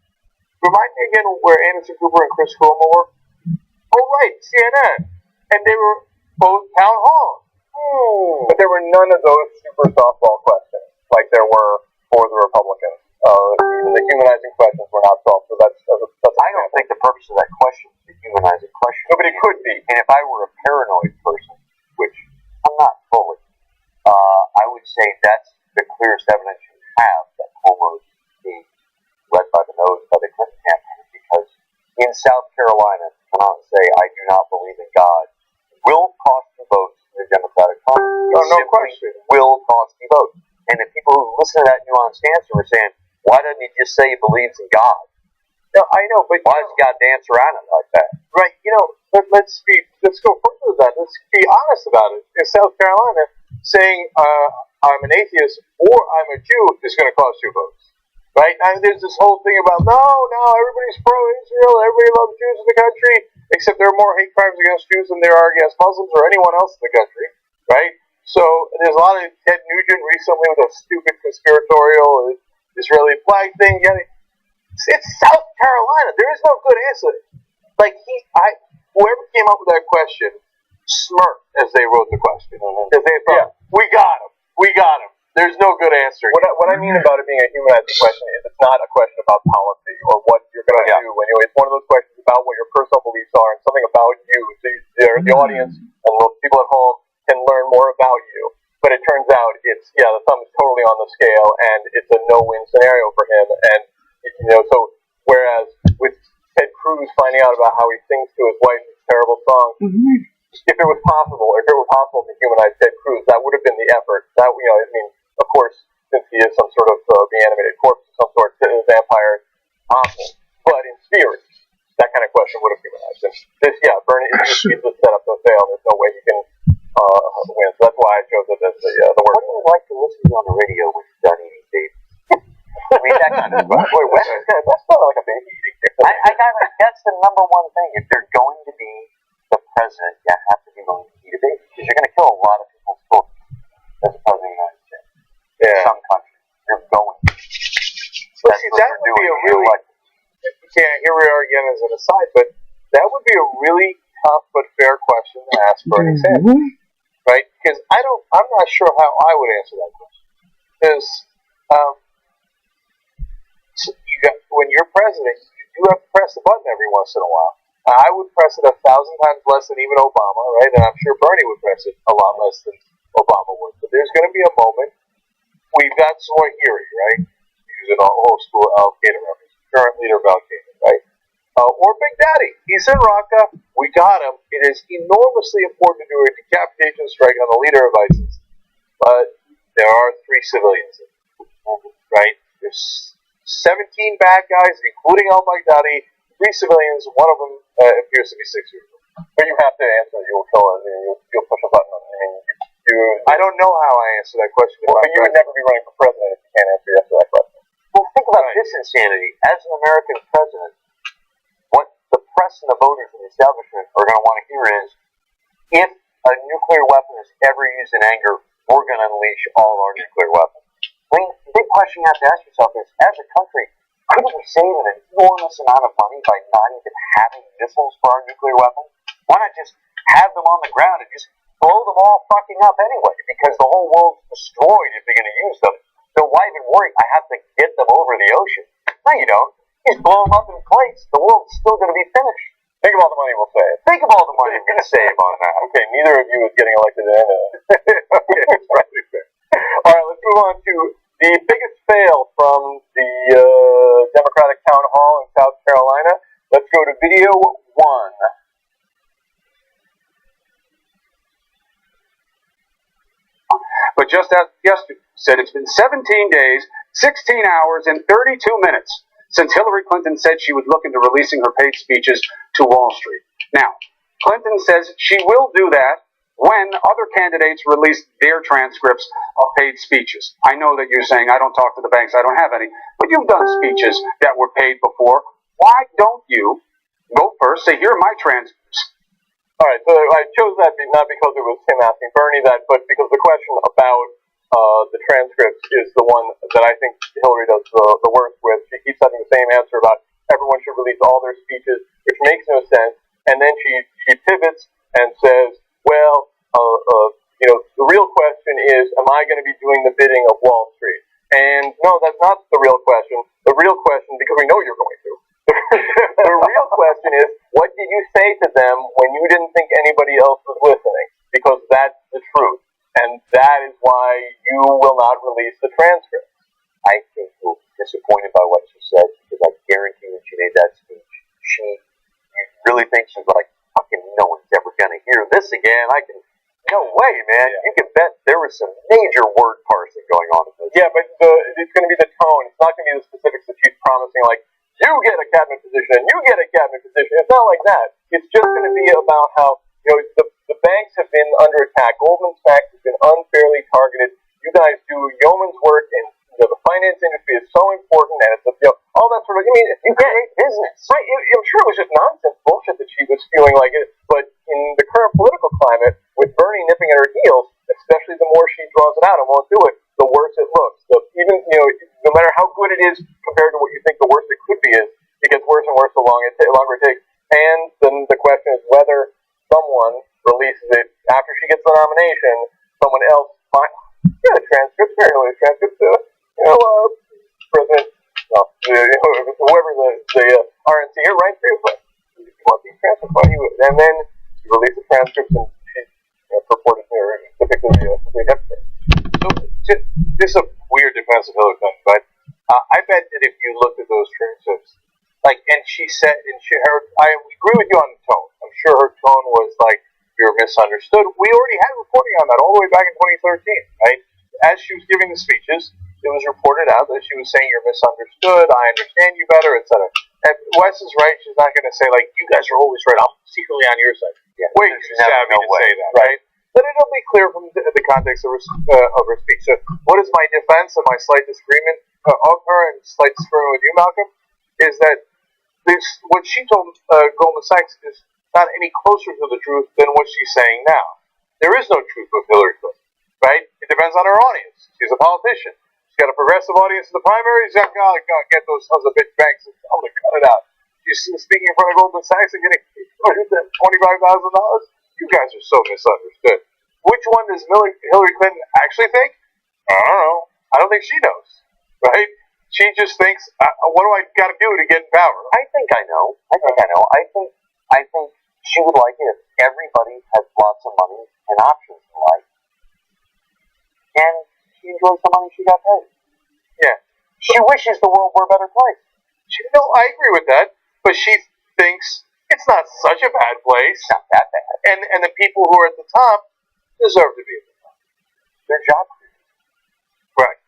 Remind me again where Anderson Cooper and Chris Cuomo were. Oh, right, CNN. And they were both town halls. But there were none of those super softball questions like there were for the Republicans. Even the humanizing questions were not solved. So that's I don't think the purpose of that question is a humanizing question. No, but it could be. And if I were a paranoid person, which I'm not fully, I would say that's the clearest evidence you have that Cuomo is being led by the nose by the Clinton campaign, because in South Carolina, to come out and say, I do not believe in God, will cost you votes in the Democratic Party. No question. Will cost you votes. And the people who listen to that nuanced answer were saying, why doesn't he just say he believes in God? No, I know, but why does God dance around it like that? Right, let's go further with that. Let's be honest about it. In South Carolina, saying I'm an atheist or I'm a Jew is going to cost you votes. Right? And there's this whole thing about, no, everybody's pro-Israel, everybody loves Jews in the country, except there are more hate crimes against Jews than there are against Muslims or anyone else in the country. Right? So there's a lot of Ted Nugent recently with a stupid conspiratorial Israeli flag thing. It's South Carolina. There is no good answer. Like whoever came up with that question smirked as they wrote the question. Because they thought, we got him. There's no good answer. What I mean about it being a humanizing question is it's not a question about policy or what you're going to do. Anyway, it's one of those questions about what your personal beliefs are and something about you. So the audience and the people at home can learn more about you. But it turns out the thumb is totally on the scale, and it's a no-win scenario for him. And so whereas with Ted Cruz finding out about how he sings to his wife these terrible songs, if it was possible to humanize Ted Cruz, that would have been the effort. of course, since he is some sort of reanimated corpse of some sort, vampire, awful. But in theory, that kind of question would have given us. And this, yeah, Bernie is a setup to fail. There's no way he can win. So that's why I chose it as the worst. What do you like to listen to on the radio when you're done eating, Dave? I mean, that kind of stuff. Boy, that's not like a baby eating. I got it. That's the number one thing. If you're going to be the president, you have to be willing to eat a baby because you're going to kill a lot of people's children as a president of the United States. Yeah. In some countries, you're going. Well, see, that would be a really. Here we are again as an aside, but that would be a really tough but fair question to ask Bernie Sanders, right? Because I'm not sure how I would answer that question. Because when you're president, you have to press the button every once in a while. I would press it 1,000 times less than even Obama, right? And I'm sure Bernie would press it a lot less than Obama would. But there's going to be a moment. We've got Zawahiri, right? Using a whole school of Al-Qaeda reference. Current leader of Al-Qaeda, right? Or Big Daddy. He's in Raqqa. We got him. It is enormously important to do a decapitation strike on the leader of ISIS. But there are 3 civilians, right? There's 17 bad guys, including al-Baghdadi, 3 civilians, one of them appears to be 6 years old. But you have to answer. You'll kill it. You'll push a button. I don't know how I answer that question. Well, but you would never be running for president if you can't answer yes to that question. Well, think about this insanity. As an American president, what the press and the voters and the establishment are going to want to hear is, if a nuclear weapon is ever used in anger, we're going to unleash all our nuclear weapons. I mean, the big question you have to ask yourself is, as a country, couldn't we save an enormous amount of money by not even having missiles for our nuclear weapons? Why not just have them on the ground and just blow them all fucking up anyway? Because the whole world's destroyed if you're going to use them. So why even worry? I have to get them over the ocean. No, you don't. You just blow them up in place. The world's still going to be finished. Think of all the money we'll save. Think of all the money we're going to save on that. Okay, neither of you is getting elected to any of that. Okay, that's probably fair. All right, let's move on to the biggest fail from the Democratic town hall in South Carolina. Let's go to video 1. But just as yesterday said, it's been 17 days, 16 hours, and 32 minutes since Hillary Clinton said she would look into releasing her paid speeches to Wall Street. Now, Clinton says she will do that when other candidates release their transcripts of paid speeches. I know that you're saying, I don't talk to the banks, I don't have any, but you've done speeches that were paid before. Why don't you go first, say, here are my transcripts? All right, so I chose that not because it was him asking Bernie that, but because the question about the transcripts is the one that I think Hillary does the worst with. She keeps having the same answer about everyone should release all their speeches, which makes no sense. And then she pivots and says, well, the real question is, am I going to be doing the bidding of Wall Street? And no, that's not the real question. The real question, because we know you're going to, the real question is, what did you say to them when you didn't think anybody else was listening? Because that's the truth. And that is why you will not release the transcript. I think you'll be disappointed by what she said, because I guarantee when she made that speech, you really think she's like, fucking no one's ever going to hear this again. No way, man. Yeah. You can bet there was some major word parsing going on in this. Yeah, but it's going to be the tone. It's not going to be the specifics that she's promising, like, you get a cabinet position and you get a cabinet position. It's not like that. It's just going to be about how, the banks have been under attack. Goldman Sachs has been unfairly targeted. You guys do yeoman's work, and the finance industry is so important, and it's all that sort of. You create business, right? I'm sure it was just nonsense bullshit that she was feeling like it. But in the current political climate, with Bernie nipping at her heels, especially the more she draws it out and won't do it, the worse it looks. No matter how good it is compared to what you think the worst it could be is, it gets worse and worse the longer it takes. And then the question is whether someone releases it after she gets the nomination. Someone else the transcripts, transcripts. President, whoever the RNC here, right? You want these transcripts? Why do you? And then you release the transcripts, and she's purported typically hypocrite. So this is a weird defense of Hillary Clinton, but I bet that if you looked at those transcripts, and she said, I agree with you on the tone. I'm sure her tone was like, you're misunderstood. We already had reporting on that all the way back in 2013, right? as she was giving the speeches, it was reported out that she was saying you're misunderstood, I understand you better, etc. And Wes is right, she's not going to say, like, you guys are always right, I'm secretly on your side. Yeah, Way too savvy to say that, right? But it'll be clear from the context of her speech. So, what is my defense of my slight disagreement of her and slight disagreement with you, Malcolm, is that what she told Goldman Sachs is not any closer to the truth than what she's saying now. There is no truth with Hillary Clinton, right? It depends on her audience. She's a politician. She's got a progressive audience in the primaries. She's got to get those sons of bitch banks. I'm going to cut it out. She's speaking in front of Goldman Sachs and getting $25,000. You guys are so misunderstood. Which one does Hillary Clinton actually think? I don't know. I don't think she knows, right? She just thinks, what do I got to do to get in power? I think I know. I think she would like it if everybody has lots of money and options in life, and she enjoys the money she got paid. Yeah. She wishes the world were a better place. No, I agree with that, but she thinks it's not such a bad place. It's not that bad. And the people who are at the top deserve to be at the top. Their job creators. Right.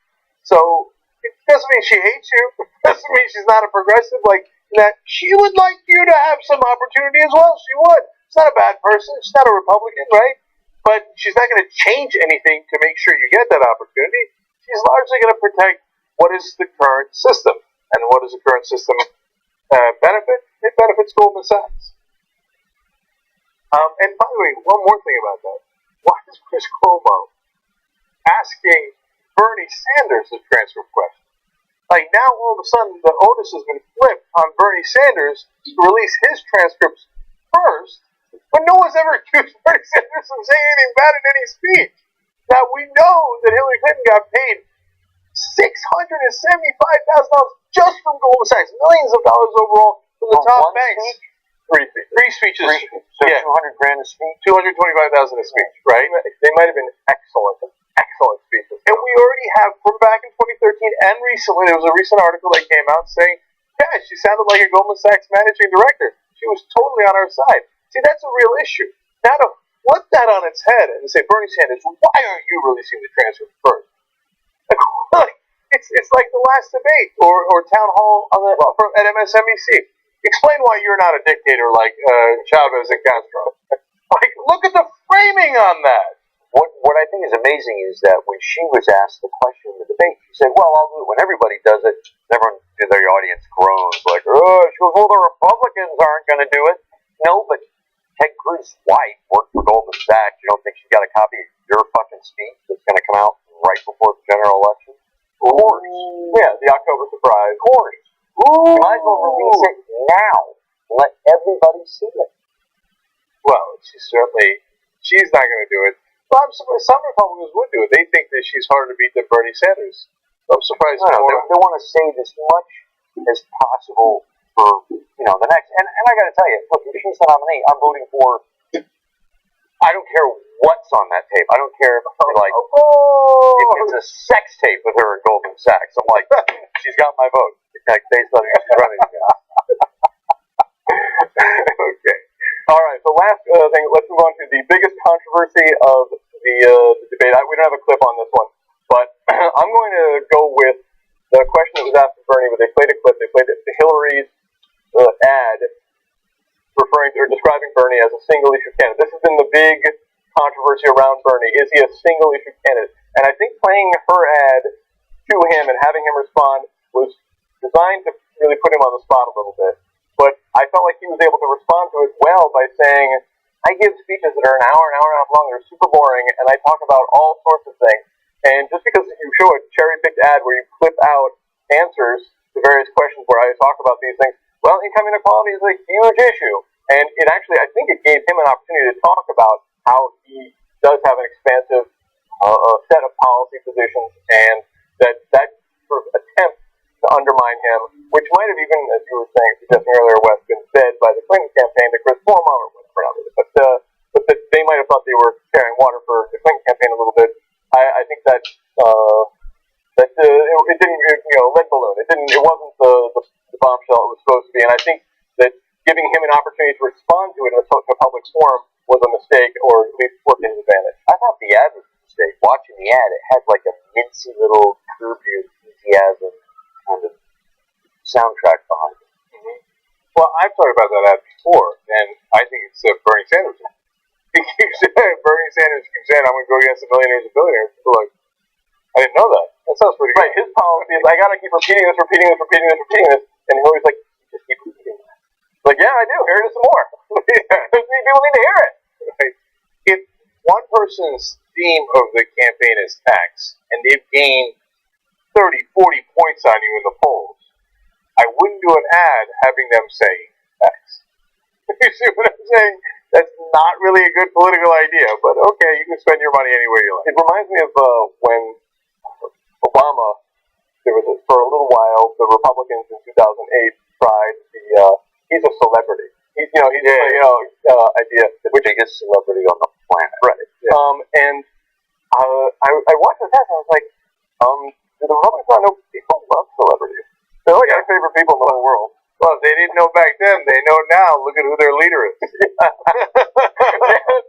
So it doesn't mean she hates you. It doesn't mean she's not a progressive. Like that, she would like you to have some opportunity as well. She would. She's not a bad person. She's not a Republican, right? But she's not going to change anything to make sure you get that opportunity. She's largely going to protect what is the current system. And what does the current system benefit? It benefits Goldman Sachs. And by the way, one more thing about that. Why is Chris Cuomo asking Bernie Sanders a transcript question? Like, now all of a sudden the onus has been flipped on Bernie Sanders to release his transcripts first, but no one's ever accused Bernie Sanders of saying anything bad in any speech. Now, we know that Hillary Clinton got paid $675,000 just from Goldman Sachs, millions of dollars overall from the top banks. Three speeches. So $200,000 a speech? $225,000 a speech, right? They might have been excellent speeches. And we already have, from back in 2013 and recently, there was a recent article that came out saying, yeah, she sounded like a Goldman Sachs managing director. She was totally on our side. See, that's a real issue. Now to flip that on its head and say, Bernie Sanders, why aren't you releasing the transcript first? It's like the last debate or town hall at MSNBC. Explain why you're not a dictator like Chavez and Castro. Like, look at the framing on that. What I think is amazing is that when she was asked the question in the debate, she said, well, I'll do it when everybody does it. Everyone in the audience groans like, oh, she goes, well, the Republicans aren't going to do it. No, but Ted Cruz's wife worked for Goldman Sachs. You don't think she's got a copy of your fucking speech that's going to come out right before the general election? Of course. Yeah, the October surprise. Of course. You might as well release it now. Let everybody see it. Well, she's not going to do it. Well, I'm surprised some Republicans would do it. They think that she's harder to beat than Bernie Sanders. So I'm surprised. They want to save as much as possible for the next. And I got to tell you, look, if she's the nominee, I'm voting for. I don't care what's on that tape. I don't care if it's a sex tape with her at Goldman Sachs. I'm like, she's got my vote. Based on who she's running against. Okay. All right. So last thing, let's move on to the biggest controversy of the debate. We don't have a clip on this one, but I'm going to go with the question that was asked of Bernie. But they played a clip. They played Hillary's ad referring to or describing Bernie as a single issue candidate. This has been the big controversy around Bernie. Is he a single issue candidate? And I think playing her ad to him and having him respond was designed to really put him on the spot a little bit. But I felt like he was able to respond to it well by saying, I give speeches that are an hour and a half long, they're super boring, and I talk about all sorts of things. And just because you show a cherry-picked ad where you clip out answers to various questions where I talk about these things, well, income inequality is a huge issue. And it actually, I think it gave him an opportunity to talk about how he does have an expansive set of policy positions, and that sort of attempt to undermine him, which might have even, as you were saying, suggesting earlier, Wes, been fed by the Clinton campaign to Chris Cuomo or whatever. But that they might have thought they were carrying water for the Clinton campaign a little bit. I think that it didn't, lead balloon. It wasn't the bombshell it was supposed to be. And I think that giving him an opportunity to respond to it in a public forum was a mistake, or at least worked in his advantage. I thought the ad was a mistake. Watching the ad, it had like a catchy little Curb Your Enthusiasm kind of soundtrack behind it. Well, I've talked about that ad before, and I think it's Bernie Sanders. He keeps saying, Bernie Sanders keeps saying, I'm going to go against the millionaires and billionaires. People are like, I didn't know that. That sounds pretty good. Right, his policy is, I got to keep repeating this, and he's always like, just keep repeating that. Like, yeah, I do. Hear it some more. People need to hear it. Right. If one person's theme of the campaign is tax, and they've gained 30, 40 points on you in the polls, I wouldn't do an ad having them say tax. You see what I'm saying? That's not really a good political idea, but okay, you can spend your money anywhere you like. It reminds me of when Obama, for a little while, the Republicans in 2008 tried he's a celebrity. He's idea, the biggest celebrity on the planet. Right. Yeah. And I watched the test and I was like, do the Republicans not know people love celebrities? They're like our favorite people in the whole world. Well, if they didn't know back then, they know now. Look at who their leader is. That's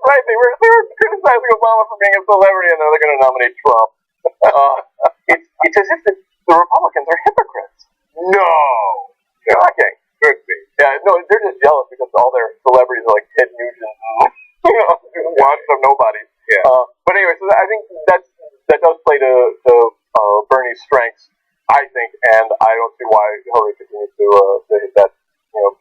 right. They were criticizing Obama for being a celebrity, and now they're going to nominate Trump. It's as if the Republicans are hypocrites. No. Shocking. Could be. Yeah, no, they're just jealous because all their celebrities are like Ted Nugent, watch of nobody. Yeah. But anyway, so I think that does play to Bernie's strengths, I think, and I don't see why Hillary continues to hit that note.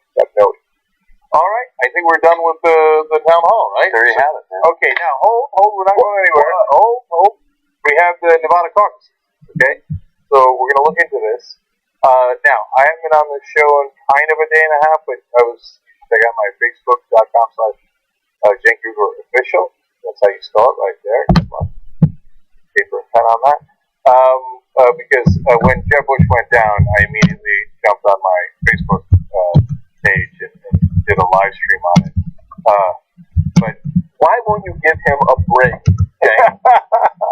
All right, I think we're done with the town hall, right? There you have it, man. Okay, now hold, we're not going anywhere. Hold. We have the Nevada caucus. Okay, so we're going to look into this. Now, I haven't been on this show in kind of a day and a half, but check out my Facebook.com/Jen Kruger official. That's how you spell it right there. Paper and pen on that. Because when Jeb Bush went down, I immediately jumped on my Facebook page and did a live stream on it. But why won't you give him a break? Okay?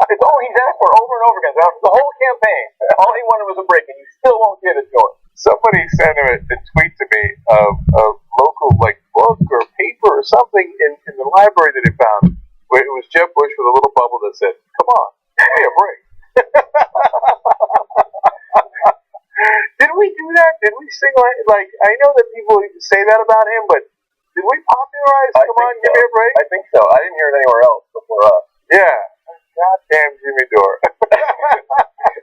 It's all he's asked for over and over again. The whole campaign, all he wanted was a break, and you still won't give it to him. Somebody sent him a tweet to me of a local book or paper or something in the library that he found. Where it was Jeb Bush with a little bubble that said, "Come on, give me a break." Did we do that? Did we sing I know that people say that about him, but did we popularize "Come on, give me a break"? I think so. I didn't hear it anywhere else before us. Yeah. Goddamn Jimmy Dore.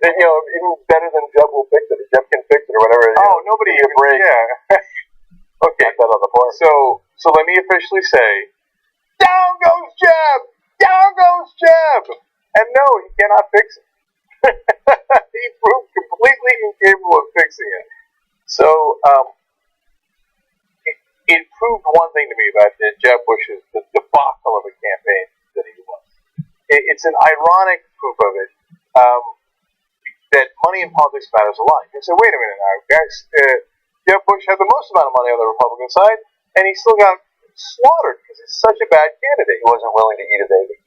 And, even better than Jeb will fix it. Jeb can fix it or whatever. Nobody give a break. Yeah. Okay. That on the board. So let me officially say, down goes Jeb! Down goes Jeb! And no, he cannot fix it. He proved completely incapable of fixing it. So, it proved one thing to me about Jeb Bush's the debacle of a campaign that he was. It's an ironic proof of it, that money in politics matters a lot. You say, wait a minute now, guys, Jeb Bush had the most amount of money on the Republican side, and he still got slaughtered because he's such a bad candidate. He wasn't willing to eat a baby.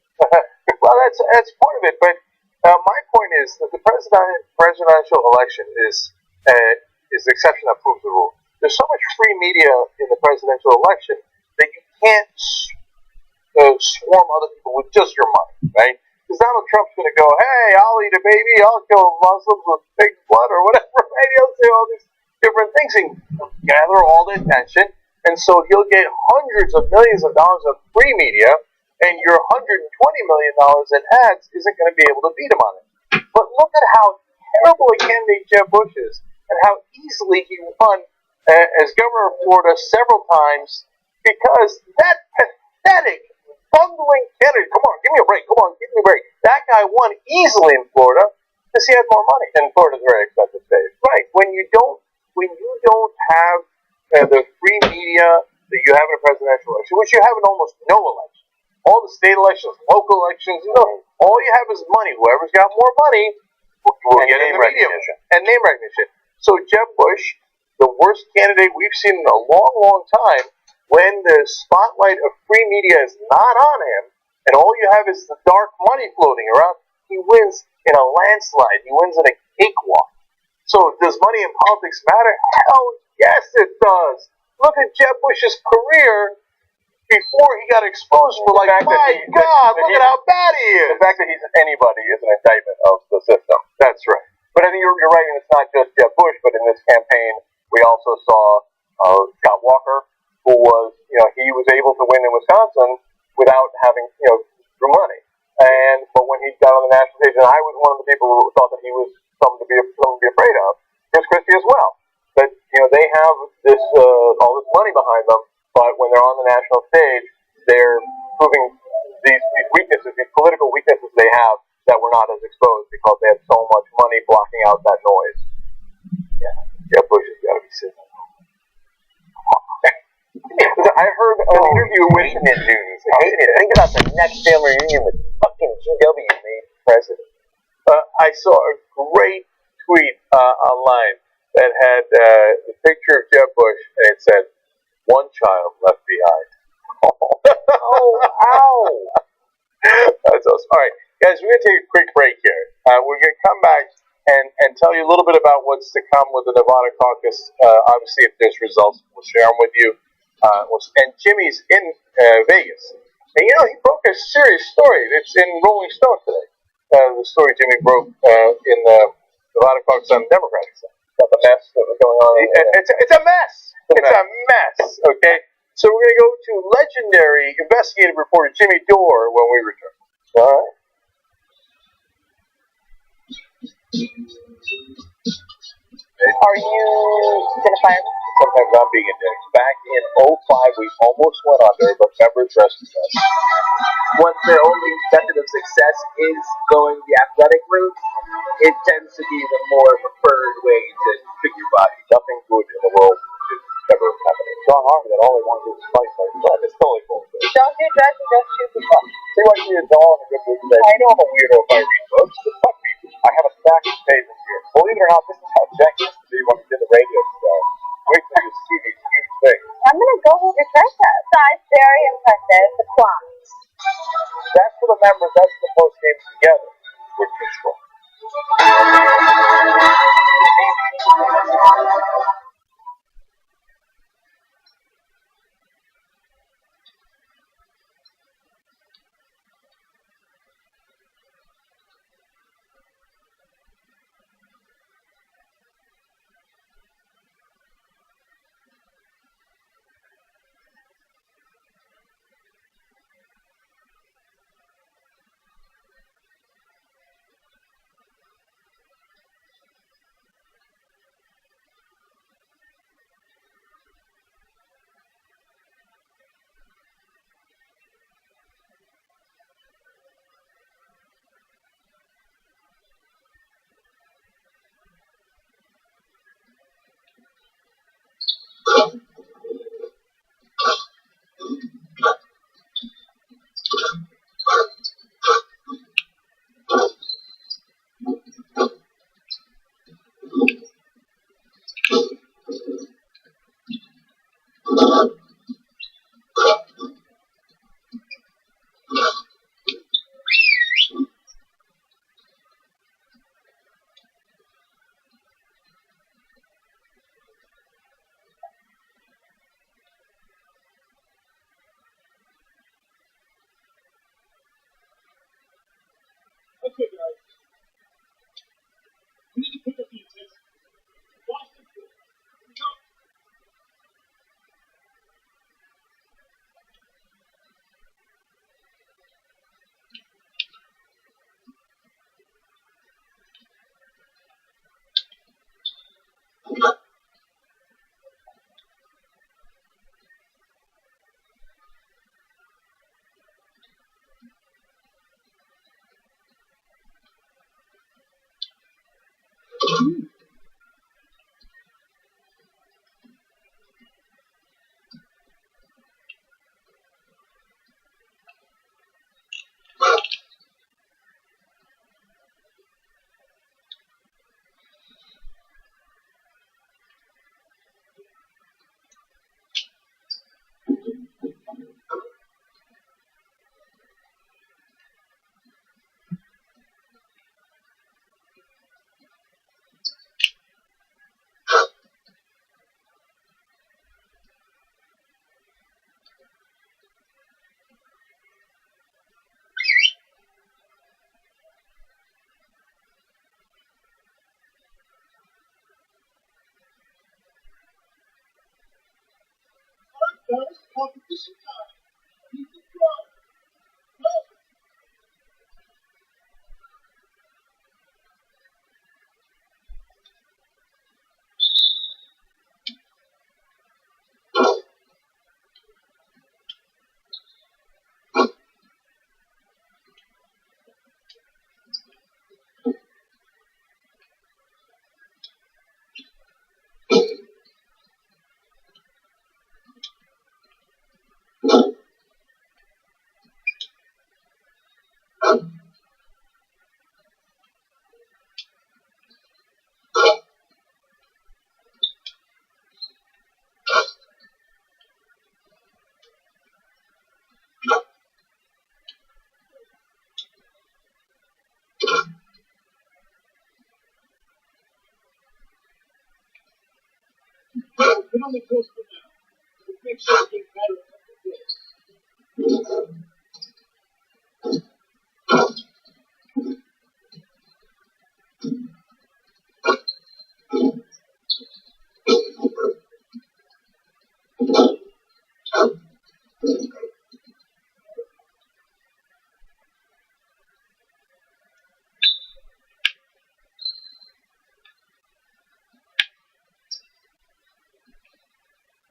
Well, that's part of it, but my point is that the presidential election is the exception that proves the rule. There's so much free media in the presidential election that you can't swarm other people with just your money, right? Because Donald Trump's going to go, hey, I'll eat a baby, I'll kill Muslims with pig blood or whatever, right? He'll say all these different things and gather all the attention, and so he'll get hundreds of millions of dollars of free media, and your $120 million in ads isn't going to be able to beat him on it. But look at how terrible a candidate Jeb Bush is, and how easily he won as governor of Florida several times, because that pathetic, bungling candidate, come on, give me a break, that guy won easily in Florida because he had more money. And Florida's a very expensive state. Right. When you don't have the free media that you have in a presidential election, which you have in almost no election, all the state elections, local elections, all you have is money. Whoever's got more money will get in the media. And name recognition. So Jeb Bush, the worst candidate we've seen in a long, long time, when the spotlight of free media is not on him, and all you have is the dark money floating around, he wins in a landslide. He wins in a cakewalk. So does money in politics matter? Hell yes, it does. Look at Jeb Bush's career. before he got exposed, we're like, my God, look at how bad he is. The fact that he's anybody is an indictment of the system. That's right. But I think you're right, and it's not just Jeb Bush, but in this campaign, we also saw Scott Walker, who was, he was able to win in Wisconsin without having, through money. But when he got on the national stage, and I was one of the people who thought that he was something to be afraid of, Chris Christie as well. That they have this all this money behind them, but when they're on the national stage, they're proving these weaknesses, these political weaknesses they have that were not as exposed because they had so much money blocking out that noise. Yeah, Bush has got to be sitting. I heard an interview with him in June. Think about the next family reunion with fucking GW made president. I saw a great tweet online that had the picture of Jeb Bush, and it said, "One child left behind." Ow! That's awesome. All right, guys, we're going to take a quick break here. We're going to come back and tell you a little bit about what's to come with the Nevada caucus. Obviously, if there's results, we'll share them with you. And Jimmy's in Vegas. And he broke a serious story. It's in Rolling Stone today. The story Jimmy broke in the Nevada caucus on the Democratic side. About the mess that was going on. It's a mess. It's a mess. Okay? So we're going to go to legendary investigative reporter Jimmy Dore when we return. All right. Are you going to fire me? Sometimes I'm being a dick. Back in 05, we almost went under, but members rescued us. Once the only method of success is going the athletic route, it tends to be the more preferred way to pick your body. Nothing good in the world is ever happening. John Harvey, that all they want to do is fight. It's totally cool. Don't do drugs and don't shoot people. TYT is all in a good mood today. I know I'm a weirdo if I read books, but fuck people. I have a stack of pages here. Believe it or not, this is how Jack used to be when he did the radio show. Wait till you see these huge things. I'm going to go with your tricep. Size very impressive. The quads. That's for the members. That's the post games together. We're too strong.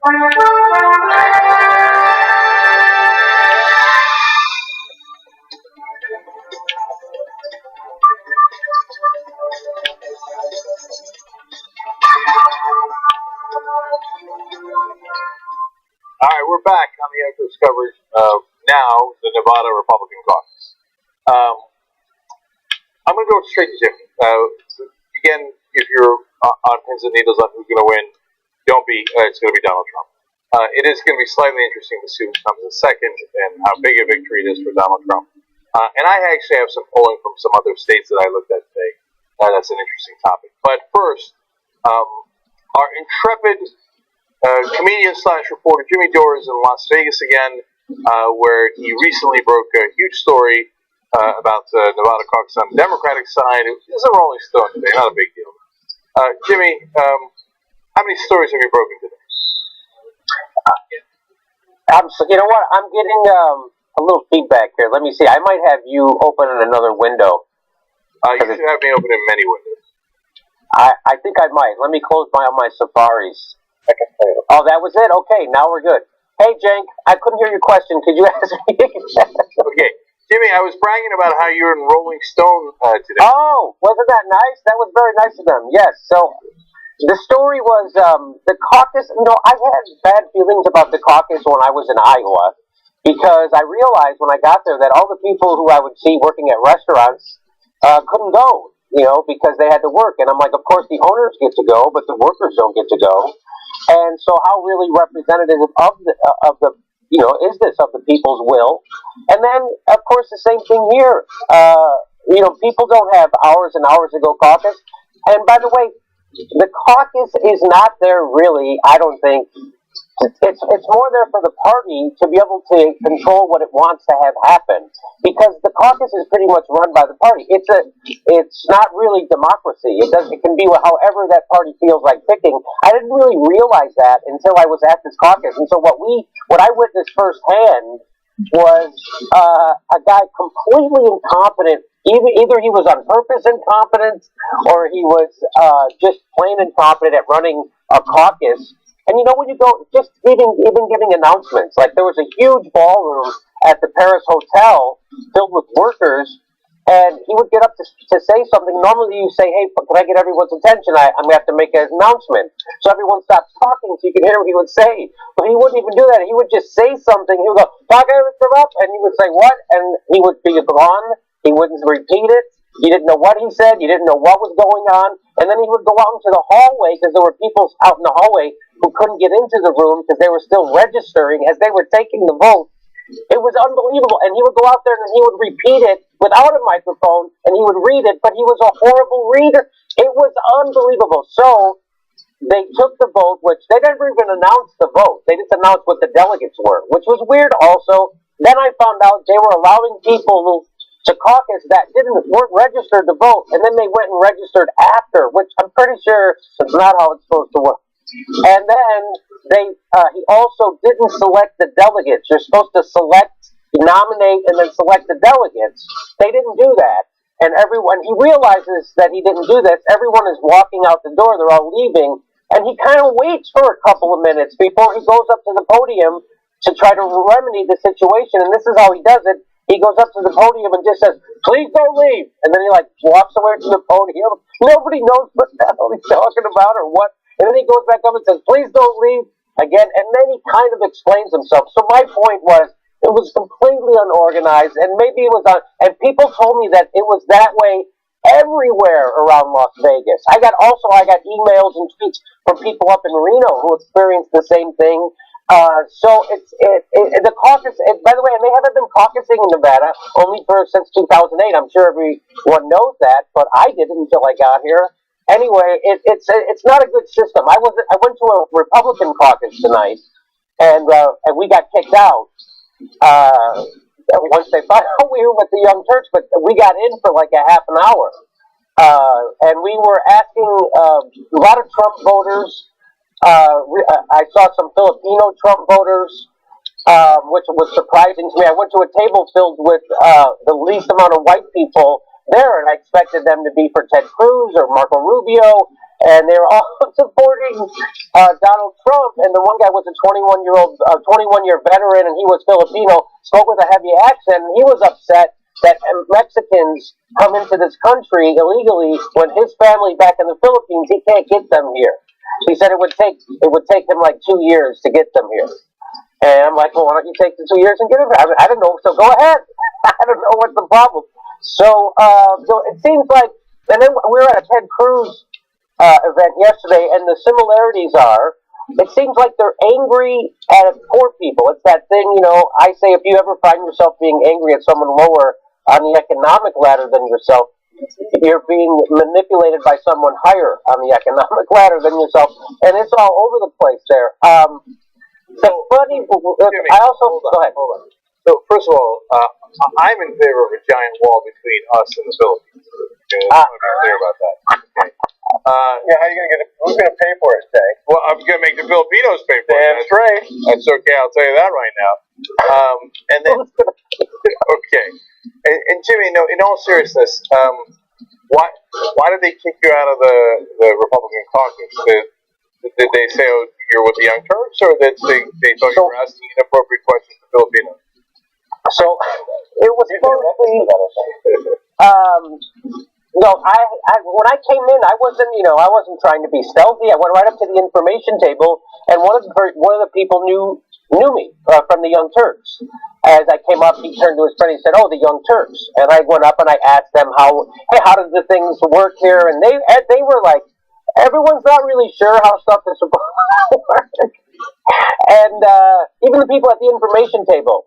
All right, we're back on the Echo's coverage of now the Nevada Republican caucus. I'm going to go straight to Jimmy. Again, if you're on pins and needles on who's going to win, don't be. It's going to be Donald Trump. It is going to be slightly interesting to see who comes in second and how big a victory it is for Donald Trump. And I actually have some polling from some other states that I looked at today. That's an interesting topic. But first, our intrepid comedian / reporter Jimmy Dore is in Las Vegas again, where he recently broke a huge story about the Nevada caucus on the Democratic side. It is a Rolling Stone today, not a big deal. Jimmy, how many stories have you broken today? You know what? I'm getting a little feedback here. Let me see. I might have you open in another window. You should have me open in many windows. I think I might. Let me close all my safaris. Oh, that was it? Okay, now we're good. Hey, Cenk, I couldn't hear your question. Could you ask me? Okay. Jimmy, I was bragging about how you're in Rolling Stone today. Oh, wasn't that nice? That was very nice of them. Yes. So the story was the caucus. You know, I had bad feelings about the caucus when I was in Iowa because I realized when I got there that all the people who I would see working at restaurants couldn't go, you know, because they had to work. And I'm like, of course, the owners get to go, but the workers don't get to go. And so how really representative of the you know, is this of the people's will? And then, of course, the same thing here. You know, people don't have hours and hours to go caucus. And by the way, the caucus is not there really, I don't think. It's more there for the party to be able to control what it wants to have happen, because the caucus is pretty much run by the party. It's not really democracy. It can be however that party feels like picking. I didn't really realize that until I was at this caucus, and so what I witnessed firsthand was a guy completely incompetent. Either he was on purpose incompetent, or he was just plain incompetent at running a caucus. And you know, when you go, just even giving announcements, like there was a huge ballroom at the Paris Hotel filled with workers, and he would get up to say something. Normally you say, hey, can I get everyone's attention? I'm going to have to make an announcement. So everyone stops talking so you can hear what he would say. But he wouldn't even do that. He would just say something. He would go, and he would say, what? And he would be gone. He wouldn't repeat it. You didn't know what he said. You didn't know what was going on. And then he would go out into the hallway, because there were people out in the hallway who couldn't get into the room because they were still registering as they were taking the vote. It was unbelievable. And he would go out there and he would repeat it without a microphone, and he would read it, but he was a horrible reader. It was unbelievable. So they took the vote, which they never even announced the vote. They just announced what the delegates were, which was weird also. Then I found out they were allowing people to caucus that weren't registered to vote, and then they went and registered after, which I'm pretty sure is not how it's supposed to work. And then he also didn't select the delegates. You're supposed to nominate, and then select the delegates. They didn't do that. And he realizes that he didn't do this. Everyone is walking out the door. They're all leaving. And he kind of waits for a couple of minutes before he goes up to the podium to try to remedy the situation. And this is how he does it. He goes up to the podium and just says, "Please don't leave." And then he walks away from the podium. Nobody knows what the hell he's talking about or what. And then he goes back up and says, "Please don't leave," again. And then he kind of explains himself. So my point was, it was completely unorganized, and maybe it was and people told me that it was that way everywhere around Las Vegas. I got emails and tweets from people up in Reno who experienced the same thing. So the caucus. By the way, and they haven't been caucusing in Nevada since 2008. I'm sure everyone knows that, but I didn't until I got here. Anyway, it's not a good system. I went to a Republican caucus tonight, and we got kicked out. Once they found out we were with the Young Turks, but we got in for like a half an hour. And we were asking a lot of Trump voters. I saw some Filipino Trump voters, which was surprising to me. I went to a table filled with the least amount of white people there, and I expected them to be for Ted Cruz or Marco Rubio, and they were all supporting Donald Trump. And the one guy was a 21-year veteran, and he was Filipino, spoke with a heavy accent, and he was upset that Mexicans come into this country illegally when his family back in the Philippines, he can't get them here. He said it would take him like 2 years to get them here. And I'm like, well, why don't you take the 2 years and get them? I don't know, so go ahead. I don't know what's the problem. So it seems like, and then we were at a Ted Cruz event yesterday, and the similarities are, it seems like they're angry at poor people. It's that thing, I say if you ever find yourself being angry at someone lower on the economic ladder than yourself, you're being manipulated by someone higher on the economic ladder than yourself, and it's all over the place there. I also, go ahead. Hold on. So, first of all, I'm in favor of a giant wall between us and the Philippines. Okay, let's be clear about that. Okay. How are you going to get it? Who's going to pay for it, Jay? Well, I'm going to make the Filipinos pay for it. Damn straight. That's okay, I'll tell you that right now. And then, okay. And Jimmy, no, in all seriousness, why did they kick you out of the Republican caucus? Did they say, oh, you're with the Young Turks, or did they thought you were asking inappropriate questions to Filipinos? So it was mostly. No, when I came in, I wasn't trying to be stealthy. I went right up to the information table, and one of the people knew me from the Young Turks. As I came up, he turned to his friend. He said, "Oh, the Young Turks." And I went up and I asked them how does the things work here? And they were like, everyone's not really sure how stuff is supposed to work. And even the people at the information table.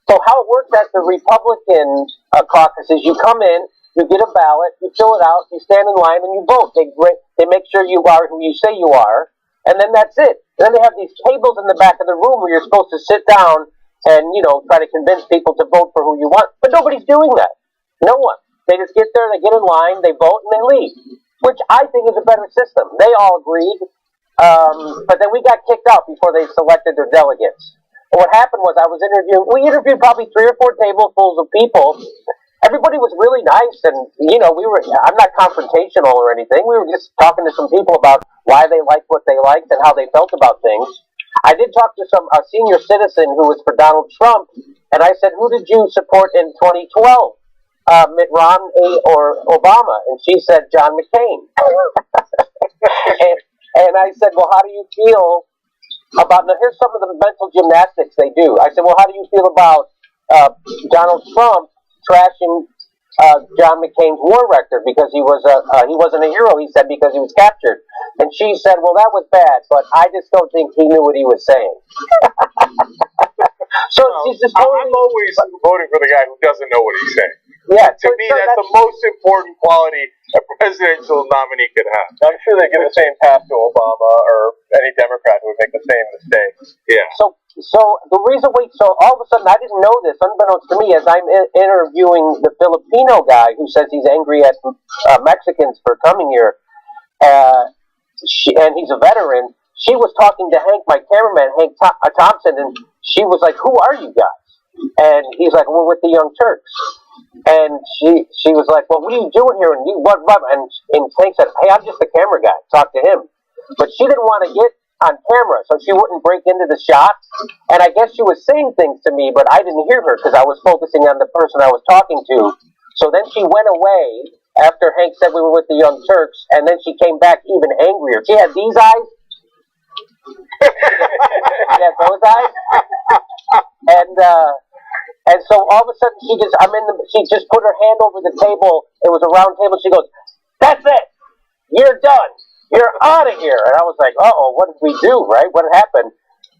So how it works at the Republican caucus is you come in, you get a ballot, you fill it out, you stand in line, and you vote. They make sure you are who you say you are, and then that's it. And then they have these tables in the back of the room where you're supposed to sit down and, try to convince people to vote for who you want. But nobody's doing that. No one. They just get there, they get in line, they vote, and they leave, which I think is a better system. They all agreed, but then we got kicked out before they selected their delegates. And what happened was we interviewed probably 3 or 4 tablesfuls of people. Everybody was really nice, and, I'm not confrontational or anything. We were just talking to some people about why they liked what they liked and how they felt about things. I did talk to a senior citizen who was for Donald Trump, and I said, who did you support in 2012? Mitt Romney or Obama? And she said, John McCain. and I said, well, how do you feel about, now here's some of the mental gymnastics they do. I said, well, how do you feel about Donald Trump trashing John McCain's war record because he wasn't a hero, he said, because he was captured. And she said, well, that was bad, but I just don't think he knew what he was saying. So she's just I'm always voting for the guy who doesn't know what he's saying. Yeah, to me, that's the most important quality a presidential nominee could have. I'm sure they give the same pass to Obama or any Democrat who would make the same mistake. Yeah. So the reason all of a sudden, I didn't know this, unbeknownst to me, as I'm interviewing the Filipino guy who says he's angry at Mexicans for coming here, and he's a veteran. she was talking to Hank, my cameraman, Hank Thompson, and she was like, "Who are you guys?" And he's like, "We're with the Young Turks." And she was like, "Well, what are you doing here?" And what? And Hank said, "Hey, I'm just the camera guy. Talk to him." But she didn't want to get on camera, so she wouldn't break into the shots. And I guess she was saying things to me, but I didn't hear her because I was focusing on the person I was talking to. So then she went away after Hank said we were with the Young Turks, and then she came back even angrier. She had these eyes. She had those eyes. And so all of a sudden she just put her hand over the table. It was a round table. She goes, "That's it. You're done. You're out of here." And I was like, "Uh-oh, what did we do, right? What happened?"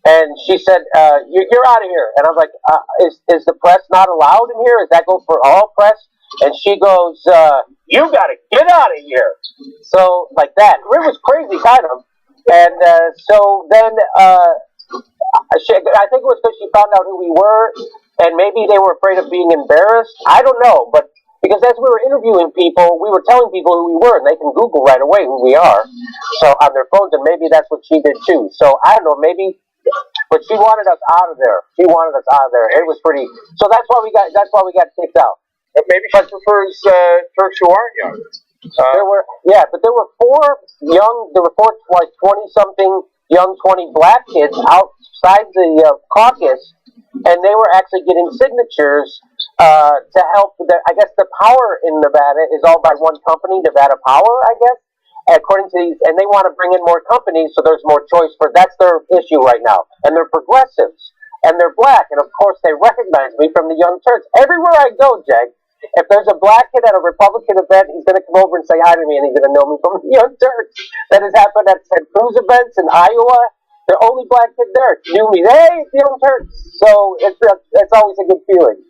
And she said, you're out of here. And I'm like, is the press not allowed in here? Does that go for all press? And she goes, "You got to get out of here." So, like that. It was crazy, kind of. And so then I think it was because she found out who we were, and maybe they were afraid of being embarrassed. I don't know, but because as we were interviewing people, we were telling people who we were, and they can Google right away who we are, so on their phones, and maybe that's what she did too. So I don't know, maybe, but she wanted us out of there. She wanted us out of there. It was pretty. So that's why we got kicked out. Maybe she prefers Turks who aren't young. But there were four 20-something young 20 black kids outside the caucus, and they were actually getting signatures to help. I guess the power in Nevada is all by one company, Nevada Power, I guess, according to these, and they want to bring in more companies so there's more choice that's their issue right now. And they're progressives, and they're black, and of course they recognize me from the Young Turks. Everywhere I go, Jag, if there's a black kid at a Republican event, he's going to come over and say hi to me, and he's going to know me from the Young Turks. That has happened at Ted Cruz events in Iowa. The only black kid there knew me. Hey, it's the Young Turks. So it's always a good feeling.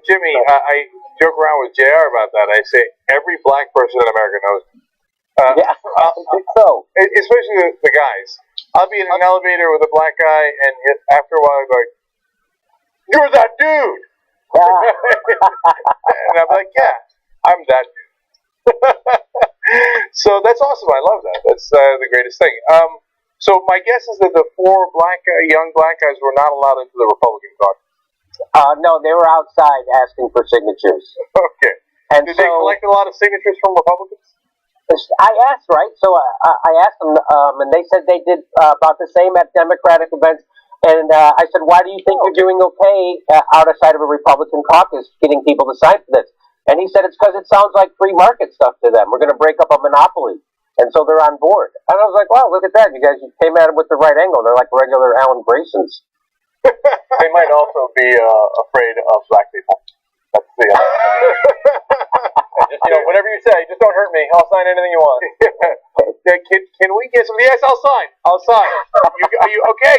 Jimmy, I joke around with JR about that. I say every black person in America knows me. I think so. Especially the guys. I'll be in an elevator with a black guy, and after a while, I'll be like, "You're that dude!" And I'm like, "Yeah, I'm that dude." So that's awesome. I love that. That's the greatest thing. So my guess is that the four young black guys were not allowed into the Republican caucus. No, they were outside asking for signatures. Okay. And did they collect a lot of signatures from Republicans? I asked, right? So I asked them, and they said they did about the same at Democratic events. And I said, "Why do you think you're doing okay outside of a Republican caucus, getting people to sign for this?" And he said, "It's because it sounds like free market stuff to them. We're going to break up a monopoly." And so they're on board. And I was like, "Wow, look at that. You guys came at it with the right angle. They're like regular Alan Graysons." They might also be afraid of black people. That's the whatever you say, just don't hurt me. I'll sign anything you want. Can we get some? Yes, I'll sign. I'll sign. Are you okay?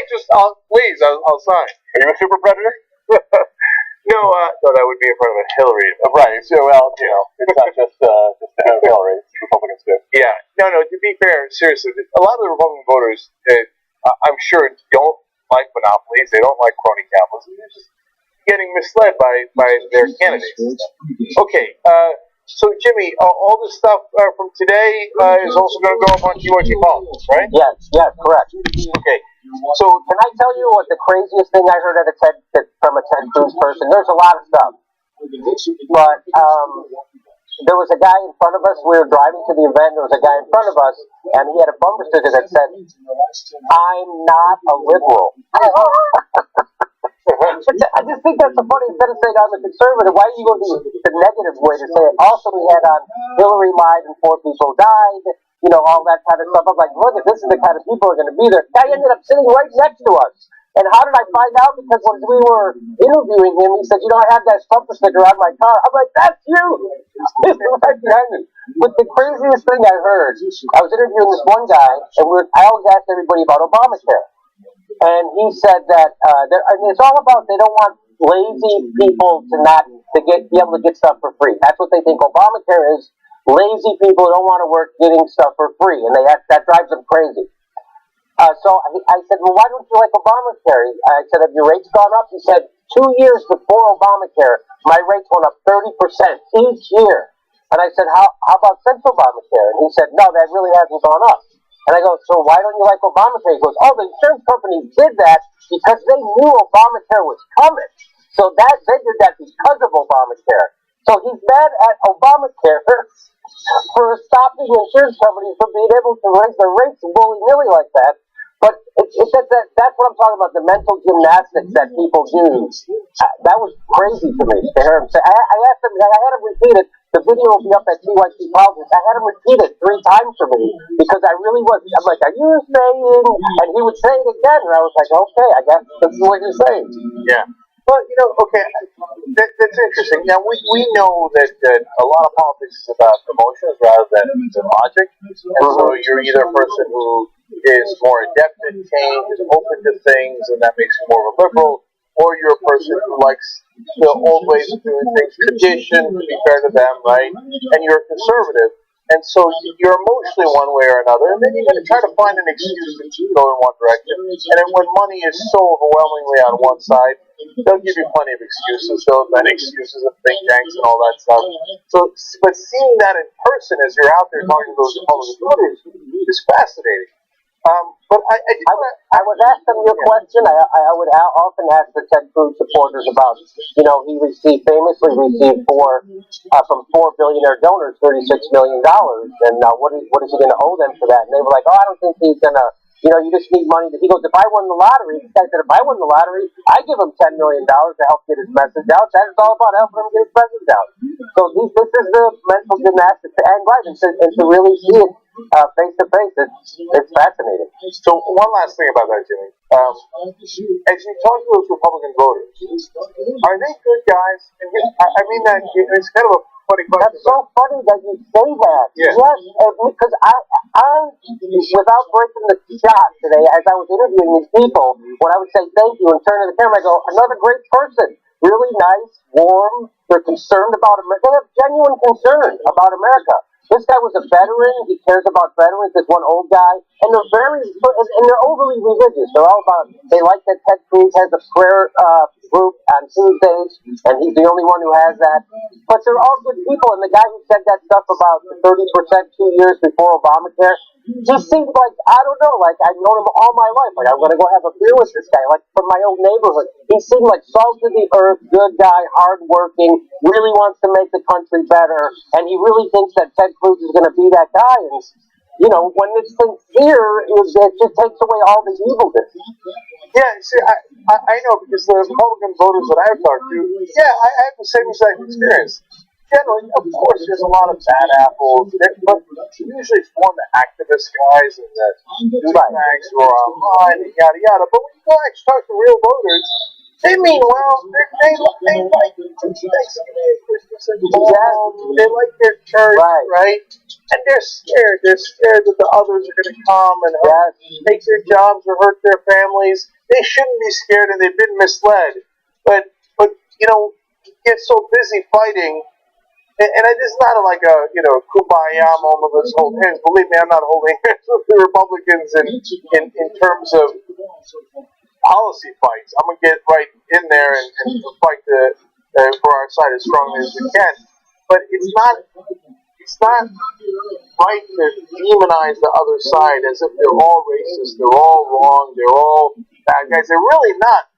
Please, I'll sign. Are you a super predator? No, that would be in front of a Hillary. Right. So, it's not just Hillary. It's Republicans too. Yeah. No. To be fair, seriously, a lot of the Republican voters, I'm sure, don't like monopolies. They don't like crony capitalism. They're just getting misled by their candidates. Okay. So, Jimmy, all this stuff from today is also going to go up on TYT Politics, right? Yes, correct. Okay. So, can I tell you what the craziest thing I heard from a Ted Cruz person? There's a lot of stuff. But there was a guy in front of us. We were driving to the event. There was a guy in front of us, and he had a bumper sticker that said, "I'm not a liberal." I just think that's so funny. Instead of saying I'm a conservative, why do you go the negative way to say it? Also, we had on Hillary lied and 4 people died, all that kind of stuff. I'm like, look, this is the kind of people who are going to be there. The guy ended up sitting right next to us. And how did I find out? Because when we were interviewing him, he said, I had that bumper sticker on my car. I'm like, that's you! He's right behind me. But the craziest thing I heard, I was interviewing this one guy, and I always asked everybody about Obamacare. And he said that it's all about they don't want lazy people to be able to get stuff for free. That's what they think Obamacare is. Lazy people who don't want to work getting stuff for free, and that drives them crazy. So I said, well, why don't you like Obamacare? I said, have your rates gone up? He said, 2 years before Obamacare, my rates went up 30% each year. And I said, how about since Obamacare? And he said, no, that really hasn't gone up. And I go, so why don't you like Obamacare? He goes, oh, the insurance companies did that because they knew Obamacare was coming. So that they did that because of Obamacare. So he's mad at Obamacare for stopping insurance companies from being able to raise their rates willy-nilly like that. But that's what I'm talking about, the mental gymnastics that people do. That was crazy to me to hear him say. I had him repeat it. The video will be up at TYT Politics. I had him repeat it 3 times for me because I really was. I'm like, are you saying? And he would say it again, and I was like, okay, I guess this is what you're saying. Yeah. Well, okay, that's interesting. Now, we know that a lot of politics is about emotions rather than logic. And so you're either a person who is more adept at change, is open to things, and that makes you more of a liberal, or you're a person who likes the old ways of doing things, tradition, to be fair to them, right? And you're a conservative. And so you're emotionally one way or another, and then you're going to try to find an excuse to go in one direction. And then when money is so overwhelmingly on one side, they'll give you plenty of excuses. They'll invent excuses of think tanks and all that stuff. So, but seeing that in person as you're out there talking to those Republican voters is fascinating. But I would ask them your question. I would often ask the Ted Cruz supporters about, he famously received from 4 billionaire donors $36 million, and what is he going to owe them for that? And they were like, oh, I don't think he's going to, you just need money. He goes, if I won the lottery, this guy said, if I won the lottery, I give him $10 million to help get his message out. That is all about helping him get his message out. So this is the mental gymnastics, and to really see it face to face, it's fascinating. So one last thing about that, Jimmy. As you talk to those Republican voters, are they good guys? I mean that it's kind of a funny question. That's so funny that you say that. Yeah. Yes, because I without breaking the shot today, as I was interviewing these people, when I would say thank you and turn to the camera, I go, another great person, really nice, warm. They're concerned about America. They have genuine concern about America. This guy was a veteran. He cares about veterans. This one old guy, and they're overly religious. They're all about. They like that Ted Cruz has a prayer group on Tuesdays, and he's the only one who has that. But they're all good people. And the guy who said that stuff about the 30% 2 years before Obamacare, he seemed like, I don't know, like I've known him all my life. Like I'm going to go have a beer with this guy, like from my old neighborhood. He seemed like salt of the earth, good guy, hardworking, really wants to make the country better, and he really thinks that Ted Cruz is going to be that guy. And when it's sincere, it just takes away all the evilness. Yeah, see, I know because the Republican voters that I've talked to, I have the same exact experience. Generally, of course, there's a lot of bad apples, but usually it's more the activist guys and the douchebags who are online and yada yada. But when you go actually talk to real voters, they mean well. They like Thanksgiving, Christmas, and fall. They like their church, right? And they're scared. They're scared that the others are going to come and take their jobs or hurt their families. They shouldn't be scared, and they've been misled. But you get so busy fighting. And it's not like a kumbaya moment. Let's hold hands. Believe me, I'm not holding hands with the Republicans in terms of policy fights. I'm gonna get right in there and fight for our side as strongly as we can. But it's not right to demonize the other side as if they're all racist, they're all wrong, they're all bad guys. They're really not.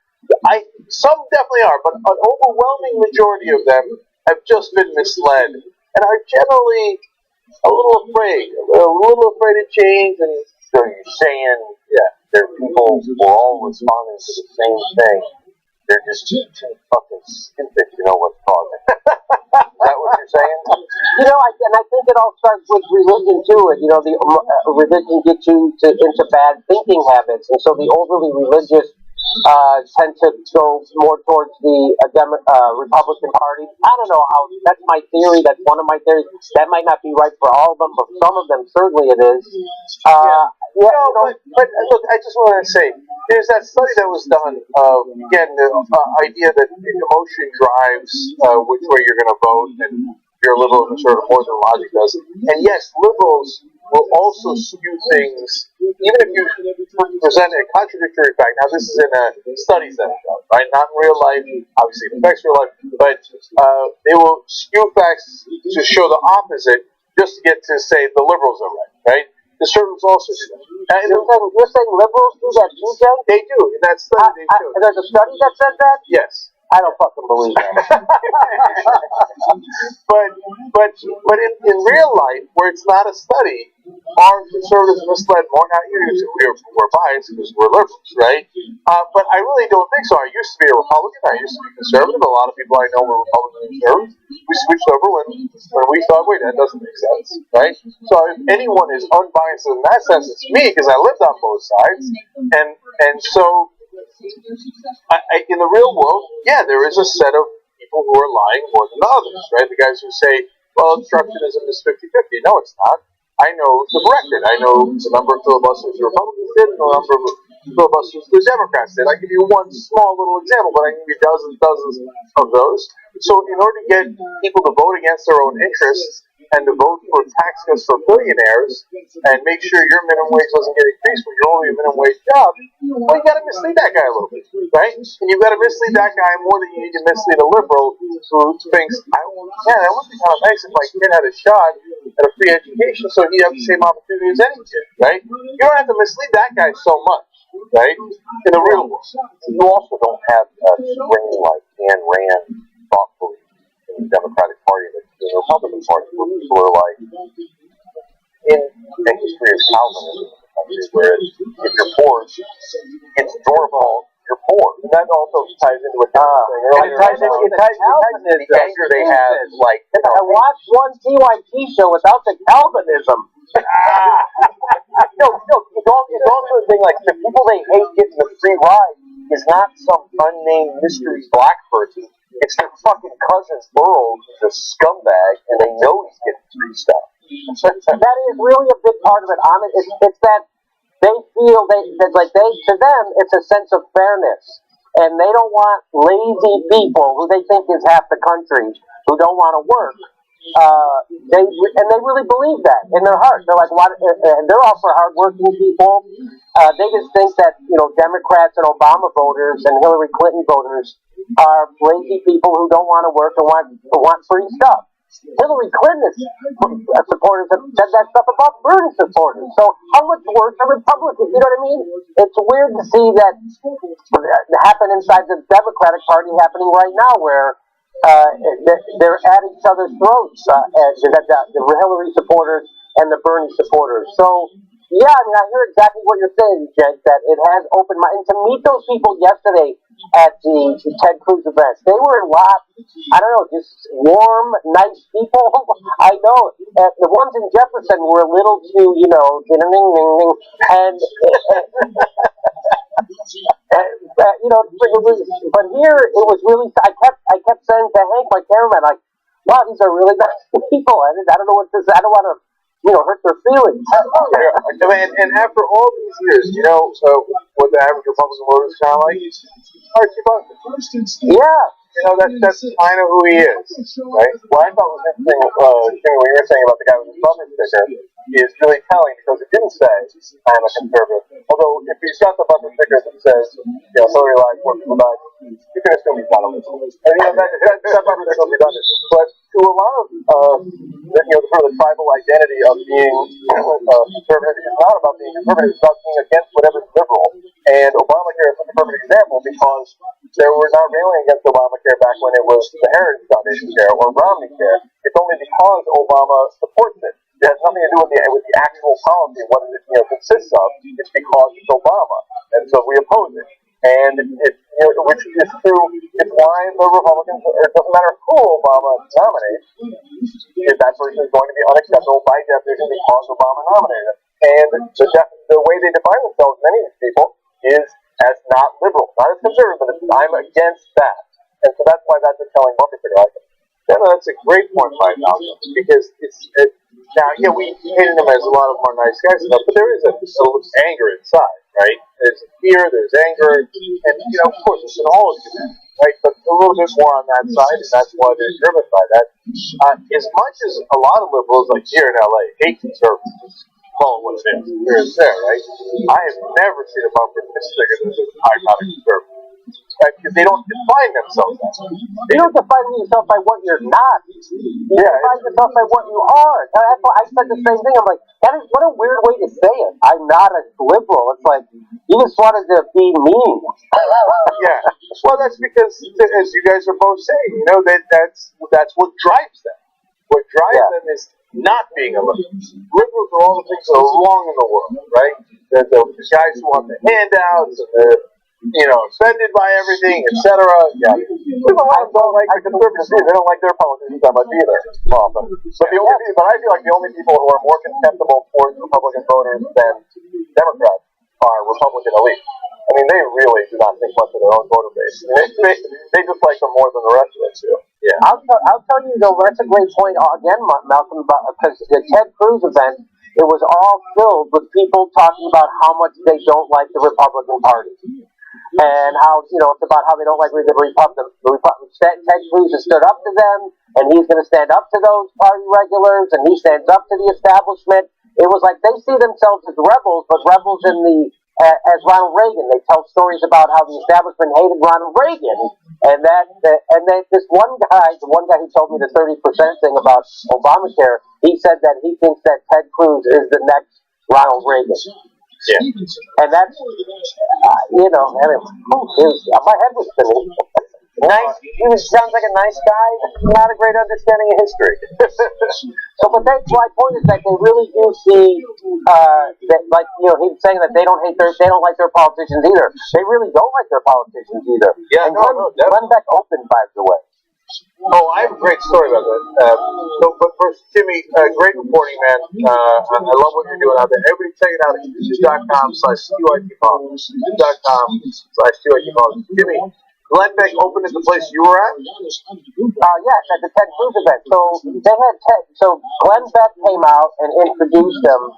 Some definitely are, but an overwhelming majority of them have just been misled and are generally a little afraid of change. And so you're saying, there are people who are all responding to the same thing. They're just too fucking stupid to know what's causing it. Is that what you're saying? And I think it all starts with religion too. And the religion gets you into bad thinking habits, and so the overly religious tend to go more towards the Republican Party. I don't know how. That's my theory. That's one of my theories. That might not be right for all of them, but some of them certainly it is. But look, I just want to say, there's that study that was done. Again, the idea that emotion drives which way you're going to vote, and you're a liberal conservative more than logic does. And yes, liberals will also skew things, even if you present a contradictory fact. Now, this is in a studies that are done, right? Not in real life. Obviously, it affects real life, but they will skew facts to show the opposite, just to get to say the liberals are right? Conservatives also do that. You're saying liberals do that too, Jay? They do. In that study, they do. There's a study that says that? Yes. I don't fucking believe that. but in real life, where it's not a study, are conservatives misled more? Now, we're biased because we're liberals, right? But I really don't think so. I used to be a Republican. I used to be conservative. A lot of people I know were Republican and conservatives. We switched over when we thought, wait, that doesn't make sense, right? So if anyone is unbiased in that sense, it's me because I lived on both sides, and so. In the real world, yeah, there is a set of people who are lying more than others, right? The guys who say, well, obstructionism is 50-50. No, it's not. I know the record. I know the number of filibusters the Republicans did and the number of filibusters the Democrats did. I give you one small little example, but I can give you dozens of those. So in order to get people to vote against their own interests and to vote for tax cuts for billionaires and make sure your minimum wage doesn't get increased when you're only a minimum wage job, well, you got to mislead that guy a little bit, right? And you've got to mislead that guy more than you need to mislead a liberal who thinks, that would be kind of nice if my kid had a shot at a free education so he'd have the same opportunity as any kid, right? You don't have to mislead that guy so much, right? In the real world. You also don't have a swing like Ayn Rand thoughtfully in the Democratic Party and the Republican Party, where people are like, in the history of Calvinism in the country, where if you're poor, it's your fault, you're poor. And that also ties into what it ties into the anger they have. Like, I watched one TYT show without the Calvinism. No, it's also a thing like the people they hate getting the free ride is not some unnamed mystery black person. It's their fucking cousin Earl, who's a scumbag, and they know he's getting free stuff. That is really a big part of it. It's that they feel to them it's a sense of fairness, and they don't want lazy people who they think is half the country who don't want to work. They really believe that in their heart. They're like, what? And they're all for hardworking people. They just think that Democrats and Obama voters and Hillary Clinton voters are lazy people who don't want to work and want free stuff. Hillary Clinton supporters have said that stuff about Bernie supporters. So how much worse are Republicans? You know what I mean? It's weird to see that happen inside the Democratic Party happening right now, where they're at each other's throats, the Hillary supporters and the Bernie supporters. So, yeah, I mean, I hear exactly what you're saying, Jake, that it has opened my... And to meet those people yesterday at the Ted Cruz event, they were a lot, I don't know, just warm, nice people. I know. The ones in Jefferson were a little too, ding-ding-ding-ding, and but here it was really. I kept saying to Hank, my cameraman, like, "Wow, these are really nice people." I don't know what this. I don't want to, hurt their feelings. And after all these years, so what the average Republican voter is kind of like, Archie Bunker. Yeah. That's kind of who he is, right? What I thought was interesting, Jimmy, what you were saying about the guy with the bumper sticker is really telling because it didn't say, I am a conservative. Although, if he's got the bumper sticker that says, Hillary lies, more people die, you can assume he's not a liberal. And, that bumper sticker is redundant. But to a lot of, sort of the tribal identity of being conservative, it's not about being conservative, it's about being against whatever's liberal. And Obamacare is such a perfect example because they were not railing against Obamacare back when it was the Heritage Foundation care or Romney care. It's only because Obama supports it. It has nothing to do with the actual policy, what it consists of. It's because it's Obama, and so we oppose it. And which is true. It's why the Republicans, it doesn't matter who Obama nominates, if that person is going to be unacceptable by definition because Obama nominated him. And the way they define themselves, many of these people, is as not liberal, not as conservative, but I'm against that. And so that's why that's a telling bumper sticker. That's a great point by Malcolm, because we hated him as a lot of them are nice guys and stuff, but there is a anger inside, right? There's fear, there's anger, and of course it's in all of humanity, right? But a little bit more on that side, and that's why they're driven by that. As much as a lot of liberals, like here in LA, hate conservatives, call it what it is. Here and there, right? I have never seen a bumper sticker that says I'm not a conservative. right? Because they don't define themselves that way. You don't define yourself by what you're not. You define yourself by what you are. That's why I said the same thing. I'm like, that is what a weird way to say it. I'm not a liberal. It's like you just wanted to be mean. Yeah. Well, that's because, as you guys are both saying, that's what drives them. What drives them is not being a liberal. Liberals are all the things that are wrong in the world, right? The guys who want the handouts and the offended by everything, etc. Yeah. People don't like the conservatives either. They don't like their politicians that much either. Often. But I feel like the only people who are more contemptible towards Republican voters than Democrats are Republican elites. I mean, they really do not think much of their own voter base. They dislike them more than the rest of us do. Yeah. I'll tell you though, that's a great point again, Malcolm, because the Ted Cruz event, it was all filled with people talking about how much they don't like the Republican Party. And how, it's about how they don't like the Republicans. Ted Cruz has stood up to them, and he's going to stand up to those party regulars, and he stands up to the establishment. It was like they see themselves as rebels, but rebels as Ronald Reagan. They tell stories about how the establishment hated Ronald Reagan, and then this one guy, the one guy who told me the 30% thing about Obamacare, he said that he thinks that Ted Cruz is the next Ronald Reagan. Yeah. And that's, my head was spinning. Nice. He sounds like a nice guy. Not a great understanding of history. But that's my point is that they really do see that, like he's saying that they don't like their politicians either. They really don't like their politicians either. Yeah, and Glenn Beck opened, by the way. Oh, I have a great story about that. But first, Jimmy, great reporting, man. I love what you're doing out there. Everybody check it out at youtube.com/TYT-politics. youtube.com/TYT-politics. Jimmy, Glenn Beck opened at the place you were at? Yes, at the Ted Cruz event. So Glenn Beck came out and introduced him,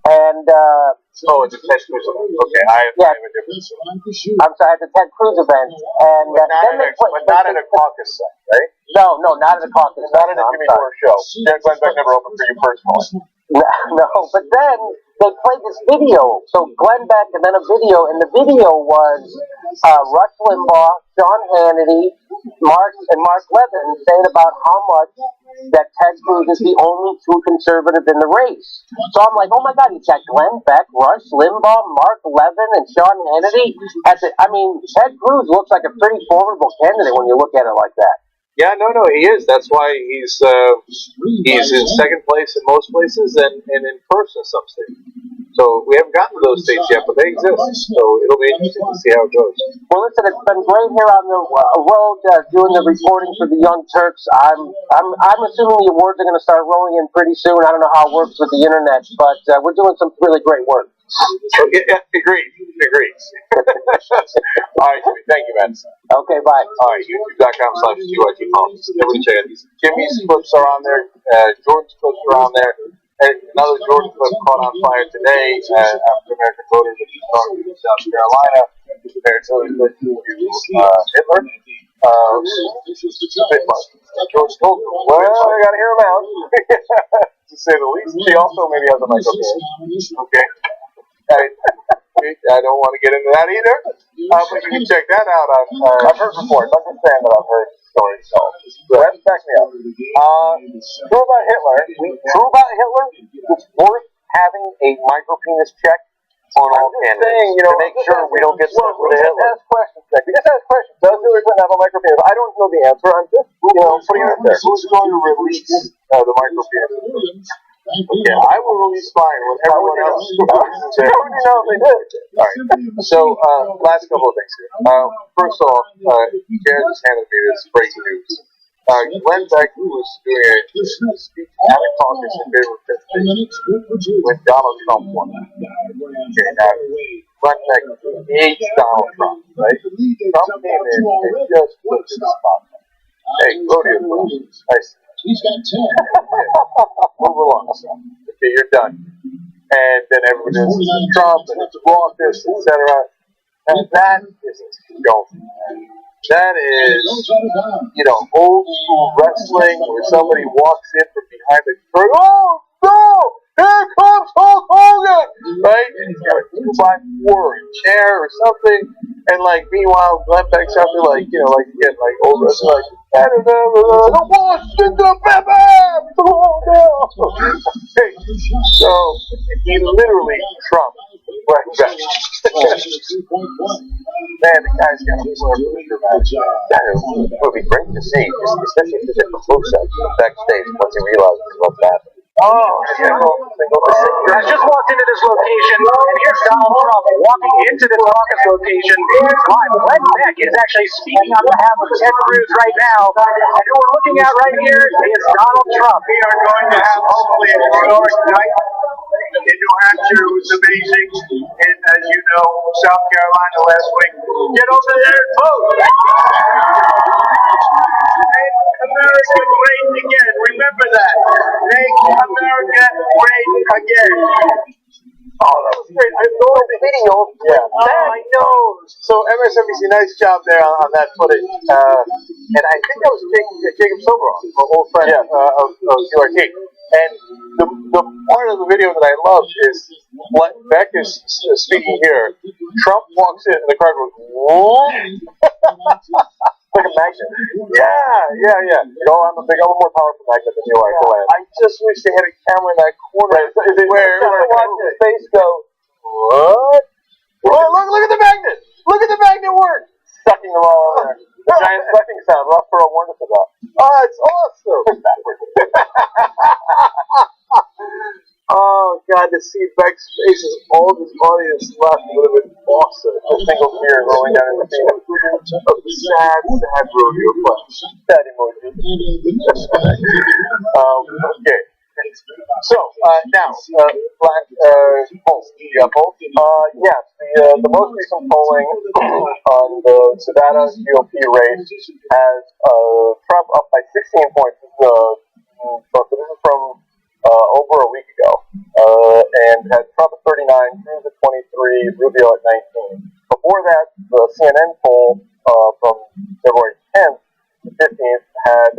and it's a Ted Cruz event. Okay, I have a different story. I'm sorry, at the Ted Cruz event, and but not at a caucus site, right? No, not at a caucus site. Not at a Jimmy Dore show. Glenn Beck never opened for you personally. No, but then they played this video. So Glenn Beck, and then a video, and the video was Rush Limbaugh, Sean Hannity, Mark Levin saying about how much that Ted Cruz is the only true conservative in the race. So I'm like, oh my God, he's got Glenn Beck, Rush Limbaugh, Mark Levin, and Sean Hannity. Ted Cruz looks like a pretty formidable candidate when you look at it like that. Yeah, no, he is. That's why he's in second place in most places and in first in some states. So we haven't gotten to those states yet, but they exist. So it'll be interesting to see how it goes. Well, listen, it's been great here on the road doing the reporting for the Young Turks. I'm assuming the awards are going to start rolling in pretty soon. I don't know how it works with the internet, but we're doing some really great work. Yeah, agreed. All right, Jimmy, thank you, man. Okay, bye. All right, youtube.com/TYT-politics. Everybody check it out. Jimmy's clips are on there. Jordan's clips are on there. And another Jordan clip caught on fire today. African American voters in South Carolina compared to Hitler. A bit much. George told them, well, I got to hear him out. To say the least. She also maybe has a microphone. Okay. I don't want to get into that either. But you can check that out on. I've heard reports. I'm just saying that I've heard stories. So let's back me up. True about Hitler. It's worth having a micropenis check on all candidates to make sure we don't get stuck with Hitler. Ask questions. We just ask questions. Does Hillary Clinton have a micropenis? I don't know the answer. I'm just putting it out there. Who's going to release the micropenis? Yeah, I will release mine when everyone else releases theirs. How would you know if they did? Alright, so last couple of things here. First off, Jared just handed me this breaking news. Glenn Beck was doing a speech at a caucus in favor of Penn State when Donald Trump won. Okay, now, Glenn Beck hates Donald Trump, right? Trump came in and just put his spot. Hey, rodeo club. Nice. He's got 10. Move along, son. Okay, you're done. And then everyone is Trump and it's raucous, etc. And that isn't going. That is, old school wrestling where somebody walks in from behind the curtain. Oh, no! Here comes Hulk Hogan! Right? And he's got a 2x4 or a chair or something. And like meanwhile, Glenn Beck's out there like like getting like over us like the Washington Peppers. Oh no! So he literally Trump Glenn Beck. Man, the guy's got a flair for the dramatic. That would be great to see, especially if there's a close-up backstage once he realizes what's happening. Oh, I just walked into this location, and here's Donald Trump walking into this caucus location. It's live. Glenn Beck is actually speaking on behalf of Ted Cruz right now. And who we're looking at right here is Donald Trump. We are going to have hopefully a historic night in New Hampshire. It was amazing. And as you know, South Carolina last week. Get over there and vote. Make America great again. Remember that. Make America great again. Oh, that was great. I know the video. Yeah. I know. So MSNBC, nice job there on that footage. And I think that was Jacob Soboroff, an old friend of TYT. And the part of the video that I love is Beck is speaking here. Trump walks in and the crowd goes, whoa. Like a magnet. Yeah. I'm a more powerful magnet than you are. Go ahead. I just wish they had a camera in that corner where watch his face go, what? Look at the magnet! Look at the magnet work! Sucking them all in there. The giant sucking sound. Rossborough warned us about. Oh, it's awesome! Oh, God, to see Beck's face as all of his audience left would have been awesome. A single tear rolling down his face. A sad rodeo play. Sad emoji. Okay. So, now, Black, polls. Yeah, polls. Yes, the most recent polling on the Nevada GOP race has Trump up by 16 points. So this is from over a week ago, and had Trump at 39, Cruz at 23, Rubio at 19. Before that, the CNN poll from February 10th to 15th had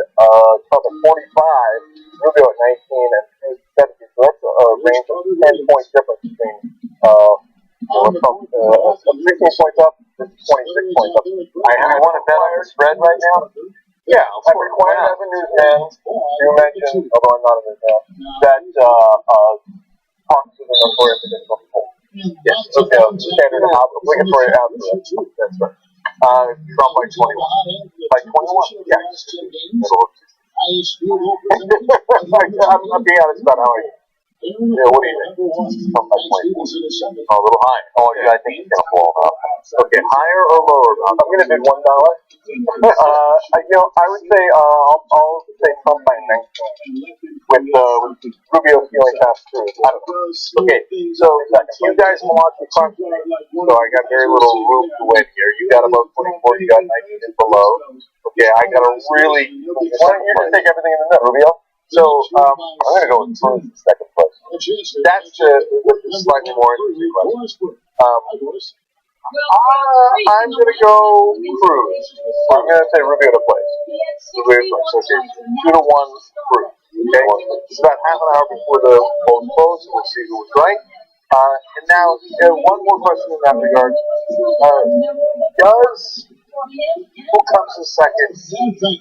Trump at 45, Rubio at 19, and Cruz at 17. So that's a range of 10-point difference between Trump 16 points up to 26 points up. I want to bet on the spread right now. Yeah, I'm required as a newsman. You mentioned, although I'm not a newsman, that caucuses are notorious for difficult polls. Yes, okay, standard obligatory output. That's right. Trump by 21. By 21? Yes. I'm being honest about how I. Yeah, what do you think? Trump by 24. A little high. Oh, yeah, I think he's going to fall out. Okay, higher or lower? I'm going to bid $1. I would say I'll say Trump by 19 with Rubio feeling half through. I don't know. Okay, so you guys want to crush me, so I got very little room to win here. You got about 24, you got 19 and below. Okay, I got a really. Why don't you just take everything in the middle, Rubio? So I'm going to go with Cruz in second place. That's slightly more interesting question. I'm going to go Cruz. I'm going to say Rubio to place. Rubio to place. Okay, 2-1 Cruz. Okay, it's about half an hour before the polls close. We'll see who was right. And now, one more question in that regard. Does who comes in second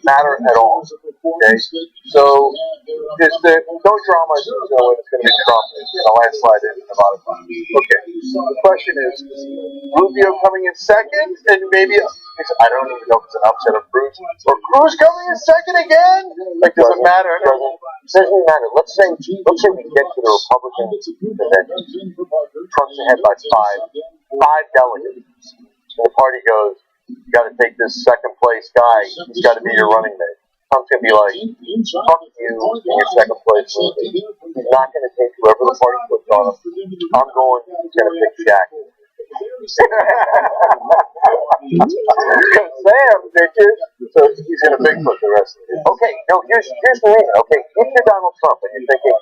matter at all? Okay, so there's no drama is who's going to win. It's going to be Trump in a landslide in Nevada. Okay, so the question is Rubio coming in second, and maybe I don't even know if it's an upset of Cruz or Cruz coming in second again. Like, does it matter? It doesn't matter. Let's say we get to the Republican convention. Trump's ahead by five delegates, and the party goes, you got to take this second place guy. He's got to be your running mate. Trump's going to be like, fuck you in your second place. He's not going to take whoever the party puts on him. I'm going to pick Shaq. Sam, bitches. So he's going to Bigfoot the rest of it. Okay, no, here's the reason. Okay, if you're Donald Trump and you're thinking,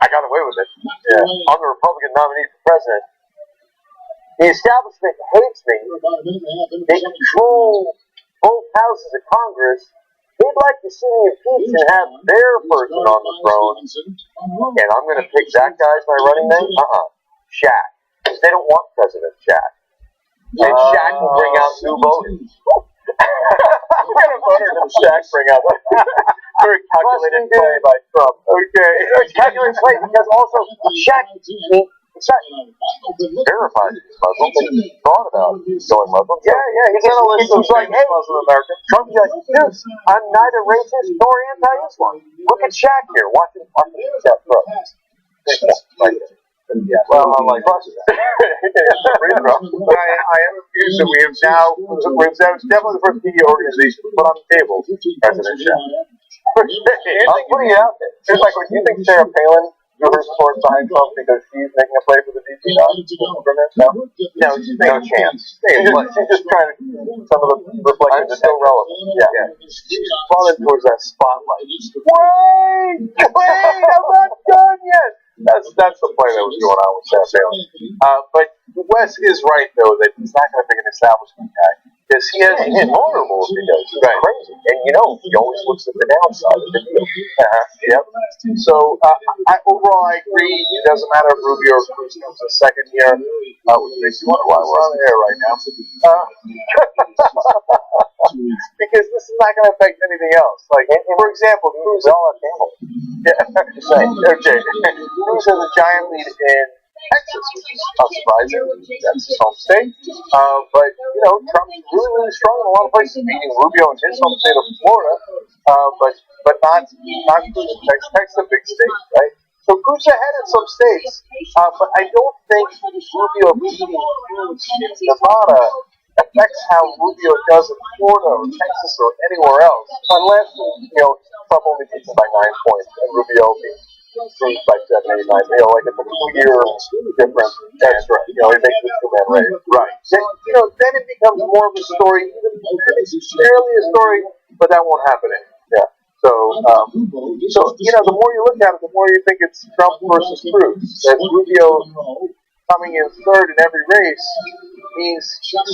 I got away with it. Yeah, I'm the Republican nominee for president. The establishment hates me. They control both houses of Congress. They'd like to see me impeached and have their person on the throne. And I'm going to pick that guy as my running mate? Shaq. Because they don't want President Shaq. And Shaq will bring out new voters. What kind of voters did Shaq bring out? Very calculated play by Trump. Okay. It's calculated play because also Shaq, it's not verified he's Muslim, but he thought about going Muslim. Yeah. He's like, hey, Muslim American. Trump's like, dude, I'm neither racist nor anti-Islam. Look at Shaq here, watching Shaq throw. Yeah. Well, I'm like, but I am amused that we have now, it's definitely the first media organization to put on the table President Shaq. I'm putting it out there. It's like, do you think Sarah Palin threw her support behind Trump because she's making a play for the DC No, she's no chance. She's just trying to, some of the reflections are still relevant. Yeah. She's falling towards that spotlight. Wait, I'm not done yet. That's the play that was going on with Sarah Palin. But Wes is right, though, that he's not going to make an establishment guy. Because he's vulnerable if he does. He's crazy. And he always looks at the downside of the deal. Yep. So, overall, I agree. It doesn't matter if Rubio or Cruz comes a second here, which makes you wonder why we're on the air right now. Because this is not going to affect anything else. Like, for example, Cruz all at okay. Cruz has a giant lead in Texas, which is unsurprising. That's his home state. But, Trump's really strong in a lot of places, beating Rubio in his home state of Florida, but not Cruz in Texas. Texas is a big state, right? So Cruz ahead in some states, but I don't think Rubio beating Cruz in Nevada affects how Rubio does in Florida or Texas or anywhere else, unless, Trump only beats him by 9 points and Rubio beats Cruz by 7, 8, 9. Like it's a clear difference. That's right. It makes it two-man race. Right. Then it becomes more of a story. It's barely a story, but that won't happen anymore. Yeah. So the more you look at it, the more you think it's Trump versus Cruz. That Rubio coming in third in every race means third.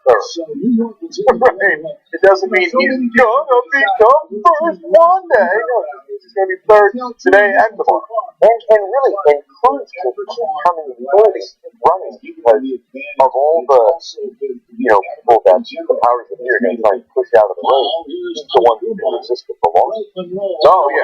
Right. It doesn't mean he's gonna become first one day. No, he's gonna be third today and tomorrow. And really, Cruz will keep coming third running because of all the people that the powers of the are going to try and push out of the race. He's the one who can resist it for long.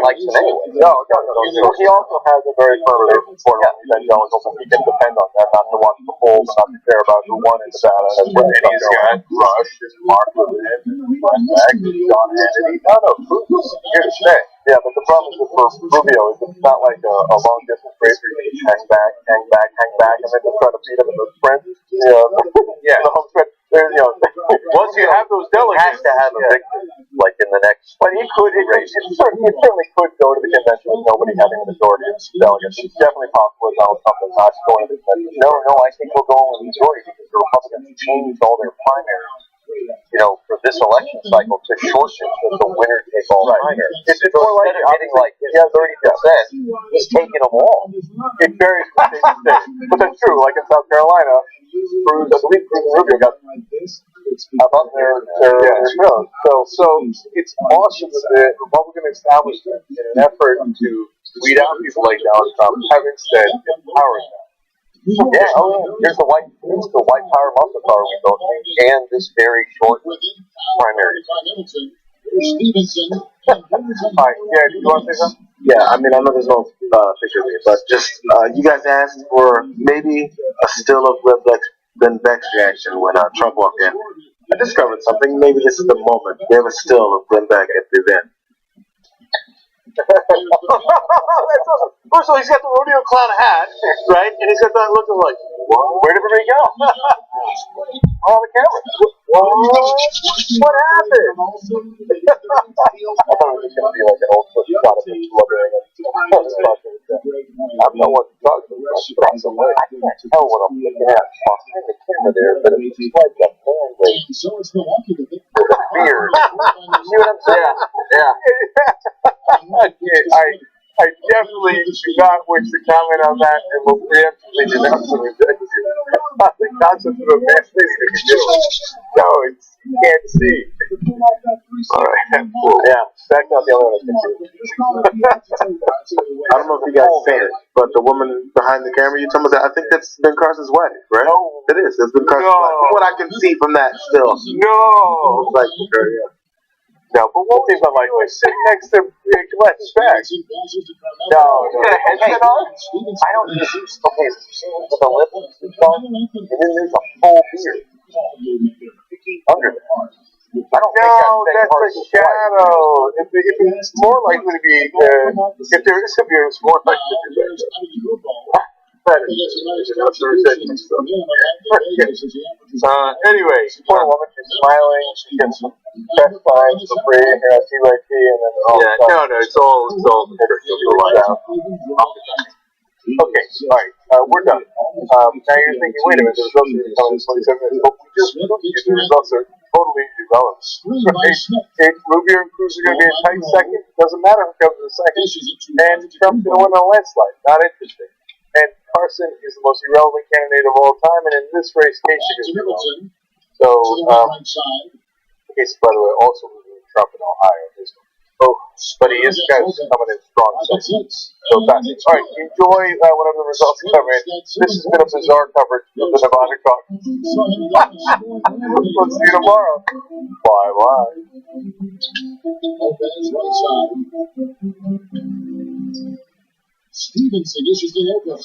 Likes him anyway. He also has a very firm support on evangelicals, and he can depend on that, not to watch the polls, not to care about who won in Nevada. And he's got Rush, and Mark Levin, and John Hannity. Cruz is here to stay. Yeah, but the problem is for Rubio is it's not like a long distance race where you can hang back, and then just try to beat him in the sprint. The home sprint. Once you have those delegates, he has to have a victory, like in the next. But he could. It certainly could go to the convention with nobody having a majority of delegates. It's definitely possible Donald Trump is not going to the convention. No, I think we'll go with the majority because the Republicans changed all their primaries. For this election cycle to shorten it with the winner take all primary. It's more like getting 30%. He's taking them all. It varies from state to state, but that's true. Like in South Carolina, I believe Cruz and Rubio got about their show. So it's awesome that the Republican establishment, in an effort to weed out people like Donald Trump, have instead empowered them. Here's the white power muscle car we built, and this very short primary. Alright, do you want to say something? Yeah, I know there's no picture of it, but just you guys asked for maybe a still of Glenn Beck's reaction when Trump walked in. I discovered something. Maybe this is the moment. We have a still of Glenn Beck at the event. That's awesome. First of all, he's got the rodeo clown hat, right? And he's got that looking like, where'd everybody go? All the cameras. What happened? I thought it was just going to be like an old shot of him blubbering and I'm not what to talk to. I can't tell what I'm looking at behind the camera there, but it's like a man with a beard. See what I'm saying? Yeah. I definitely do not wish to comment on that and will preemptively denounce the rejection. The concept of a man no, you can't see. Alright, cool. Yeah. Zach's not the only one that's confused. I don't know if you guys seen it, but the woman behind the camera, you told me that I think that's Ben Carson's wife, right? No. It is. It's Ben Carson's wife. From what I can see from that, still. No. It's like her, yeah. No, but what seems unlikely? Sitting next to Glen's back. No, got a headset on? I don't just okay, so you see with the lip on, and then there's a full beard under there. I don't think that's a shadow. If it's more likely to be, if there is a beard, it's more likely to be. Anyway, poor woman, she's smiling. She gets some best times for free here at TYT, and then it's all Okay, alright, we're done. Now you're thinking, wait a minute, the results are going to come in 27 minutes, but we just proved you the results are totally irrelevant. Right? Rubio and Cruz are going to be a tight second, doesn't matter who comes in second, and Trump's going to win on a landslide, not interesting. And Carson is the most irrelevant candidate of all time, and in this race, Kasich is irrelevant. So, Kasich, by the way, also losing Trump in Ohio. Oh, but he is kind of coming in strong. So fast. All right, enjoy whatever the results come in. This has been a bizarre coverage of the Nevada caucus. We'll see you tomorrow. Bye. Stevenson, this is the Oakland.